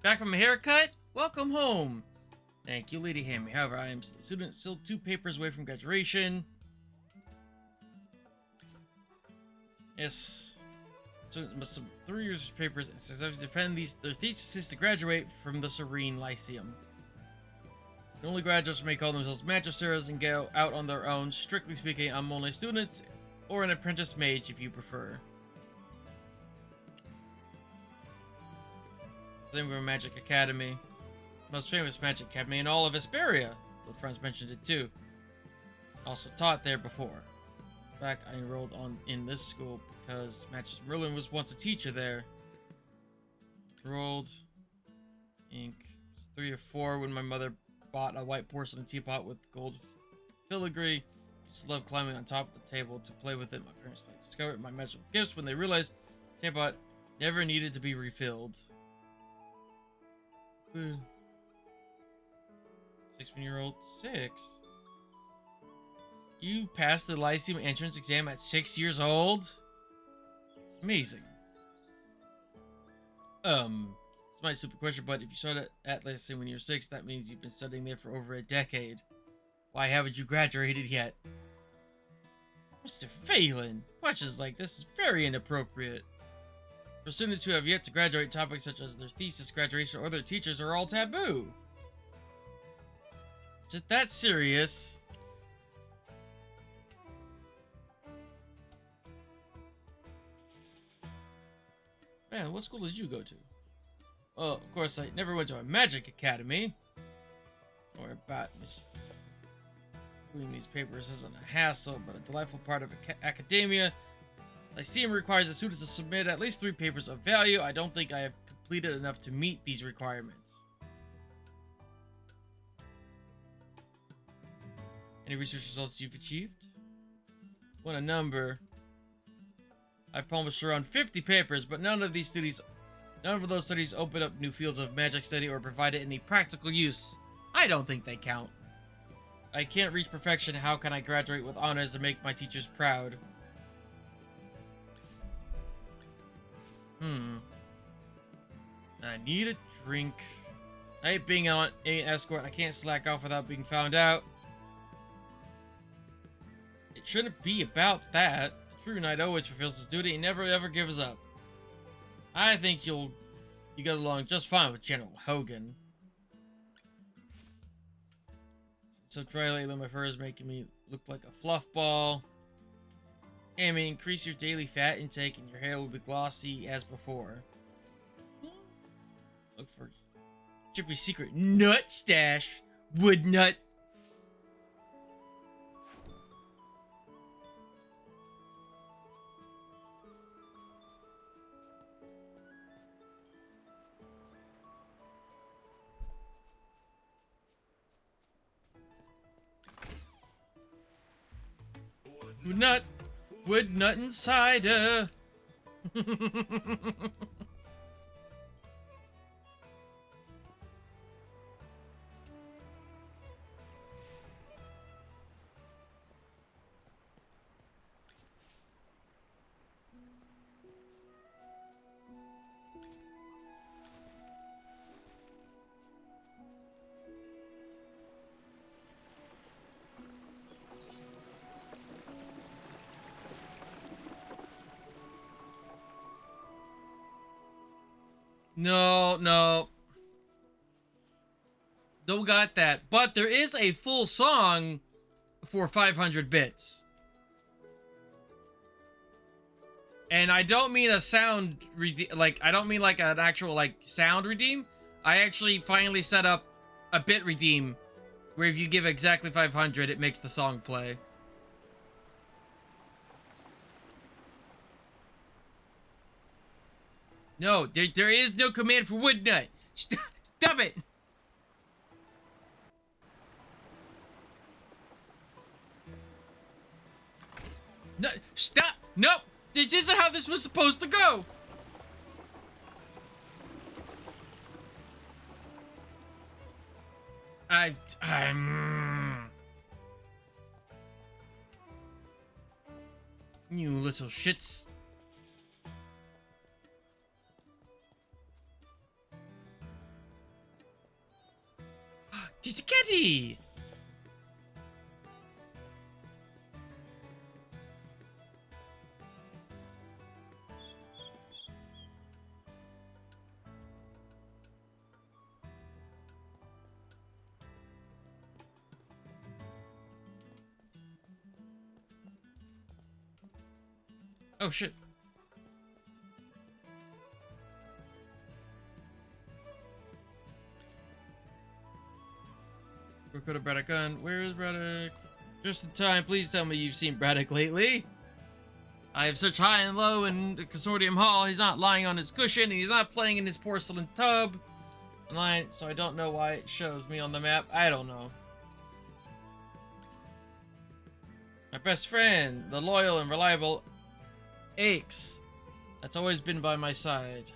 Back from a haircut? Welcome home. Thank you, Lady Hammy. However, I am still a student, still 2 papers away from graduation. Yes. Students must submit 3 research papers and successfully defend their theses to graduate from the Serene Lyceum. The only graduates may call themselves magisters and go out on their own. Strictly speaking, I'm only students or an apprentice mage if you prefer. Same with Magic Academy. Most famous Magic Academy in all of Vesperia. Old friends mentioned it too. Also taught there before. In fact, I enrolled in this school because Magister Merlin was once a teacher there. Enrolled. Ink. 3 or 4 when my mother bought a white porcelain teapot with gold filigree. Just loved climbing on top of the table to play with it. My parents discovered my magical gifts when they realized the teapot never needed to be refilled. 16-year-old 6. You passed the Lyceum entrance exam at 6 years old? Amazing. It's my stupid question, but if you started at Lyceum when you were 6, that means you've been studying there for over a decade. Why haven't you graduated yet? Mr. Phelan, questions like this is very inappropriate. For students who have yet to graduate, topics such as their thesis, graduation, or their teachers are all taboo. Is it that serious? Man, what school did you go to? Well, of course, I never went to a magic academy. Or about Miss. Doing these papers isn't a hassle, but a delightful part of academia. Lyceum requires the students to submit at least 3 papers of value. I don't think I have completed enough to meet these requirements. Any research results you've achieved? What a number. I published around 50 papers, but none of those studies opened up new fields of magic study or provided any practical use. I don't think they count. I can't reach perfection. How can I graduate with honors and make my teachers proud? I need a drink. I hate being on an escort. I can't slack off without being found out. It shouldn't be about that. A true knight always fulfills his duty and never ever gives up. I think you get along just fine with General Hogan. So dry lately, my fur is making me look like a fluff ball. Amy, increase your daily fat intake and your hair will be glossy as before. Look for Chippy's secret nut stash. Wood nut. Wood nut and cider. No. Don't got that. But there is a full song for 500 bits. And I don't mean a sound I don't mean like an actual sound redeem. I actually finally set up a bit redeem where if you give exactly 500, it makes the song play. No, there is no command for wood nut. Stop it. No, stop. Nope. This isn't how this was supposed to go. I'm... You little shits. There's a kitty! Oh shit. Where could have Braddock gone? Where is Braddock? Just in time, please tell me you've seen Braddock lately. I have searched high and low in the Consortium Hall. He's not lying on his cushion, and he's not playing in his porcelain tub. So I don't know why it shows me on the map. I don't know. My best friend, the loyal and reliable Aches. That's always been by my side.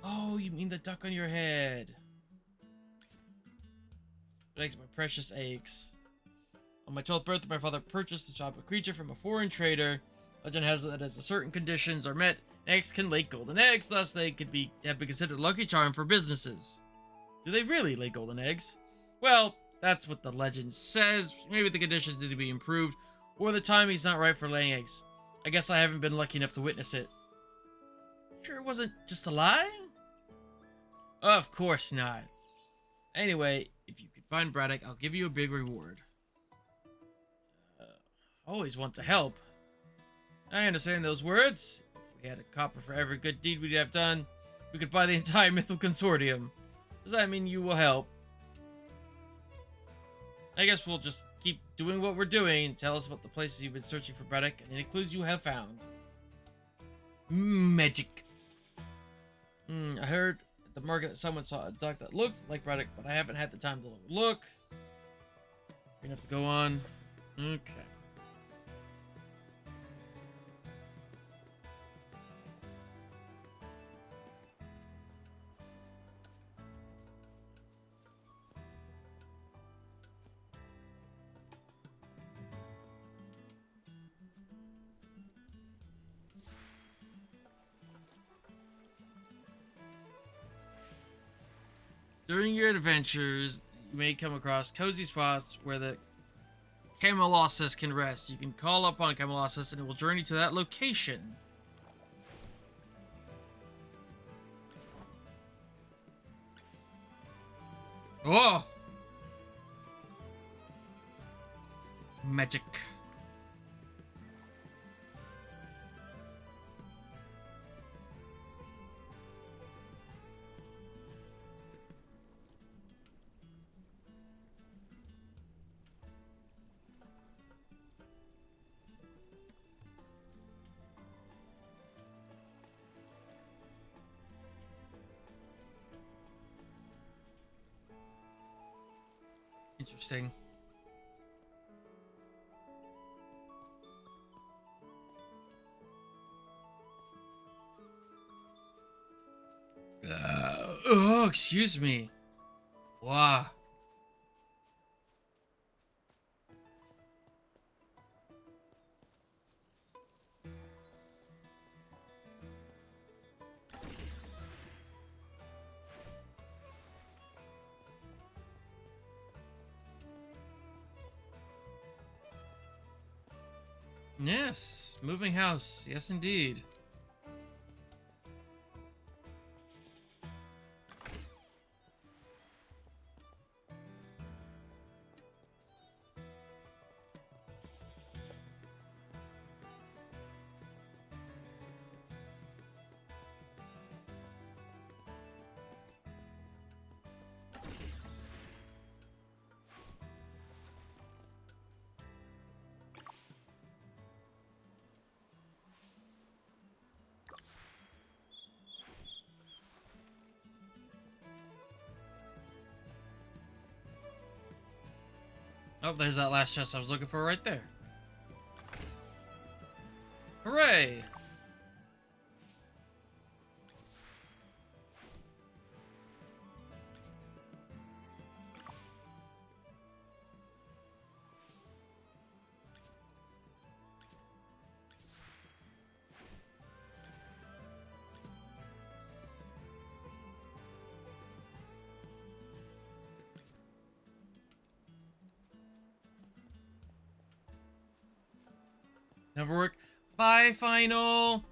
Oh, you mean the duck on your head. Thanks, my precious Aches. On my 12th birthday, my father purchased the shop of creature from a foreign trader. Legend has it that as certain conditions are met, eggs can lay golden eggs, thus they could have been considered a lucky charm for businesses. Do they really lay golden eggs? Well, that's what the legend says. Maybe the conditions need to be improved, or the timing's not right for laying eggs. I guess I haven't been lucky enough to witness it. Sure it wasn't just a lie? Of course not. Anyway, if you can find Braddock, I'll give you a big reward. Always want to help. I understand those words. If we had a copper for every good deed we'd have done, we could buy the entire Mythal Consortium. Does that mean you will help? I guess we'll just keep doing what we're doing and tell us about the places you've been searching for Braddock and any clues you have found. Magic. I heard at the market that someone saw a duck that looked like Braddock, but I haven't had the time to look. We're gonna have to go on. Okay. During your adventures, you may come across cozy spots where the Camelossus can rest. You can call upon Camelossus and it will journey to that location. Oh! Magic. Interesting. Oh, excuse me. Wow. Yes, moving house. Yes, indeed. Oh, there's that last chest I was looking for right there. Hooray! Never work. Bye, final.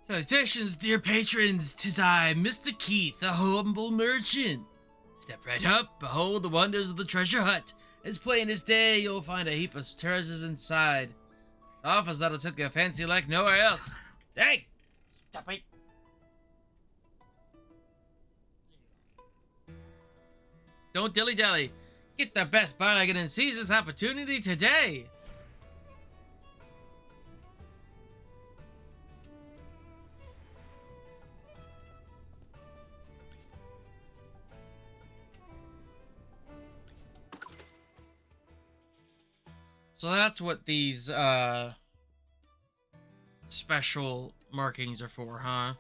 Salutations, dear patrons. 'Tis I, Mr. Keith, a humble merchant. Step right up, behold the wonders of the treasure hut. As plain as day, you'll find a heap of treasures inside. Offers that'll take your fancy like nowhere else. Dang! Stop it. Don't dilly-dally. Get the best bargain and seize this opportunity today. So that's what these special markings are for, huh?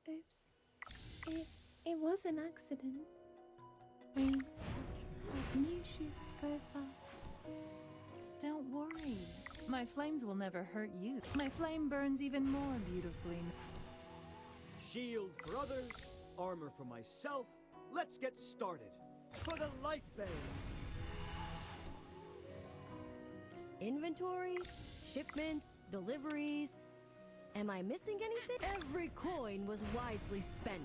Oops. It was an accident. Rain stuff, like new shoots grow fast. Don't worry. My flames will never hurt you. My flame burns even more beautifully. Shield for others, armor for myself. Let's get started. For the light bay. Inventory, shipments, deliveries. Am I missing anything? Every coin was wisely spent.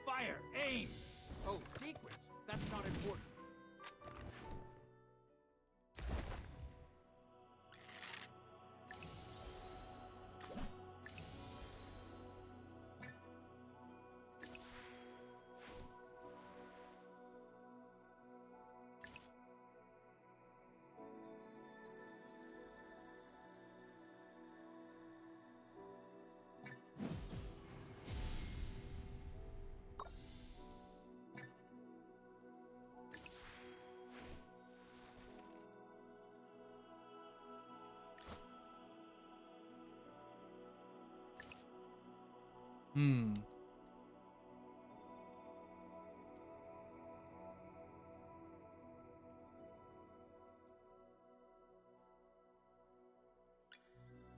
Fire! Aim! Oh, sequence. That's not important.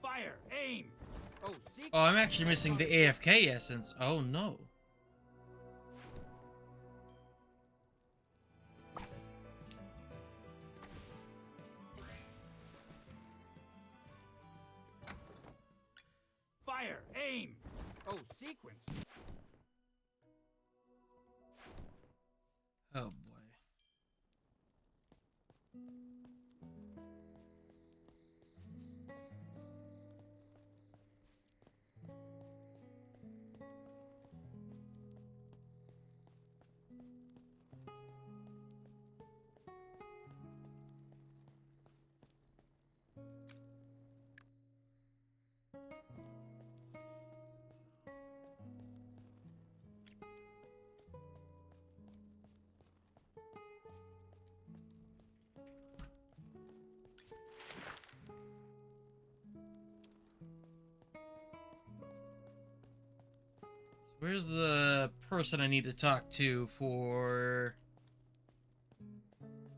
Fire! Aim! Oh, sequence. Oh, I'm actually missing the AFK essence. Oh no. Fire! Aim! Oh, sequence. Oh boy. Where's the person I need to talk to for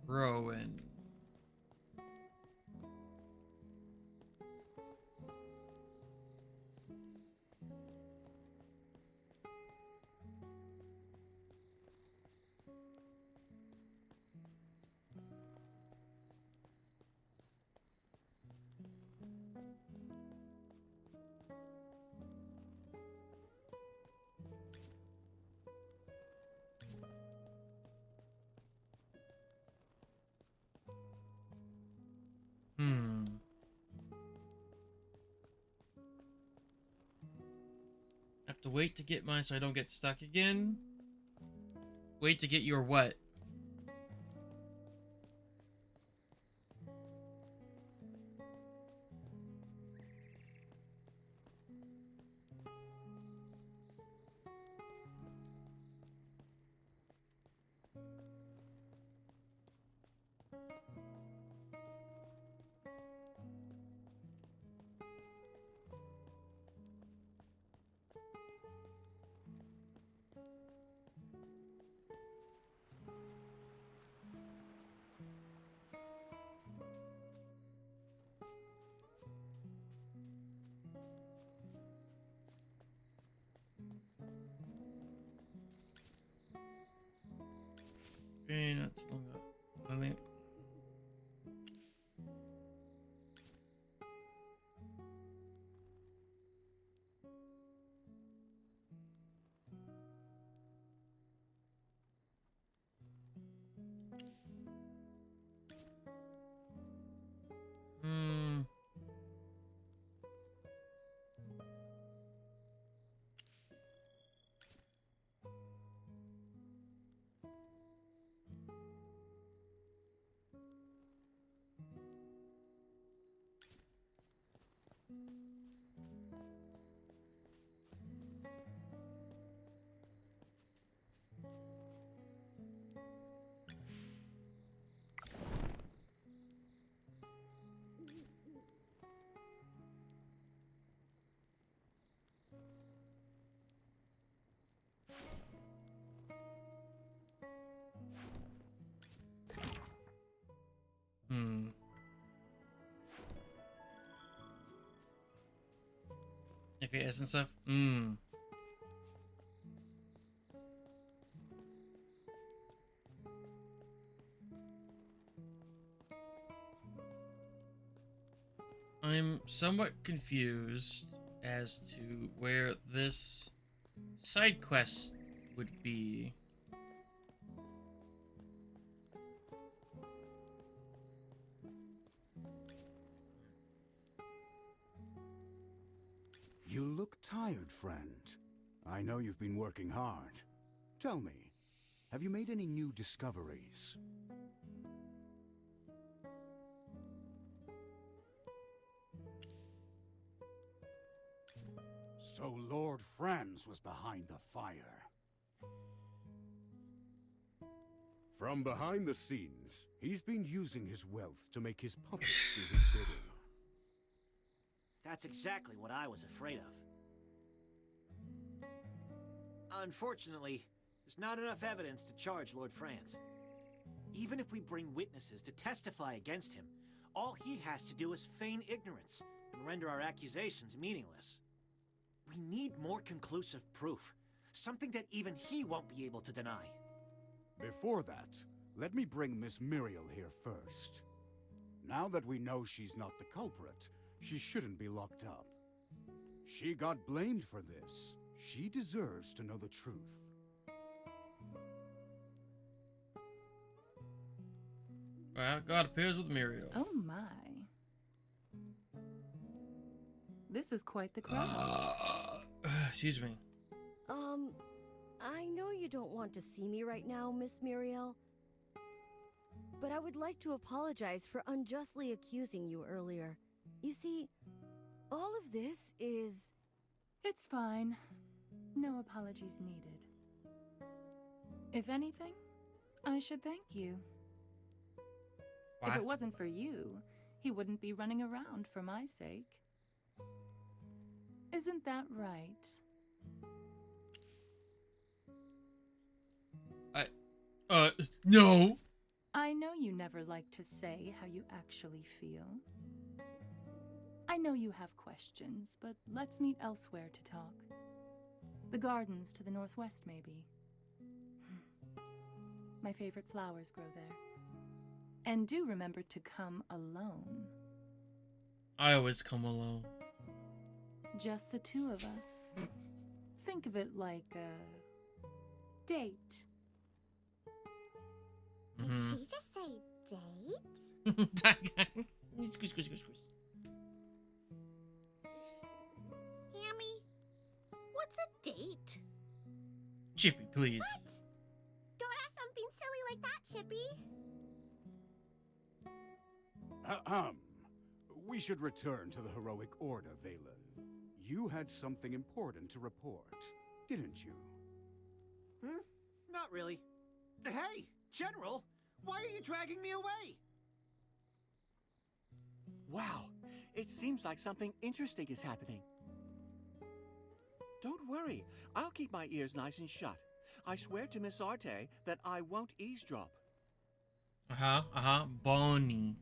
Rowan? have to wait to get mine so I don't get stuck again. Wait to get your what? Okay, that's longer. Hmm. Hmm. FPS and stuff. Hmm. I'm somewhat confused as to where this side quest would be. You look tired, friend. I know you've been working hard. Tell me, have you made any new discoveries? So Lord Franz was behind the fire. From behind the scenes, he's been using his wealth to make his puppets do his bidding. That's exactly what I was afraid of. Unfortunately, there's not enough evidence to charge Lord Franz. Even if we bring witnesses to testify against him, all he has to do is feign ignorance and render our accusations meaningless. We need more conclusive proof, something that even he won't be able to deny. Before that, let me bring Miss Muriel here first. Now that we know she's not the culprit, she shouldn't be locked up. She got blamed for this. She deserves to know the truth. Well, God appears with Muriel. Oh my. This is quite the crowd. Excuse me. I know you don't want to see me right now, Miss Muriel, but I would like to apologize for unjustly accusing you earlier. You see, all of this is... It's fine. No apologies needed. If anything, I should thank you. What? If it wasn't for you, he wouldn't be running around for my sake. Isn't that right? No! I know you never like to say how you actually feel. I know you have questions, but let's meet elsewhere to talk. The gardens to the northwest, maybe. My favorite flowers grow there. And do remember to come alone. I always come alone. Just the two of us. Think of it like a date. Did she just say date? Squish, squish, squish, squish. Hammy, what's a date. Chippy, please. What? Don't ask something silly like that, Chippy. We should return to the heroic order, Valen. You had something important to report, didn't you? Not really. Hey, General! Why are you dragging me away? Wow, it seems like something interesting is happening. Don't worry, I'll keep my ears nice and shut. I swear to Miss Arte that I won't eavesdrop. Bonnie.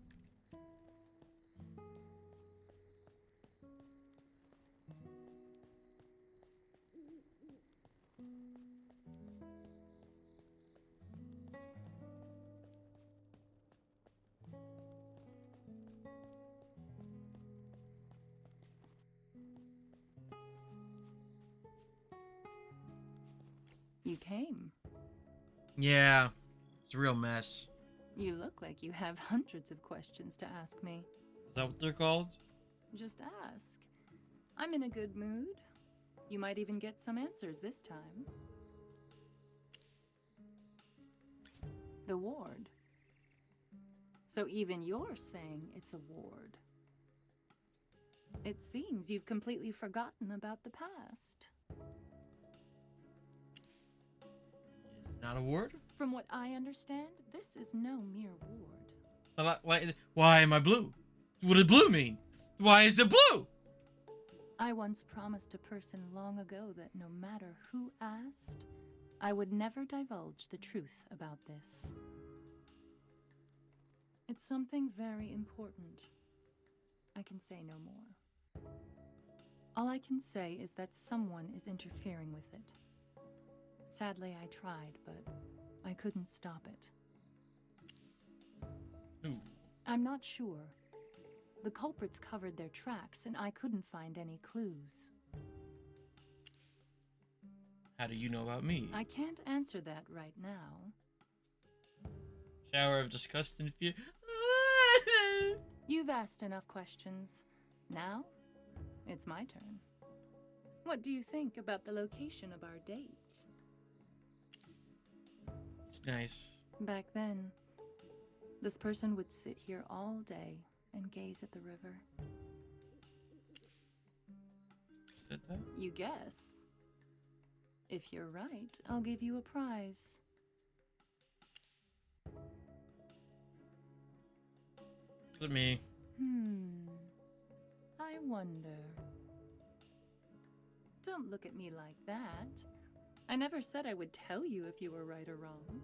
You came. Yeah, it's a real mess. You look like you have hundreds of questions to ask me. Is that what they're called? Just ask. I'm in a good mood. You might even get some answers this time. The ward. So even you're saying it's a ward. It seems you've completely forgotten about the past. It's not a ward? From what I understand, this is no mere ward. Why am I blue? What does blue mean? Why is it blue? I once promised a person long ago that no matter who asked, I would never divulge the truth about this. It's something very important. I can say no more. All I can say is that someone is interfering with it. Sadly, I tried, but I couldn't stop it. Ooh. I'm not sure. The culprits covered their tracks, and I couldn't find any clues. How do you know about me? I can't answer that right now. Shower of disgust and fear. You've asked enough questions. Now, it's my turn. What do you think about the location of our date? It's nice. Back then, this person would sit here all day and gaze at the river. Said that? You guess. If you're right, I'll give you a prize. Is it me? I wonder. Don't look at me like that. I never said I would tell you if you were right or wrong.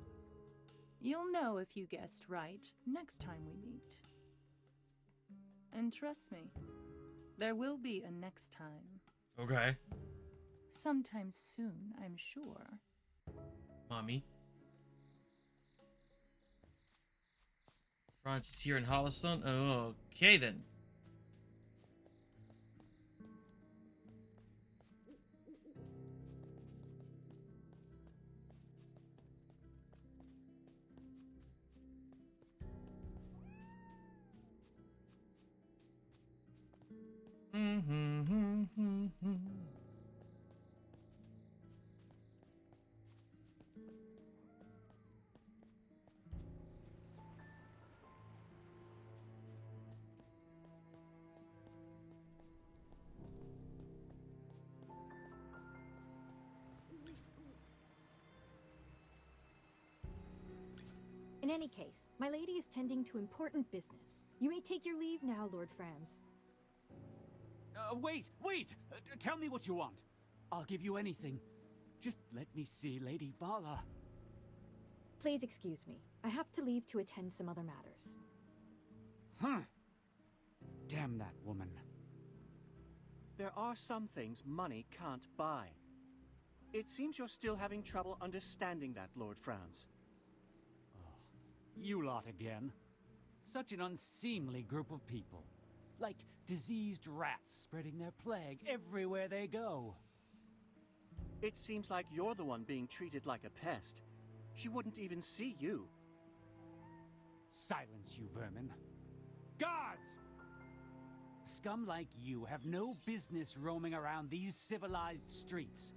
You'll know if you guessed right next time we meet. And trust me, there will be a next time. Okay. Sometime soon, I'm sure. Mommy. Francis here in Holliston? Oh, okay then. In any case, my lady is tending to important business. You may take your leave now, Lord Franz. Wait! Tell me what you want. I'll give you anything. Just let me see Lady Vala. Please excuse me. I have to leave to attend some other matters. Damn that woman. There are some things money can't buy. It seems you're still having trouble understanding that, Lord Franz. You lot again. Such an unseemly group of people. Like diseased rats spreading their plague everywhere they go. It seems like you're the one being treated like a pest. She wouldn't even see you. Silence, you vermin. Guards! Scum like you have no business roaming around these civilized streets.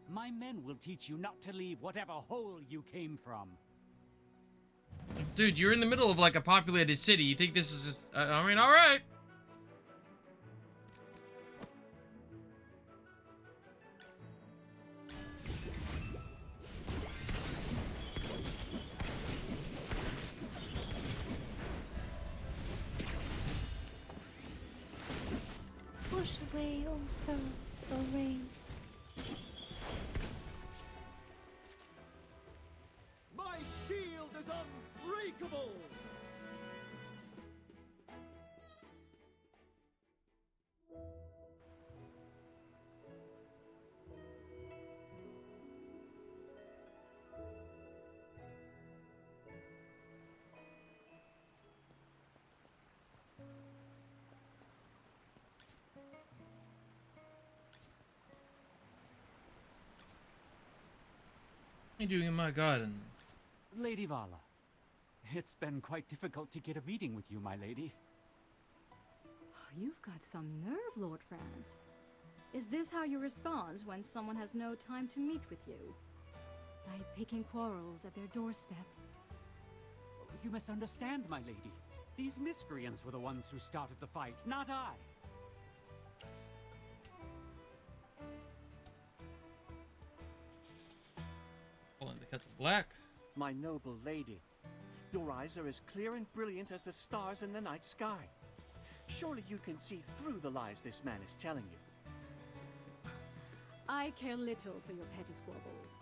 My men will teach you not to leave whatever hole you came from. Dude, you're in the middle of like a populated city. You think this is just, I mean, all right. Wash away all sorrows, O rain. My shield is unbreakable! What are you doing in my garden? Lady Vala, it's been quite difficult to get a meeting with you, my lady. You've got some nerve, Lord Franz. Is this how you respond when someone has no time to meet with you? By picking quarrels at their doorstep? You misunderstand, my lady. These miscreants were the ones who started the fight, not I. Pulling the cut to black. My noble lady, your eyes are as clear and brilliant as the stars in the night sky. Surely you can see through the lies this man is telling you. I care little for your petty squabbles.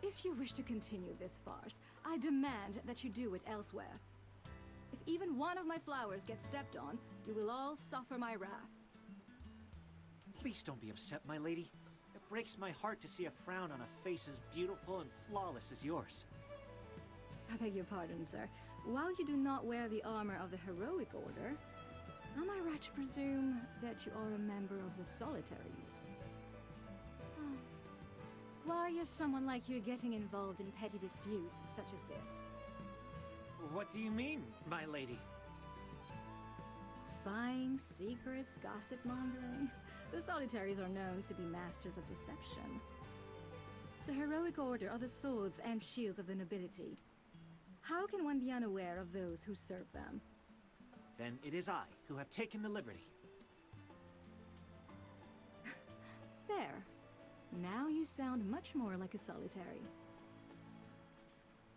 If you wish to continue this farce, I demand that you do it elsewhere. If even one of my flowers gets stepped on, you will all suffer my wrath. Please don't be upset, my lady. It breaks my heart to see a frown on a face as beautiful and flawless as yours. I beg your pardon, sir. While you do not wear the armor of the Heroic Order, am I right to presume that you are a member of the Solitaries? Oh. Why is someone like you getting involved in petty disputes such as this? What do you mean, my lady? Spying, secrets, gossip mongering. The Solitaries are known to be masters of deception. The Heroic Order are the swords and shields of the nobility. How can one be unaware of those who serve them? Then it is I who have taken the liberty. There. Now you sound much more like a Solitary.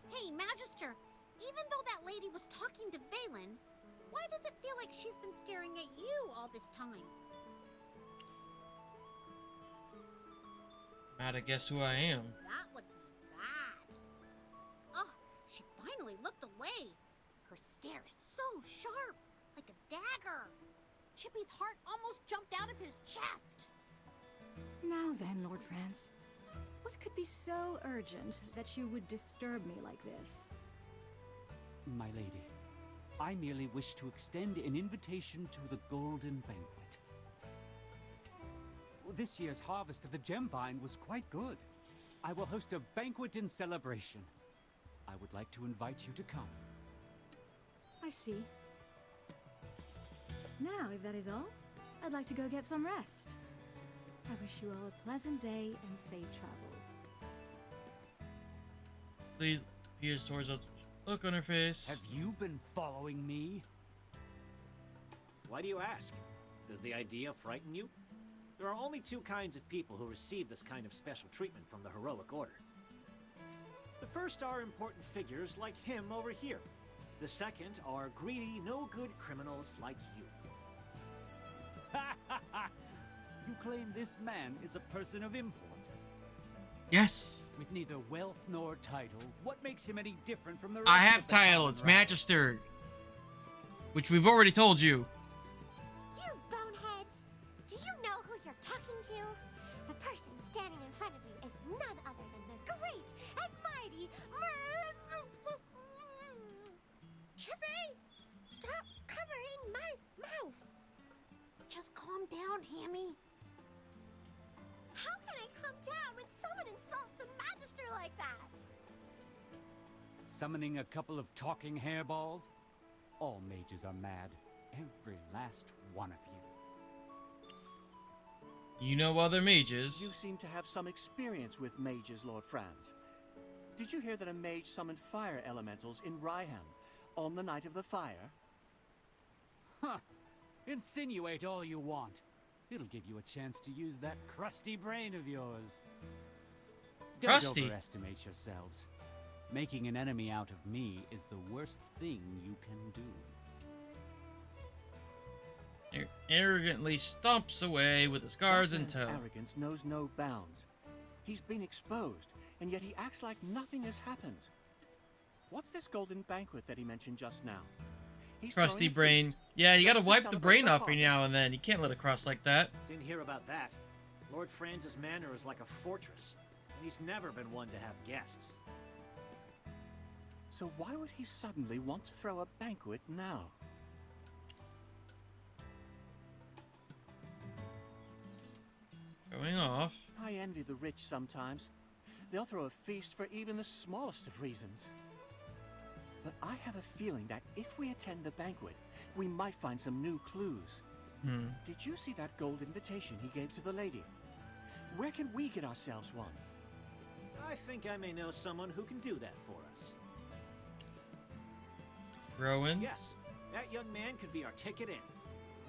Hey, Magister! Even though that lady was talking to Valen, why does it feel like she's been staring at you all this time? Matt, I guess who I am. That would be bad. Oh, she finally looked away. Her stare is so sharp, like a dagger. Chippy's heart almost jumped out of his chest. Now then, Lord Franz, what could be so urgent that you would disturb me like this? My lady, I merely wish to extend an invitation to the Golden Banquet. This year's harvest of the gem vine was quite good. I will host a banquet in celebration. I would like to invite you to come. I see. Now, if that is all, I'd like to go get some rest. I wish you all a pleasant day and safe travels. Please peers towards us. Look on her face. Have you been following me? Why do you ask? Does the idea frighten you? There are only two kinds of people who receive this kind of special treatment from the Heroic Order. The first are important figures like him over here. The second are greedy, no-good criminals like you. You claim this man is a person of import? Yes. With neither wealth nor title, what makes him any different from the rest I have of the title. It's common Magister, which we've already told you. You bonehead! Do you know who you're talking to? The person standing in front of you is none other than the great and mighty Chippy! Stop covering my mouth! Just calm down, Hammy. How can I calm down when someone insults the Magister like that? Summoning a couple of talking hairballs? All mages are mad. Every last one of you. You know other mages. You seem to have some experience with mages, Lord Franz. Did you hear that a mage summoned fire elementals in Ryham on the night of the fire? Huh. Insinuate all you want. It'll give you a chance to use that crusty brain of yours. Crusty? Don't overestimate yourselves. Making an enemy out of me is the worst thing you can do. He arrogantly stomps away with his guards in tow. Arrogance knows no bounds. He's been exposed, and yet he acts like nothing has happened. What's this golden banquet that he mentioned just now? He's Crusty throwing a brain. feast Yeah, you just gotta to wipe the celebrate brain the off every harvest. now and then. You can't let it cross like that. Didn't hear about that. Lord Franz's manor is like a fortress, and he's never been one to have guests. So why would he suddenly want to throw a banquet now? Going off. I envy the rich sometimes. They'll throw a feast for even the smallest of reasons. But I have a feeling that if we attend the banquet, we might find some new clues. Did you see that gold invitation he gave to the lady? Where can we get ourselves one? I think I may know someone who can do that for us. Rowan? Yes, that young man could be our ticket in.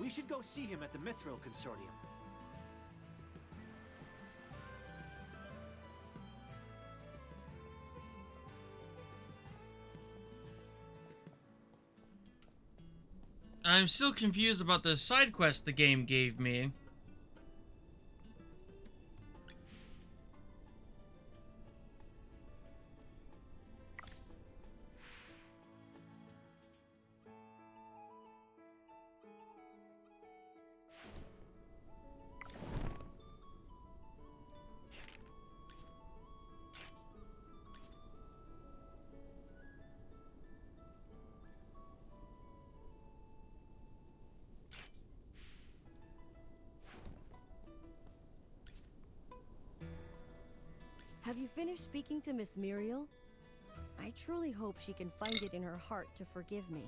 We should go see him at the Mithril Consortium. I'm still confused about the side quest the game gave me. Have you finished speaking to Miss Muriel? I truly hope she can find it in her heart to forgive me.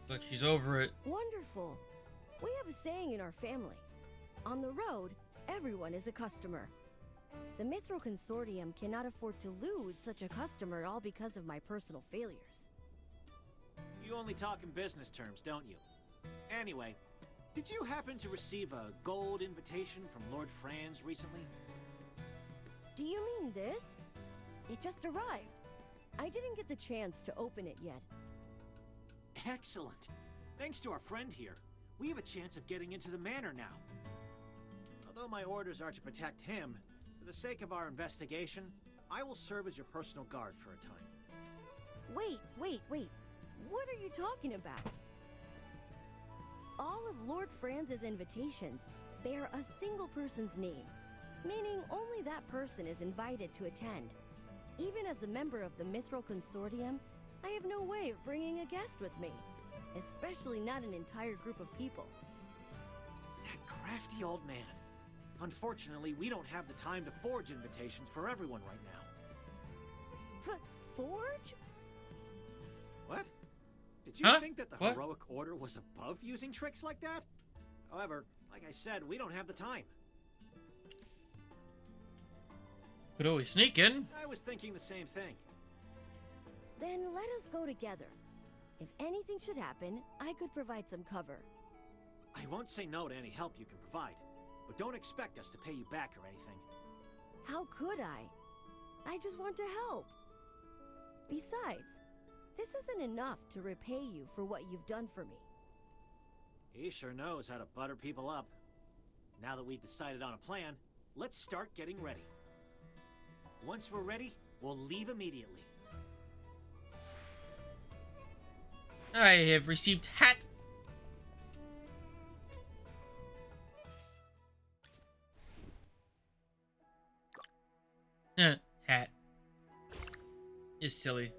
Looks like she's over it. Wonderful. We have a saying in our family. On the road, everyone is a customer. The Mithril Consortium cannot afford to lose such a customer all because of my personal failures. You only talk in business terms, don't you? Anyway, did you happen to receive a gold invitation from Lord Franz recently? Do you mean this? It just arrived. I didn't get the chance to open it yet. Excellent. Thanks to our friend here, we have a chance of getting into the manor now. Although my orders are to protect him, for the sake of our investigation, I will serve as your personal guard for a time. Wait. What are you talking about? All of Lord Franz's invitations bear a single person's name, meaning only that person is invited to attend. Even as a member of the Mithril Consortium, I have no way of bringing a guest with me, especially not an entire group of people. That crafty old man. Unfortunately, we don't have the time to forge invitations for everyone right now. Forge? What? Did you think that the heroic order was above using tricks like that? However, like I said, we don't have the time. Could always sneak in. I was thinking the same thing. Then let us go together. If anything should happen, I could provide some cover. I won't say no to any help you can provide, but don't expect us to pay you back or anything. How could I? I just want to help. Besides, this isn't enough to repay you for what you've done for me. He sure knows how to butter people up. Now that we've decided on a plan, let's start getting ready. Once we're ready, we'll leave immediately. I have received hat. Hat. Is silly.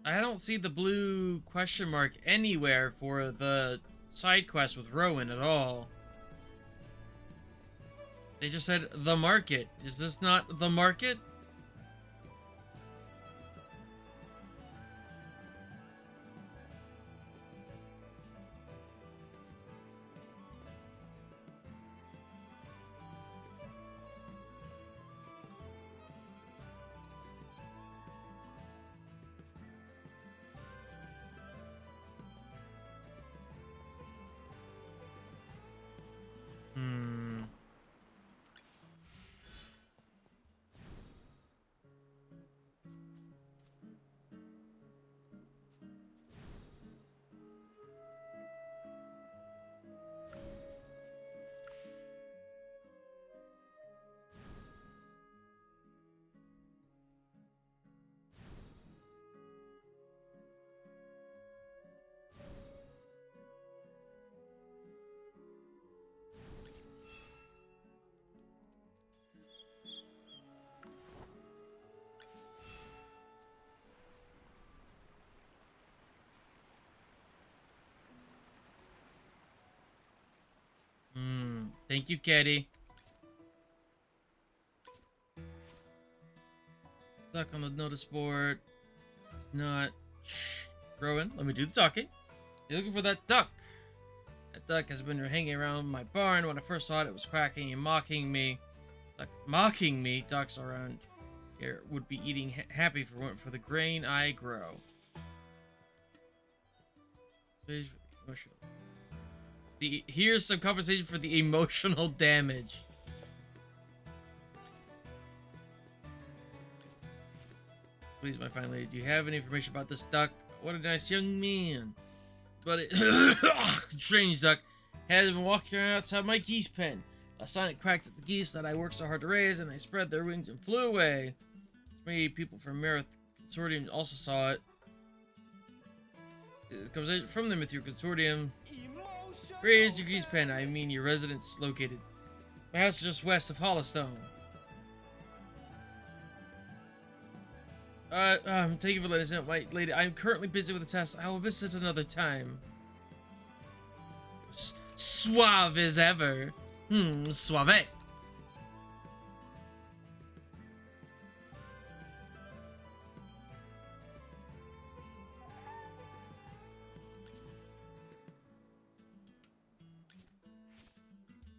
I don't see the blue question mark anywhere for the side quest with Rowan at all. They just said the market. Is this not the market? Thank you, Kitty. Stuck on the notice board. It's not. Shh. Rowan, let me do the talking. You're looking for that duck. That duck has been hanging around my barn. When I first saw it was quacking and mocking me. Like, mocking me. Ducks around here would be eating happy if it weren't for the grain I grow. Here's some compensation for the emotional damage. Please, my fine lady, do you have any information about this duck? What a nice young man. But it... strange duck has been walking around outside my geese pen. Last night it quacked at the geese that I worked so hard to raise, and they spread their wings and flew away. Many people from Merith Consortium also saw it. It comes from them with your consortium. Where is your geese pen? I mean your residence located. My house is just west of Hollowstone. Thank you for letting us know, my lady. I'm currently busy with a test. I will visit another time. Suave as ever. Suave.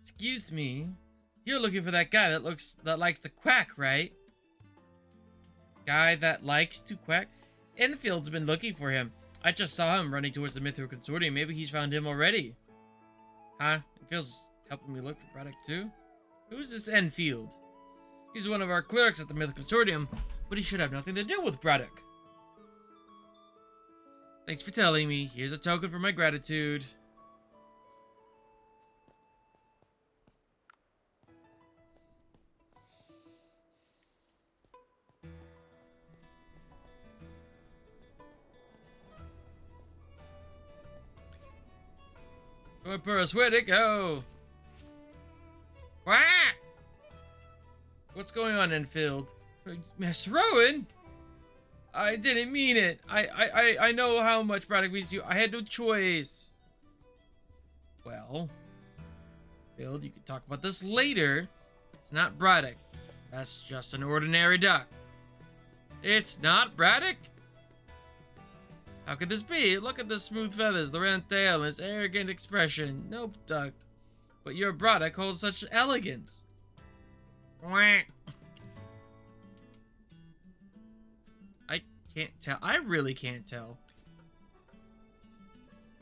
Excuse me. You're looking for that guy that likes to quack, right? Guy that likes to quack? Enfield's been looking for him. I just saw him running towards the Mithril Consortium. Maybe he's found him already. Huh? Enfield's helping me look for Braddock too? Who's this Enfield? He's one of our clerics at the Mithril Consortium, but he should have nothing to do with Braddock. Thanks for telling me. Here's a token for my gratitude. Burris, where'd it go? Quack! What's going on, Enfield? Master Rowan? I didn't mean it. I know how much Braddock means to you. I had no choice. Well, Enfield, you can talk about this later. It's not Braddock. That's just an ordinary duck. It's not Braddock? How could this be? Look at the smooth feathers, the round tail, and his arrogant expression. Nope, duck. But your Braddock holds such elegance. Quack. I can't tell. I really can't tell.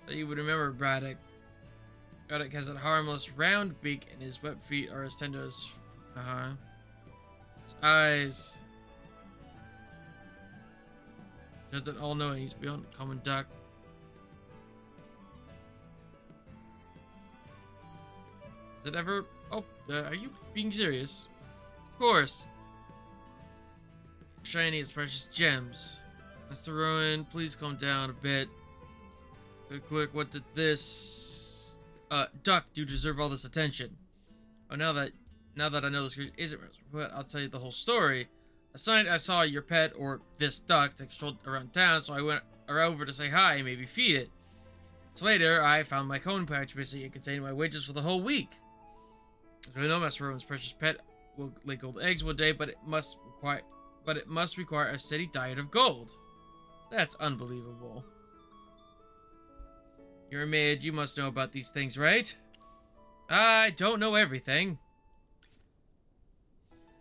But you would remember Braddock. Braddock has a harmless round beak, and his web feet are as tender as... His eyes... Just an all-knowing, he's beyond a common duck. Did it ever... Oh, are you being serious? Of course. Shiny as precious gems. Mr. Rowan, please calm down a bit. Quick, what did this... duck do deserve all this attention? Oh, now that I know this creature isn't... But I'll tell you the whole story. Last night I saw your pet, or this duck, that strolled around town, so I went over to say hi and maybe feed it. So later, I found my cone pouch missing. It contained my wages for the whole week. As we know, Master Rowan's precious pet will lay gold eggs one day, but it must require a steady diet of gold. That's unbelievable. You're a mage, you must know about these things, right? I don't know everything.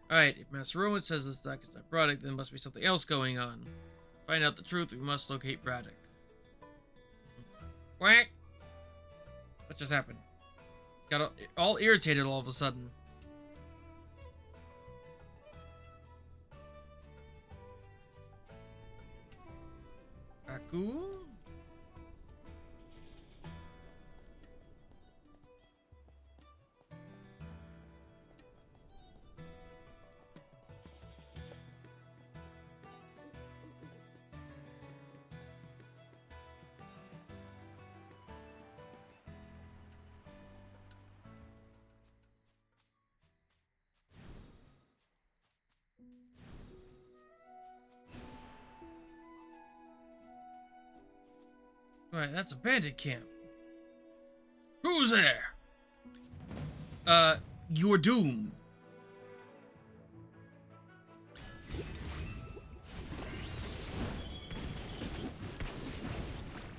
Alright, if Master Rowan says this duck is that product, then there must be something else going on. To find out the truth, we must locate Braddock. Quack! What just happened? Got all irritated all of a sudden. Aku? Right, that's a bandit camp. Who's there? You're doomed.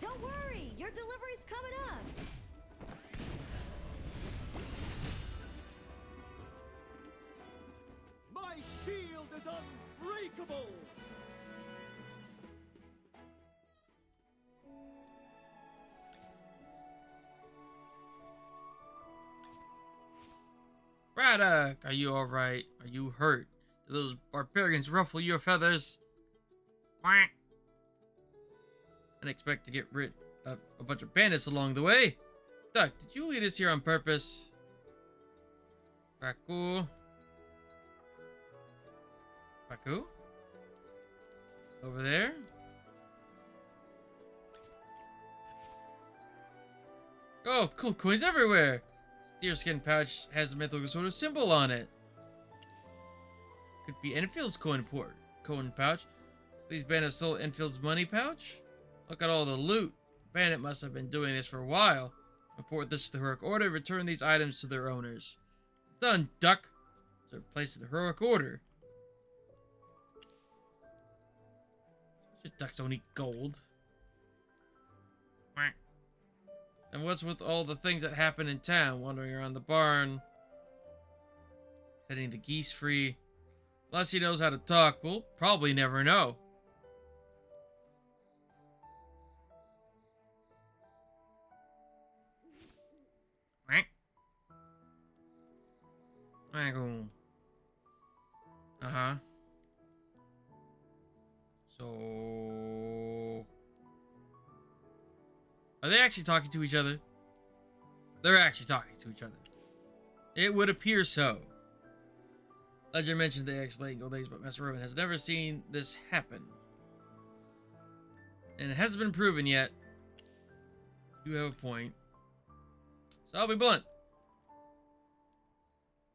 Don't worry, your delivery's coming up. My shield is unbreakable! Braddock, are you alright? Are you hurt? Did those barbarians ruffle your feathers? Quack. I didn't expect to get rid of a bunch of bandits along the way. Duck, did you lead us here on purpose? Baku? Baku? Over there? Oh, cool coins everywhere! Deerskin pouch has a mythical sort of symbol on it. Could be Enfield's coin pouch. These bandits stole Enfield's money pouch? Look at all the loot. Bandit must have been doing this for a while. Report this to the heroic order. Return these items to their owners. Done, duck. To replace the heroic order. Your ducks don't eat gold. And what's with all the things that happen in town? Wandering around the barn. Setting the geese free. Unless he knows how to talk, we'll probably never know. Uh-huh. So... are they actually talking to each other? They're actually talking to each other. It would appear so. Legend mentioned the ex-late gold eggs, but Master Rowan has never seen this happen. And it hasn't been proven yet. You have a point. So I'll be blunt.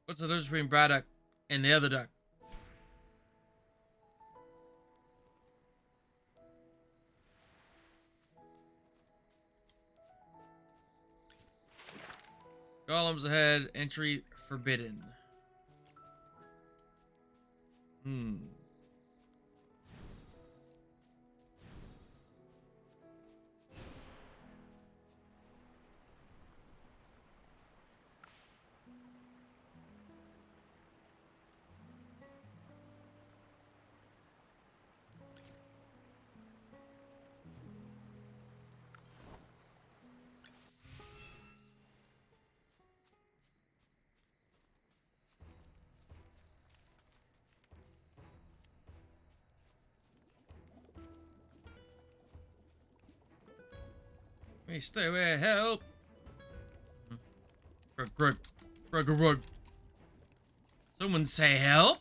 What's the difference between Braddock and the other duck? Golems ahead. Entry forbidden. Hey, stay away, help! Rug. Someone say help!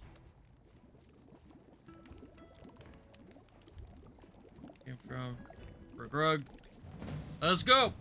Came from Rug. Let's go!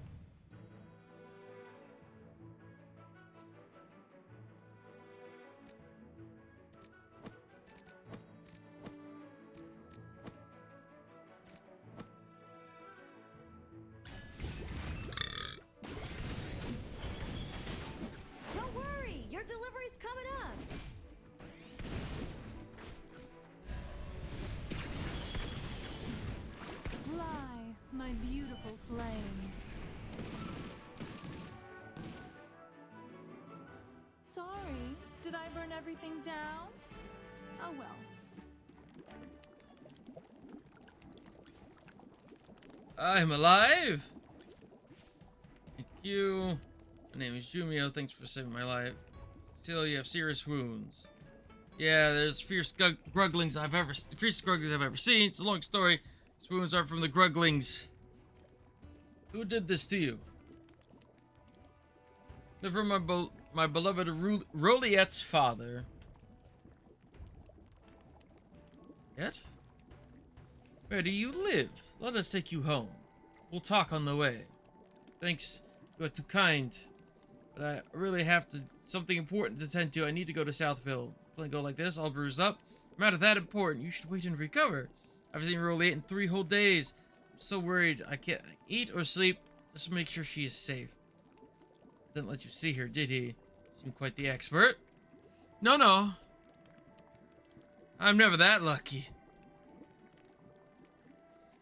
Did I burn everything down? Oh well. I'm alive. Thank you. My name is Jumio. Thanks for saving my life. Still, you have serious wounds. Yeah, there's fierce grugglings I've ever seen. It's a long story. These wounds are from the gruglings. Who did this to you? They're from my beloved Roliette's father. Yet? Where do you live? Let us take you home. We'll talk on the way. Thanks, you are too kind. But I really have something important to tend to. I need to go to Southville. Playing go like this, all bruised up. No matter that important, you should wait and recover. I've seen Roliette in 3 whole days. I'm so worried I can't eat or sleep. Just to make sure she is safe. Didn't let you see her, did he? Seemed quite the expert. No. I'm never that lucky.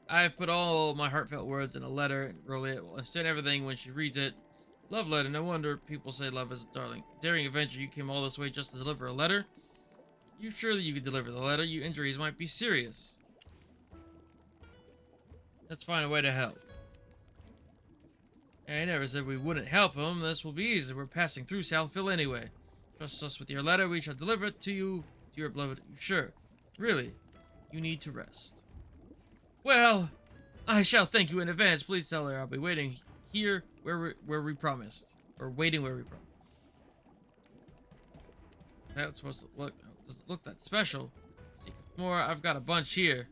I've put all my heartfelt words in a letter, and Roliette will understand everything when she reads it. Love letter. No wonder people say love is a daring adventure. You came all this way just to deliver a letter? You sure that you could deliver the letter? Your injuries might be serious. Let's find a way to help. I never said we wouldn't help him. This will be easy. We're passing through Southville anyway. Trust us with your letter. We shall deliver it to you, to your beloved. Sure. Really, you need to rest. Well, I shall thank you in advance. Please tell her I'll be waiting here where we promised. Or waiting where we promised. Is that supposed to look? Does it look that special? More, I've got a bunch here.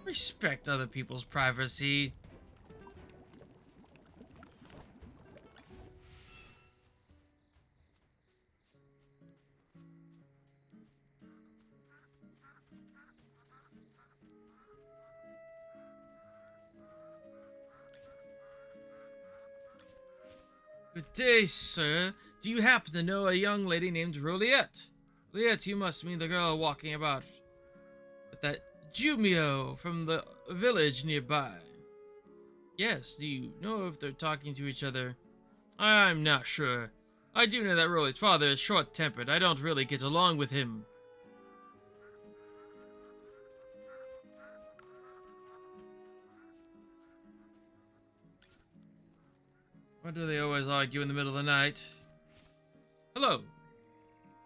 Respect other people's privacy. Good day, sir. Do you happen to know a young lady named Roliette? Roliette, you must mean the girl walking about with that Jumio from the village nearby. Yes, do you know if they're talking to each other? I'm not sure. I do know that Roliette's father is short-tempered. I don't really get along with him. Why do they always argue in the middle of the night? Hello.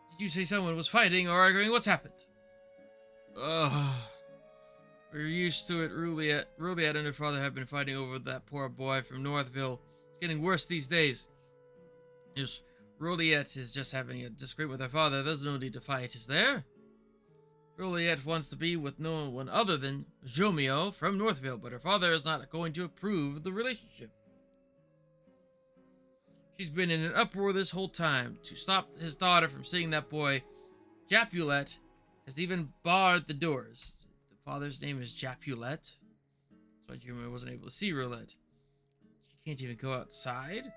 Did you say someone was fighting or arguing? What's happened? Ugh. We're used to it. Roliette and her father have been fighting over that poor boy from Northville. It's getting worse these days. Roliette is just having a disagreement with her father. There's no need to fight, is there? Roliette wants to be with no one other than Jumio from Northville, but her father is not going to approve the relationship. She's been in an uproar this whole time. To stop his daughter from seeing that boy, Japulette has even barred the doors. The father's name is Japulette. That's why Jumio wasn't able to see Roliette. She can't even go outside?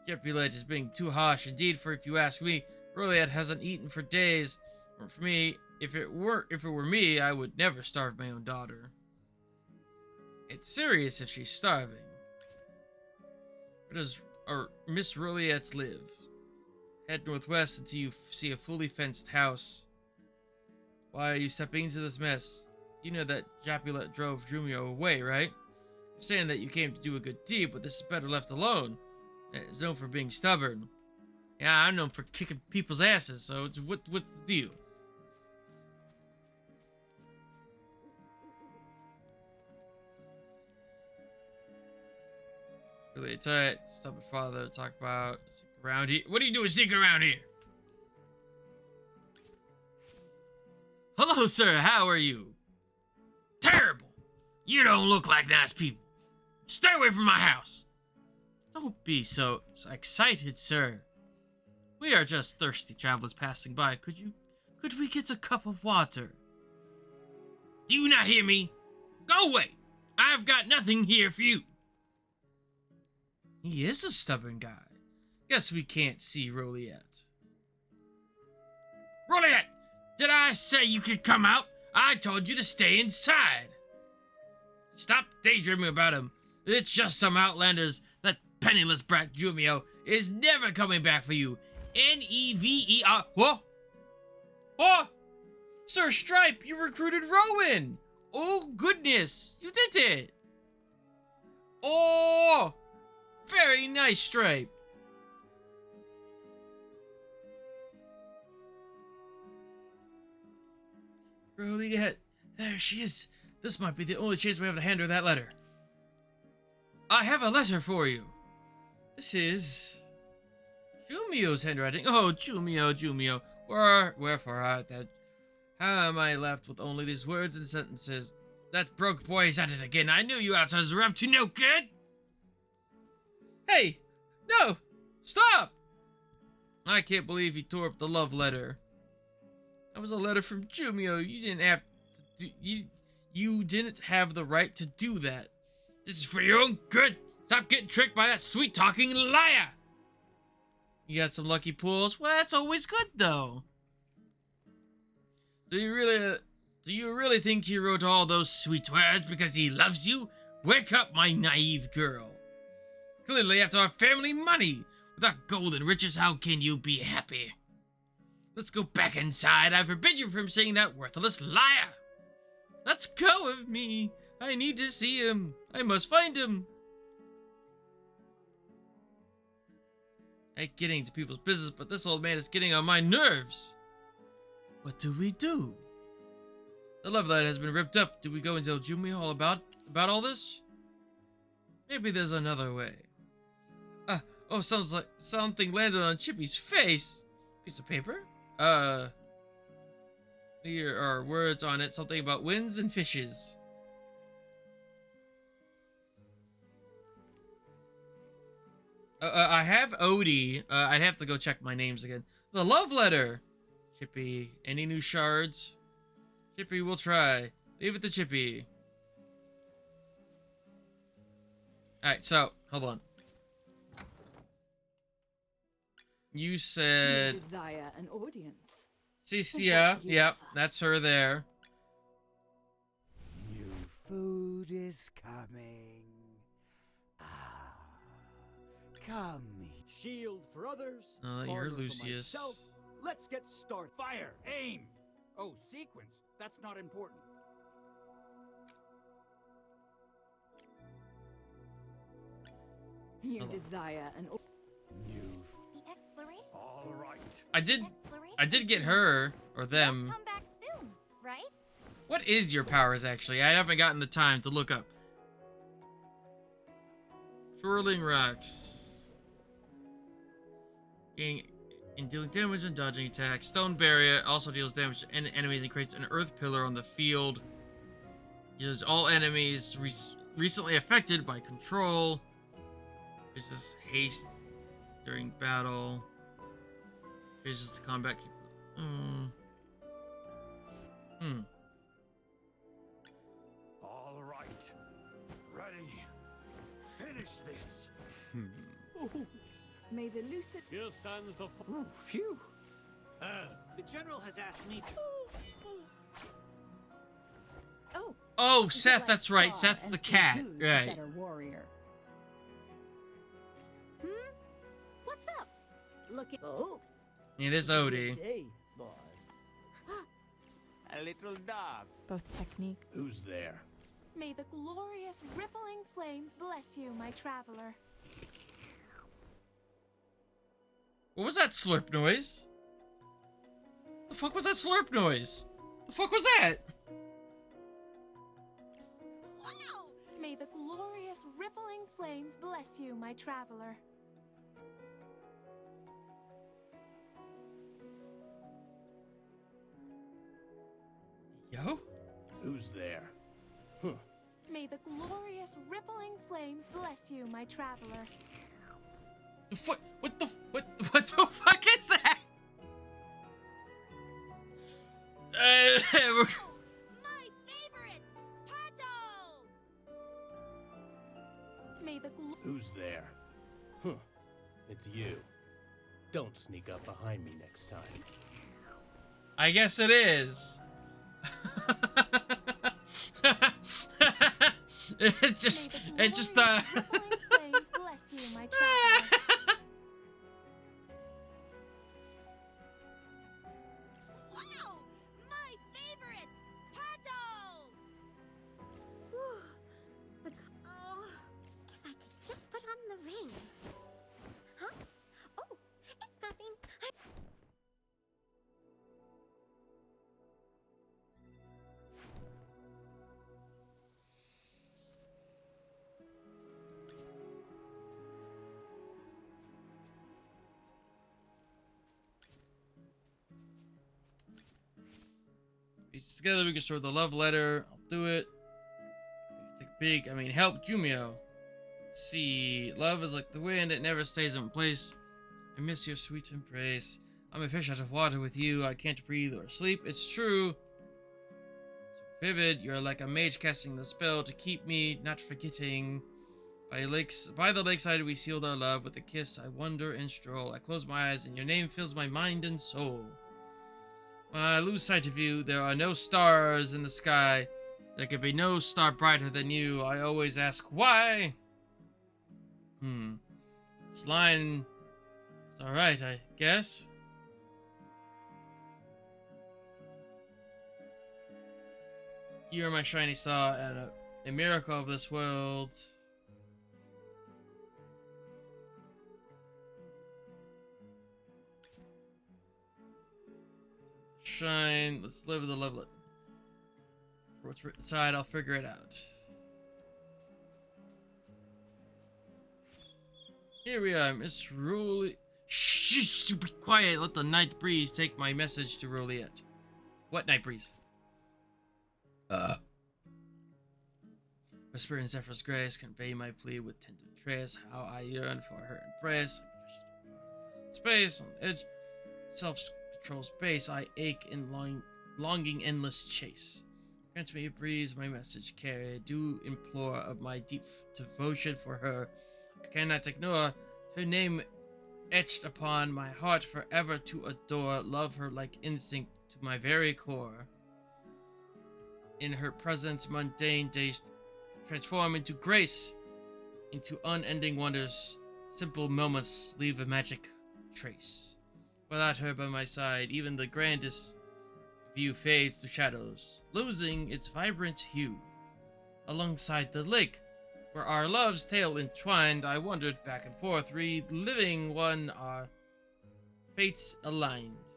Japulette is being too harsh indeed, for if you ask me, Roliette hasn't eaten for days. Or for me, if it were me, I would never starve my own daughter. It's serious if she's starving. Where does Miss Roliette live? Head northwest until you see a fully fenced house. Why are you stepping into this mess? You know that Japulette drove Jumio away, right? I'm saying that you came to do a good deed, but this is better left alone. It's known for being stubborn. Yeah, I'm known for kicking people's asses, so what's the deal? Really, it's alright. Stubborn father, talk about around here. What are you doing sneaking around here? Hello, sir. How are you? Terrible. You don't look like nice people. Stay away from my house. Don't be so excited, sir. We are just thirsty travelers passing by. Could we get a cup of water? Do you not hear me? Go away. I've got nothing here for you. He is a stubborn guy. Guess we can't see Roliette. Roliette! Did I say you could come out? I told you to stay inside. Stop daydreaming about him. It's just some outlanders. That penniless brat Jumio is never coming back for you. Never. Whoa! Oh! Sir Stripe, you recruited Rowan! Oh, goodness! You did it! Oh! Very nice, Stripe! Really yet? There she is. This might be the only chance we have to hand her that letter. I have a letter for you. This is Jumio's handwriting. Oh, Jumio. Wherefore art thou? How am I left with only these words and sentences? That broke boy is at it again. I knew you outsiders were up to no good. Hey, no, stop! I can't believe he tore up the love letter. That was a letter from Jumio. You didn't have to do, you didn't have the right to do that. This is for your own good. Stop getting tricked by that sweet-talking liar. You got some lucky pulls? Well, that's always good, though. Do you really think he wrote all those sweet words because he loves you? Wake up, my naive girl. Clearly, after our family money. Without gold and riches, how can you be happy? Let's go back inside. I forbid you from saying that worthless liar. Let's go with me. I need to see him. I must find him. I hate getting into people's business, but this old man is getting on my nerves. What do we do? The love letter has been ripped up. Do we go and tell Jumio all about all this? Maybe there's another way. Oh, sounds like something landed on Chippy's face. Piece of paper? Here are words on it. Something about winds and fishes. I have Odie. I'd have to go check my names again. The love letter. Chippy. Any new shards? Chippy, we'll try. Leave it to Chippy. Alright, so, hold on. You said... You desire an audience. Cicia, yep, that's her there. New food is coming. Come. Shield for others. You're Martyr for Lucius. myself. Let's get started. Fire! Aim! Oh, sequence. That's not important. You desire an new. The exploration. All right. I did get her or them. Come back soon, right? What is your powers actually? I haven't gotten the time to look up. Swirling rocks. In dealing damage and dodging attacks. Stone barrier also deals damage to enemies and creates an earth pillar on the field. Uses all enemies recently affected by control. Uses haste during battle. Uses the combat. All right. Ready. Finish this. May the lucid. Here stands the. Ooh, phew. The general has asked me to. Oh, Seth, that's right. Seth's the cat. Right. Better warrior. What's up? Look at. Oh. Yeah, there's Odie. Hey, boss. A little dog. Both technique. Who's there? May the glorious rippling flames bless you, my traveler. What was that slurp noise? The fuck was that slurp noise? The fuck was that? Wow! May the glorious rippling flames bless you, my traveler. Yo? Who's there? May the glorious rippling flames bless you, my traveler. The fuck? What the fuck is that? My favorite, Pato. May the Who's there? It's you. Don't sneak up behind me next time. I guess it is. It just flames bless you, my traveler. Pieces together, we can store the love letter. I'll do it. Take a peek. I mean, help Jumio. See, love is like the wind, it never stays in place. I miss your sweet embrace. I'm a fish out of water with you. I can't breathe or sleep. It's true. So vivid, you're like a mage casting the spell to keep me not forgetting. By the lakeside, we sealed our love with a kiss. I wander and stroll. I close my eyes, and your name fills my mind and soul. When I lose sight of you, there are no stars in the sky. There could be no star brighter than you. I always ask why. This line is alright, I guess. You are my shiny star and a miracle of this world. Shine. Let's live the love. For what's written inside, I'll figure it out. Here we are, Miss Ruliet. Shh, be quiet. Let the night breeze take my message to Ruliet. What night breeze? Whisper in Zephyr's grace, convey my plea with tender trace. How I yearn for her embrace. Space on the edge. Self-control's base. I ache in longing endless chase. Grant me a breeze, my message carry. Do implore of my deep devotion for her. I cannot ignore her name etched upon my heart forever to adore. Love her like instinct to my very core. In her presence, mundane days transform into grace, into unending wonders. Simple moments leave a magic trace. Without her by my side, even the grandest view fades to shadows, losing its vibrant hue. Alongside the lake, where our love's tale entwined, I wandered back and forth, reliving one our fates aligned.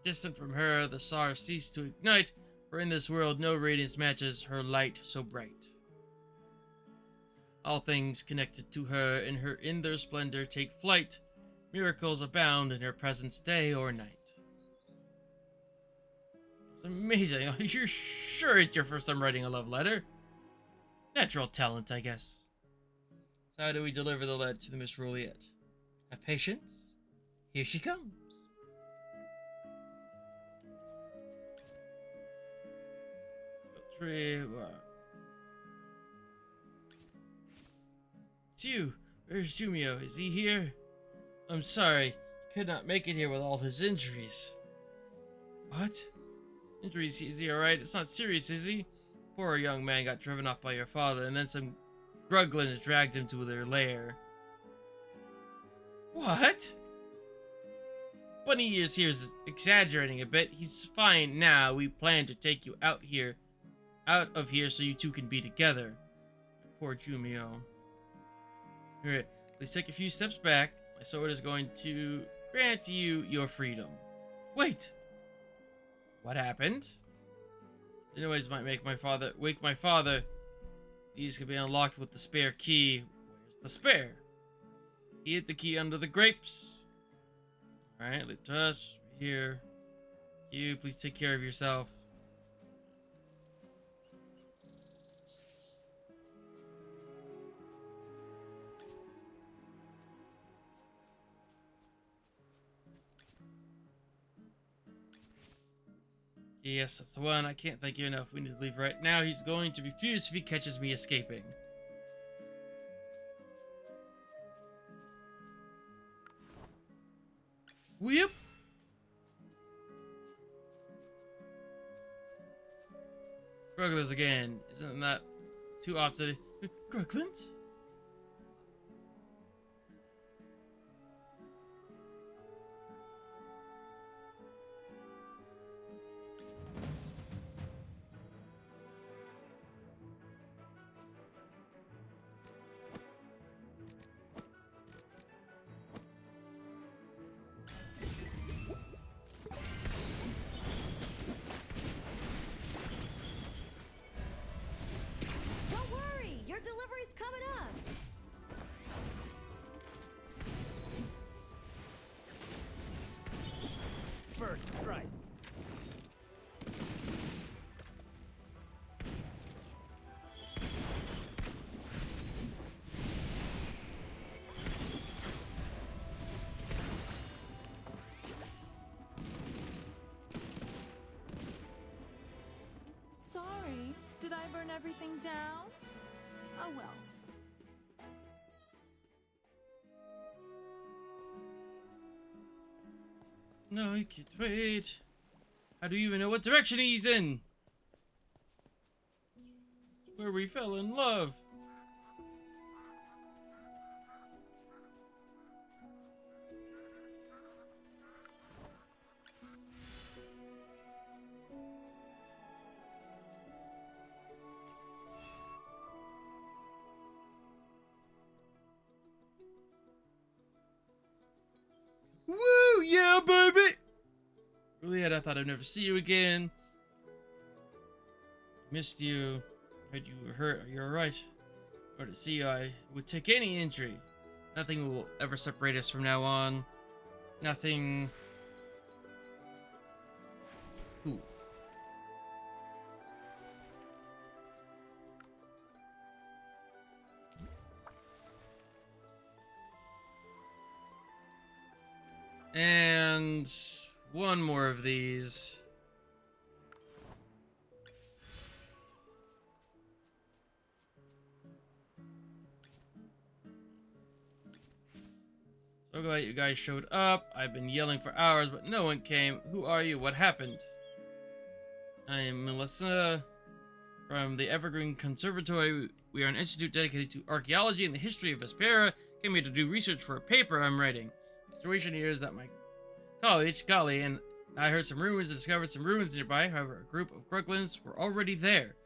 Distant from her, the stars cease to ignite, for in this world no radiance matches her light so bright. All things connected to her in their splendor take flight. Miracles abound in her presence day or night. It's amazing. Are you sure it's your first time writing a love letter? Natural talent, I guess. So how do we deliver the letter to the Miss Ruliet? Have patience. Here she comes. It's you. Where's Jumio? Is he here? I'm sorry. He could not make it here with all his injuries. What? Injuries? Is he alright? It's not serious, is he? Poor young man got driven off by your father, and then some gruglins dragged him to their lair. What? Bunny Ears here is exaggerating a bit. He's fine now. We plan to take you out of here so you two can be together. Poor Jumio. Here, please take a few steps back. My sword is going to grant you your freedom. Wait! What happened? The noise might wake my father. These can be unlocked with the spare key. Where's the spare? He hid the key under the grapes. Alright, leave to us. Here. You, please take care of yourself. Yes, that's the one. I can't thank you enough. We need to leave right now. He's going to be furious if he catches me escaping. Whoop! Gruglins again. Isn't that too often? Gruglins? First strike. sorry. Did I burn everything down? Oh well. No, I can't wait. How do you even know what direction he's in? Where we fell in love. Woo! Yeah, baby! Really, I thought I'd never see you again. Missed you. Heard you were hurt. You're alright. Or to see you, I would take any injury. Nothing will ever separate us from now on. Nothing. Ooh. And one more of these. So glad you guys showed up. I've been yelling for hours, but no one came. Who are you? What happened? I am Melissa from the Evergreen Conservatory. We are an institute dedicated to archaeology and the history of Vespera. Came here to do research for a paper I'm writing. The situation here is that my college, Golly, and I heard some rumors and discovered some ruins nearby. However, a group of Gruglins were already there.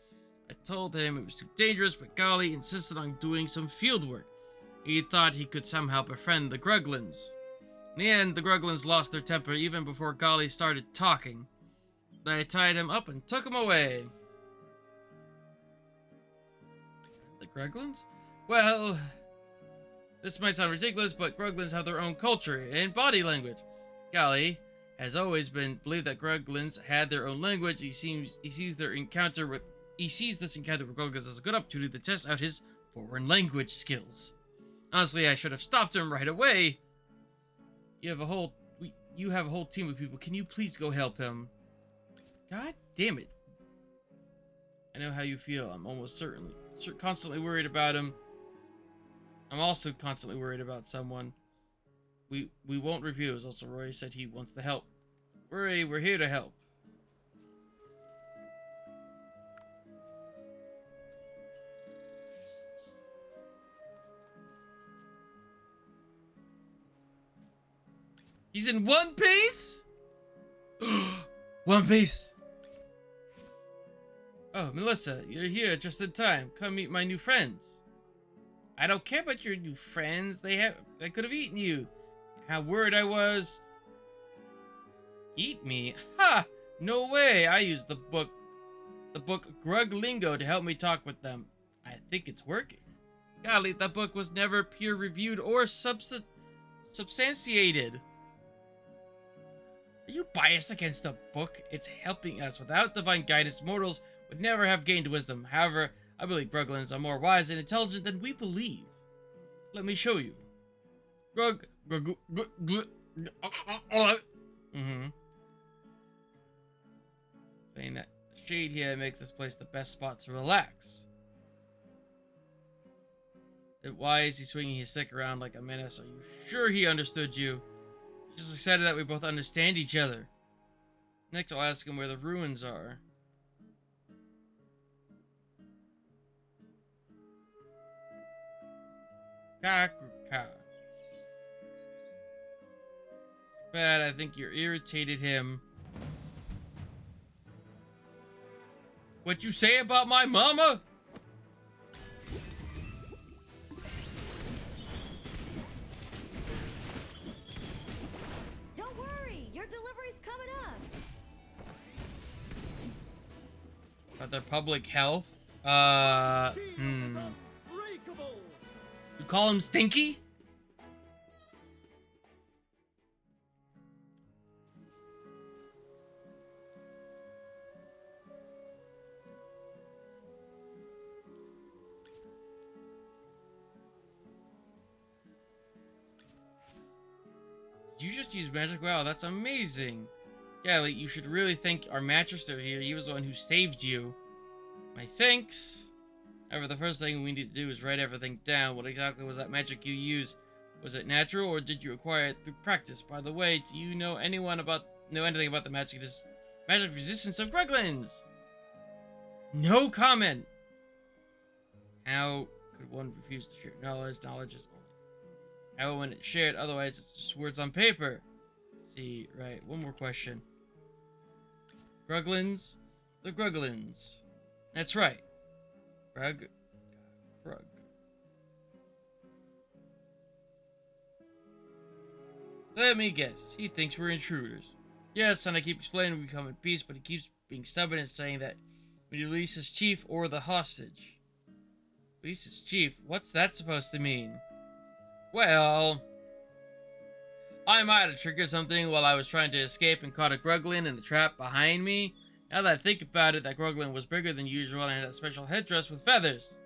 I told him it was too dangerous, but Golly insisted on doing some field work. He thought he could somehow befriend the Gruglins. In the end, the Gruglins lost their temper even before Golly started talking. I tied him up and took him away. The Gruglins? Well, this might sound ridiculous, but Gruglins have their own culture and body language. Golly has always believed that Gruglins had their own language. He sees this encounter with Gruglins as a good opportunity to test out his foreign language skills. Honestly, I should have stopped him right away. You have a whole team of people. Can you please go help him? God damn it. I know how you feel. I'm almost constantly worried about him. I'm also constantly worried about someone. We won't refuse. Also, Roy said he wants to help. Worry, we're here to help. He's in One Piece? One Piece! Oh, Melissa, you're here just in time. Come meet my new friends. I don't care about your new friends. They could have eaten you. How worried I was. Eat me? Ha! No way! I used the book Grug Lingo to help me talk with them. I think it's working. Golly, that book was never peer-reviewed or substantiated. Are you biased against the book? It's helping us. Without divine guidance, mortals would never have gained wisdom. However, I believe Gruglins are more wise and intelligent than we believe. Let me show you. Saying that the shade here makes this place the best spot to relax. Then why is he swinging his stick around like a menace? Are you sure he understood you? Just excited that we both understand each other. Next, I'll ask him where the ruins are. Kakuka. Bad, I think you irritated him. What you say about my mama? Don't worry, your delivery's coming up. About their public health? You call him Stinky? Did you just use magic? Wow, that's amazing. Yeah, like, you should really thank our mattress here. He was the one who saved you. My thanks. However, the first thing we need to do is write everything down. What exactly was that magic you used? Was it natural, or did you acquire it through practice? By the way, do you know anything about the magic resistance of Gruglins? No comment. How could one refuse to share knowledge? Knowledge is only how when it's shared. Otherwise, it's just words on paper. See, right. One more question. Gruglins, the Gruglins. That's right. Grug. Let me guess. He thinks we're intruders. Yes, and I keep explaining we come in peace, but he keeps being stubborn and saying that we release his chief or the hostage. Release his chief? What's that supposed to mean? Well, I might have triggered something while I was trying to escape and caught a Gruglin in the trap behind me. Now that I think about it, that Gruglin was bigger than usual and had a special headdress with feathers.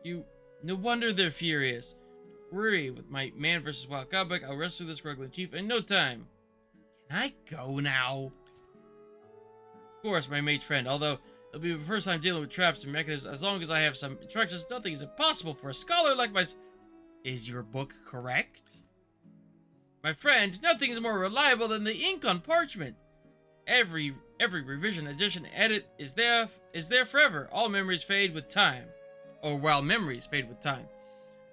No wonder they're furious. Worry, with my man versus wild Gobek, I'll rescue this Gruglin chief in no time. Can I go now? Of course, my mage friend, although it'll be the first time dealing with traps and mechanisms. As long as I have some instructions, nothing is impossible for a scholar like myself. Is your book correct? My friend, nothing is more reliable than the ink on parchment. Every revision, addition, edit is there forever. All memories fade with time. Or while memories fade with time.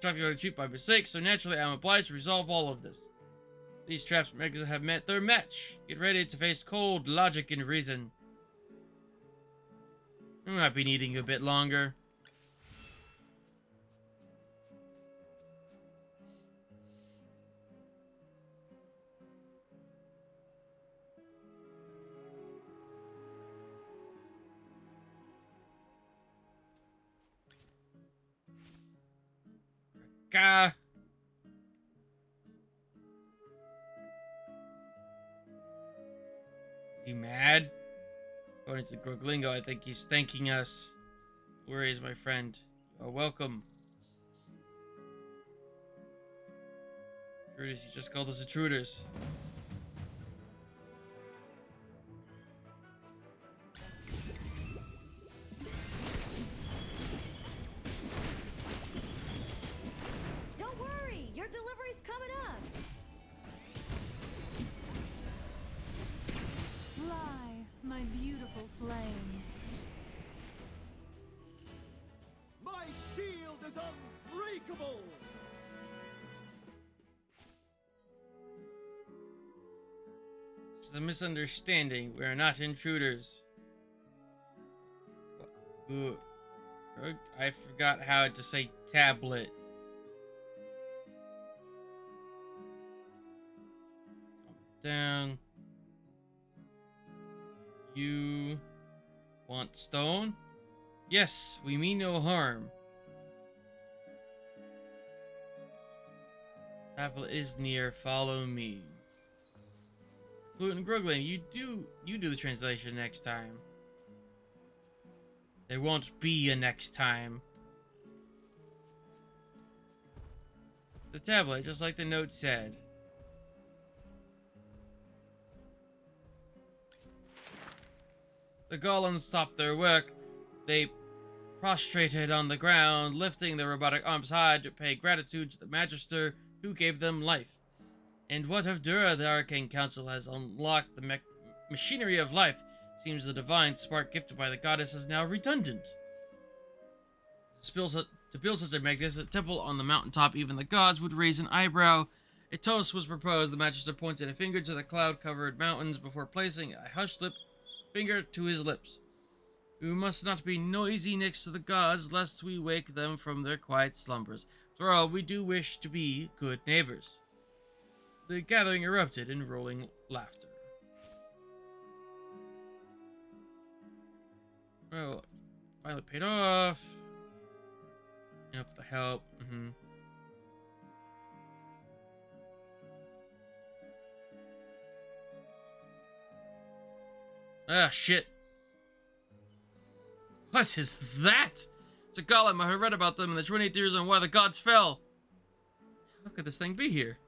Talking about the cheat by mistake, so naturally I'm obliged to resolve all of this. These traps and mechanisms have met their match. Get ready to face cold logic and reason. I might be needing you a bit longer. He mad? According to Groglingo, I think he's thanking us. Where is my friend? Oh, welcome. Intruders, he just called us intruders. Don't worry, your delivery's coming up. Fly, my beautiful flames. My shield is unbreakable! It's a misunderstanding. We are not intruders. Ooh. I forgot how to say tablet. Calm down. You want stone? Yes, we mean no harm. Tablet is near. Follow me. Gluten Gruglin, you do the translation next time. There won't be a next time. The tablet, just like the note said. The golems stopped their work. They prostrated on the ground, lifting their robotic arms high to pay gratitude to the Magister who gave them life. And what of Dura? The Arcane Council has unlocked the machinery of life. Seems the divine spark gifted by the goddess is now redundant. To build such a magnificent temple on the mountaintop, even the gods would raise an eyebrow. A toast was proposed. The Magister pointed a finger to the cloud-covered mountains before placing a hushed finger to his lips. We must not be noisy next to the gods, lest we wake them from their quiet slumbers. For all, we do wish to be good neighbors. The gathering erupted in rolling laughter. Well, finally paid off. Enough for the help. Ah, shit. What is that? It's a golem. I have read about them in the 28 Theories on Why the Gods Fell. How could this thing be here?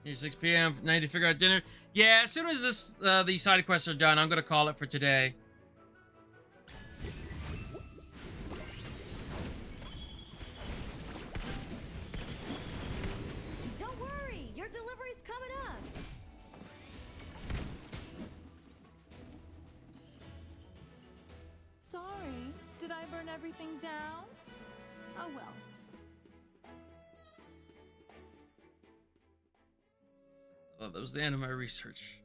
6 p.m. 90 to figure out dinner. Yeah, as soon as these side quests are done, I'm gonna call it for today. Don't worry, your delivery's coming up. Sorry, did I burn everything down? Oh well. Oh, that was the end of my research.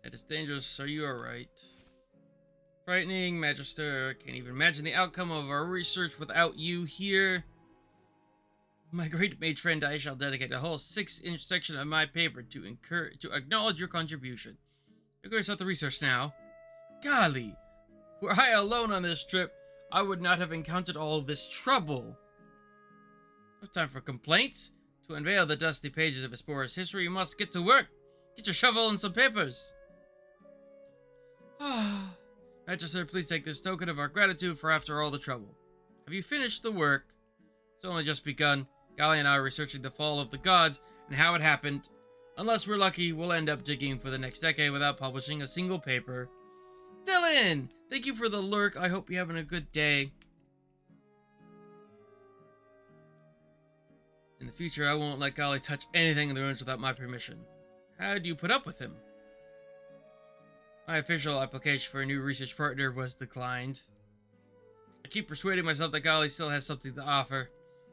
It is dangerous. Are you alright? Frightening, Magister. Can't even imagine the outcome of our research without you here. My great mage friend, I shall dedicate a whole 6-inch section of my paper to acknowledge your contribution. You're going to start the research now. Golly, were I alone on this trip, I would not have encountered all this trouble. No time for complaints. To unveil the dusty pages of Esporia's history, you must get to work. Get your shovel and some papers. Magister, please take this token of our gratitude for after all the trouble. Have you finished the work? It's only just begun. Golly and I are researching the fall of the gods and how it happened. Unless we're lucky, we'll end up digging for the next decade without publishing a single paper. Dylan! Thank you for the lurk. I hope you're having a good day. In the future, I won't let Golly touch anything in the ruins without my permission. How do you put up with him? My official application for a new research partner was declined. I keep persuading myself that Golly still has something to offer.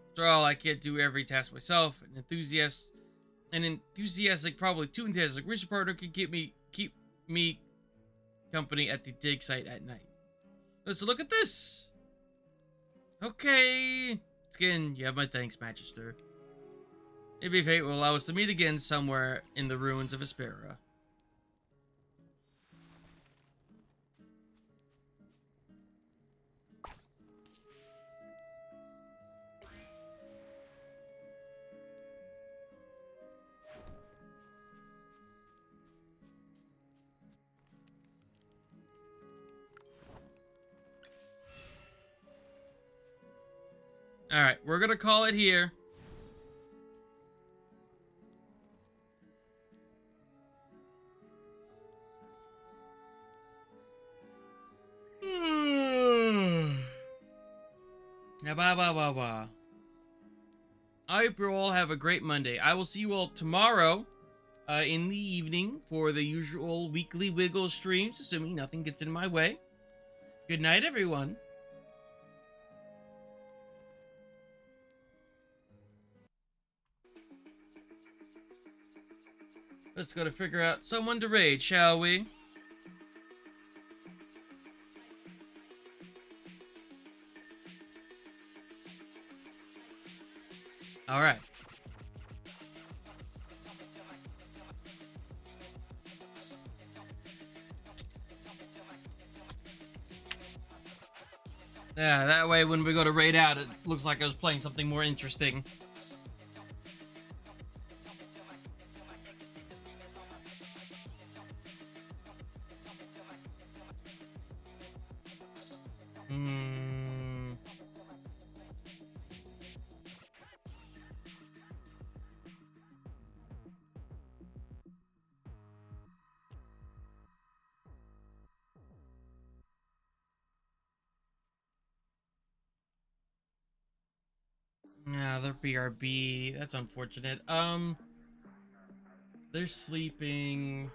After all, I can't do every task myself. An enthusiastic, probably too enthusiastic research partner can keep me company at the dig site at night. Let's look at this. Okay. Skin, you have my thanks, Magister. Maybe fate will allow us to meet again somewhere in the ruins of Espera. Alright, we're gonna call it here. I hope you all have a great Monday. I will see you all tomorrow in the evening for the usual weekly Wiggle streams, assuming nothing gets in my way. Good night, everyone. Let's go to figure out someone to raid, shall we? All right. Yeah, that way when we go to raid out, it looks like I was playing something more interesting. Yeah, they're BRB. That's unfortunate. They're sleeping.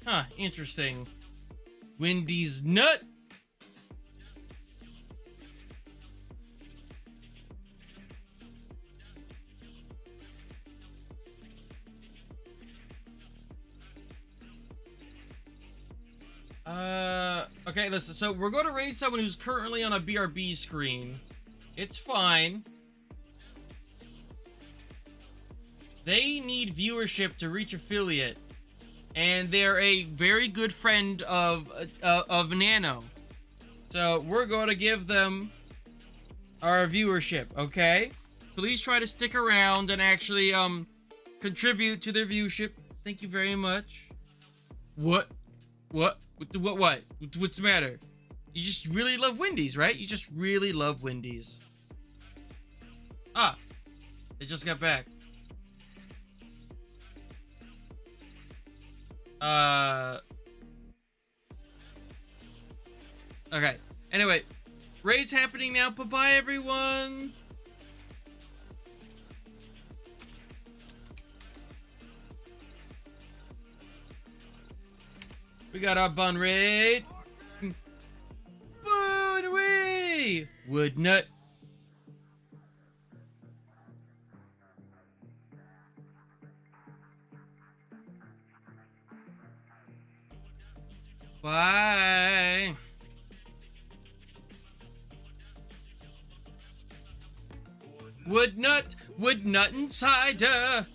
Huh, interesting. Wendy's nut. Okay, listen, so we're going to raid someone who's currently on a BRB screen. It's fine. They need viewership to reach affiliate. And they're a very good friend of Nano. So we're going to give them our viewership, okay? Please try to stick around and actually, contribute to their viewership. Thank you very much. What? What's the matter? You just really love Wendy's, right? You just really love Wendy's. Ah, they just got back. Okay. Anyway, raid's happening now. Bye-bye, everyone. We got our bun raid. Bun away! Wood nut. Bye. Wood nut and cider.